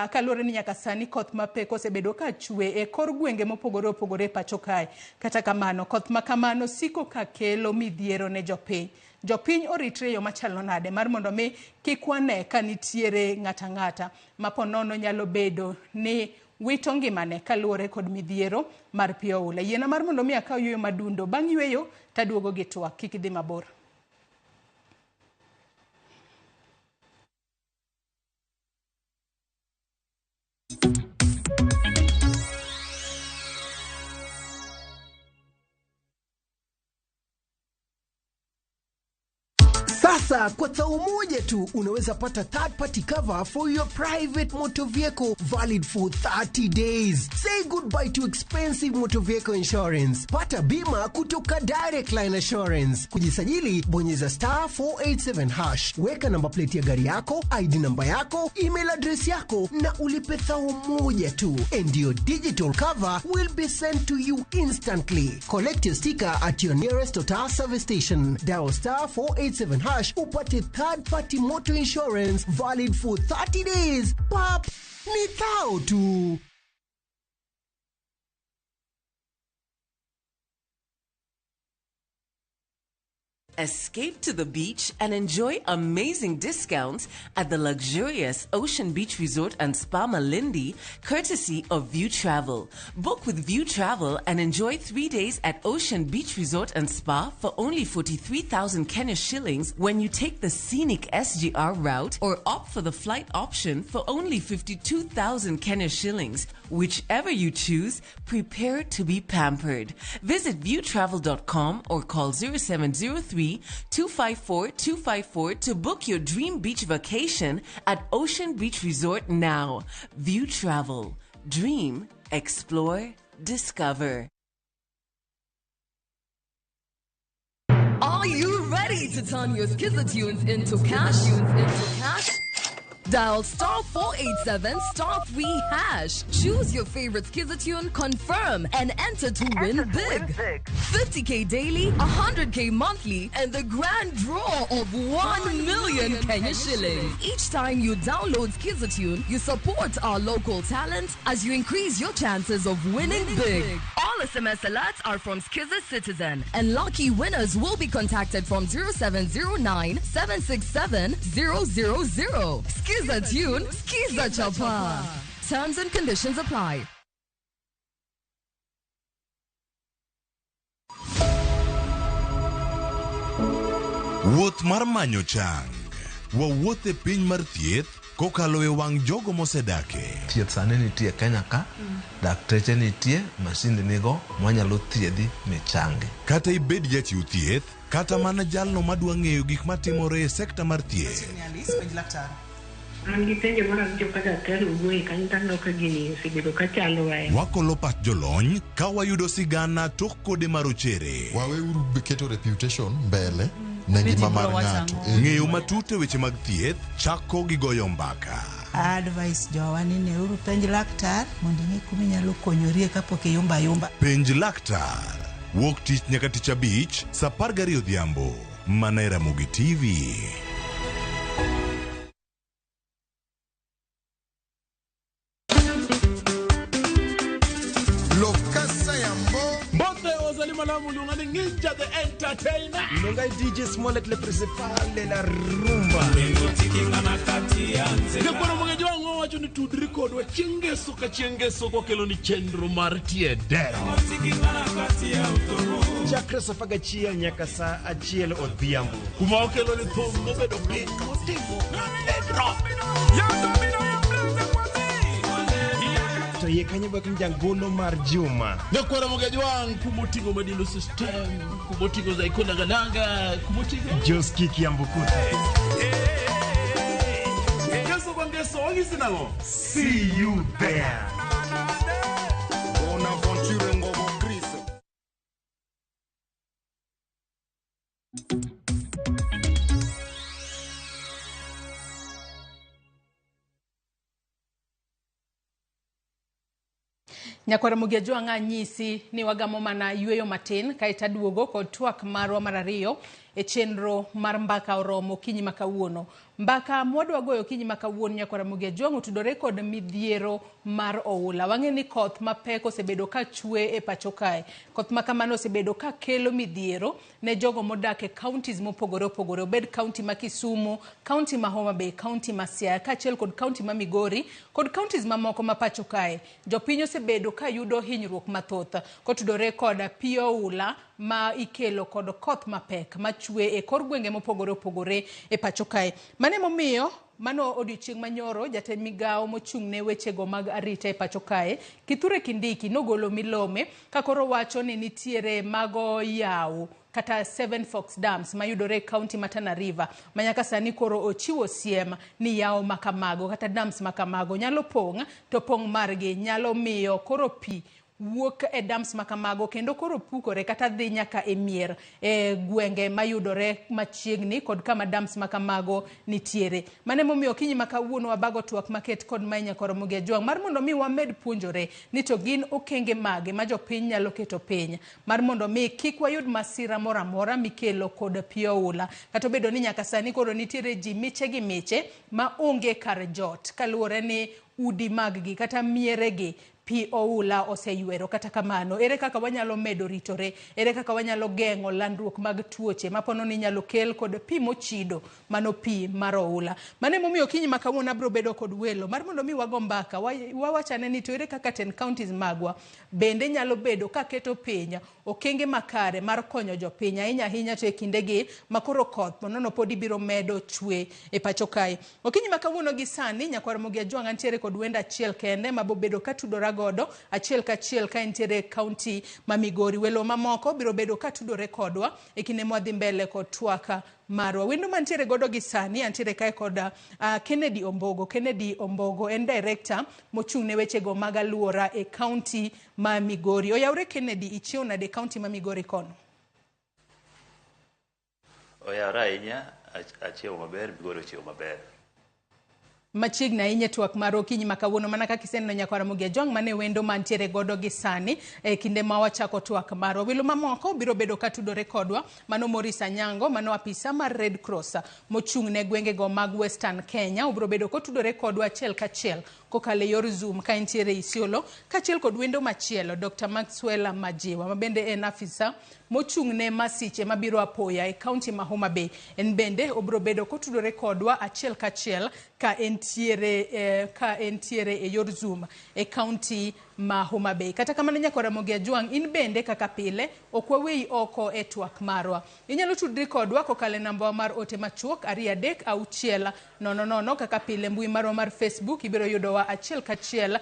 Kaluwore ni nyaka sani koth mapek osebedo ka chwe e kor gwenge mopogore opogore pacho kae. Kata kamano koth makamano siko ka kelo midhiero ne jopiny. Jopiny oritre yo machalo nade mar mondo mi kik wane ka nitiere ng'ata maponono nyalo bedo ni wito ngimane kaluwore kod midhiero mar pi oula. Yiena mar mondo mi akaw yweyo madundo, bang' yweyo taduogo gi twak, kik idhi mabor. Sasa kwa sau moja tu unaweza pata third party cover for your private motor vehicle valid for 30 days. Say goodbye to expensive motor vehicle insurance. Pata bima kutoka Direct Line Assurance. Kujisajili bonyeza *487#. Weka namba plate ya gari yako, ID namba yako, email address yako na ulipe thao moja tu. And your digital cover will be sent to you instantly. Collect your sticker at your nearest Total service station. Dial *487# upate third party motor insurance valid for 30 days. Pap, ni thao tu. Escape to the beach and enjoy amazing discounts at the luxurious Ocean Beach Resort and Spa Malindi, courtesy of View Travel. Book with View Travel and enjoy 3 days at Ocean Beach Resort and Spa for only 43,000 Kenya shillings when you take the scenic SGR route, or opt for the flight option for only 52,000 Kenya shillings. Whichever you choose, prepare to be pampered. Visit viewtravel.com or call 0703-254-254 to book your dream beach vacation at Ocean Beach Resort now. View Travel. Dream, explore, discover. Are you ready to turn your Skizzer-tunes into cash? Dial *487*3#. Choose your favorite Skizzer-tune, confirm, and enter to win big. 50k daily, 100k monthly, and the grand draw of 1 million Kenya shillings. Each time you download Skizzer-tune, you support our local talent as you increase your chances of winning big. All SMS alerts are from Skizzer Citizen, and lucky winners will be contacted from 0709-767-000. Skizzer-tune, Skizzer Chapa. Terms and conditions apply. Wuoth mar manyo chang. Wawuoth e piny mar thieth kokalo e wang' jogo mosedake. Thieth sani nitie Kenya ka, dakteche nitie, masinde nigo mwanyalo thiedhi michangi. Kata ibed jachiw thieth, kata mana jalno madwa ng'eyo gik matimore e sekta mar thieth. An gi penjo mar awinjo ka daktari owuoye kanyo taneno ka gini osebedo ka chalo waya. Wakolo pat jolony ka wayudo sigana tok kode marochere. Waweuru keto reputation mbele ne ngima mar ng'ato. Ng'eyo matut e weche mag thieth chako gi goyo mbaka. Advice jowa ni neuru penj laktar mondo ing'e kuma inyalo konyorie kapok iyumba yumba. Penj laktar. Wuok tich nyaka tich abich, saa 12 odhiambo. Mana e Ramogi TV. Ninja the Entertainer. Nonga DJ Smollett le principal de la rumba. Nekoro mwenye wangu wacho ni tudri kodwa chengeso ka chengeso kwa kelo ni chendro martie dero. Chakre sofaga chiel nyaka sa achiel odhiambo. Kuma okelo ni thumbo bedo pin motivo edro. To ye kanye bak njangolo mar juma. Nekoro mwenye wangu kumotigo madilo system, kumotigo za ikona galanga, kumotigo Jos Kiki Ambukute. Geso kwa geso, wangi sinango. See you there. Bonaventure Ngobo Chris. Nyakwara Mugiajua nga nyisi ni wagamo mana yueyo matin kaita duogo kod twak marwa marariyo e chenro mar mbaka oromo kinyi makawuono. Mbaka mwadwa goyo kinyi makawuono Nyakwara Mugiajua utudore kod midhiero mar oula. Wange ni koth mapeko sebedo ka chue e pachokae. Koth makamano sebedo ka kelo midhiero ne jogo modake counties mopogore opogore. Obed county ma Kisumu, county ma Homa Bay, county ma Siaya, kaachiel kod county ma Migori, kod counties mamoko ma pachokae. Jopinyo sebedo ka yudo hinyruok mathoth kotudore kod pi oula ma ikelo kod koth mapek machue e kor gwenge mopogore opogore e pachokae. Mane momiyo mano odiochieng' manyoro jatend migao mochung' ne wechego mag arita e pachokae Kithure Kindiki nogolo milome kakoro wacho ni nitiere mago yawo kata Seven Forks Dams mayudore county ma Tana River manyaka sani koro ochiwo siem ni yawo makamago kata dams makamago nyalo pong' to pong' margi nyalo miyo koro pi wuok e dams makamago kendo koro pukore kata dhi nyaka e mier e gwenge mayudore machiegni kod kama dams makamago nitiere. Mane momiyo kinyi makawuono wabago twak maket kod Nyakwara Mugiajua mar mondo mi wamed puonjore ni to gin okenge mage ma jopiny nyalo keto piny mar mondo mi kik wayud masira mora mora mikelo kod pi oula kata bedo ni nyaka sani koro nitiere ji miche gi miche ma onge kar jot kaluwore ni udi maggi kata mieregi pi oula oseyuero. Kata kamano ere kaka wanyalo medo ritore, ere kaka wanyalo geng'o landruok mag tuoche mapono ni nyalo kel kod pi mochido mano pi mar oula. Mane momiyo kinyi makawuono abro bedo kod welo mar mondo mi wago mbaka wawachane ni to ere kaka 10 counties magwa bende nyalo bedo ka keto piny okenge makare mar konyo jopiny ahinya to e kindegi makoro koth nono podi biro medo chue e pachokae. Okinyi makawuono gi sani Nyakwara Mugiajua ntiere kod wenda achiel kende mabo bedo ka tudora godo achiel kachiel ka ntiere county ma Migori. Welo mamoko biro bedo ka tudore kodwa e kinde mwadhi mbele kod twaka marwa. Wendo mantiere godo gi sani antiere kae kod Kennedy Ombogo. Kennedy Ombogo en director mochung' ne wechego mag aluora e county ma Migori. Oyawre Kennedy, ichiew nade county ma Migori kono? Oyawre ahinya, achiew maber, Migori ochiew maber. Machiegni ahinya twak mar okinyi makawuono mana kaka iseneno Nyakwara Mugiajua mane wendo mantiere godo gi sani e kinde ma wachako twak marwa. Welo mamoko biro bedo ka tudore kodwa mano Morris Anyango mano apisa mar Red Cross mochung' ne gwenge go mag Western Kenya. Ubiro bedo kotudore kodwa achiel kachiel kokale yor Zoom ka entiere Isiolo kachiel kod wendo machielo Dr. Maxwell Majiwa mabende en afisa mochung'ne masiche mabiro apoya e kaunti ma Homa Bay. En bende obro bedo kotudore kodwa achiel kachiel ka entiere e yor Zoom e kaunti ma Homa Bay. Kata kamano nyako Ramogi Ajwang' in bende kaka pile okwawei oko e twak marwa. Inyalo tudri kodwa kokale namba mar ote machuok 238600 kaka pile mbui marwa mar Facebook ibiro yudowa achiel kachiel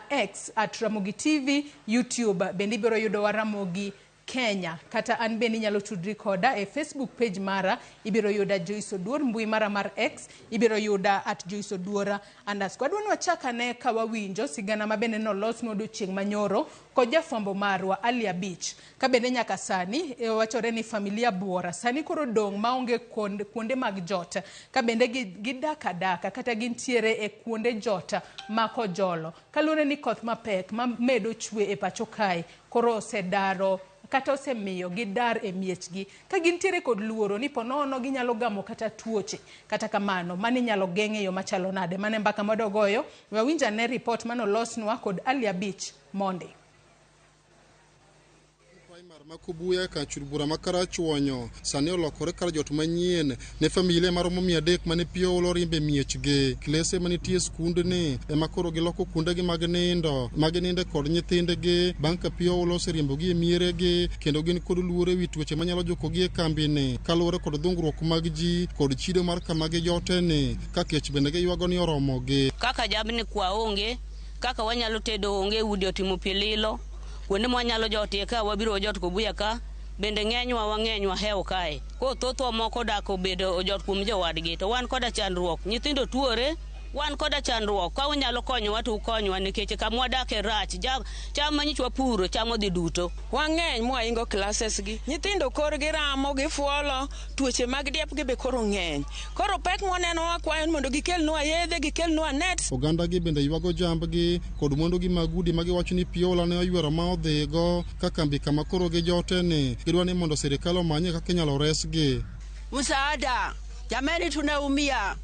X @Ramogi TV, YouTube bende ibiro yudowa Ramogi Kenya. Kata an bende nyalo tudri koda e Facebook page mara ibiro yuda Joyce Oduor, mbui mara mar X ibiro yuda @Joyce Oduor_. Adwani wachaka ne kawawinjo sigana mabende nolos n'odiochieng' manyoro kod jafwambo marwa Alia Beach. Kabende nyaka sani wachore ni familia buora sani koro dong' maonge kuonde mag jot. Kabende gidaka kata gintiere e kuonde jot mako jolo. Kalure ni koth mapek mamedo chwe e pacho kae koro osedaro kata osemiyo gidar e miechgi ka gintiere kod luoro ni ponono ginyalo gamo kata tuoche. Kata kamano mani nyalo geng'e yo machalo nade. Mane mbaka modogoyo wawinja ne report manolosnwa kod Alia Beach Monday. Makubuya ka chulbura makarachuonyo sani olokore kar jot manyien ne familia maromo 300 mane pio olorimbe miechge klese manitie skundni ema koro giloko kundegi mag nindo kod nyithindegi banka pio oloseriembogi e mieregi kendo gin kod luore wi tuoche manyalo jokogi e kambini kaluore kod dhungruok mag ji kod chido mar kamagi joteni ka kech bende giywago ni oromogi kaka jamni kwa onge kaka wanyalo tedo onge udi otimo pililo kuonde mwanyalo jotie ka wabiro jot Kobuya ka bende ng'enywa hewo kae ko thothwa moko dako bedo jot kuom jowadgi to wan koda chandruok nyithindo tuore wan koda chandruok ka unyalo konyowa to ukonywa nikech kamwa dake rach cham manyichwa puro chamo dhi duto wang'eny mwaingo classes gi nyithindo korgi ramo gifuolo tuoche mag diep gi be koro ng'eny koro pek moneno wakwayo mondo gikelnwa yedhe gikelnwa net oganda gi bende ywago jambgi kod mwandu gi magudi magi wacho ni piola ne oywero ma odhigo ka kambi kama koro gi joteni gidwa ni mondo serikal omanye kaka inyalo resgi. Msaada jamani, tunaumia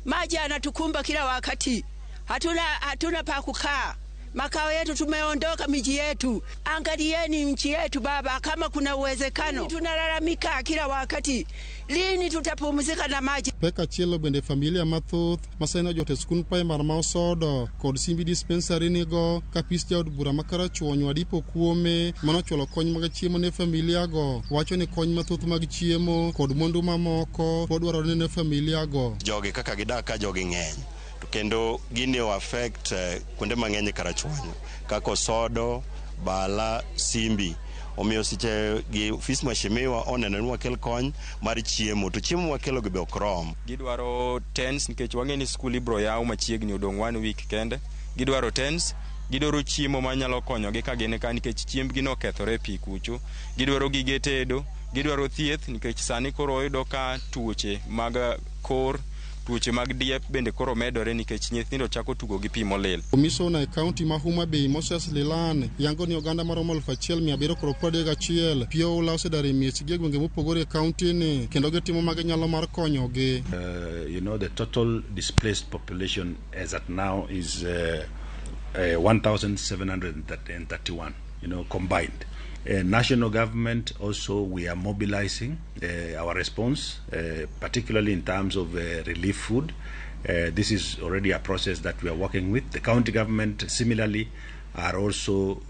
maji yanatukumba kila wakati, hatuna pa kukaa, makao yetu tumeondoka miji yetu. Angalieni nchi yetu baba, kama kuna uwezekano. Tunalalamika kila wakati, lini tutapumzika na maji? Peka chielo bende familia mathoth masena jote skun primar ma osodo kod simbi dispensary nigo kapis jaod bura makarachuonyo adipo kuome manochuolo kony mag chiemo ne familia go. Wacho ni kony mathoth mag chiemo kod mwandu mamoko pod dwarore ne familia go. Jogi kaka gidak ka jogi ng'eny to kendo gini o affect kuonde mang'eny karachuonyo kaka Osodo, Bala, Simbi. Omiyo siche gi ofis mheshimiwa oneno ni wakel kony mar chiemo to chiemo wakelo gibe okrom. Gidwaro tents nikech wang'eni skul ibro yaw machiegni odong 1 week kende. Gidwaro tents, gidwaro chiemo manyalo konyogi ka gin ka nikech chiembgi no kethore pi kucho. Gidwaro gige tedo, gidwaro thieth nikech sani koro oyudo ka tuoche mag kor tuoche mag diep bende koro medore nikech nyithindo chako tugo gi pi molil. Commissioner e county ma Homa Bay Moses Lilan yango ni oganda maromo 1731 pio ulause dare miechgi gwenge mopogore e county ni kendo gitimo mag nyalo mar konyogi. You know, the total displaced population as at now is 1731, you know, combined. National government also, we are mobilizing our response, particularly in terms of relief food. This is already a process that we are working with. The county government similarly are also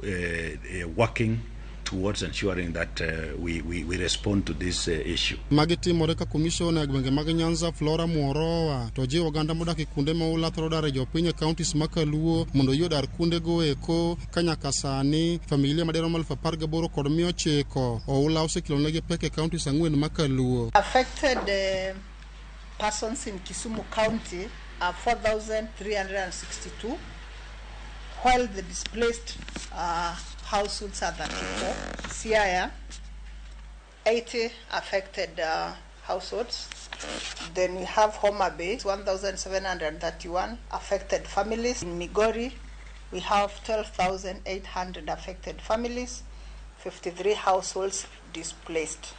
working towards ensuring that we respond to this issue. Magiti moreka commissioner gwenge mag Nyanza Flora Muoroa to je oganda modak kunde ma ulathro dare jopiny counties makaluo mondo yodar kunde go eko kanyaka sani familia madero 18 kod 900 oula osekilonegi peke counties 4 makaluo. Affected persons in Kisumu County are 4,362 while the displaced households are 34. Siaya, 80 affected households. Then we have Homa Bay, 1,731 affected families. In Migori, we have 12,800 affected families, 53 households displaced.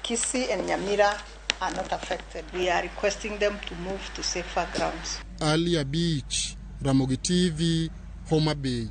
Kisii and Nyamira are not affected. We are requesting them to move to safer grounds. Alia Beach, Ramogi TV, Homa Bay.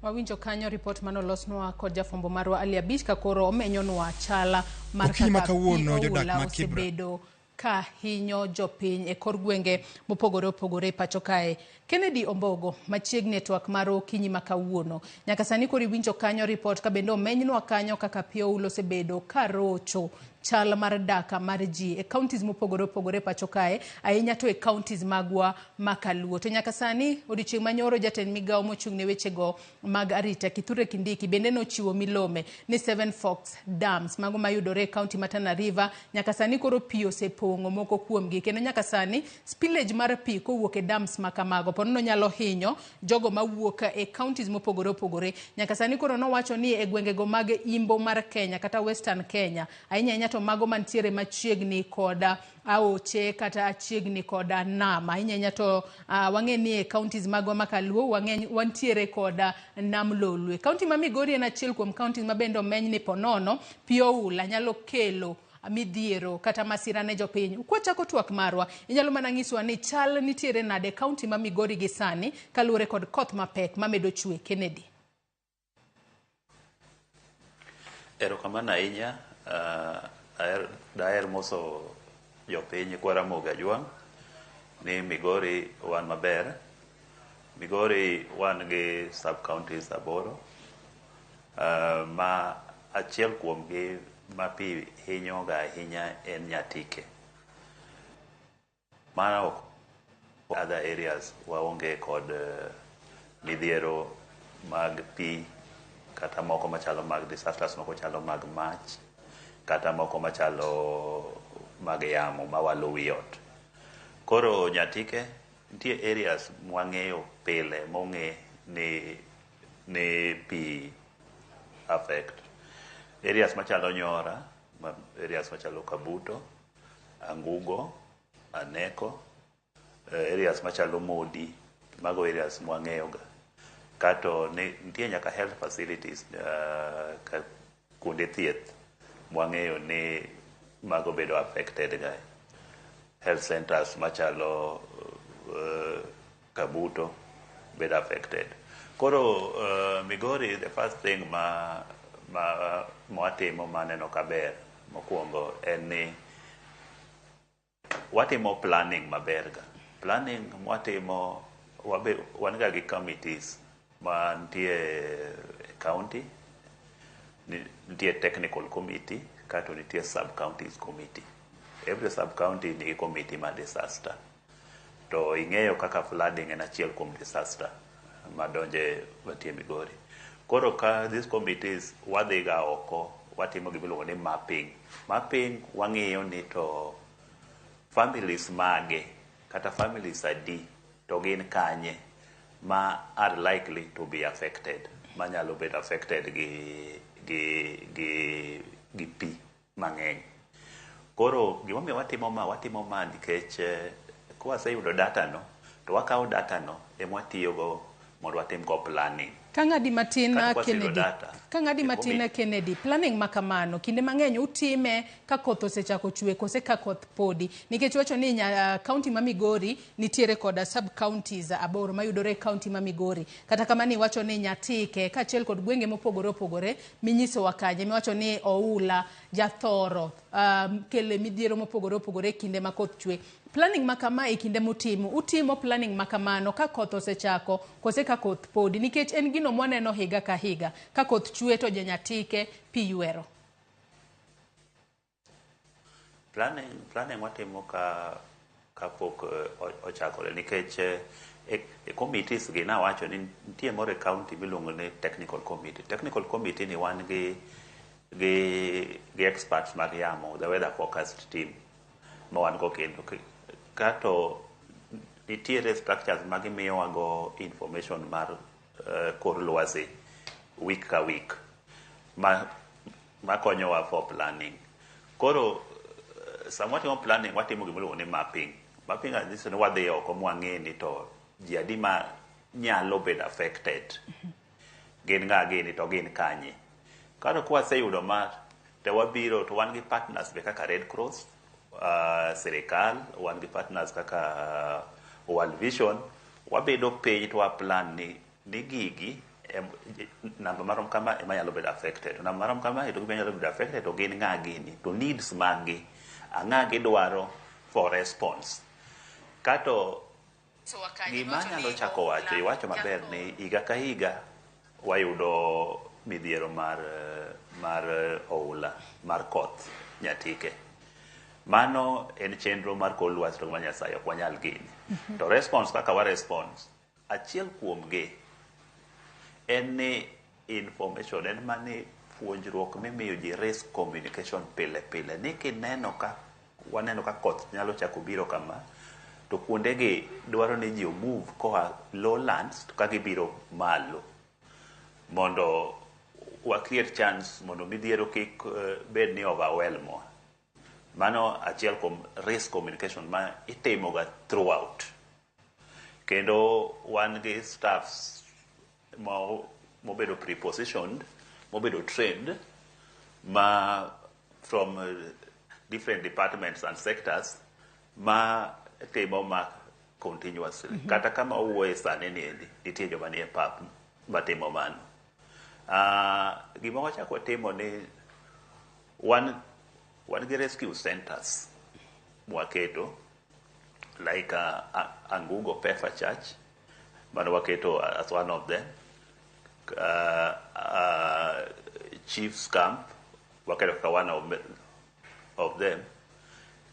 Wawinjo kanyo ripot manolosnwa kod jafombo marwa Ali Abich ka koro omenyonwa chala mar kaka kawuono jodak ma Kibra osebedo ka hinyo jopiny e kor gwenge mopogore opogore pacho kae. Kennedy Ombogo machiegni e twak mar okinyi ma kawuono. Nyaka sani koro winjo kanyo ripot ka bende omenynwa kanyo kaka pio ulo osebedo ka rocho chal mar daka mar ji e counties mopogore opogore pacho kae, ahinya to e counties magwa makaluo. To nyaka sani odiochieng' manyoro jatend migawo mochung' ne wechego mag arita Kithure Kindiki bende nochiwo milome ni Seven Forks Dams mago mayudore e county ma Tana River. Nyaka sani koro pi osepong'o moko kuomgi, kendo nyaka sani spillage mar pi kowuok e dams makamago ponono nyalo hinyo jogo mawuok e counties mopogore opogore. Nyaka sani koro nowacho ni e gwengego mag imbo mar Kenya kata Western Kenya, ahinya to mago mantiere machiegni koda aoche kata achiegni koda nam, ahinya to wang'e ni e counties magwa makaluo wantiere koda nam Lolwe. County ma Migori en achiel kuom counties ma bende omeny ni ponono pi oula nyalo kelo midhiero kata masira ne jopiny. Kwa chako twak marwa, inyalo mana ng'iswa ni chal nitiere nade county ma Migori gi sani kaluwore kod koth mapek mamedo chwe. Kennedy. Erokamano ahinya. Daher moso jopiny kwa Ramogi Ajwang' ni Migori wan maber. Migori wan gi sub-counties 8, ma achiel kuomgi ma pi hinyoga ahinya en Nyatike. Mana ok other areas waonge kod midhiero mag pi kata moko machalo mag disasters, moko chalo mag mach, kata moko machalo mag yamo mawalo wiot. Koro Nyatike nitie areas mwang'eyo pile mong'e ni pi affect. Areas machalo Nyora, areas machalo Kabuto, Angugo, Aneko, areas machalo Modi, mago areas mwang'eyoga. Kato nitie nyaka health facilities, kuonde thieth mwang'eyo ni mago bedo affected ga. Health centers machalo Kabuto bedo affected. Koro Migori, the first thing mwatimo maneno kaber mokwongo en ni watimo planning maber ga. Planning mwatimo wan ga gi committees mantie county, nitie technical committee, kato nitie sub-counties committee. Every sub-county nigi committee ma disaster. To ing'eyo kaka flooding en achiel kuom disaster madonje watie Migori. Koro ka these committees wadhiga oko, watimo gimiluongo ni mapping. Mapping wang'iyo ni to families mage kata families adi to gin kanye ma are likely to be affected, manyalo bedo affected gi pi mang'eny. Koro gimomiyo watimo ma nikech kwaseyudo data no to wakawo data no emwatiyogo mondo watim go planning. Kang'adi matin Kennedy, planning makamano kinde mang'eny utime ka koth osechako chwe kose ka koth podi, nikech wacho ni county ma Migori nitiere koda sub counties 8 mayudore e county ma Migori. Kata kamani wacho ni Nyatike kaachiel kod gwenge mopogore opogore minyiso wakanye miwacho ni oula jathoro kele midhiero mopogore opogore kinde ma koth chwe. Planning makama e kinde utimo planning makamano ka koth osechako kose ka koth podi, nikech en gino mwaneno higa ka higa ka koth chwe to Nyatike pi ywero. Planning watimo ka pok ochakore, nikech e committees gi nawacho ni nitie moro e county miluongo ni technical committee. Technical committee ni wan gi experts mag yamo, the weather forecast team ma wan go kendo. Kato nitiere structures ma gimiyowago information mar kor lwasi week ka week ma konyowa for planning. Koro sama watimo planning watimo gimiluongo ni mapping. Mapping nyiso ni wadhi oko mwang'e ni to ji adi ma nyalo bedo affected, gin ng'a gini to gin kanye. Koro kwaseyudo ma to wabiro to wan gi partners be kaka Red Cross, sirikal, wan gi partners kaka World Vision, wabedo piny to waplan ni gigi namba marom kama ema nyalo bedo affected. To namba marom kama to nyalo bedo affected to gin ng'a gini to needs magi ang'a gidwaro for response. Kato gima nyalo chako wacho iwacho maber ni higa ka higa wayudo midhiero mar oula mar koth nyatike. Mano en chenro mar kor lwasi to ma Nyasaye ok wanyal gini. To response kaka wa response achiel kuomgi en ni information en mani puonjruok mimiyo ji raise communication pile pile ni waneno ka koth nyalo chako biro kama to kuondegi dwaro ni ji move koa lowlands to ka gibiro malo mondo wa create chance mondo midhiero kik bed ni overwhelm. Mano achiel kuom risk communication ma itimoga throughout. Kendo wan gi staffs mobedo prepositioned, mobedo trained from different departments and sectors ma timo ma continuously. Kata kama owuoye sani niendi nitie joma nie pap matimo mano. Gima wachako timo ni wan gi rescue centers waketo like Angugo Pefa Church, mano waketo as one of them. Chief's Camp waketo ka one of them.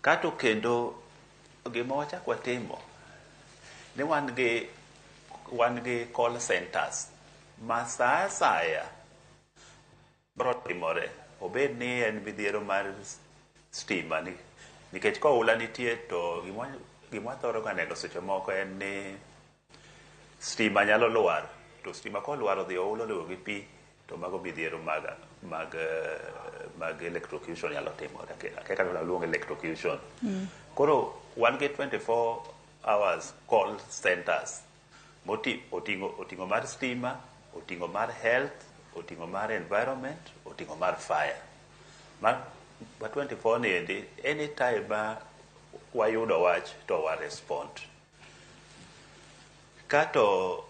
Kato kendo gima wachako timo ni wan gi call centers ma sa asaya bro timore obed ni en midhiero mar stima nikech ka oula nitie to gima thoro ga neno seche moko en ni stima nyalo lwar to stima kolwar odhi oulo logo gi pi to mago midhiero mag electrocution nyalo timore kaka luongo electrocution. Koro wan gi 24 hours call centers oting'o mar stima, oting'o mar health, oting'o mar environment, oting'o mar fire. Ma 24 niendi anytime ma wayudo wach to wa respond. Kato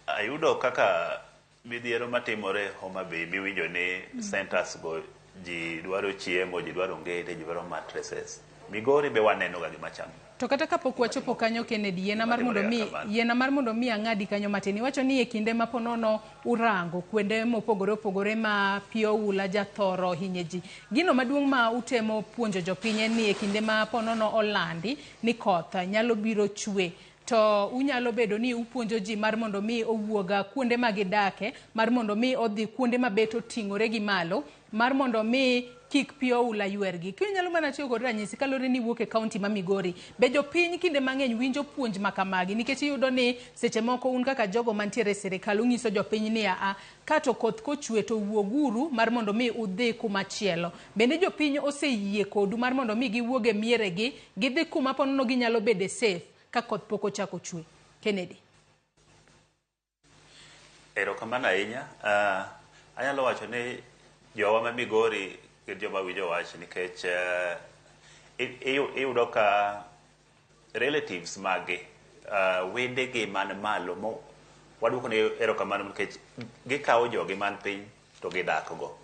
ayudo kaka midhiero matimore Homa Bay miwinjo ni centers go ji dwaro chiemo, ji dwaro ngede, ji dwaro mattresses. Migori be waneno ga gima chamo. To kata kapok wachopo kanyo Kennedy, yiena mar mondo mi ang'adi kanyo matin. Iwacho ni e kinde ma ponono urango kuonde mopogore opogore ma pi oula jathoro hinye ji. Gino maduong' ma utemo puonjo jopiny en ni e kinde ma ponono olandi ni koth nyalo biro chwe. To unyalo bedo ni upuonjo ji mar mondo mi owuoga kuonde ma gidake, mar mondo mi odhi kuonde ma bet oting'ore gi malo, mar mondo mi kik pi oula ywergi. Kinyalo mana tiyo kod ranyisi kalore ni wuok e kaunti ma Migori. Be jopiny kinde mang'eny winjo puonj makamagi nikech iyudo ni seche moko un kaka jogo mantiere sirikal unyiso jopiny ni kato koth kochwe to wuoguru mar mondo mi udhi kuma chielo. Bende jopiny oseyie kodu mar mondo mi giwuoge mieregi, gidhi kuma ponono ginyalo bede safe ka koth pok ochako chwe. Kennedy. Erokamano ahinya. Anyalo wacho ni jowa ma Migori joma winjo wach nikech iyudo ka relatives magi wedegi man malo waduoko ni erokamano nikech gikawo jogi man piny to gidakgo.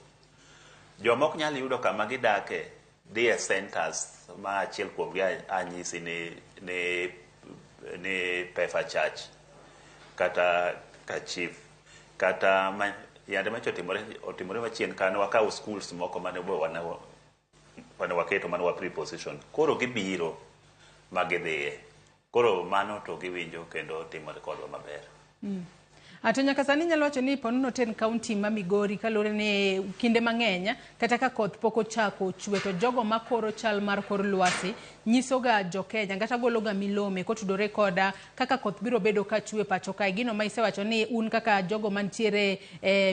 Joma ok nyal yudo kama gidake dhi e centers ma achiel kuomgi anyisi ni Pefa Church kata ka Chief kata yande macho otimore machien kane wakawo schools moko mane waketo mane wa preposition. Koro gibiro magidhiye. Koro mano to giwinjo kendo timore kodwa maber. Ato nyaka sani nyalo wacho ni ponono 10 kaunti ma Migori kalore ne kinde mang'eny kata ka koth pok ochako chwe to jogo makoro chal mar kor lwasi nyisoga jo Kenya kata gologa milome kotudore koda kaka koth biro bedo ka chwe pacho kae. Gino ma isewacho ni un kaka jogo mantiere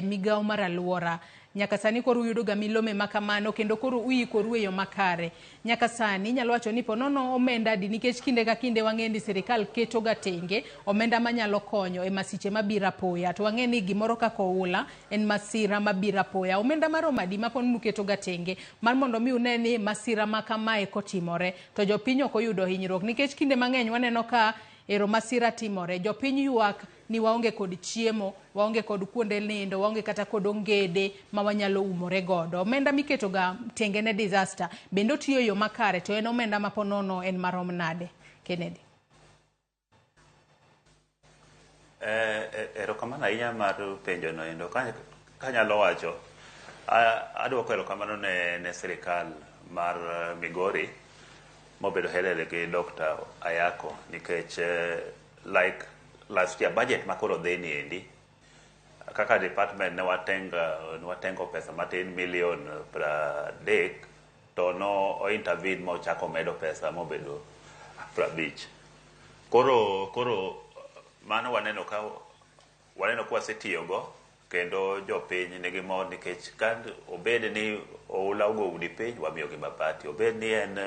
migao mar alwora nyaka sani koro uyudo ga milome makamano kendo koro uikoru e yo makare. Nyaka sani nyalo wacho ni ponono omenda di nikech kinde ka kinde wang'eni sirikal keto ga tenge omenda manyalo konyo e masiche mabira poya. To wang'eni gimoro kaka oula en masira mabira poya. Omenda mar omadi ma ponono keto ga tenge mar mondo mi uneni masira makamae kotimore to jopiny ok oyudo hinyruok nikech kinde mang'eny waneno ka ero masira timore. Jopiny ywak ni waonge kod chiemo, waonge kod kuonde nindo, waonge kata kod ongede ma wanyalo umore godo. Omenda miketo ga tenge ne disaster bende otiyo yo makare, to en omenda ma ponono en marom nade? Kennedy. Erokamano ahinya mar penjo no endo. Kanyalo wacho, adwoko erokamano ne sirikal mar Migori mobedo helele gi Dr. Ayako nikech like last year budget makoro dhi ni endi kaka department ne watengo pesa matin million 30 to no intervene mo chako medo pesa mobedo 50. Koro mano waneno ka wasetiyogo kendo jopiny nigi mor nikech ka obed ni oula ugo udi piny wamiyogi mabati, obed ni en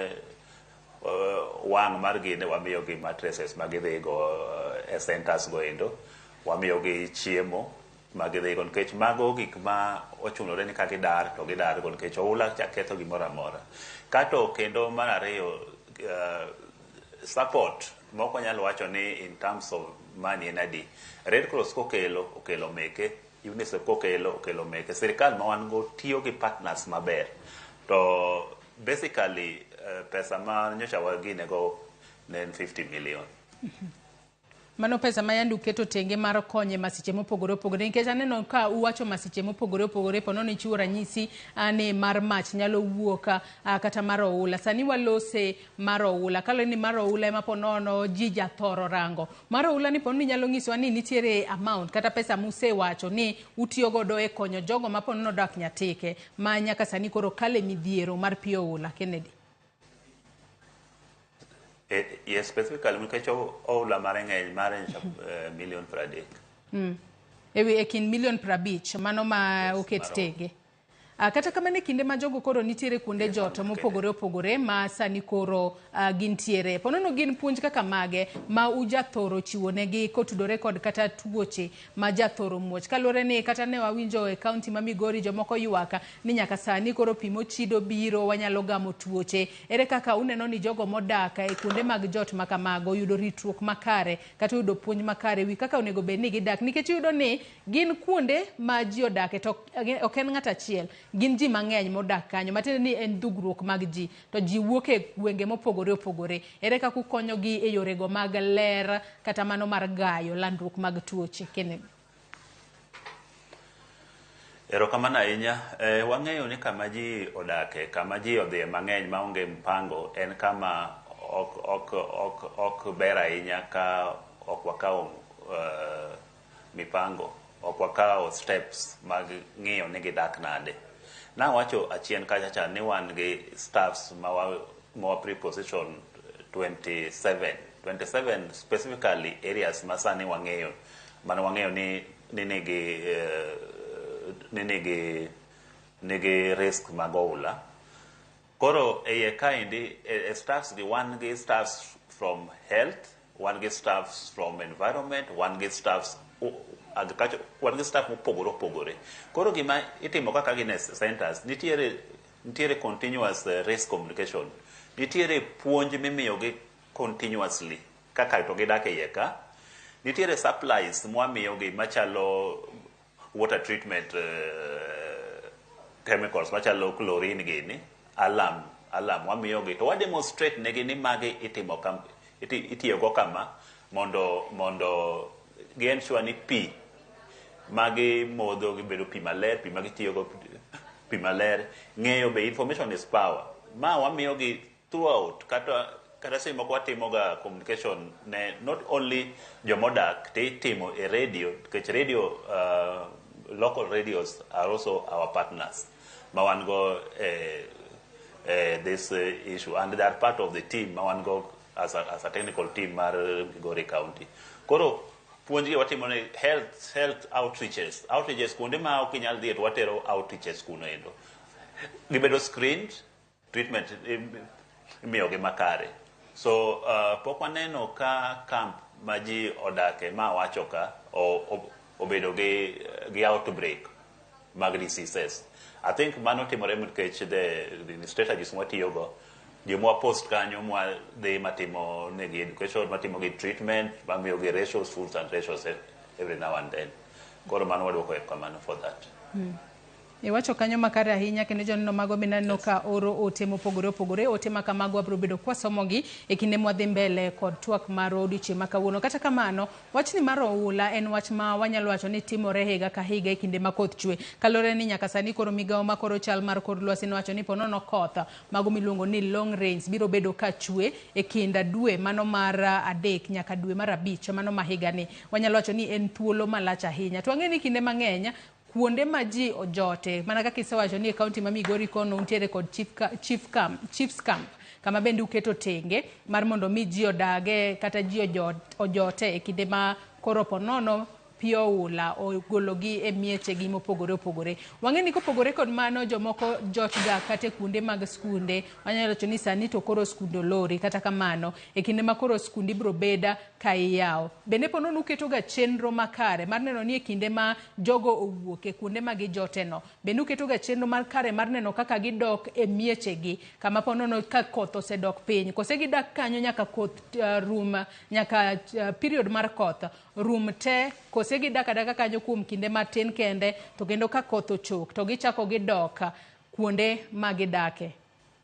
wang' mar gine wamiyogi mattresses magidhigo e centers go endo, wamiyogi chiemo magidhigo nikech mago gik ma ochunore ni ka gidar to gidargo nikech oula ketho gimoro amora. Kato kendo mar ariyo support moko nyalo wacho ni in terms of money en adi. Red Cross okelo meke, UNICEF okelo meke, sirikal ma wan go tiyo gi partners maber. To basically pesa ma nyocha wagine go ne 50 million. Mano pesa ma yandu keto tenge mar konye masiche mopogore opogore nikech aneno ka uwacho masiche mopogore opogore pono ni chiwo ranyisi ane mar mach nyalo wuoka kata mar oula. Sani walose mar oula kalo ni mar oula ema ponono jija thoro rango. Mar oula ni pono ni nyalo nyiso ni nitiere amount kata pesa muse wacho ni utiyo godo e konyo jogo ma pono dak nyatike ma nyaka sani koro kale midhiero mar pio oula. Kennedy. Yes, specifically because oula mareng'eny mare million 30. Ewi ekin million 50 mano ma oket tenge. Kata kamane kinde ma jogo koro nitiere kuonde jot mopogore opogore ma sani koro gintiere. Ponono gin puonj kaka mage ma ujathoro chiwonegi kotudore kod kata tuoche ma jathoro muoch. Kalore ni kata ne wawinjo e county ma Migori jomoko ywaka ni nyaka sani koro pimo chido biro wanyalo gamo tuoche. Ere kaka uneno ni jogo modaka e kuonde mag jot makamago yudo ritruok makare kata yudo puonj makare wi kaka onego bed ni gidak nikech yudo ni gin kuonde ma ji odake to ok en ng'at achiel. Gin ji mang'eny modak kanyo matende ni en dugruok mag ji to ji wuok e gwenge mopogore opogore. Ere kaka ukonyogi e yorego mag ler kata mano mar gayo landruok mag tuoche? Kennedy. Erokamano ahinya. Wang'eyo ni kama ji odake, kama ji odhie mang'eny maonge mpango en kama ok ber ahinya ka ok wakawo mipango, ok wakawo steps mag ng'iyo ni gidak nade. Na wacho achien kacha ni wan gi staffs ma preposition 27 specifically areas ma sani wang'eyo ni nigi risk mag oula. Koro eye kaendi staffs gi wan gi staffs from health, wan gi staffs from environment, wan gi staffs agriculture, wan gi staff mopogore opogore. Koro gima itimo kaka gine centers nitiere continuous risk communication, nitiere puonj mimiyogi continuously kaka to gidak iye ka, nitiere supplies mwamiyogi machalo water treatment chemicals machalo chlorine gini, alarm wamiyogi to wademonstrate negi ni magi itiyogo kama mondo gi-ensure ni pi magi modho gibedo pi maler, pi magi tiyogo pi maler. Ng'eyo be information is power. Ma wamiyogi throughout kata sema moko watimoga communication ne not only jomodak te itimo e radio because radio local radios are also our partners ma wan go this issue and they are part of the team ma wan go as a technical team mar Migori County. Koro puonjgi watimo ne health outreaches kuonde ma ok inyal dhi to watero outreaches kuno endo. Gibedo screened, treatment imiyogi makare. So pok waneno ka camp ma ji odake ma wacho ka obedo gi outbreak mag diseases. I think mano timore nikech the strategies mwatiyogo jomwa post kanyo mwa dhi matimo negi education, matimo gi treatment, mamiyo gi ratios, foods and ratios every now and then. Koro mano waduoko kamano for that. Iwacho kanyo makare ahinya kendo joneno mago binaneno ka oro ote mopogore opogore, ote ma kamago wabiro bedo kwasomogi e kinde mwadhi mbele kod twak mar odiochieng' ma kawuono. Kata kamano, wachni mar oula en wach ma wanyalo wacho ni timore higa ka higa e kinde ma koth chwe. Kalore ni nyaka sani koro migawo ma koro chal mar kor lwasi wacho ni ponono koth mago miluongo ni long rains biro bedo ka chwe e kinda dwe mano mar adek nyaka dwe mar abich mano ma higa ni. Wanyalo wacho ni en thuolo malach ahinya. To ang'e ni kinde mang'eny kuonde ma ji ojote mana kaka isewacho ni kaunti ma Migori kono untiere kod chiefs camp kama bende uketo tenge mar mondo mi ji odage kata ji ojote e kinde ma koro ponono pio ula ogologi e miechegi mopogore opogore. Wang'e ni kopogore kod mano jomoko jotga kata kuonde mag skunde, wanyalo wacho ni sani to koro skunde olori. Kata kamano e kinde ma koro skundi biro beda ka iyawo, bende ponono uketo ga chenro makare mar neno ni e kinde ma jogo owuok e kuonde ma gijoteno, bende uketo ga chenro makare mar neno kaka gidok e miechegi kama ponono ka koth osedok piny. Kose gidak kanyo nyaka koth rum, nyaka period mar koth rum te, kose gidak adaka kanyo kuom kinde matin kende, to kendo ka koth ochok to gichako gidok kuonde ma gidake.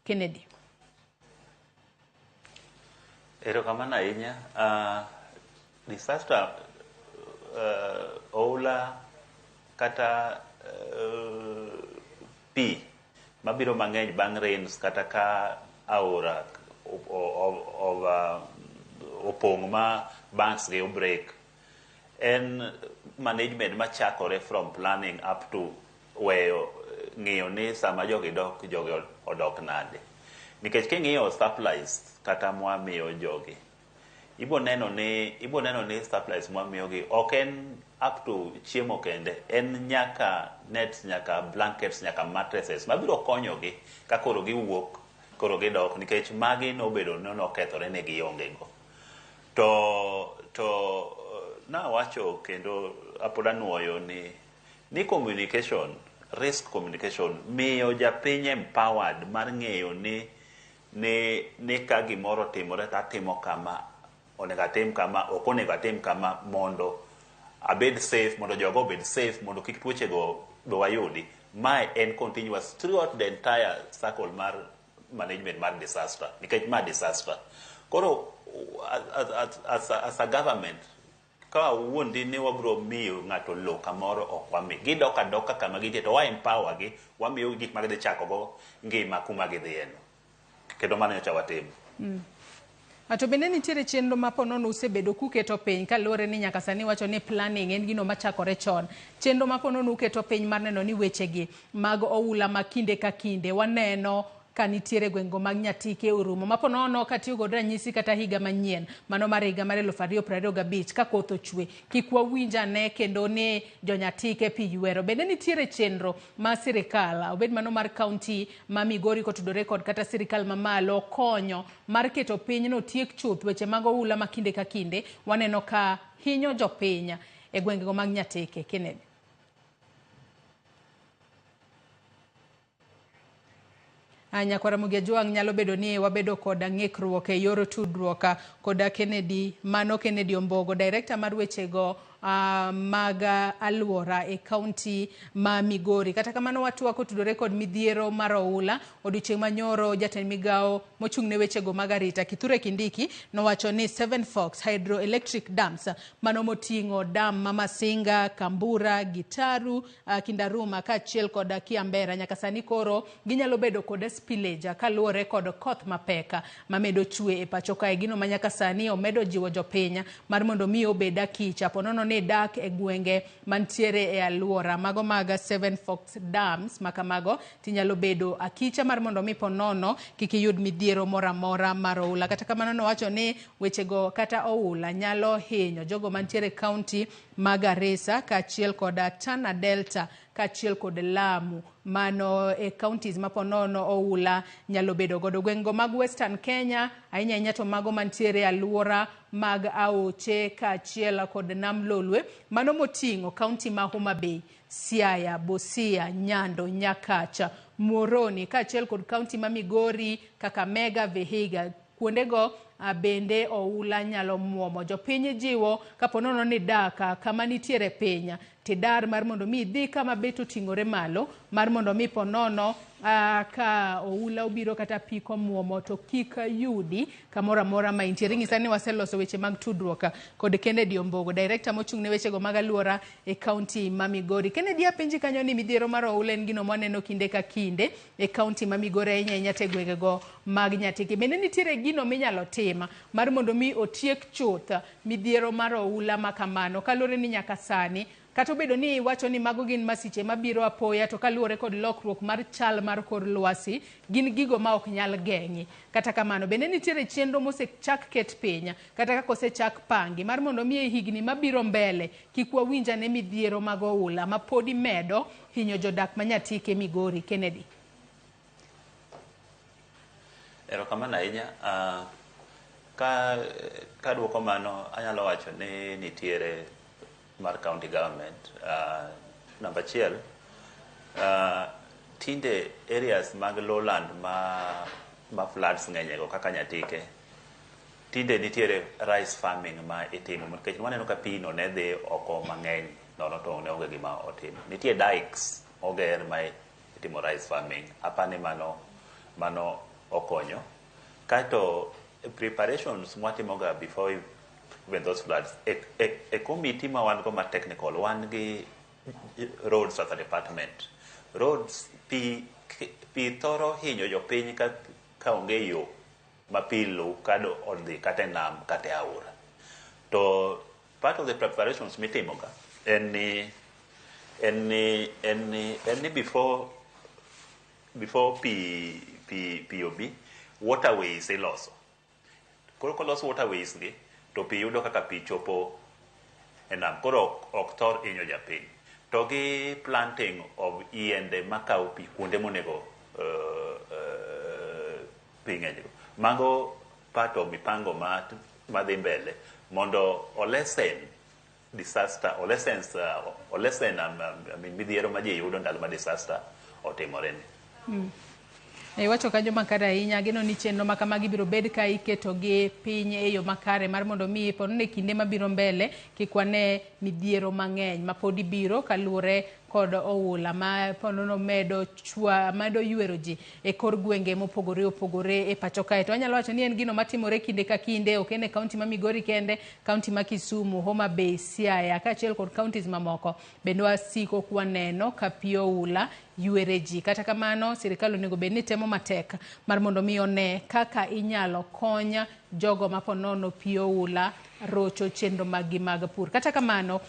Kennedy. Erokamano ahinya. Disaster oula kata pi mabiro mang'eny bang' rains kata ka aora opong' ma banks gi break, en management machakore from planning up to weyo ng'iyo ni sama jogi odok nade. Nikech king'iyo supplies kata mwamiyo jogi, ibo neno ni supplies mwamiyogi ok en up to chiemo kende, en nyaka nets, nyaka blankets, nyaka mattresses mabiro konyogi ka koro giwuok, koro gidok, nikech magi nobedo nokethore ne giongego. To nawacho kendo apod anuoyo ni communication, risk communication miyo japiny empowered mar ng'eyo ni ka gimoro timore tatimo kama, onego atim kama, ok onego atim kama, mondo abed safe, mondo jogo obed safe, mondo kik tuoche go wayudi. Mae en continuous throughout the entire circle mar management mar disaster, nikech ma disaster. Koro as a government, ka wuondi ni wabro miyo ng'ato lo kamoro ok wami, gidok adoka kama gidie to wa empower gi, wamiyo gik magidhi chako go ngima kuma gidhieno, kendo mano nyocha watimo. Ato bende nitiere chenro ma ponono usebedo kuketo piny kalore ni nyaka sani wacho ni planning en gino machakore chon. Chenro ma ponono uketo piny mar neno ni wechegi mag oula ma kinde ka kinde waneno ka nitiere gwengo mag Nyatike orumo maponono katiyo kod ranyisi kata higa manyien mano mar higa mar 2025 ka koth ochwe kik wawinja ne kendo ne jonyatike pi ywero. Bende nitiere chenro ma sirikal obed mano mar kaunti ma Migori kotudore kod kata sirikal mamalo konyo mar keto piny no tiek chuth weche mag oula ma kinde ka kinde waneno ka hinyo jopiny e gwengego mag Nyatike. Kennedy. Nyakwara Mugia Jwang' nyalo bedo ni wabedo koda ng'ikruok e yor tudruok koda Kennedy Ombogo, director mar wechego mag alwora e kaunti ma Migori. Kata kamano watwa kotudore kod midhiero mar oula odiochieng' manyoro jatend migawo mochung' ne wechego mag arita Kithure Kindiki nowacho ni Seven Forks Hydroelectric Dams mano moting'o dam ma Masinga, Kambura, Gitaru, Kindaruma kaachiel kod Kiambera nyaka sani koro ginyalo bedo kod spillage kaluwore kod koth mapeka mamedo chwe e pacho kae. Gino manyaka sani omedo jiwo jopiny mar mondo mi obed akicha ponono ni dak e gwenge mantiere e alwora mago mag Seven Forks Dams makamago tinyalo bedo akicha mar mondo mi ponono kik iyud midhiero moramora mar oula. Kata kamano nowacho ni wechego kata oula nyalo hinyo jogo mantiere kaunti ma Garissa kaachiel kod Tana Delta kaachiel kod Lamu. Mano e counties maponono oula nyalo bedo godo. Gwengo mag Western Kenya ahinya to mago mantiere aluora mag aoche kaachiel kod Nam Lolwe, mano moting'o county ma Homa Bay, Siaya, Busia, Nyando, Nyakacha, Muhoroni kaachiel kod county ma Migori, Kakamega, Vihiga. Kuondego bende oula nyalo muomo. Jopiny jiwo kaponono ni daka kama nitiere piny tidar mar mondo mi dhi kama beto ting'ore malo mar mondo mi ponono ka oula obiro kata piko muomo to kik yudi kamora mora ma intiere. Ng'isa ni waseloso weche mag tudruok kod Kennedy Ombogo, director mochung' ne weche go mag aluora e county ma Migori. Kennedy apenji kanyo ni midhiero mar oula en gino mwaneno kinde ka kinde e county ma Migori ahinya te gwenge go mag Nyatike. Bende nitiere gino minyalo tim mar mondo mi otiek chuth midhiero mar oula ma kamano kalore ni nyaka sani kata obedo ni wacho ni mago gin masiche mabiro apoya to kaluwore kod lokruok mar chal mar kor lwasi gin gigo ma ok nyal geng'i. Kata kamano bende nitiere chenro mosechak ket piny kata kaka osechak pangi mar mondo mi higni mabiro mbele kik wawinja ne midhiero mag oula ma podi medo hinyo jodak ma Nyatike Migori. Kennedy. Erokamano ahinya. Ka duoko mano anyalo wacho ni nitiere mar county government. Number achiel, tinde areas mag lowland ma floods ng'enyego kaka Nyatike, tinde nitiere rice farming ma itimo nikech waneno ka pino ne dhi oko mang'eny nono to ne onge gima otimo. Nitie dikes oger ma itimo rice farming, apani mano okonyo. Kaito preparations mwatimoga before when those floods, a committee ma wan go ma technical, wan gi roads as a department. Roads pi thoro hinyo jopiny ka onge yo ma pi lu kado odhi kata nam kata aora. To part of the preparations mitimoga en ni before pi obi, waterways iloso. Koro kolos waterways gi to pi yudo kaka pi chopo enam, koro ok thor hinyo japiny. To gi planting of yiende makao pi kuonde monego pi ng'enygo. Mago part of mipango madhi mbele mondo olesen disaster, olesen midhiero ma ji yudo ndalo ma disaster otimore ni. Wacho kanyo makare ahinya, geno ni chenro ma kamagi biro bed ka iketo gi piny e yo makare mar mondo mi ponne kinde mabiro mbele kik wane midhiero mang'eny ma podi biro kaluwore kod oula ma ponono medo ywero ji e kor gwenge mopogore opogore e pacho kae. To anyalo wacho ni en gino matimore kinde ka kinde, ok en e kaunti ma Migori kende, kaunti ma Kisumu, Homa Bay, Siaya kaachiel kod kauntis mamoko bende wasiko kwaneno ka pi oula ywere ji. Kata kamano sirikal onego bed ni temo matek mar mondo mi one kaka inyalo konya jogo maponono pi oula rocho chenro magi mag pur. Kata kamano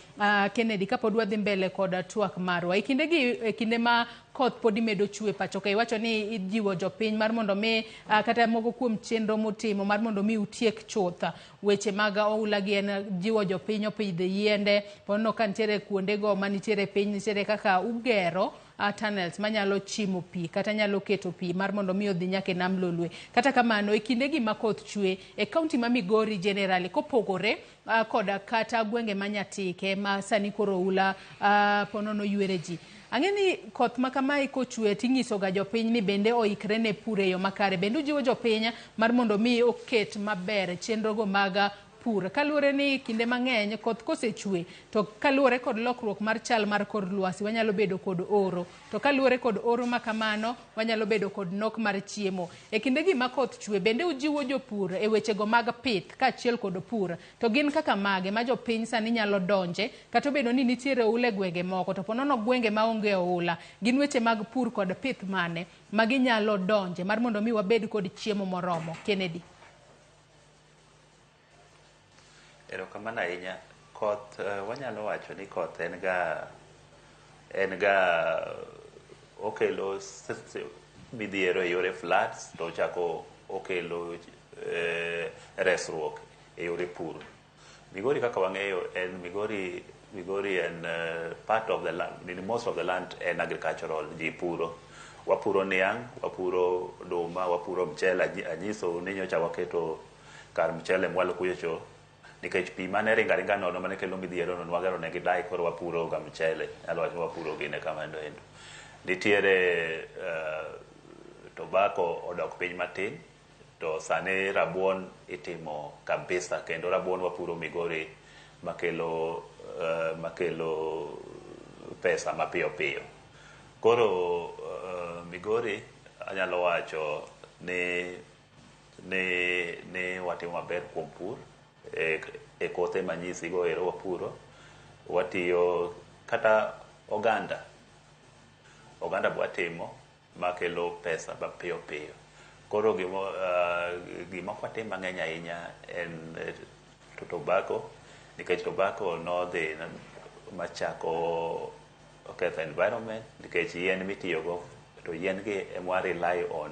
Kennedy kapod wadhi mbele kod twak marwa e kinde ma koth podi medo chwe pacho kae, wacho ni ijiwo jopiny mar mondo mi kata moko kuom chenro motimo mar mondo mi utiek chuth weche mag oula gi en jiwo jopiny opidh yiende. Ponono ka nitiere kuondego manitiere piny nitiere kaka ugero tunnels manyalo chimo pi kata nyalo keto pi mar mondo mi odhi nyaka Nam Lolwe. Kata kamano e kindegi ma koth chwe e kaunti ma Migori generally kopogore koda kata gwenge ma Nyatike ma sani koro oula ponono ywere ji. Ang'eni koth ma kamae kochwe ting'iso ga jopiny ni bende oikre ne pur e yo makare. Bende ujiwo jopiny mar mondo mi oket maber chenro go mag pur kaluwore ni kinde mang'eny koth kosechwe to kaluwore kod lokruok mar chal mar kor lwasi wanyalo bedo kod oro, to kaluwore kod oro ma kamano wanyalo bedo kod nok mar chiemo. E kinde gi ma koth chwe bende ujiwo jopur e weche go mag pith kaachiel kod pur to gin kaka mage ma jopiny sani nyalo donje kata obedo ni nitiere oula e gwenge moko to ponono gwenge ma onge oula, gin weche mag pur kod pith mane ma ginyalo donje mar mondo mi wabed kod chiemo moromo. Kennedy. Erokamano ahinya. Koth wanyalo wacho ni koth en ga okelo midhiero e yore floods to chako okelo resruok e yore pur. Migori kaka wang'eyo en Migori Migori and part of the land, most of the land and agricultural ji puro. Wapuro niang, wapuro doma, wapuro mchele, anyiso ninyo cha waketo kar mchele mwalo kuyocho. Nikech pi mane ringa nono mane kelo midhiero no nwagero ne gidai koro wapuro ga mchele, alwacho wapuro gine kamando endo. Nitiere tobacco odok piny matin, to sane rabuon itimo kabisa, kendo rabuon wapuro Migori makelo pesa mapiyo piyo. Koro Migori anyalo wacho ni watimo maber kuom pur e kothe manyisi go ero wapuro. Watiyo kata oganda bwatimo makelo pesa mapiyo piyo. Koro gima kwatimo mang'eny ahinya en tobacco, nikech tobacco nodhi machako oketho environment, nikech yien mitiyogo to yien gi emwa rely on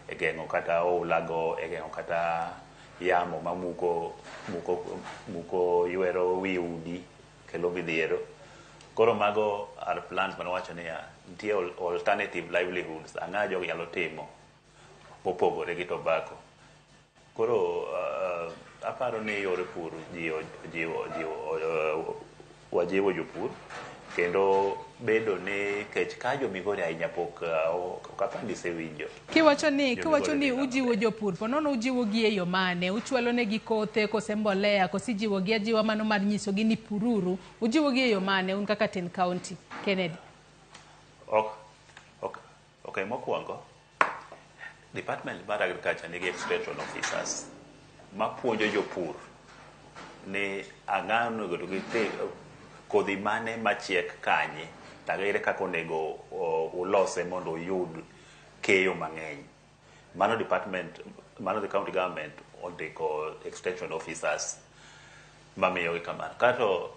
e geng'o kata oulago, e geng'o kata yamo mamuko ywero wi udi kelo midhiero. Koro mago are plans manowacho niya nitie alternative livelihoods ang'a jogo nyalo timo mopogore gi tobacco. Koro aparo ni yore pur wajiwo jopur, kendo bedo ni kech ka jo Migori ahinya pok okapandi sewinjo. Kiwacho ni ujiwo jopur, ponono ujiwo gi e yo mane? Uchwalo ne gi kothe, kose mbolea, kose jiwo gi ajiwa mano mar nyiso gi ni pururu, ujiwo gi e yo mane un kaka Tin County? Kennedy. Okay, mokwongo Department mar Agriculture nigi extension officers mapuonjo jopur ni ang'ano godo gi kodhi mane machiek kanye, tagaire kaka onego ulose mondo uyud keyo mang'eny. Mano the county government ondiko extension officers mamiyogi kamano. Kato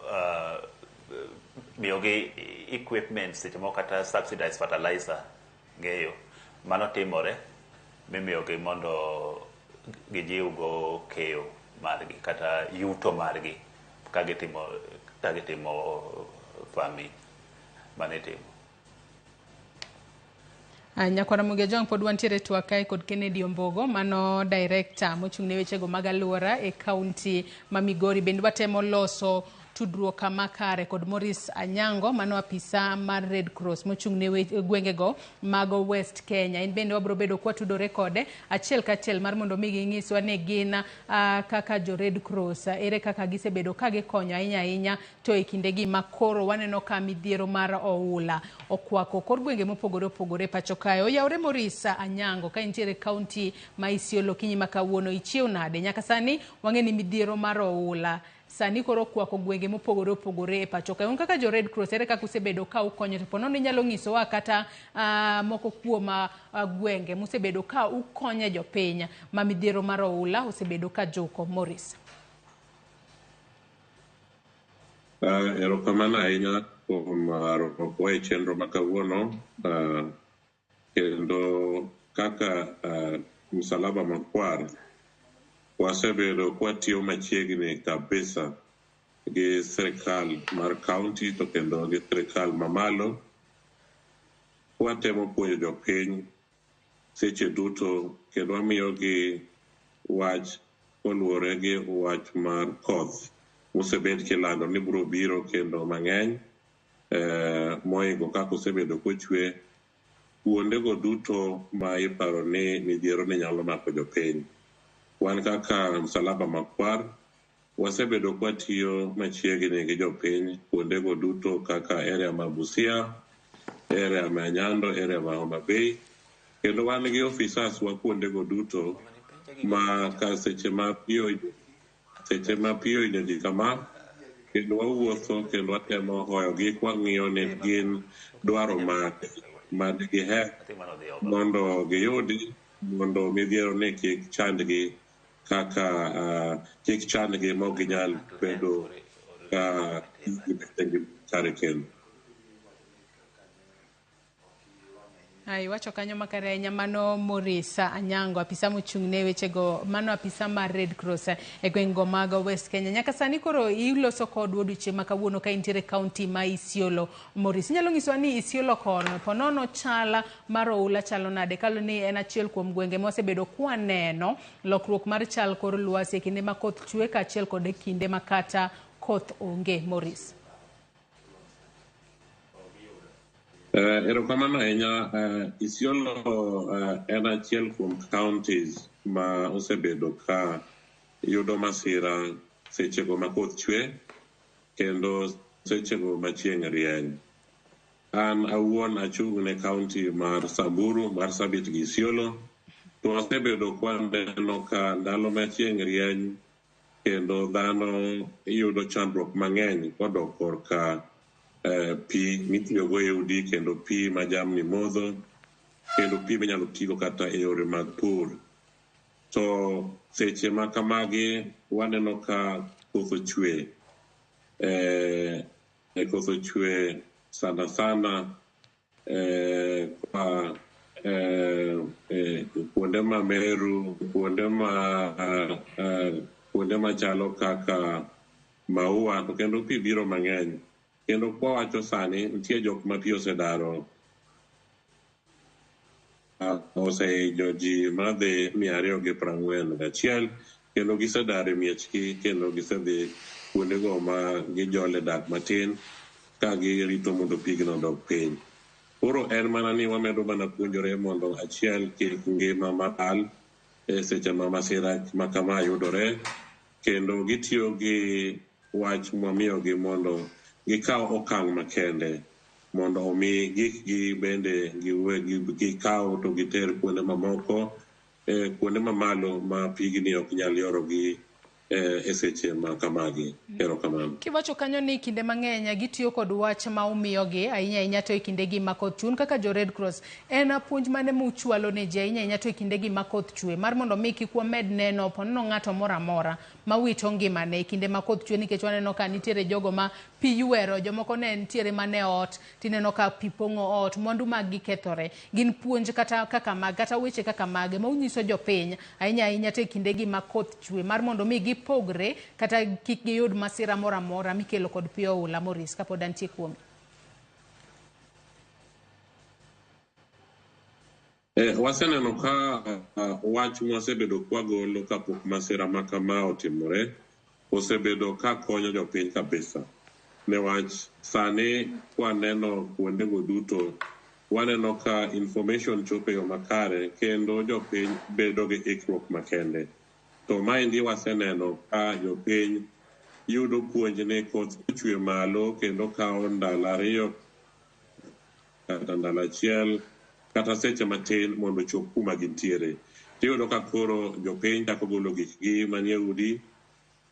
miyogi equipment seche moko kata subsidized fertilizer ng'eyo. Mano timore mimiyogi mondo gijiw go keyo margi kata yuto margi kagitimo farming manitimo. Nyakwara Mugejong pod wantiere twakae kod Kennedy Ombogo, mano director mochung' ne wechego mag alwora e kaunti ma Migori. Bende watemo loso tudruok makare kod Morris Anyango, mano apisa mar Red Cross mochung' ne gwengego mago West Kenya. In bende wabro bedo kwa tudore kode achiel kachiel mar mondo mi gingiswa ne gin kaka jo Red Cross ere kaka gisebedo ka gikonyo ahinya to e kindegi makoro waneno ka midhiero mar oula okwako kor gwenge mopogore pacho kae. Oyawre Morris Anyango ka intiere kaunti ma Isiolo kinyi makawuono ichiew nade? Nyaka sani wang'eni midhiero mar oula sani koro kwako gwenge mopogore e pacho kae. Un kaka jo Red Cross ere kaka usebedo ka ukonyo, to ponono inyalo nyisowa kata moko kuom gwenge musebedo ka ukonyo jopiny ma midhiero mar oula osebedo ka juko? Morris. Erokamano ahinya kuom rwako e chenro makawuono, kendo kaka Msalaba Makwar wasebedo kwatiyo machiegni kabisa gi sirikal mar kaunti to kendo gi sirikal mamalo. Watemo puonjo jopiny seche duto kendo wamiyogi wach koluwore gi wach mar koth mosebed kilando ni biro biro kendo mang'eny moingo kaka osebedo kochwe kuondego duto ma iparo ni midhiero ni nyalo mako jopiny. Wan kaka Msalaba Makwar wasebedo kwatiyo machiegni gi jopiny kuondego duto kaka area ma Busia, area ma Nyando, area ma Homa Bay, kendo wan gi officers wa kuondego duto ma ka seche ma piyo inyoji kama, kendo wawuotho kendo watemo hoyogi kwang'iyo ni gin dwaro madgiher mondo giyudi mondo midhiero ni kik chandgi kaka kik chandgi ma ginyal bedo ka kare kendo. Ai wacho kanyo makarenya mano Morisa Anyango apisa mochung'ne wechego mano apisa mar Red Cross e gweng'go mag West Kenya. Nyaka sani koro iloso kod odiochieng' ma kawuono ka intiere kaunti ma Isiolo. Morisa inyalo nyisowa ni Isiolo kono ponono chala mar oula chalo nade kalo ni en achiel kuom gwenge mosebedo kwaneno lokruok mar chal kor lwasi e kinde ma koth chwe ka achiel kod kinde makata koth onge. Morisa. Erokamano ahinya. Isiolo en achiel kuom counties ma osebedo ka yudo masira sechego ma koth chwe kendo sechego ma chieng' rieny. An awuon achung' ne county mar Samburu, Marsabit gi Isiolo, to osebedo kwaneno ka ndalo ma chieng' rieny kendo dhano yudo chandruok mang'eny kodok korka pi mitiyogo e udi kendo pi ma jamni modho kendo pi minyalo tigo kata e yore mag pur. To seche ma kamagi waneno ka koth ochwe koth ochwe sana sana kuonde ma Meru, kuonde machalo kaka Maua, to kendo pi biro mang'eny. Kendo kwa wacho sani nitie jok ma pi osedaro osehinyo ji madhi 241 kendo gisedaro e miechgi kendo gisedhi kuondego ma gijole dak matin ka girito mondo pigno odog piny. Koro en mana ni wamedo mana puonjore mondo achiel kik ngima malal e seche ma masira ma kama yudore, kendo gitiyo gi wach mwamiyogi mondo gikaw okang' makende mondo omi gikgi bende gikaw to giter kuonde mamoko, kuonde mamalo ma pigni ok nyal yorogi e seche ma kamagi. Erokamano. Kiwacho kanyo ni kinde mang'eny gitiyo kod wach ma umiyogi ahinya to e kindegi ma koth chwe kaka jo Red Cross, en puonj mane muchwalo ne ji ahinya to e kindegi ma koth chwe mar mondo mi kik wamed neno ponono ng'ato moro amora ma wito ngimane e kinde ma koth chwe, nikech waneno ka nitiere jogo ma pi ywero, jomoko ne nitiere mane ot tineno ka pi pong'o ot, mwandu mag gikethore. Gin puonj kata kaka mag kata weche kaka mage ma unyiso jopiny ahinya to e kindegi ma koth chwe mar mondo mi gipogre kata kik giyud masira moro amora mikelo kod pi oula. Morisa kapod antie kuome. Waseneno ka wach mosebedo kwagolo kapok masira ma kama otimore osebedo ka konyo jopiny kabisa, newach sani kwaneno kuondego duto waneno ka information chopo e yo makare kendo jopiny bedo gi ikruok makende. To maendi waseneno ka jopiny yudo puonj ni koth chwe malo kendo kawo ndalo 2 kata ndalo 1 kata seche matin mondo chop kuma gintiere. Tiyudo ka koro jopiny chako golo gikgi manie udi,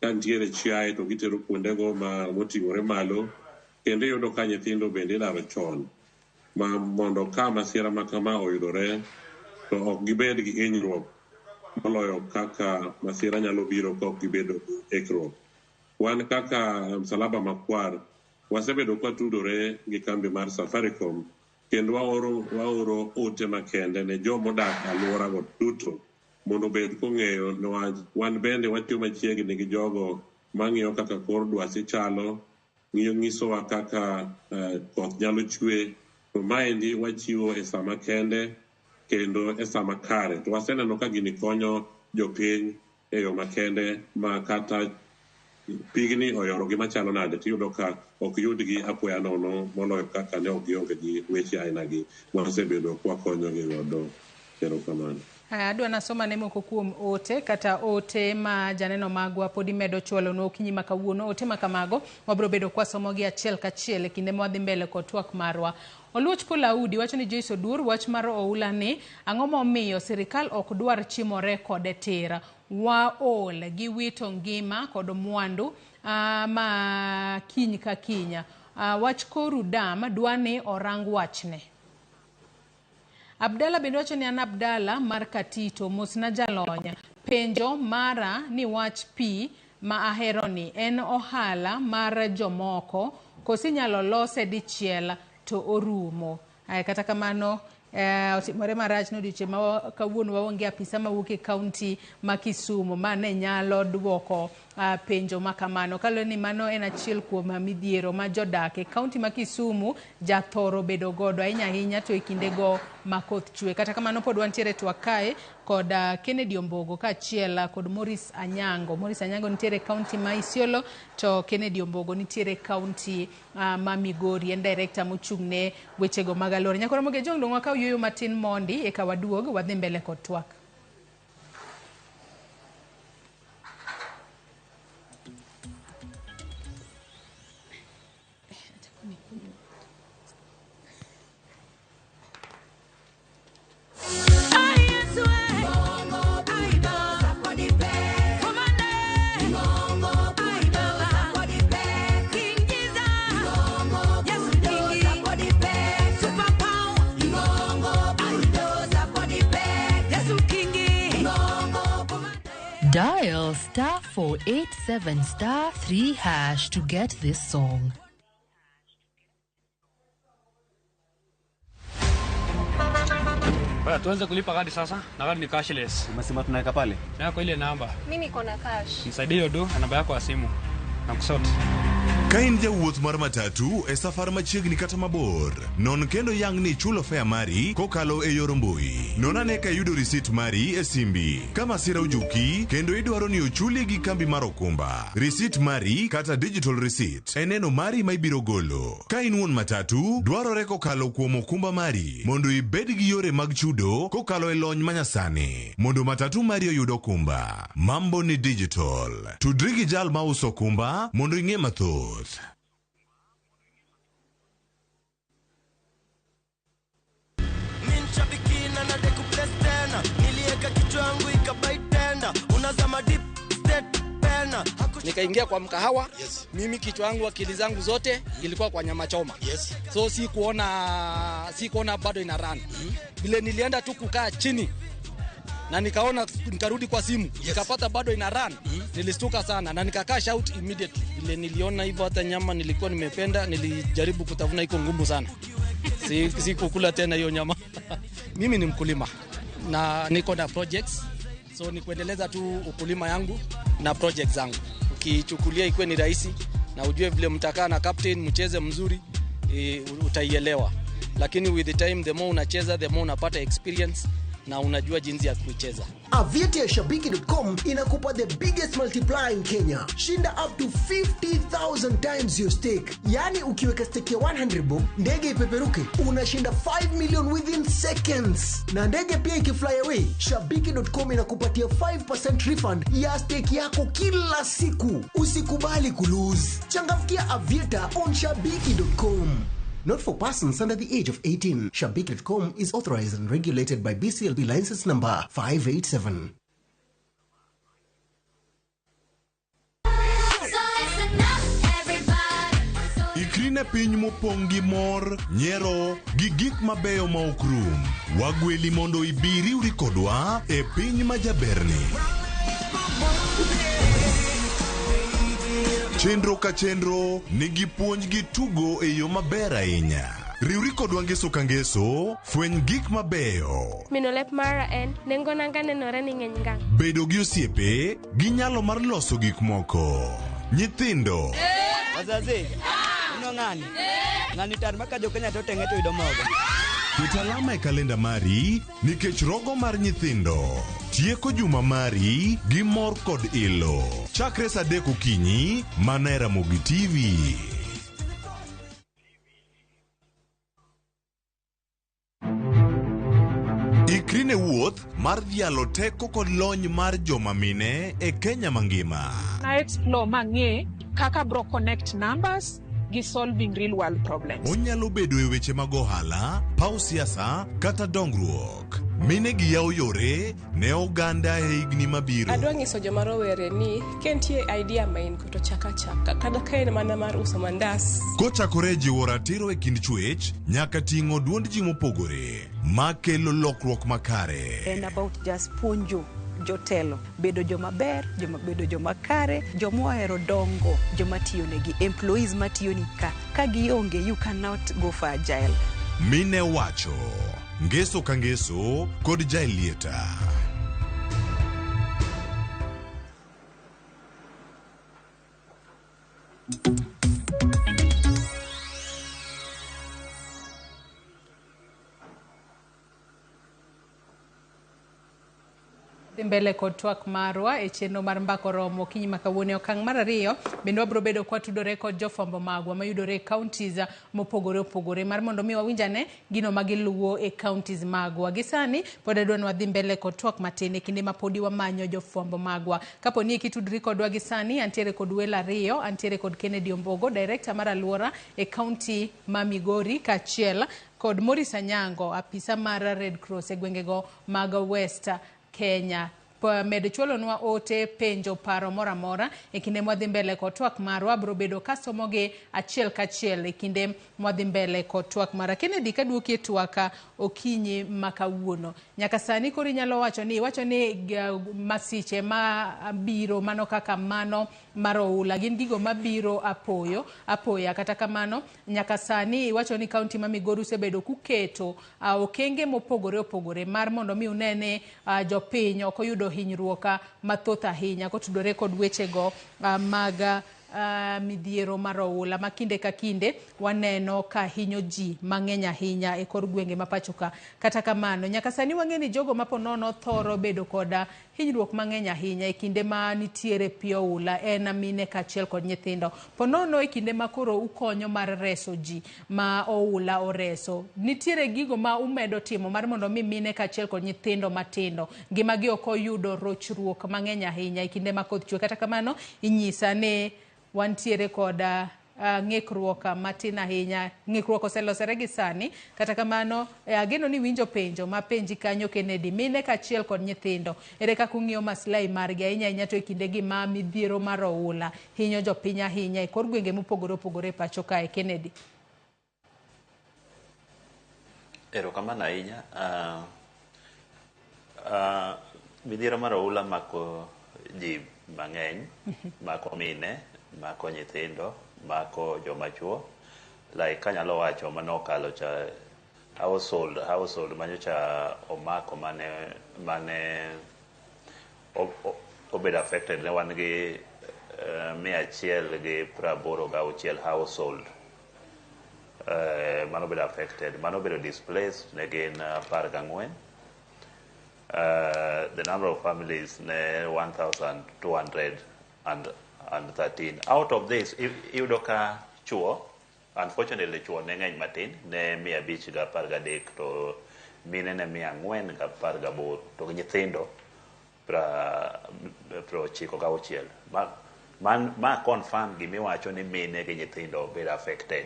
ka nitiere chiaye to gitero kuondego moting'ore malo, kendo iyudo ka nyithindo bende idaro chon mondo ka masira ma kama oyudore to ok gibed gi hinyruok moloyo kaka masira nyalo biro ka ok gibedo gi ikruok. Wan kaka Msalaba Makwar wasebedo kwatudore gi kambi mar Safaricom kendo waoro ote makende ne jomodak alworago duto mondo bed kong'eyo, niwach wan bende watiyo machiegni gi jogo mang'iyo kaka kor dwasi chalo, ng'isowa kaka koth nyalo chwe, to maendi wachiwo e sama kende kendo e sama kare. To waseneno ka gini konyo jopiny e yo makende ma kata pigni oyoro gima chalo nade tiyudo ka ok yudgi apoya nono moloyo kaka ne ok gionge gi weche ainagi mosebedo kwakonyogi godo. Erokamano. Adwa nasoma ne moko kuom ote kata ote ma janeno magwa podi medo chwalo no okinyi ma kawuono. Ote ma kamago wabro bedo kwasomogi achiel kachiel e kinde mwadhi mbele kod twak marwa. Oluoch Kolaudi wacho ni Joyce Odur wach mar oula ni ang'o momiyo sirikal ok dwar chimore kode tira. Waol gi wito ngima kod mwandu ma kiny ka kinya. Wach koru dam dwani orang wachne. Abdalla bende wacho ni an Abdalla mar Katito mosna jalonya. Penjo mara ni wach pi ma ahero ni en ohala mar jomoko kosi nyalo lose dichiel to orumo. Kata kamano otimore marach no diche ma kawuono waonge apisa mawuok e kaunti ma Kisumu mane nyalo duoko penjo makamano. Kalo ni mano en achiel kuom midhiero ma jodak e kaunti ma Kisumu jathoro bedo godo ahinya to e kinde go makoth chwe. Kata kamano pod wantiere twak kae kod Kennedy Ombogo kaachiel kod Morris Anyango. Morris Anyango nitiere kaunti ma Isiolo to Kennedy Ombogo nitiere kaunti ma Migori, en director mochung'ne wechego mag alwora. Nyakoro moge jong dongwa ka yuyo matin mondi e kawaduog wadhi mbele kod twak. Dial *487*3# to get this song. Baya tuanze kulipa kadi sasa. Na kadi ni cashless. Umesema tunaweka pale? Na kwa ile namba. Mimi niko na cash. Nisaidie hiyo do na namba yako ya simu. Na kusoti. Kain jawuoth mar matatu e safar machiegni kata mabor. Non kendo yang ni chulo fare mari kokalo e yor mbui. Non ane ka yudo receipt mari e simbi. Kama sira ujuki kendo idwaro ni ochuli gi kambi mar okumba. Receipt mari kata digital receipt eneno mari ma ibiro golo. Kain wuon matatu dwarore kokalo kuom okumba mari mondo ibed gi yore mag chudo kokalo e lony manyasani. Mondo matatu mari oyud okumba. Mambo ni digital. Tudri gi jal ma uso okumba mondo ing'e mathoth. Nikaingia kwa mkahawa, mimi kichwa yangu akili zangu zote ilikuwa kwa nyama choma. So si kuona bado ina run. Vile nilienda tu kukaa chini na nikarudi kwa simu, nikapata bado ina run. Nilistuka sana na nikakaa shout immediately. Vile niliona hivyo hata nyama nilikuwa nimependa, nilijaribu kutafuna, iko ngumu sana. Si kukula tena hiyo nyama. Mimi ni mkulima na niko na projects, so ni kuendeleza tu ukulima yangu na projects zangu. Ukichukulia ikuwe ni rahisi na ujue vile mtakaa na captain mcheze mzuri, utaielewa. Lakini with the time, the more unacheza, the more unapata experience na unajua jinsi ya kucheza. Aviator ya Shabiki.com inakupa the biggest multiplier in Kenya. Shinda up to 50,000 times your stake. Yani ukiweka stake ya 100 bob, ndege ipeperuke, unashinda 5 million within seconds. Na ndege pia ikifly away, Shabiki.com inakupatia 5% refund ya stake yako kila siku. Usikubali kulose. Changamkia Aviator on Shabiki.com. Not for persons under the age of 18. Shabiki.com is authorized and regulated by BCLB license number 587. Ikrine piny mopong' gi mor, nyiero gi gik mabeyo ma ok rum. Wagweli mondo ibiri uri kodwa e piny majaberni. Chenro ka chenro nigi puonj gi tugo e yo maber ahinya. Riwri kodwa ngeso ka ngeso, fweny gik mabeyo. Minolep mara en nengo nanga nenore ni ng'eny ngang. Bedo gi osiepe gi nyalo mar loso gik moko. Nyithindo. Wazazi, uno ng'ani tar maka jo Kenya to tenge to yudo mogo. Ket alama e kalenda mari nikech rogo mar nyithindo. Tieko juma mari gi mor kod ilo. Chakre saa 3 okinyi mana e Ramogi TV. Ikrine wuoth mar dhialo teko kod lony mar joma mine e Kenya mangima. Na explore mang'e kaka bro connect numbers gi solving real world problems. Onyalo bedo e weche mag ohala, paw siasa kata dongruok. Mine gi yawo yore ne oganda e higni mabiro. Adwa nyiso joma rowere ni kentie idea main kuto chaka kada kain mana mar uso mandas. Kochakore jiwo ratiro e kind chwech nyaka ting'o duond ji mopogore makelo lokruok makare. And about just punjo jotelo, bedo joma ber, bedo joma kare, joma ohero dongo, joma tiyo negi, employees matiyo ni ka gionge, you cannot go for agile. Mine wacho ngeso ka ngeso kod jailieta. Mbele kod twak marwa e chenro mar mbako romo kinyi makawuone okang' mar ariyo bende wabiro bedo kwa tudore kod jofwambo magwa mayudore e counties mopogore opogore mar mondo mi wawinjane gino magiluwo e counties magwa. Gisani pod adwa wadhi mbele kod twak matin e kinde mapodi wamanyo jofwambo magwa. Kapo ni kitudri kodwa gisani antiere kod welo ariyo, antiere kod Kennedy Ombogo, director mar aluora e county ma Migori, kachiel kod Morris Anyango, apisa mar Red Cross e gwengego mag West Kenya. Med chwalonwa ote penjo paro mora mora e kinde mwadhi mbele kod twak marwa bro bedo kasomoge achiel kachiel e kinde mwadhi mbele kod twak mara. Kennedy, kaduoki e twaka okinyi makawuono, nyaka sani kori nyalo wacho ni masiche ma biro mano kaka mano maroula gin gigo mabiro apoya kata kamano nyaka sani wacho ni kaunti ma Migori usebedo kuketo okenge mopogore opogore mar mondo mi unene jopiny ok oyudo hinyruok mathoth ahinya kotudore kod wechego mag midhiero maroula makinde ka kinde waneno ka hinyo ji mang'eny ahinya e kor gwenge mapachoka. Kata kamano nyaka sani wang'eni jogo maponono thoro bedo kod hinyruok mang'eny ahinya e kinde ma nitiere pioula en mine kachiel kod nyithindo. Ponono e kinde ma koro ukonyo mar reso ji ma oula oreso, nitiere gigo ma umedo timo mar mondo mi mine kachiel kod nyithindo matindo ngimagi ok oyudo rochruok mang'eny ahinya e kinde ma koth chwe. Kata kamano inyisa ni wantiere kod ng'ikruok matin ahinya, ng'ikruok oselosore gi sani. Kata kamano ageno ni winjo penjo ma penji kanyo Kennedy, mine kachiel kod nyithindo ere kaka ung'iyo maslahi margi ahinya to e kinde gi ma midhiero mar oula hinyo jopiny ahinya e kor gwenge mopogore opogore pacho kae. Kennedy. Erokamano ahinya. Midhiero mar oula mako ji mang'eny, mako mine, mako nyithindo, mako joma chuo. Like kanyalo wacho manokalo cha household manyocha omako mane obedo affected ne wan gi 186 household mano obedo affected, mano obedo displaced ne gin 14. The number of families ne 1,213. Out of this, iyudo ka chuo, unfortunately chuo ne ng'eny matin, ne 513 to mine ne 418 to nyithindo 96. Ma confirm gimiwacho ni mine gi nyithindo bedo affected.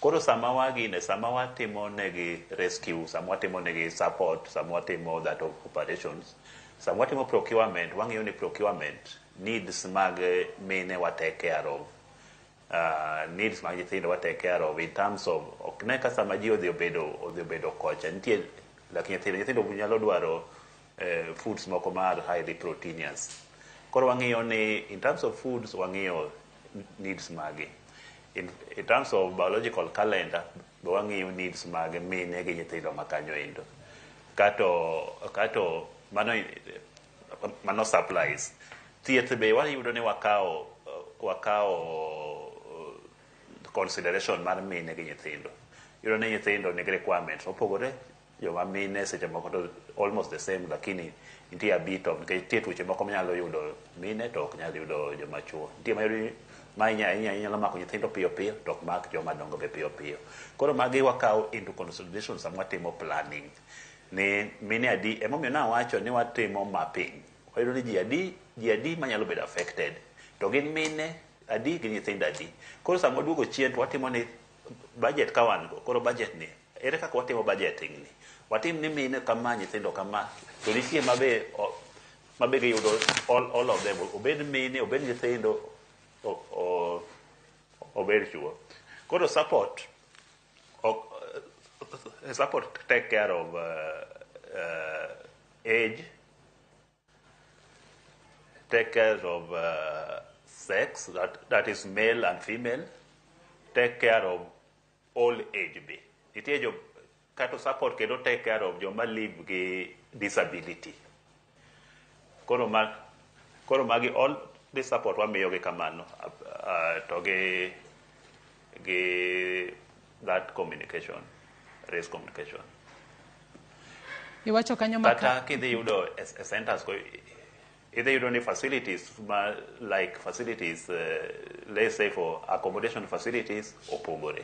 Koro sama watimo negi rescue, sama watimo negi support, sama watimo that of operations, sama watimo procurement, wang'iyo ni procurement needs mag mine wa take care of, needs mag nyithindo wa take care of in terms of okne ka sama ji odhi obedo kocha nitie lakini nyithindo nyalo dwaro foods moko mar highly proteinous. Koro wang'iyo ni in terms of foods wang'iyo needs magi. In terms of biological calendar, wang'iyo needs mag mine gi nyithindo makanyo endo. Kato mano supplies. Thieth be wayudo ni wakao consideration mar mine gi nyithindo. Yudo ni nyithindo nigi requirements opogore, joma mine seche moko to almost the same, lakini nitie a bit of nitie tuoche moko manyalo yudo mine to ok nyal yudo joma chuo. Nitie mayudi ma inyalo mako nyithindo piyo piyo to ok mak joma dongo be piyo piyo. Koro magi wakao into consideration sama watimo planning. Ni mine adi emomiyo nawacho ni watimo mapping. Wayudo ni ji adi manyalo bedo affected. To gin mine adi gi nyithindo adi. Koro sama waduogo chien to watimo ni budget ka wan go. Koro budget ni ere kaka watimo budgeting ni. Watim ni mine kama nyithindo kama. To nitie mabe giyudo all of them. Obed mine, obed nyithindo, obed chuo. Koro support take care of age, take care of sex, that is male and female, take care of old age be. to support kendo take care of joma live gi disability. Koro magi all the support wamiyo gi kamano to gi that communication, race communication. Iwacho kanyo kata kidhi yudo centers either you don't need facilities like facilities let's say for accommodation facilities opogore,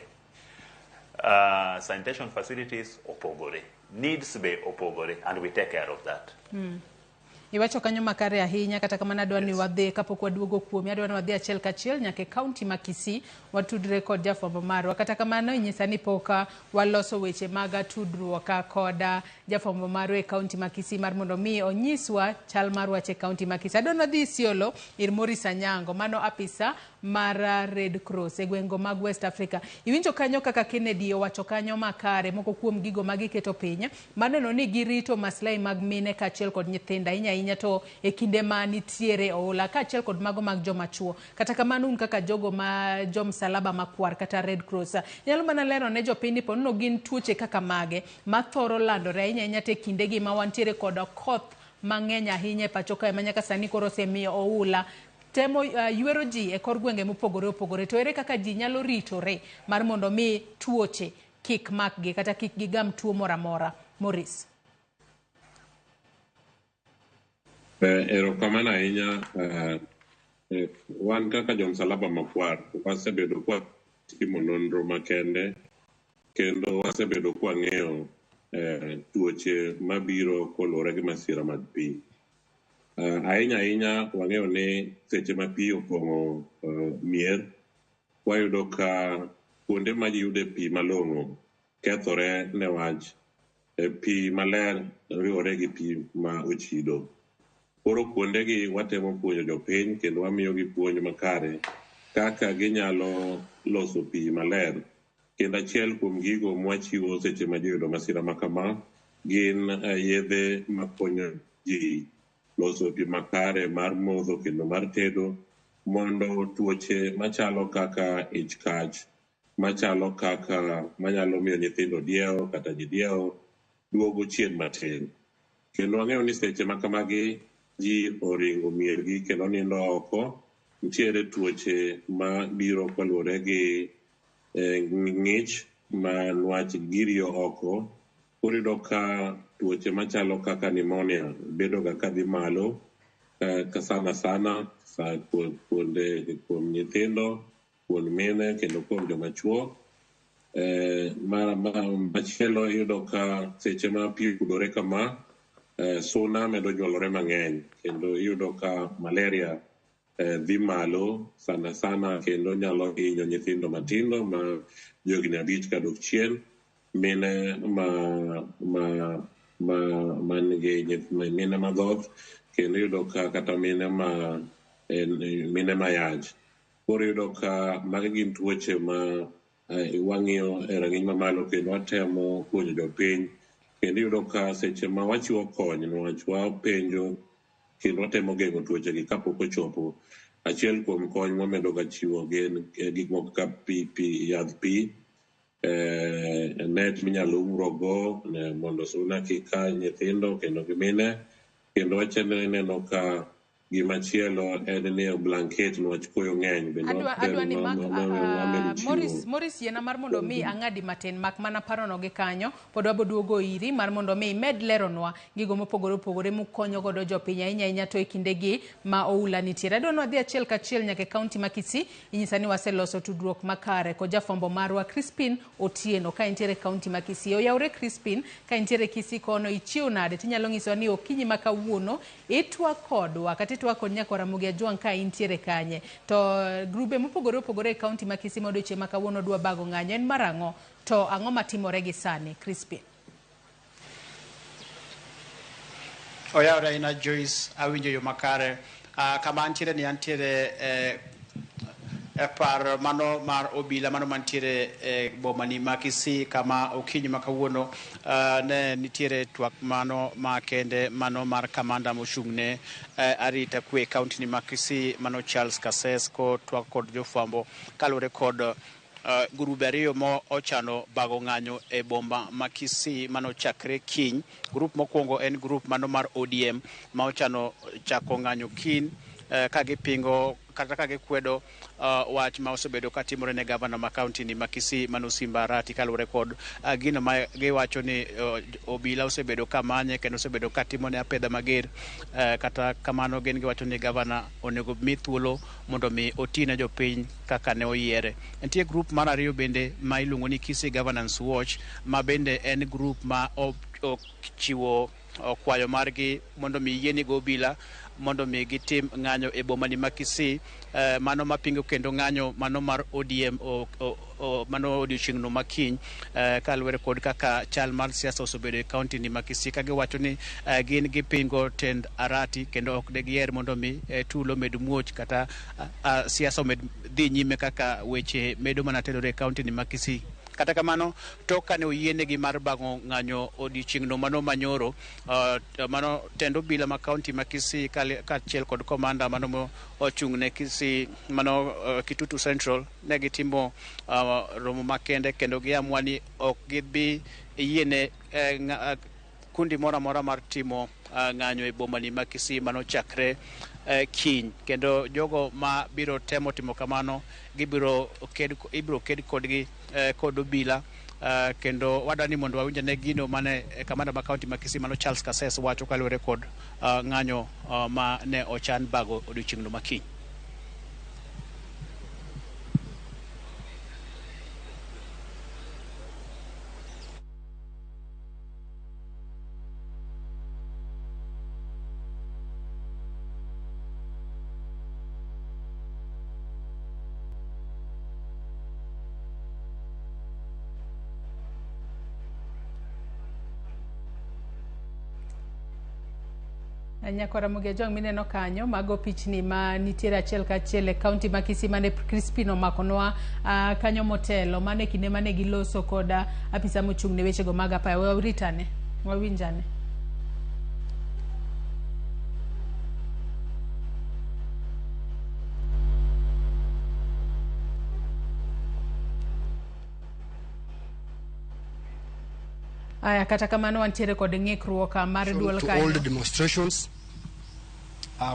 sanitation facilities opogore, needs be opogore, and we take care of that. Iwacho kanyo makare ahinya kata kamano adwa ni wadhi kapok waduogo kuomi, adwa ni wadhi achiel kachiel nyaka kaunti ma Kisii watudre kod jafwambo marwa. Kata kamano inyisa ni poka waloso weche mag tudruok kod jafwambo marwa e kaunti ma Kisii mar mondo mi onyiswa chal mar wach e kaunti ma Kisii. Adwa ni wadhi Isiolo ir Morris Anyango, mano apisa mar Red Cross e gwengo mag West Africa. Iwinjo kanyo kaka Kennedy owacho kanyo makare moko kuom gigo magiketo piny maneno ni girito maslahi mag mine kachiel kod nyithinda inya to e kinde ma nitiere oula kachiel kod mago mag joma chuo. Kata kamano un kaka jogo ma Msalaba Makwar kata Red Cross nyalo mana lero ne jopiny po no gin tuoche kaka mage ma thoro landore inya te kinde gi ma wantiere kod koth mang'eny ahinya e pacho kae manyaka sani koro osemiyo oula temo ywero ji e kor gwenge mopogore opogore. To ere kaka ji nyalo ritore mar mondo mi tuoche kik makgi kata kik gigam tuo moramora? Morris. Erokamano ahinya. Wan kaka jo Msalaba Makwar wasebedo kwa timo nonro makende kendo wasebedo kwa ng'eyo tuoche mabiro koluwore gi masira mag pi. Ahinya wang'eyo ni seche ma pi opong'o mier, wayudo ka kuonde ma ji yude pi malong'o kethore newach pi maler riwore gi pi ma ochido. Koro kuondegi watemo puonjo jopiny kendo wamiyogi puonj makare kaka ginyalo loso pi maler. Kendo achiel kuom gigo mwachiwo seche ma ji yudo masira makama gin yedhe makonyo ji loso pi makare mar modho kendo mar tedo, mondo tuoche machalo kaka ich kach, machalo kaka manyalo miyo nyithindo diewo kata ji diewo duogo chien matin. Kendo wang'eyo ni seche makamagi ji oringo miergi kendo nindo oko. Nitiere tuoche ma biro kaluwore gi ng'ich ma nwach girio oko. Korido ka tuoche machalo kaka pneumonia bedo ga kadhi malo ka sana kuom nyithindo, kuom mine kendo kuom joma chuo. Machielo iyudo ka seche ma pi kudore kama suna medo nyuolore mang'eny kendo iyudo ka malaria dhi malo sana kendo nyalo hinyo nyithindo matindo ma jogni 5 kadok chien, mine mine madhoth kendo iyudo ka kata mine mayaj. Koro iyudo ka magi gin tuoche ma wang'iyo e rang'iny mamalo kendo watemo puonjo jopiny. Kendo iyudo ka seche ma wachiwo kony nwach wapenjo kendo watemo geng'o tuoche gi kapok ochopo. Achiel kuom kony mwamedo ga chiwo gin gik moko ka yadh pi, net minyalo umrogo mondo suna kik ka nyithindo kendo gi mine. Kendo wacheneno ka gimachielo en ni blanket nwach koyo ng'eny. Adwa ni Morris yena mar mondo mi ang'adi matin mak mana parono gi kanyo pod waboduogo iri mar mondo mi med leronwa gigo mopogore opogore mukonyo godo jopiny ahinya to e kindegi ma oula nitiere. Adwa ni wadhi achiel kachiel nyaka e kaunti ma Kisii. Inyisa ni waseloso tudruok makare kod jafwambo marwa Crispin Otieno ka intiere kaunti ma Kisii. Oyawre Crispin, ka intiere Kisii kono ichiwo nade tinyalo nyisowa ni okinyi ma kawuono itwa kodwa kata itwa kod nyako Ramogi Ajwang' ka intiere kanye. To grube mopogore opogore e kaunti ma Kisii modiochieng' ma kawuono dwa bago ng'anyo en marang'o to ang'o matimore gi sani? Crispin. Oyawre ahinya Joyce, awinjo yo makare. Kama antiere ni antiere e par mano mar obila mano mantiere e bomani ma Kisii kama okinyi ma kawuono ne nitiere twak mano makende mano mar kamanda mochung'ne arita kwe kaunti ni ma Kisii mano Charles Kases ko twak kod jofwambo kaluwore kod grube ariyo mo ochano bago ng'anyo e bomba ma Kisii mano chakre kiny. Grup mokwongo en grup mano mar ODM ma ochano chako ng'anyo kiny ka gipingo kata ka gikwedo wach ma osebedo katimore ne gavana ma kaunti ni ma Kisii mano Simba Arati kaluwore kod gino ma giwacho ni obila osebedo kamanye kendo osebedo katimo ne apedha mager. Kata kamano gin giwacho ni gavana onego mi thuolo mondo mi otine jopiny kaka ne oyiere. Nitie grup mar ariyo bende ma iluongo ni Kisii Governance Watch ma bende en grup ma chiwo kwayo margi mondo mi yieni go obila mondo mi gitim ng'anyo e boma ni ma Kisii, mano mapingo kendo ng'anyo mano mar ODM mano odiochieng'no makiny kaluwore kod kaka chal mar siasa osebedo e kaunti ni ma Kisii, ka giwacho ni gin gipingo tend Arati kendo ok de giher mondo mi tulo med muoch kata siasa med dhi nyime kaka weche medo mana telore e kaunti ni ma Kisii. Kata kamano tok kane oyienegi mar bago ng'anyo odiochieng'no mano manyoro, mano tend obila ma kaunti ma Kisii kaachiel kod komanda mano mo ochung' ne Kisii mano Kitutu Central ne gitimo romo makende kendo giamua ni ok gibi yiene kundi moro amora mar timo ng'anyo e boma ni ma Kisii mano chakre kiny, kendo jogo ma biro temo timo kamano ibiro ked kodgi kod obila. Kendo wadani mondo wawinja ne gino mane kamanda ma kaunti ma Kisii mano Charles Kasese wacho kaluwore kod ng'anyo ma ne ochan bago odiochieng'no makiny. Nyakora Mugejong mineno kanyo mago pichni ma nitiere achiel kachiel e kaunti ma Kisii mane Crispin omakonwa kanyo motelo mane kinde mane giloso koda apisa mochung' ne wechego mag apaya. Wawritane, wawinjane. Aya kata kamano wantiere kod ng'ikruok mar duol kanyo. All the demonstrations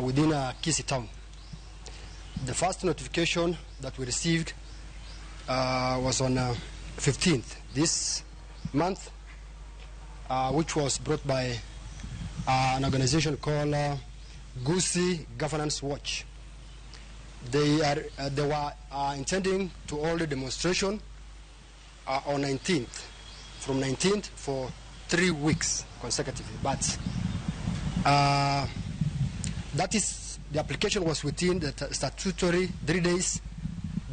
within Kisii town. The first notification that we received was on 15th this month, which was brought by an organization called Gusii Governance Watch. They were intending to hold the demonstration on 19th, from 19th for 3 weeks consecutively, but that is, the application was within the statutory 3 days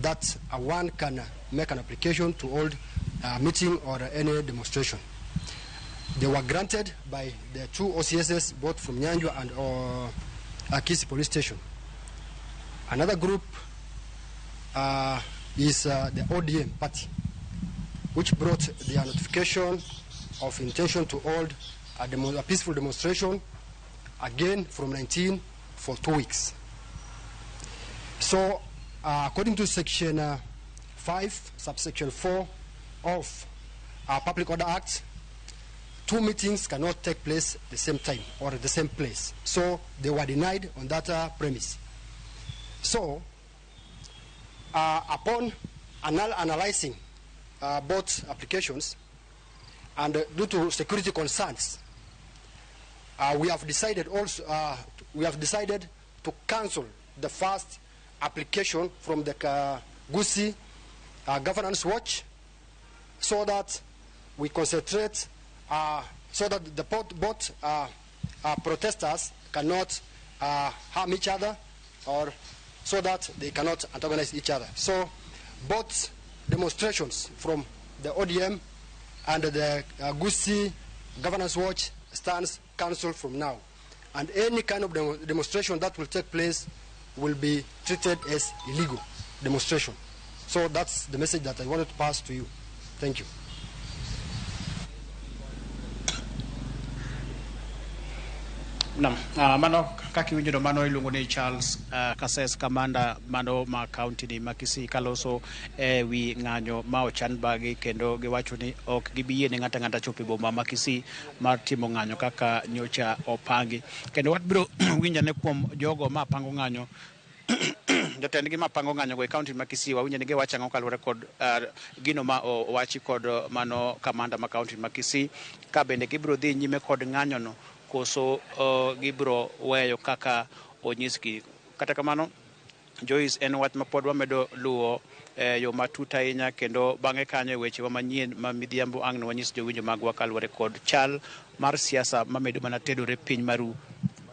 that one can make an application to hold a meeting or any demonstration. They were granted by the 2 OCSs, both from Nyanjwa and Kisii Police Station. Another group is the ODM party, which brought their notification of intention to hold a peaceful demonstration again from 19 for 2 weeks. So, according to Section 5, subsection 4 of our Public Order Act, 2 meetings cannot take place at the same time or at the same place. So, they were denied on that premise. So, upon analyzing both applications, and due to security concerns, we have decided to cancel the first application from the Gusii Governance Watch, so that we concentrate, so that the both protesters cannot harm each other, or so that they cannot antagonize each other. So both demonstrations from the ODM and the Gusii Governance Watch stands cancelled from now, and any kind of demonstration that will take place will be treated as illegal demonstration. So that's the message that I wanted to pass to you. Thank you. Nam, mano kaki winjo mano iluongo ni Charles Kasses Kamanda mano ma county ni Makisi kaloso wi ng'anyo ma ochan bagi kendo giwacho ni ok gibiyie ni ng'ata chopo boma Makisi mar timo ng'anyo kaka nyocha opangi. Kendo wabiro winjane kuom jogo ma pango ng'anyo jotendgi ma pango ng'anyo go e county ma Kisii wawinjo ni giwacho ang'o kaluwore kod gino ma owachi kod mano kamanda ma county ma Kisii ka bende gibiro dhi nyime kod ng'anyo no koso gibiro weyo kaka onyisgi. Kata kamano Joyce en wach ma pod wamedo luwo yo matut ahinya kendo bang'e kanyo weche wa manyien ma midhiambo ang' wanyis jowinjo magwa kaluwore kod chal mar siasa mamedo mana tedore piny maru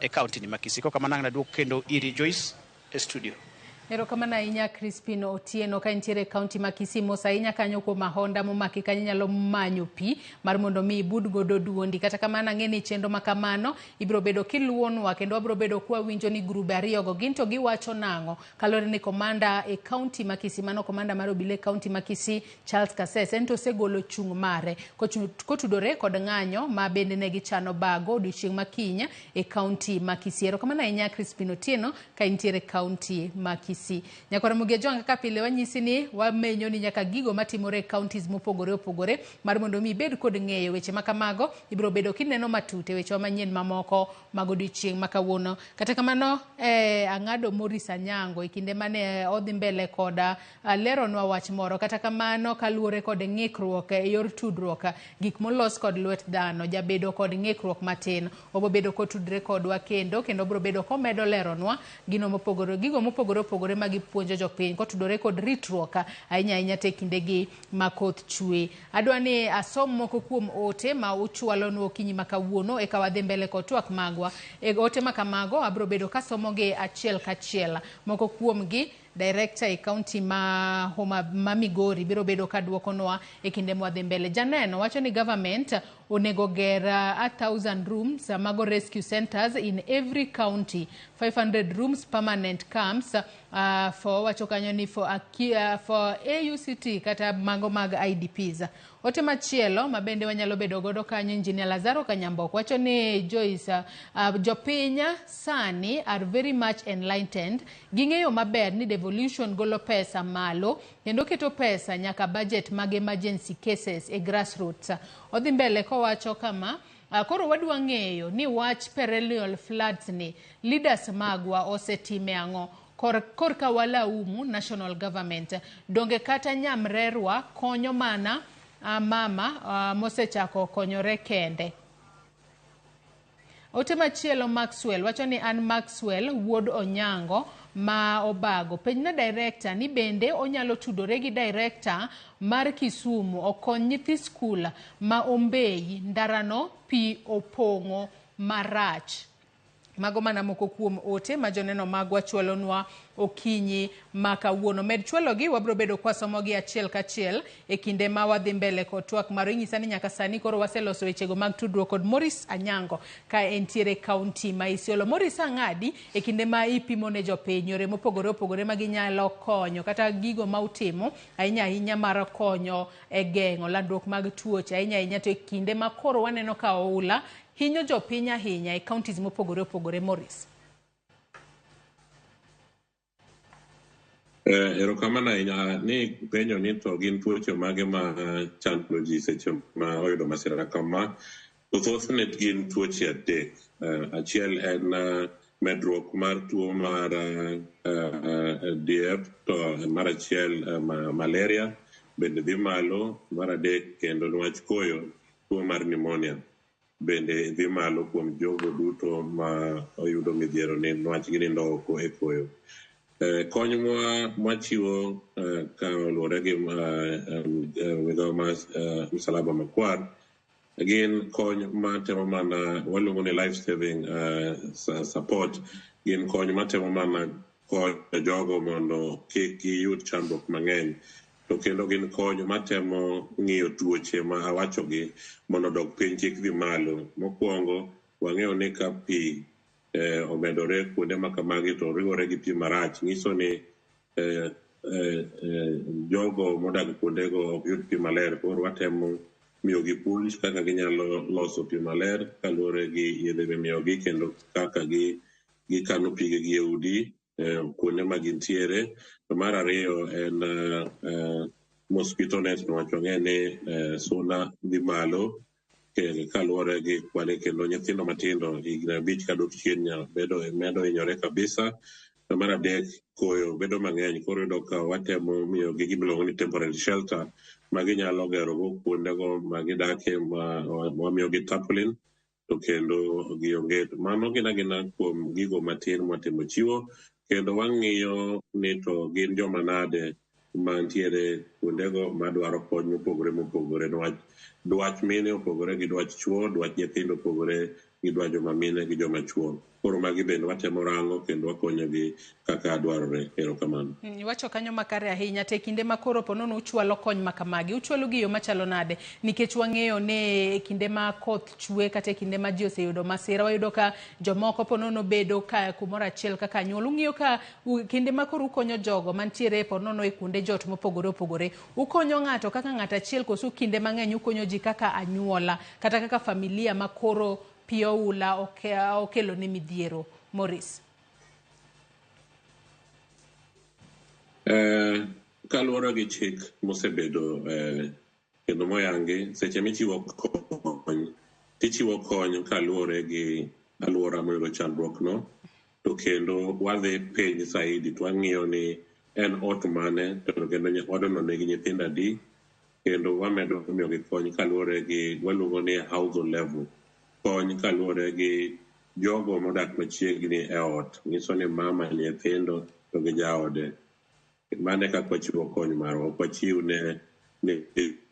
e county ni ma Kisii. Koka manang' naduok kendo iri Joyce e studio. Erokamano ahinya Crispin Otieno ka intiere county ma Kisii mos ahinya kanyo kuom ahonda momaki kanyo nyalo manyo pi mar mondo mi ibud godo duondi. Kata kamano ang'e ni chenro ma kamano ibiro bedo kiluonwa kendo wabiro bedo kwa winjo ni grube ariyogo gin to giwacho nang'o kalore ni komanda e county ma Kisii mano komanda mar obila e county ma Kisii Charles Kasses en to osegolo chung' mare kotudore kod ng'anyo ma bende ne gichano bago odiochieng' makinya e county ma Kisii. Erokamano ahinya Crispin Otieno ka intiere county ma Kisii. Nyakora mugia jonga ka pile wanyisi ni wamenyo ni nyaka gigo matimore counties mopogore opogore mar mondo mi bed kod ng'eyo weche makamago ibiro bedo kineno matute weche manyien mamoko magodiochieng' makawuono. Kata kamano ang'ado Morris Anyango e kinde mane odhi mbele koda leronwa wach moro. Kata kamano kaluwore kod ng'ikruok e yor tudruok gik molos kod lwet dhano jabedo kod ng'ikruok matin obo bedo kotudre kodwa kendo biro bedo komedo leronwa gigo mopogore opogore magipuonjo jopiny kotudore kod ritruok ahinya te kindegi makoth chwe. Adwa ni asom moko kuom ote ma uchwalonwa okinyi makawuono eka wadhi mbele kod twak magwa. Ote makamago abiro bedo kasomogi achiel kachiel. Moko kuomgi Director e county ma Migori biro bedo kaduokonwa e kinde mwadhi mbele. Janeno wacho ni government onego ger 1,000 rooms mago rescue centers in every county, 500 rooms permanent camps for wacho kanyo ni for AUCT kata mago mag IDPs. Ote machielo mabende wanyalo bedo godo kanyo Engineer Lazaro Kanyamboko wacho ni Joyce jopinya sani are very much enlightened ging'eyo maber ni devolution golo pesa malo kendo keto pesa nyaka budget mag emergency cases e grassroots. Odhi mbele kowacho kama koro wadwa ng'eyo ni wach perennial floods ni leaders magwa osetime ang'o korka walaumu national government donge kata nyamrerwa konyo mana mama mosechako konyore kende. Ote machielo Maxwell wacho ni an Maxwell wuod Onyango ma Obago penjna director ni bende onyalo tudore gi director mar Kisumu okony nyithi skul ma Ombei ndarano pi opong'o marach. Mago mana moko kuom ote ma joneno magwa chwalonwa okinyi makawuono. Med chwalogi wabiro bedo kwasomogi achiel kachiel e kinde ma wadhi mbele kod twak maro. Inyisa ni nyaka sani koro waseloso wechego mag tudruok kod Morris Anyango ka entiere county ma Isiolo. Morris ang'adi e kinde ma ipimo ne jopiny yore mopogore opogore ma ginyalo konyo kata gigo ma utimo ahinya mar konyo e geng'o landruok mag tuoche ahinya to e kinde ma koro waneno ka oula hinyo jopiny ahinya e counties mopogore opogore. Morris. Erokamano ahinya ni penjo ni to gin tuoche mage ma chando ji seche ma oyudo masira kama. Thothne gin tuoche adek. Achiel en medruok mar tuo mar DF to mar achiel malaria bende dhi malo, mar adek kendo nwach koyo tuo mar pneumonia bende dhi malo kuom jogo duto ma oyudo midhiero ni nwach ginindo oko e koyo. Kony mwachiwo ka oluwore gi migawo mar Msalaba Makwar gin kony matemo mana waluongo ni life saving support. Gin kony matemo mana konyo jogo mondo kik giyud chandruok mang'eny to kendo gin kony matemo ng'iyo tuoche ma awachogi mondo dok piny kik dhi malo. Mokwongo wang'eyo ni ka pi omedore kuonde makamagi to riwore gi pi marach nyiso ni jogo modak kuondego ok yud pi maler. Koro watemo miyogi puonj kaka ginyalo loso pi maler kaluwore gi yedhe mimiyogi kendo kaka gikano pigegi e udi kuonde ma gintiere. To mar ariyo en mosquito net niwach wang'e ni suna dhi malo kaluwore gi kwani kendo nyithindo matindo higni 5 kadok chien medo hinyore kabisa. To mar adek koyo bedo mang'eny, koro yudo ka watemo miyogi gimiluongo ni temporary shelter ma ginyalo gerogo kuondego ma gidake wamiyogi tarpaulin to kendo gionge. Mano gina kuom gigo matin mwatimo chiwo, kendo wang'iyo ni to gin joma nade mantiere kuondego madwaro kony mopogore niwach dwach mine opogore gi dwach chuo, dwach nyithindo opogore gi dwach joma mine gi joma chuo. Koro magi bende watemo rango kendo wakonyogi kaka dwarore. Erokamano. Iwacho kanyo makare ahinya. Te kinde ma koro ponono uchwalo kony makamagi, uchwalo gi yo machalo nade? Nikech wang'eyo ne kinde ma koth chwe kata kinde ma ji oseyudo masira, wayudo ka jomoko ponono bedo ka kumoro achiel kaka anyuola. Ung'iyo ka kinde ma koro ukonyo jogo mantiere ponono e kuonde jot mopogore opogore, ukonyo ng'ato kaka ng'ato achiel koso kinde mang'eny ukonyo ji kaka anyuola kata kaka familia ma koro pi oula okelo ne midhiero? Morris. Kaluwore gi chik mosebedo kendo moyangi, seche michiwo kony tichiwo kony kaluwore gi alwora moyudo chandruokno, to kendo wadhi piny saidi to wang'iyo ni en ot mane to kendo odno nigi nyithindo adi, kendo wamedo miyogi kony kaluwore gi waluongo ni household level, kony kaluwore gi jogo modak machiegni e ot, nyiso ni mama, nyithindo to gi jaode. Mane kaka wachiwo kony marwa, ok wachiw ne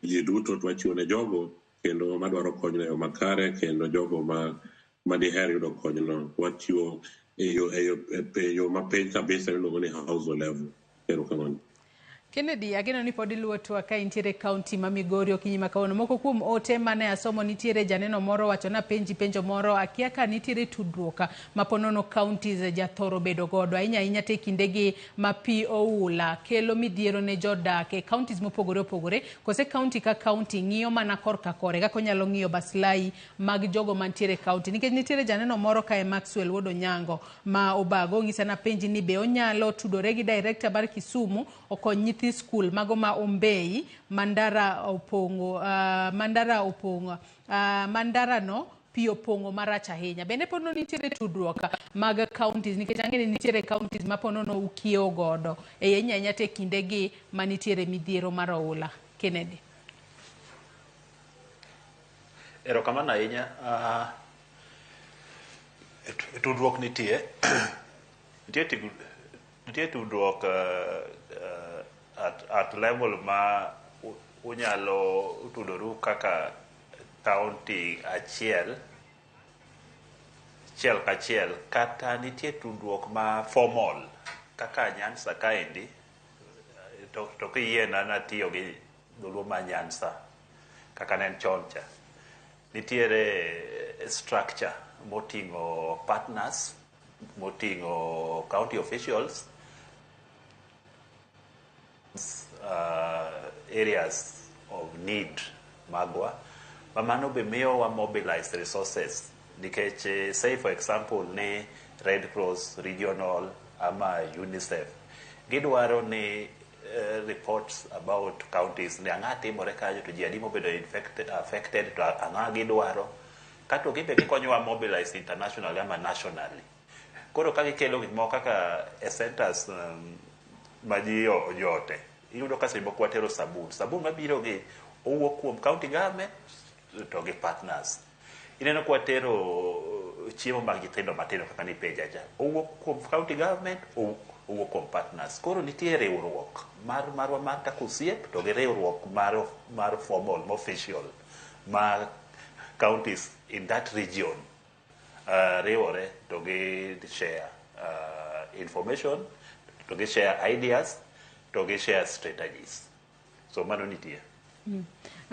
ji duto, to wachiwo ne jogo kendo madwaro kony e yo makare, kendo jogo ma diher yudo konyno wachiwo e yo mapiny kabisa miluongo ni household level. Erokamano. Kennedy, ageno ni pod iluwo twak ka intiere kaunti ma Migori okinyi ma kawuono. Moko kuom ote mane asomo, nitiere janeno moro wacho na penjo moro, akia ka nitiere tudruok ma ponono counties jathoro bedo godo ahinya te kindegi ma pi oula kelo midhiero ne jodak e counties mopogore opogore, kose county ka county ng'iyo mana korka kore kaka onyalo ng'iyo baslai mag jogo mantiere county. Nikech nitiere janeno moro ka e Maxwell Wodo Nyango ma Obago ng'isa na penji ni be onyalo tudore gi director mar Kisumu okony nyithi school mago ma Ombei Mandara opongo Mandara no pi opongo marach ahinya. Bende pono nitiere tudruok mag counties, nikech ang'eni nitiere counties ma ponono ukiewo godo e ahinya te kindegi ma nitiere midhiero mar oula. Kennedy. Erokamano ahinya. Tudruok nitie tudruok at level ma unyalo tudoru kaka county achiel kachiel, kata nitie tudruok ma formal kaka Nyanza kaendi, to kiyiena natiyo gi dholuo ma Nyanza kaka nen chon cha. Nitiere structure moting'o partners, moting'o county officials, areas of need magwa, mamano be miyo wa mobilize resources, nikech say for example ni Red Cross regional ama UNICEF gidwaro ni reports about counties ni ang'a timore kanyo to ji adi mobedo affected to ang'a gidwaro, kato gibe gikonyowa mobilize internationally ama nationally. Koro ka gikelo gik moko kaka centers ma ji ojote, iyudo ka sebo kwatero sabun mabiro gi owuok kuom county government to gi partners. Ineno kwatero chiemo mag nyithindo matindo kaka ni pejaja, owuok kuom county government, owuok kuom partners. Koro nitie riwruok marwa mar kakosiep to gi riwruok mar formal, official ma counties in that region riwore to gi share information, to gi share ideas, to gi share strategies. So mano nitie.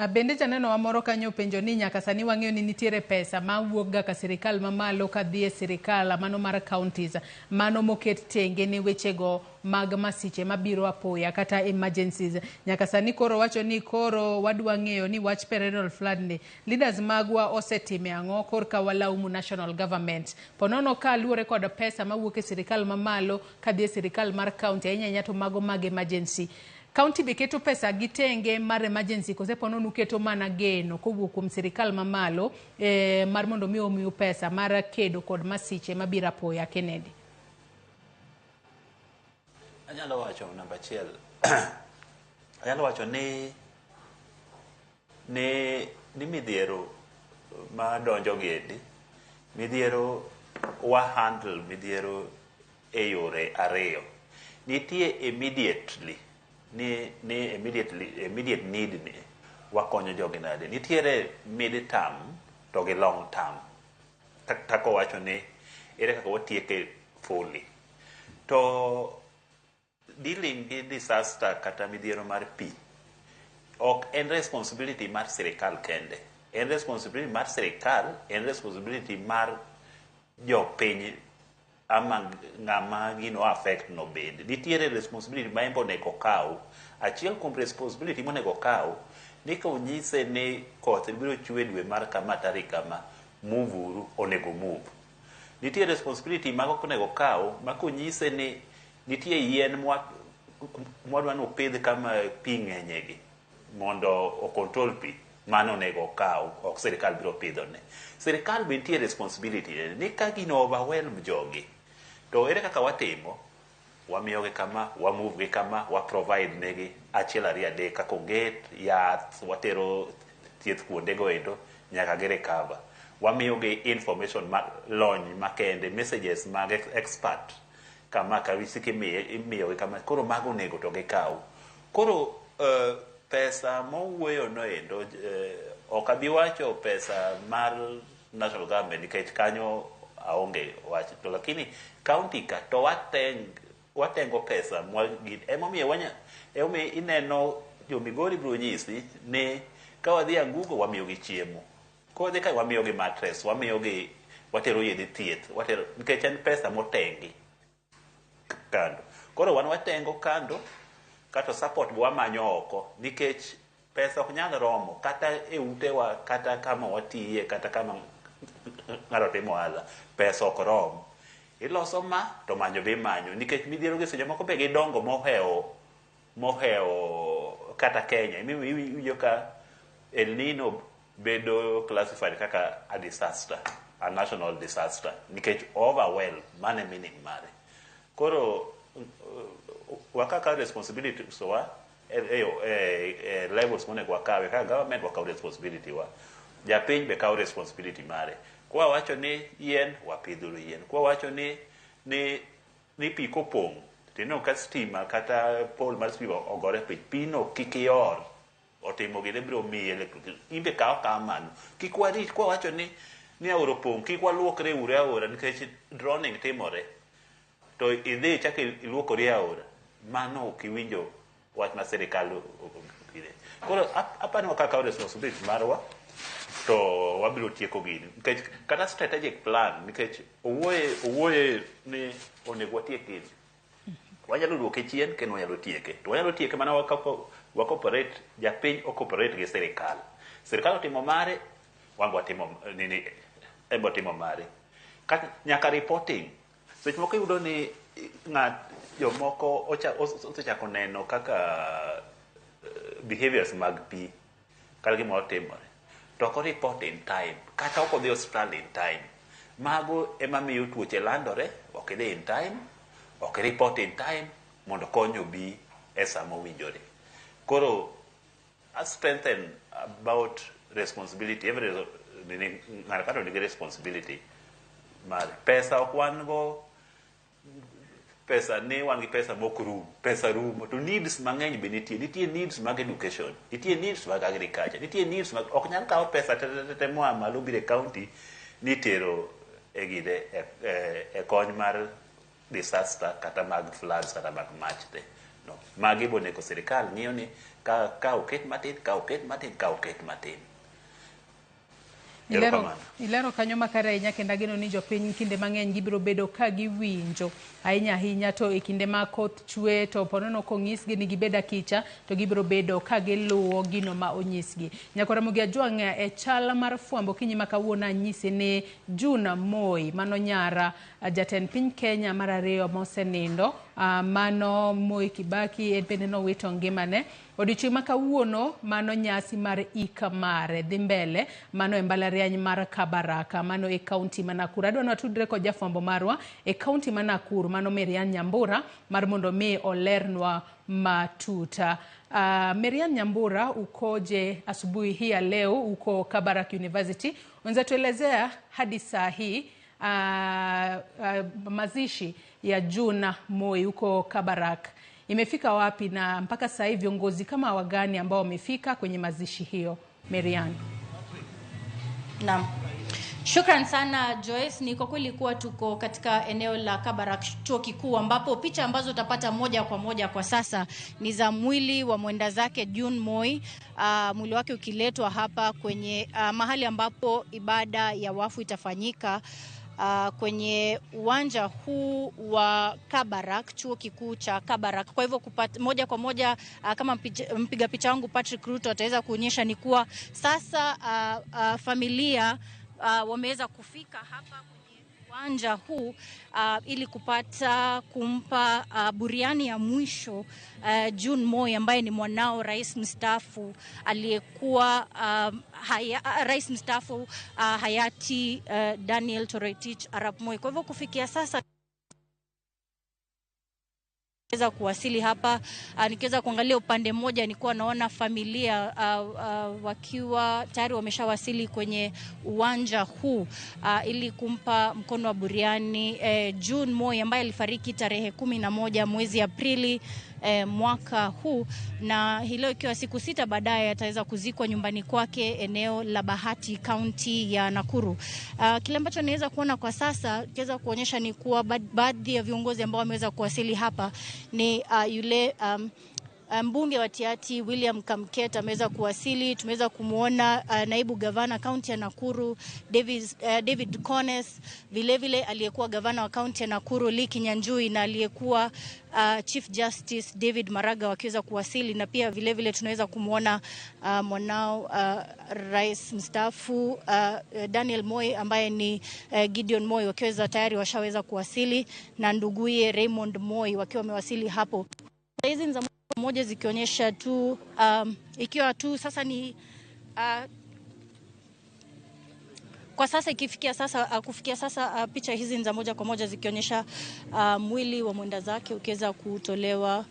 Bende janeno wa moro kanyo penjo ni nyaka sani wang'eyo ni nitiere pesa ma wuok ga ka sirikal mamalo ka dhi e sirikal mano mar counties mano moket tenge ne wechego mag masiche mabiro apoya kata emergencies. Nyaka sani koro wacho ni koro wadwa ng'eyo ni wach perennial flood ni leaders magwa osetime ang'o korka walaumu national government. Ponono ka luore kod pesa mawuok e sirikal mamalo ka dhi e sirikal mar county ahinya to mago mag emergency. County be keto pesa gitenge mar emergency kose ponono keto mana geno kowuok kuom sirikal mamalo mar mondo mi omiu pesa mar kedo kod masiche mabiro apoya. Kennedy. Anyalo wacho namba achiel. Anyalo wacho ni midhiero ma donjo gedi. Midhiero wa handle midhiero e yore ariyo. Nitie immediately immediate need ni wakonyo jogi nade. Nitiere mid term to gi long term. Tako wacho ni ere kaka watieke fully. To dealing with disaster kata midhiero mar pi ok en responsibility mar sirikal kende. En responsibility mar sirikal, en responsibility mar jopiny ama ng'ama gino affect no bende. Nitiere responsibility ma embo nego kaw. Achiel kuom responsibility monego kaw ni ka onyise ni koth biro chwe dwe mar kama tarik kama, move uru, onego move. Nitiere responsibility mago konego kaw ma konyise ni nitie yien mwadwa no pidh kama pi ng'enyegi mondo o control pi, mano onego kaw, ok sirikal biro pidhone. Sirikal be nitie responsibility ni ka gino overwhelm jogi to ere kaka watimo, wamiyogi kama, wamove gi kama, waprovide negi achiel ariyo adek kaka onget, yath, watero thieth kuondego endo nyaka gi recover. Wamiyogi information lony makende, messages mag expert kama kawisiki imiyogi kama, koro mago onego to gikaw. Koro pesa mowuoyo no endo ok abi wacho pesa mar national government nikech kanyo aonge wach, to lakini county ka to watengo pesa emomiyo ineno jo Migori biro nyisi ni ka wadhi Angugo wamiyogi chiemo, ka wadhi ka wamiyogi mattress, watero yedhe thieth, nikech en pesa motengi kando. Koro wan watengo kando kata support wamanyo oko nikech pesa ok nyal romo kata e utewa kata kama watiye kata kama ng'ato timo ohala, pesa ok romo. Iloso ma to manyo be manyo nikech midhiero gi seche moko be gidongo mohewo kata Kenya. Iwinjo ka El Nino bedo classified kaka a disaster, a national disaster nikech overwhelm mane meaning mare. Koro wakaka responsibility so wa levels monego wakawe kaka government wakaw responsibility wa, japiny be kaw responsibility mare. Kwa wacho ni yien wapidhuru yien, kwa wacho ni pi kopong' tino ka stima kata pole mar stima ogore pino kikior otimo gine biro miye electricity, imbe kaw kamano. Kik warit kwa wacho ni aora pong', kik waluokre ure aora nikech drowning timore to idhi chaka iluokori aora, mano ok iwinjo wach ma sirikal opide. Koro apani wakakaw responsibility marwa to wabiro tieko gini nikech kata strategic plan nikech owuoye ni onego watiek gini, wanyalo duoke chien kendo wanyalo tieke, to wanyalo tieke mana wakoperate, japiny okoperate gi sirikal. Sirikal otimo mare, wan watimo nini, embo timo mare. Nyaka reporting, seche moko yudo ni jomoko osechako neno kaka behaviors mag pi kata gimoro timore to ok report in time kata ok odhi hospital in time. Mago ema miyo tuoche landore, ok idhi in time, ok report in time mondo kony obi e sa mowinjore. Koro I strengthen about responsibility, ng'ato kata nigi responsibility mar pesa. Ok wan go pesa ni wan gi pesa mok rum, pesa rumo to needs mang'eny be nitie needs mag education, nitie needs mag agriculture, nitie needs mag, ok nyal kawo pesa tete moa malo bire county nitero e kony mar disaster kata mag floods kata mag mach te. No. Magi bone ko sirikal ng'iyo ni ka oket matin. Ilero kanyo makare ahinya kendo ageno ni jopiny kinde mang'eny gibiro bedo ka giwinjo ahinya to e kinde ma koth chwe to ponono kong'isgi ni gibed akicha to gibiro bedo ka giluwo gino ma onyisgi. Nyakora Mugia Jwang' e chal mar fwambo kinyi ma kawuono anyisi ne June Moi mano nyara jatend piny Kenya mar ariyo mosenindo mano Moi Kibaki en bende nowito ngimane. Odiochieng' ma kawuono mano nyasi mar ika mare dhi mbele mano e mbalariany mar Kabaraka mano e kaunti ma Nakuru. Adwa watudre kod jafwambo marwa e kaunti ma Nakuru mano Marian Nyambura mar mondo mi olernwa matuta. Marian Nyambura, ukoje asubuhi hii ya leo uko Kabarak University? Unaweza tuelezea hadi saa hii mazishi ya June Moi uko Kabarak imefika wapi na mpaka sasa hivi viongozi kama wagani ambao wamefika kwenye mazishi hiyo? Marian. Naam. Shukran sana Joyce. Ni kwa kweli kuwa tuko katika eneo la Kabarak chuo kikuu ambapo picha ambazo utapata moja kwa moja kwa sasa ni za mwili wa mwenda zake June Moi. Mwili wake ukiletwa hapa kwenye mahali ambapo ibada ya wafu itafanyika. Kwenye uwanja huu wa Kabarak, chuo kikuu cha Kabarak. Kwa hivyo moja kwa moja kama mpiga picha wangu Patrick Ruto ataweza kuonyesha ni kuwa sasa familia wameweza kufika hapa kwenye uwanja huu ili kumpa buriani ya mwisho June Moi ambaye ni mwanao rais mstaafu aliyekuwa rais mstaafu hayati Daniel Toroitich Arap Moi. Kwa hivyo kufikia sasa nikiweza kuwasili hapa, nikiweza kuangalia upande mmoja nilikuwa naona familia wakiwa tayari wameshawasili kwenye uwanja huu ili kumpa mkono wa buriani June Moi ambaye alifariki tarehe 11 mwezi Aprili mwaka huu, na hilo ikiwa siku 6 baadaye ataweza kuzikwa nyumbani kwake eneo la Bahati, kaunti ya Nakuru. Kile ambacho naweza kuona kwa sasa kiweza kuonyesha ni kuwa baadhi ya viongozi ambao wameweza kuwasili hapa ni yule mbunge wa Tiaty William Kamket ameweza kuwasili. Tumeweza kumuona naibu gavana kaunti ya Nakuru David Kones, vile aliyekuwa gavana wa kaunti ya Nakuru Lee Kinyanjui na aliyekuwa Chief Justice David Maraga wakiweza kuwasili, na pia vile tunaweza kumuona mwanao rais mstaafu Daniel Moi ambaye ni Gideon Moi wakiweza tayari washaweza kuwasili, na nduguye Raymond Moi wakiwa wamewasili hapo. Hizi ni moja zikionyesha tu ikiwa tu sasa ni kwa sasa kufikia sasa picha hizi ni za moja kwa moja zikionyesha mwili wa mwenda zake ukiweza kutolewa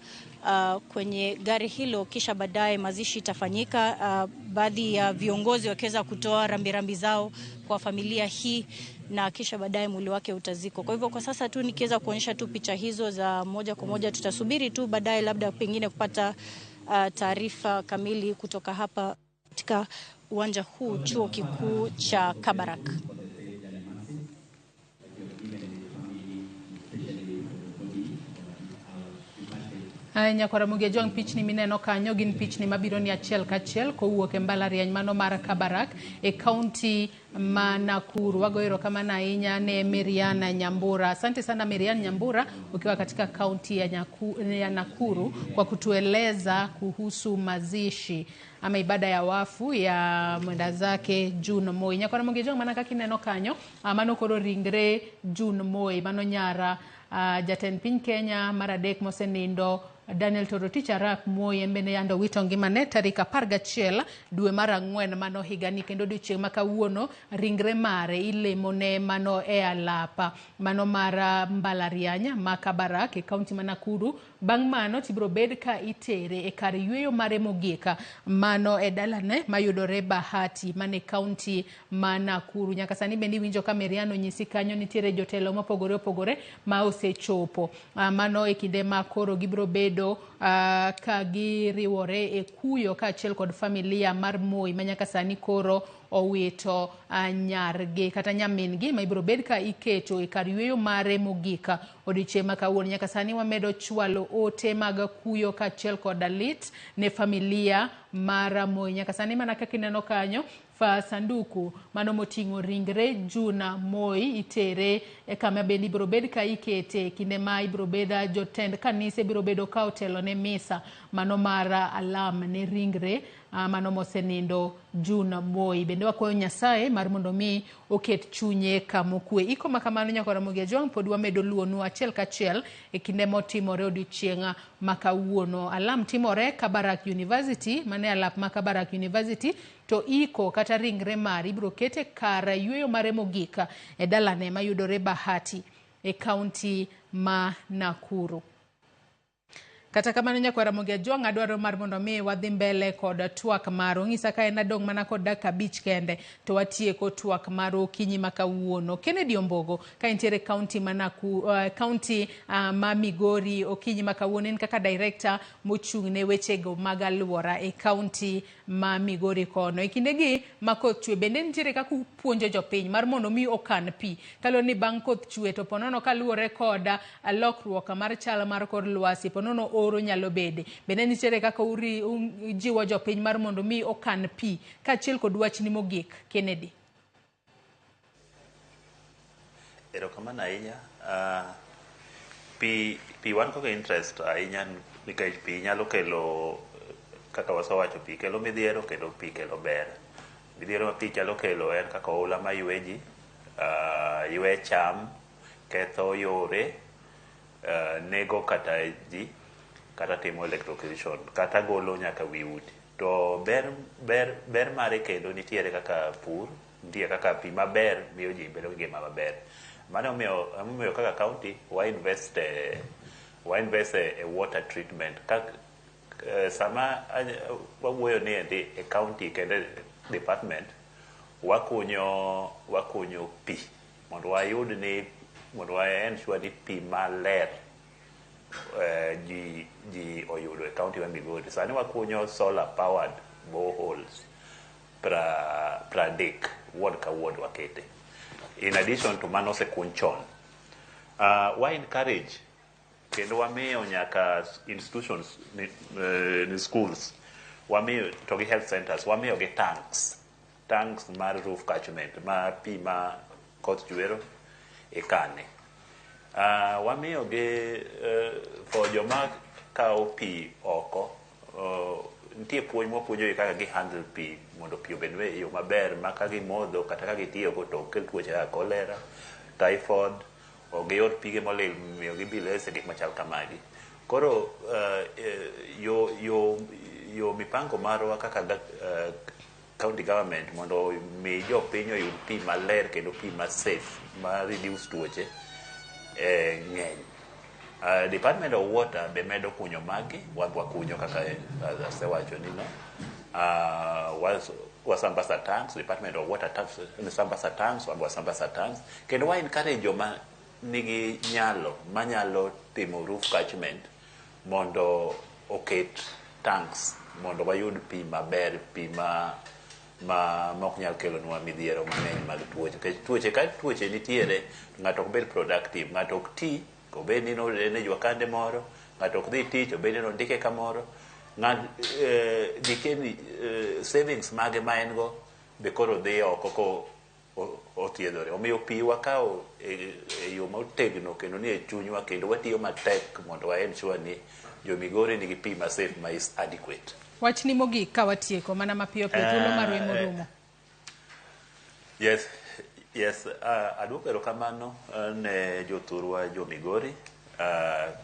kwenye gari hilo, kisha baadaye mazishi itafanyika. Baadhi ya viongozi wakiweza kutoa rambirambi zao kwa familia hii, na kisha baadaye mwili wake utazikwa. Kwa hivyo kwa sasa tu nikiweza kuonyesha tu picha hizo za moja kwa moja, tutasubiri tu baadaye labda pengine kupata taarifa kamili kutoka hapa katika uwanja huu chuo kikuu cha Kabarak. Nyakora Mugia Jwang' pichni mineno kanyo gin pichni mabiro ni achiel kachiel kowuok e mbalariany mano mar Kabarak e kaunti ma Nakuru. Wago erokamano ahinya ne Marian Nyambura. Asante sana Marian Nyambura ukiwa katika kaunti ya Nakuru kwa kutueleza kuhusu mazishi ama ibada ya wafu ya mwenda zake June Moi. Nyakora Mugia Jwang' manaka kineno kanyo mano koro ringre June Moi mano nyara jatend piny Kenya mar adek mosenindo Daniel Toroitich Arap Moi embene yando wito ngimane tarik 11 dwe mar 4 mano higani, kendo odiochieng' ma kawuono ringre mare ilemone mano e alapa mano mar mbalariany ma Kabarak e kaunti ma Nakuru. Bang' mano tibiro bed ka itere e kar yweyo mare mogika mano e dalane mayudore Bahati mane kaunti ma Nakuru. Nyaka sani bende winjo ka Marian onyisi kanyo nitiere jotelo mopogore opogore ma osechopo mano e kinde ma koro gibiro bedo ka giriwore e kuyo ka achiel kod familia mar Moi manyaka sani koro owito nyargi kata nyamingi ma ibiro bed ka iketo e kar yweyo mare mogika odiochieng' ma kawuono. Nyaka sani wamedo chwalo ote mag kuyo kaachiel kod lit ne familia mar Moi. Nyaka sani mana kaka ineno kanyo, sanduku mano moting'o ringre Juna Moi itere kama bende ibiro bed ka ikete kinde ma ibiro beda jotend kanisa ibiro bedo ka otelo ne misa mano mar alam ne ringre mano mosenindo Juna Moi. Bende wakwayo Nyasaye mar mondo mi oket chunye kamokwe. Iko makamano nyaka Ramogi Ajwang' pod wamedo luonu achiel kachiel e kinde motimore odiochieng' makawuono. Alam timore Kabarak University, mane alap ma Kabarak University, to iko kata ringre mari ibiro kete kar yweyo mare mogik e dalane mayudore Bahati e kaunti ma Nakuru. Kata kamano nyaka Ramogi Ajwang' adwaro mar mondo mi wadhi mbele kod twak maro. Ng'isa ka en adong mana kod dakika 5 kende to watieko twak maro okinyi makawuono. Kennedy Ombogo ka entiere kaunti kaunti ma Migori okinyi makawuono, en kaka director mochung' ne wechego mag alwora e kaunti ma Migori kono. E kindegi ma koth chwe bende nitiere kaka puonjo jopiny mar mondo mi okan pi. Kalo ni bang' koth chwe to ponono kaluwore kod lokruok mar chal mar kor lwasi, ponono oro nyalo bede. Bende nitiere kaka jiwo jopiny mar mondo mi okan pi kaachiel kod wachni mogik. Kennedy. Erokamano ahinya. Pi wan kod interest ahinya nikech pi nyalo kelo, kaka wasewacho, pi kelo midhiero kendo pi kelo ber. Midhiero ma pi nyalo kelo en kaka oula ma ywe ji, ywe cham, ketho yore, nego kata ji, kata timo electrocution, kata golo nyaka wi udi. To ber mare kendo nitiere kaka pur, nitiere kaka pi maber miyo ji bedo gi ngima maber. Mano omiyo kaka county wa invest e water treatment. Sama wawuoyo ni e county kendo department wakunyo pi mondo wayud ni, mondo ensure ni pi maler ji oyudo e county wa Migori. Sani wakunyo solar powered boreholes pradek ward ka ward wakete. In addition to mano sekuny chon, wa encourage kendo wamiyo nyaka institutions ni schools, wamiyo to gi health centers, wamiyo gi tanks mar roof catchment ma pi ma koth chwero ikane. Wamiyo gi for joma kawo pi oko, nitie puonj mwapuonjo kaka gi handle pi mondo pi obed e yo maber, ma ka gimodho kata ka gitiyogo to ok kel tuoche kaka cholera, typhoid, o giyud pige molil miyo gibilese gik machal kamagi. Koro yo mipango marwa kaka county government mondo mi jopiny oyud pi maler kendo pi ma safe ma reduce tuoche ng'eny. Department of Water be medo kunyo magi, wakunyo kaka asewacho nino. Wasambasa tanks, Department of Water wasambasa tanks, wasambasa tanks. Kendo wa encourage joma nigi nyalo manyalo timo roof catchment mondo oket tanks mondo wayud pi maber, pi ma ok nyal kelonwa midhiero mang'eny mag tuoche. Ka tuoche nitiere, ng'ato ok bed productive, ng'ato ok ti, obed ni ne jwakande moro, ng'ato ok dhi tich, obed ni ndike kamoro, dikeni savings mage ma en go be koro dhi oko ko othiedhore. Omiyo pi wakawo e yo motegno kendo ni e chunywa, kendo watiyo matek mondo wa ensure ni jo Migori nigi pi ma safe ma is adequate. Wachni mogik ka watieko mana mapiyo thuolo marwe morumo. Yes, aduoko erokamano ne jothurwa jo Migori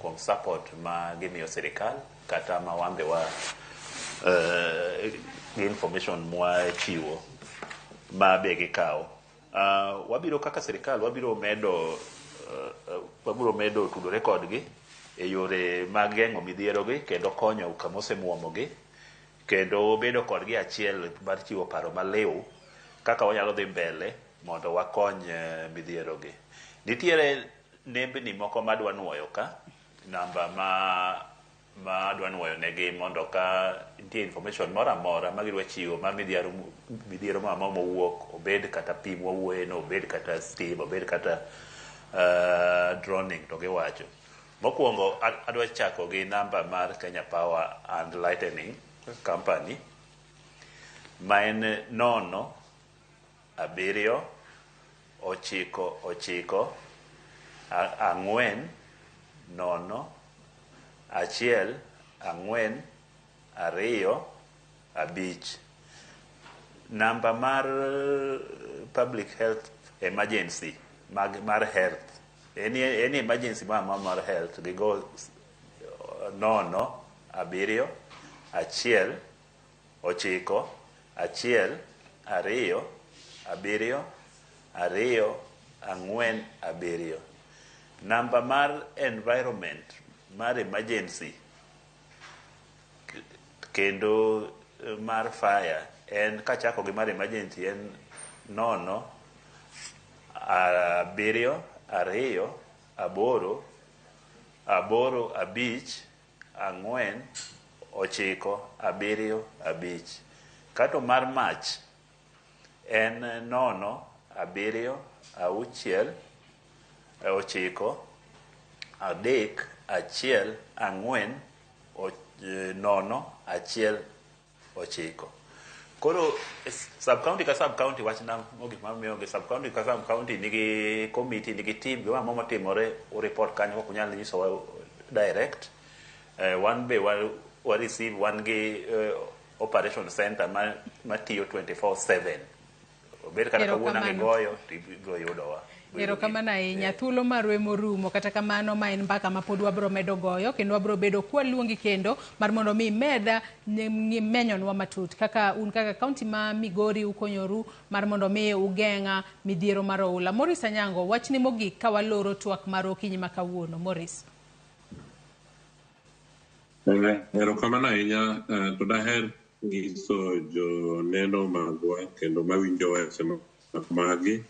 kuom support ma gimiyo sirikal kata ma wambe wa information mwa chiwo ma be gikawo. Wabiro kaka sirikal wabiro medo tudore kodgi e yore mag geng'o midhierogi kendo konyo kama osemuomogi, kendo bedo kodgi achiel mar chiwo paro maliw kaka wanyalo dhi mbele mondo wakony midhierogi. Nitiere nembni moko madwa nuoyo ka, namba ma adwa nuoyo negi mondo ka nitie information moro amora ma gidwa chiwo ma midhiero mowuok, obed kata pi mwawuoyeno, obed kata stima, obed kata droning to giwacho. Mokwongo adwa chako gi namba mar Kenya Power and Lightning Company ma en 0 7 9 9 4 0 1 4 2 5. Namba mar public health emergency mar health any emergency mar health they go 0 7 1 9 1 2 7 2 4 7. Namba mar environment mar emergency kendo mar fire en kachako gi mar emergency en 0 7 2 8 8 5 4 9 7 5. Kato mar mach en 0 7 6 9 3 1 4 0 1 9. Koro sub-county ka sub-county wachna mogik mamiyo gi sub-county ka sub-county nigi committee nigi team gima mamo timore o report kanyo kok unyal nyiso direct. One be wa receive one gi operation center matiyo 24/7. Obed kata kawuono ngigoyo tibiro yudowa. Erokamano ahinya, thuolo marwe morumo, kata kamano ma en mbaka ma pod wabro medo goyo kendo wabro bedo kwaluongi kendo mar mondo mi meda menyonwa matut kaka un kaka kaunti ma Migori ukonyoru mar mondo mi ugeng'a midhiero mar oula. Morris Anyango, wachni mogik ka waloro twak mar okinyi ma kawuono. Morris. Erokamano ahinya, to daher nyiso joneno magwa kendo mawinjo sema magi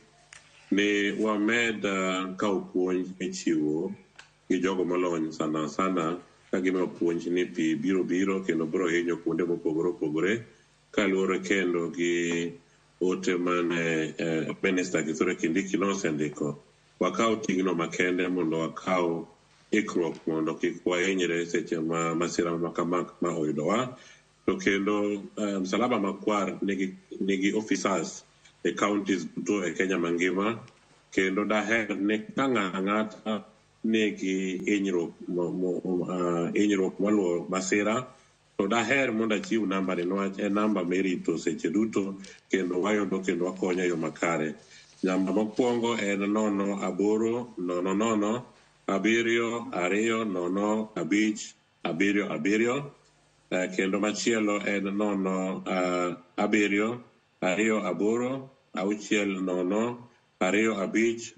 ni wamed kawo puonj michiwo gi jogo molony sana ka gima puonj ni pi biro kendo biro hinyo kuonde mopogore opogore kaluwore kendo gi ote mane Minister Kithure Kindiki nosendiko. Wakaw tingno makende mondo wakaw ikruok mondo kik wahinyre seche ma masira makama ma oyudowa. To kendo Msalaba Makwar nigi officers e counties duto e Kenya mangima kendo daher ne ng'ata nigi hinyruok maluwo masira to daher mondo achiw namba ni niwach en namba mirito seche duto kendo wayudo kendo wakonyo yo makare. Namba mokwongo en 0 8 0 0 7 2 0 5 7 7. Kendo machielo en 0 7 2 8 6 0 2 5 0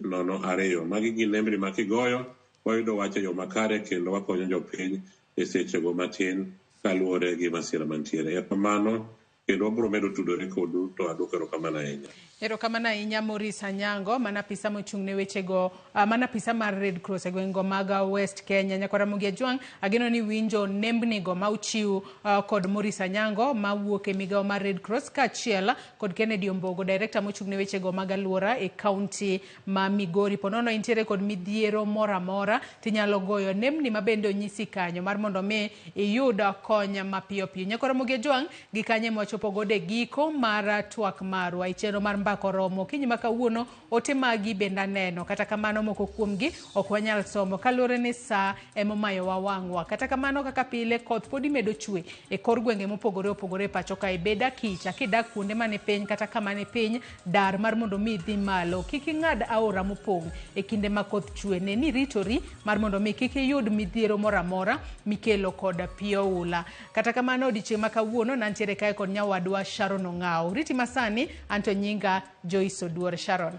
2. Magi gin nembni ma kigoyo wayudo wacho yo makare kendo wakonyo jopiny e sechego matin kaluwore gi masira mantiere. Erokamano kendo wabiro medo tudore kodu to adwoko erokamano ahinya. Erokamano ahinya Morris Anyango, manapisa mochung'ne wechego, manapisa mar Red Cross e gweng'go mag West Kenya. Nyakora Mugi Ajwang', ageno ni winjo nembnigo ma uchiw kod Morris Anyango ma wuok e migawo mar Red Cross kaachiel kod Kennedy Ombogo, director mochung'ne wechego mag alwora e kaunti ma Migori. Ponono intiere kod midhiero mora tinyalo goyo nembni ma bende onyisi kanyo mar mondo mi iyud kony mapiyo. Nyakora Mugi Ajwang', gi kanye mwachopo gode giko mar twak marwa ichero mar mbako romo kinyi makawuono ote magi benda neno kata kamano moko kuomgi ok wanyal somo kalore ni sa emomayo wawang'wa. Kata kamano kaka pile koth podi medo chwe e kor gwenge mopogore opogore pacho ka ibeda kicha kidak kuonde mane piny kata kama ne piny dar mar mondo mi dhi malo kik ing'ad aora mopong' e kinde ma koth chwe. Ne ni ritori mar mondo mi kik iyud midhiero moramora mikelo kod pi oula. Kata kamano odiochieng' ma kawuono nantiere kae kod nyawadwa Sharon Ong'ao. Riti masani anto nyinga Joyce Oduor. Sharon.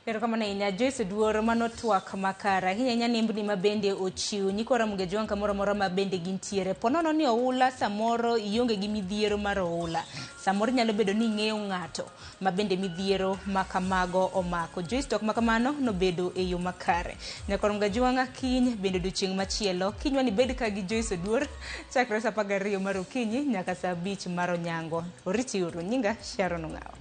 Erokamano ahinya Joyce Oduor, mano twak makara ahinya nembni ma bende ochiw Nyakora Mugi Ajwang' kamoro amora ma bende gintiere. Ponono ni oula samoro ionge gi midhiero mar oula, samoro nyalo bedo ni ing'eyo ng'ato ma bende midhiero ma kamago omako. Joyce tok makamano nobedo e yo makare. Nyakora Mugi Ajwang' kiny bende odiochieng' machielo kinywa ni bed ka gi Joyce Oduor chakre sa 12 mar okinyi nyaka sa 5 mar onyango. Oriti uru. Nyinga Sharon Ong'ao.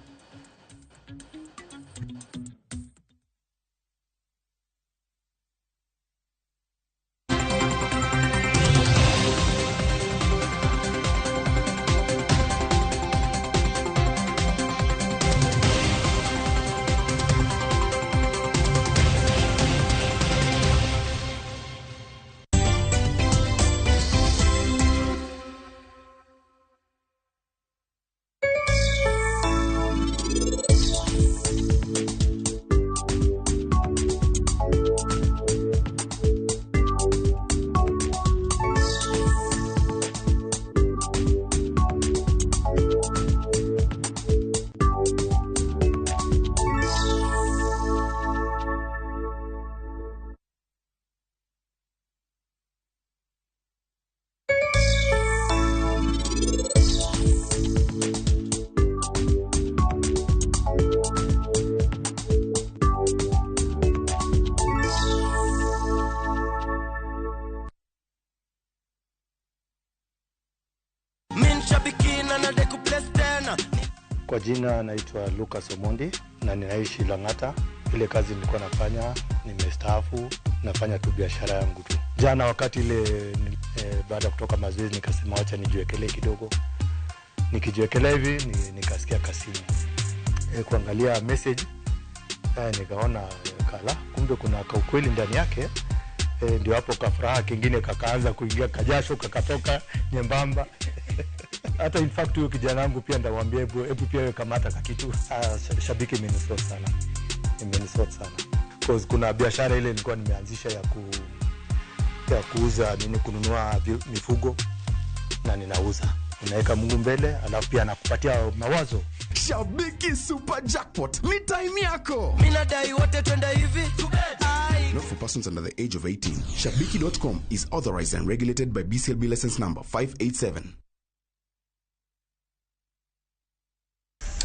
Kwa jina naitwa Lucas Omondi na ninaishi Lang'ata. Ile kazi nilikuwa nafanya nimestaafu, nafanya tu biashara yangu tu. Jana wakati ile baada ya kutoka mazoezi nikasema acha nijiwekelee kidogo. Nikijiwekelea hivi nikasikia kasimu. Kuangalia message nikaona kala kumbe kuna ukweli ndani yake. Ndio hapo kafuraha kingine kakaanza kuingia, kajasho kakatoka nyembamba. Hata in fact huyo kijana wangu pia ndamwambia hebu pia wewe kamata kakitu. Shabiki imenisort sana. Imenisort sana. Because kuna biashara ile nilikuwa nimeanzisha ya kuuza kununua mifugo na ninauza. Unaweka Mungu mbele alafu pia anakupatia mawazo. Shabiki Super Jackpot ni time yako. Minadai wote twende hivi. Not for persons under the age of 18. Shabiki.com is authorized and regulated by BCLB license number 587.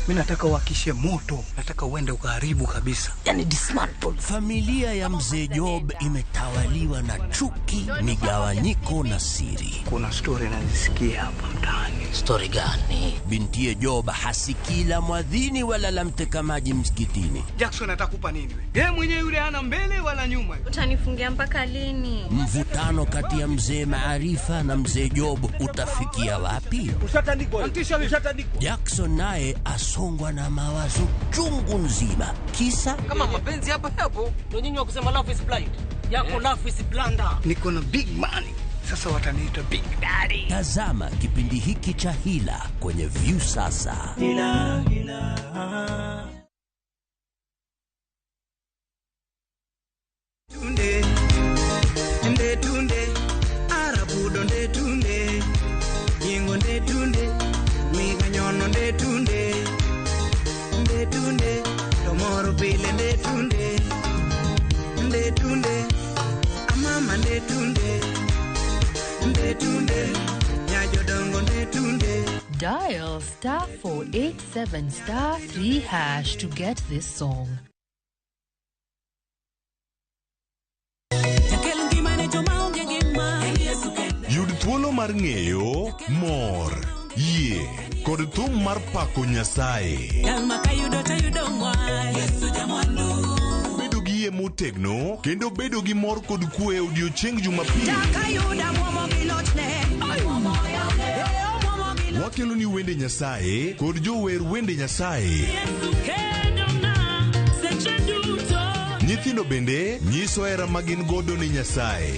Mimi nataka uhakishe moto, nataka uende ukaharibu kabisa. Yaani dismantle. Familia ya Mzee Job imetawaliwa na chuki, migawanyiko na siri. Kuna story nazisikia hapa mtaani. Story gani? Binti Job hasikila mwadhini wala la mteka maji msikitini. Jackson atakupa nini wewe? Yeye mwenyewe yule hana mbele wala nyuma. Utanifungia mpaka lini? Mvutano kati ya Mzee Maarifa na Mzee Job utafikia wapi? Ushatandikwa. Jackson naye songwa na mawazo chungu nzima. Kisa kama mapenzi hapo ndio nyinyi wa kusema love is blind. Yako love is blunder. Niko na big money. Sasa wataniita Big Daddy. Tazama kipindi hiki cha Hila kwenye View sasa. Hila. Tunde Arabu donde tunde Yingo nde tunde Miganyono nde tunde Tomorrow pile nde tunde Amama nde tunde Nyajodongo nde tunde. Dial *487*3# to get this song. Yud thuolo mar ng'eyo, mor, yie, kod thum mar pako Nyasaye. Bedo gi yie motegno, kendo bedo gi mor kod kwe odiochieng' Jumapil. Wakelo ni wende Nyasaye kod jower wende Nyasaye. Nyithindo bende nyiso hera magin godo ni Nyasaye.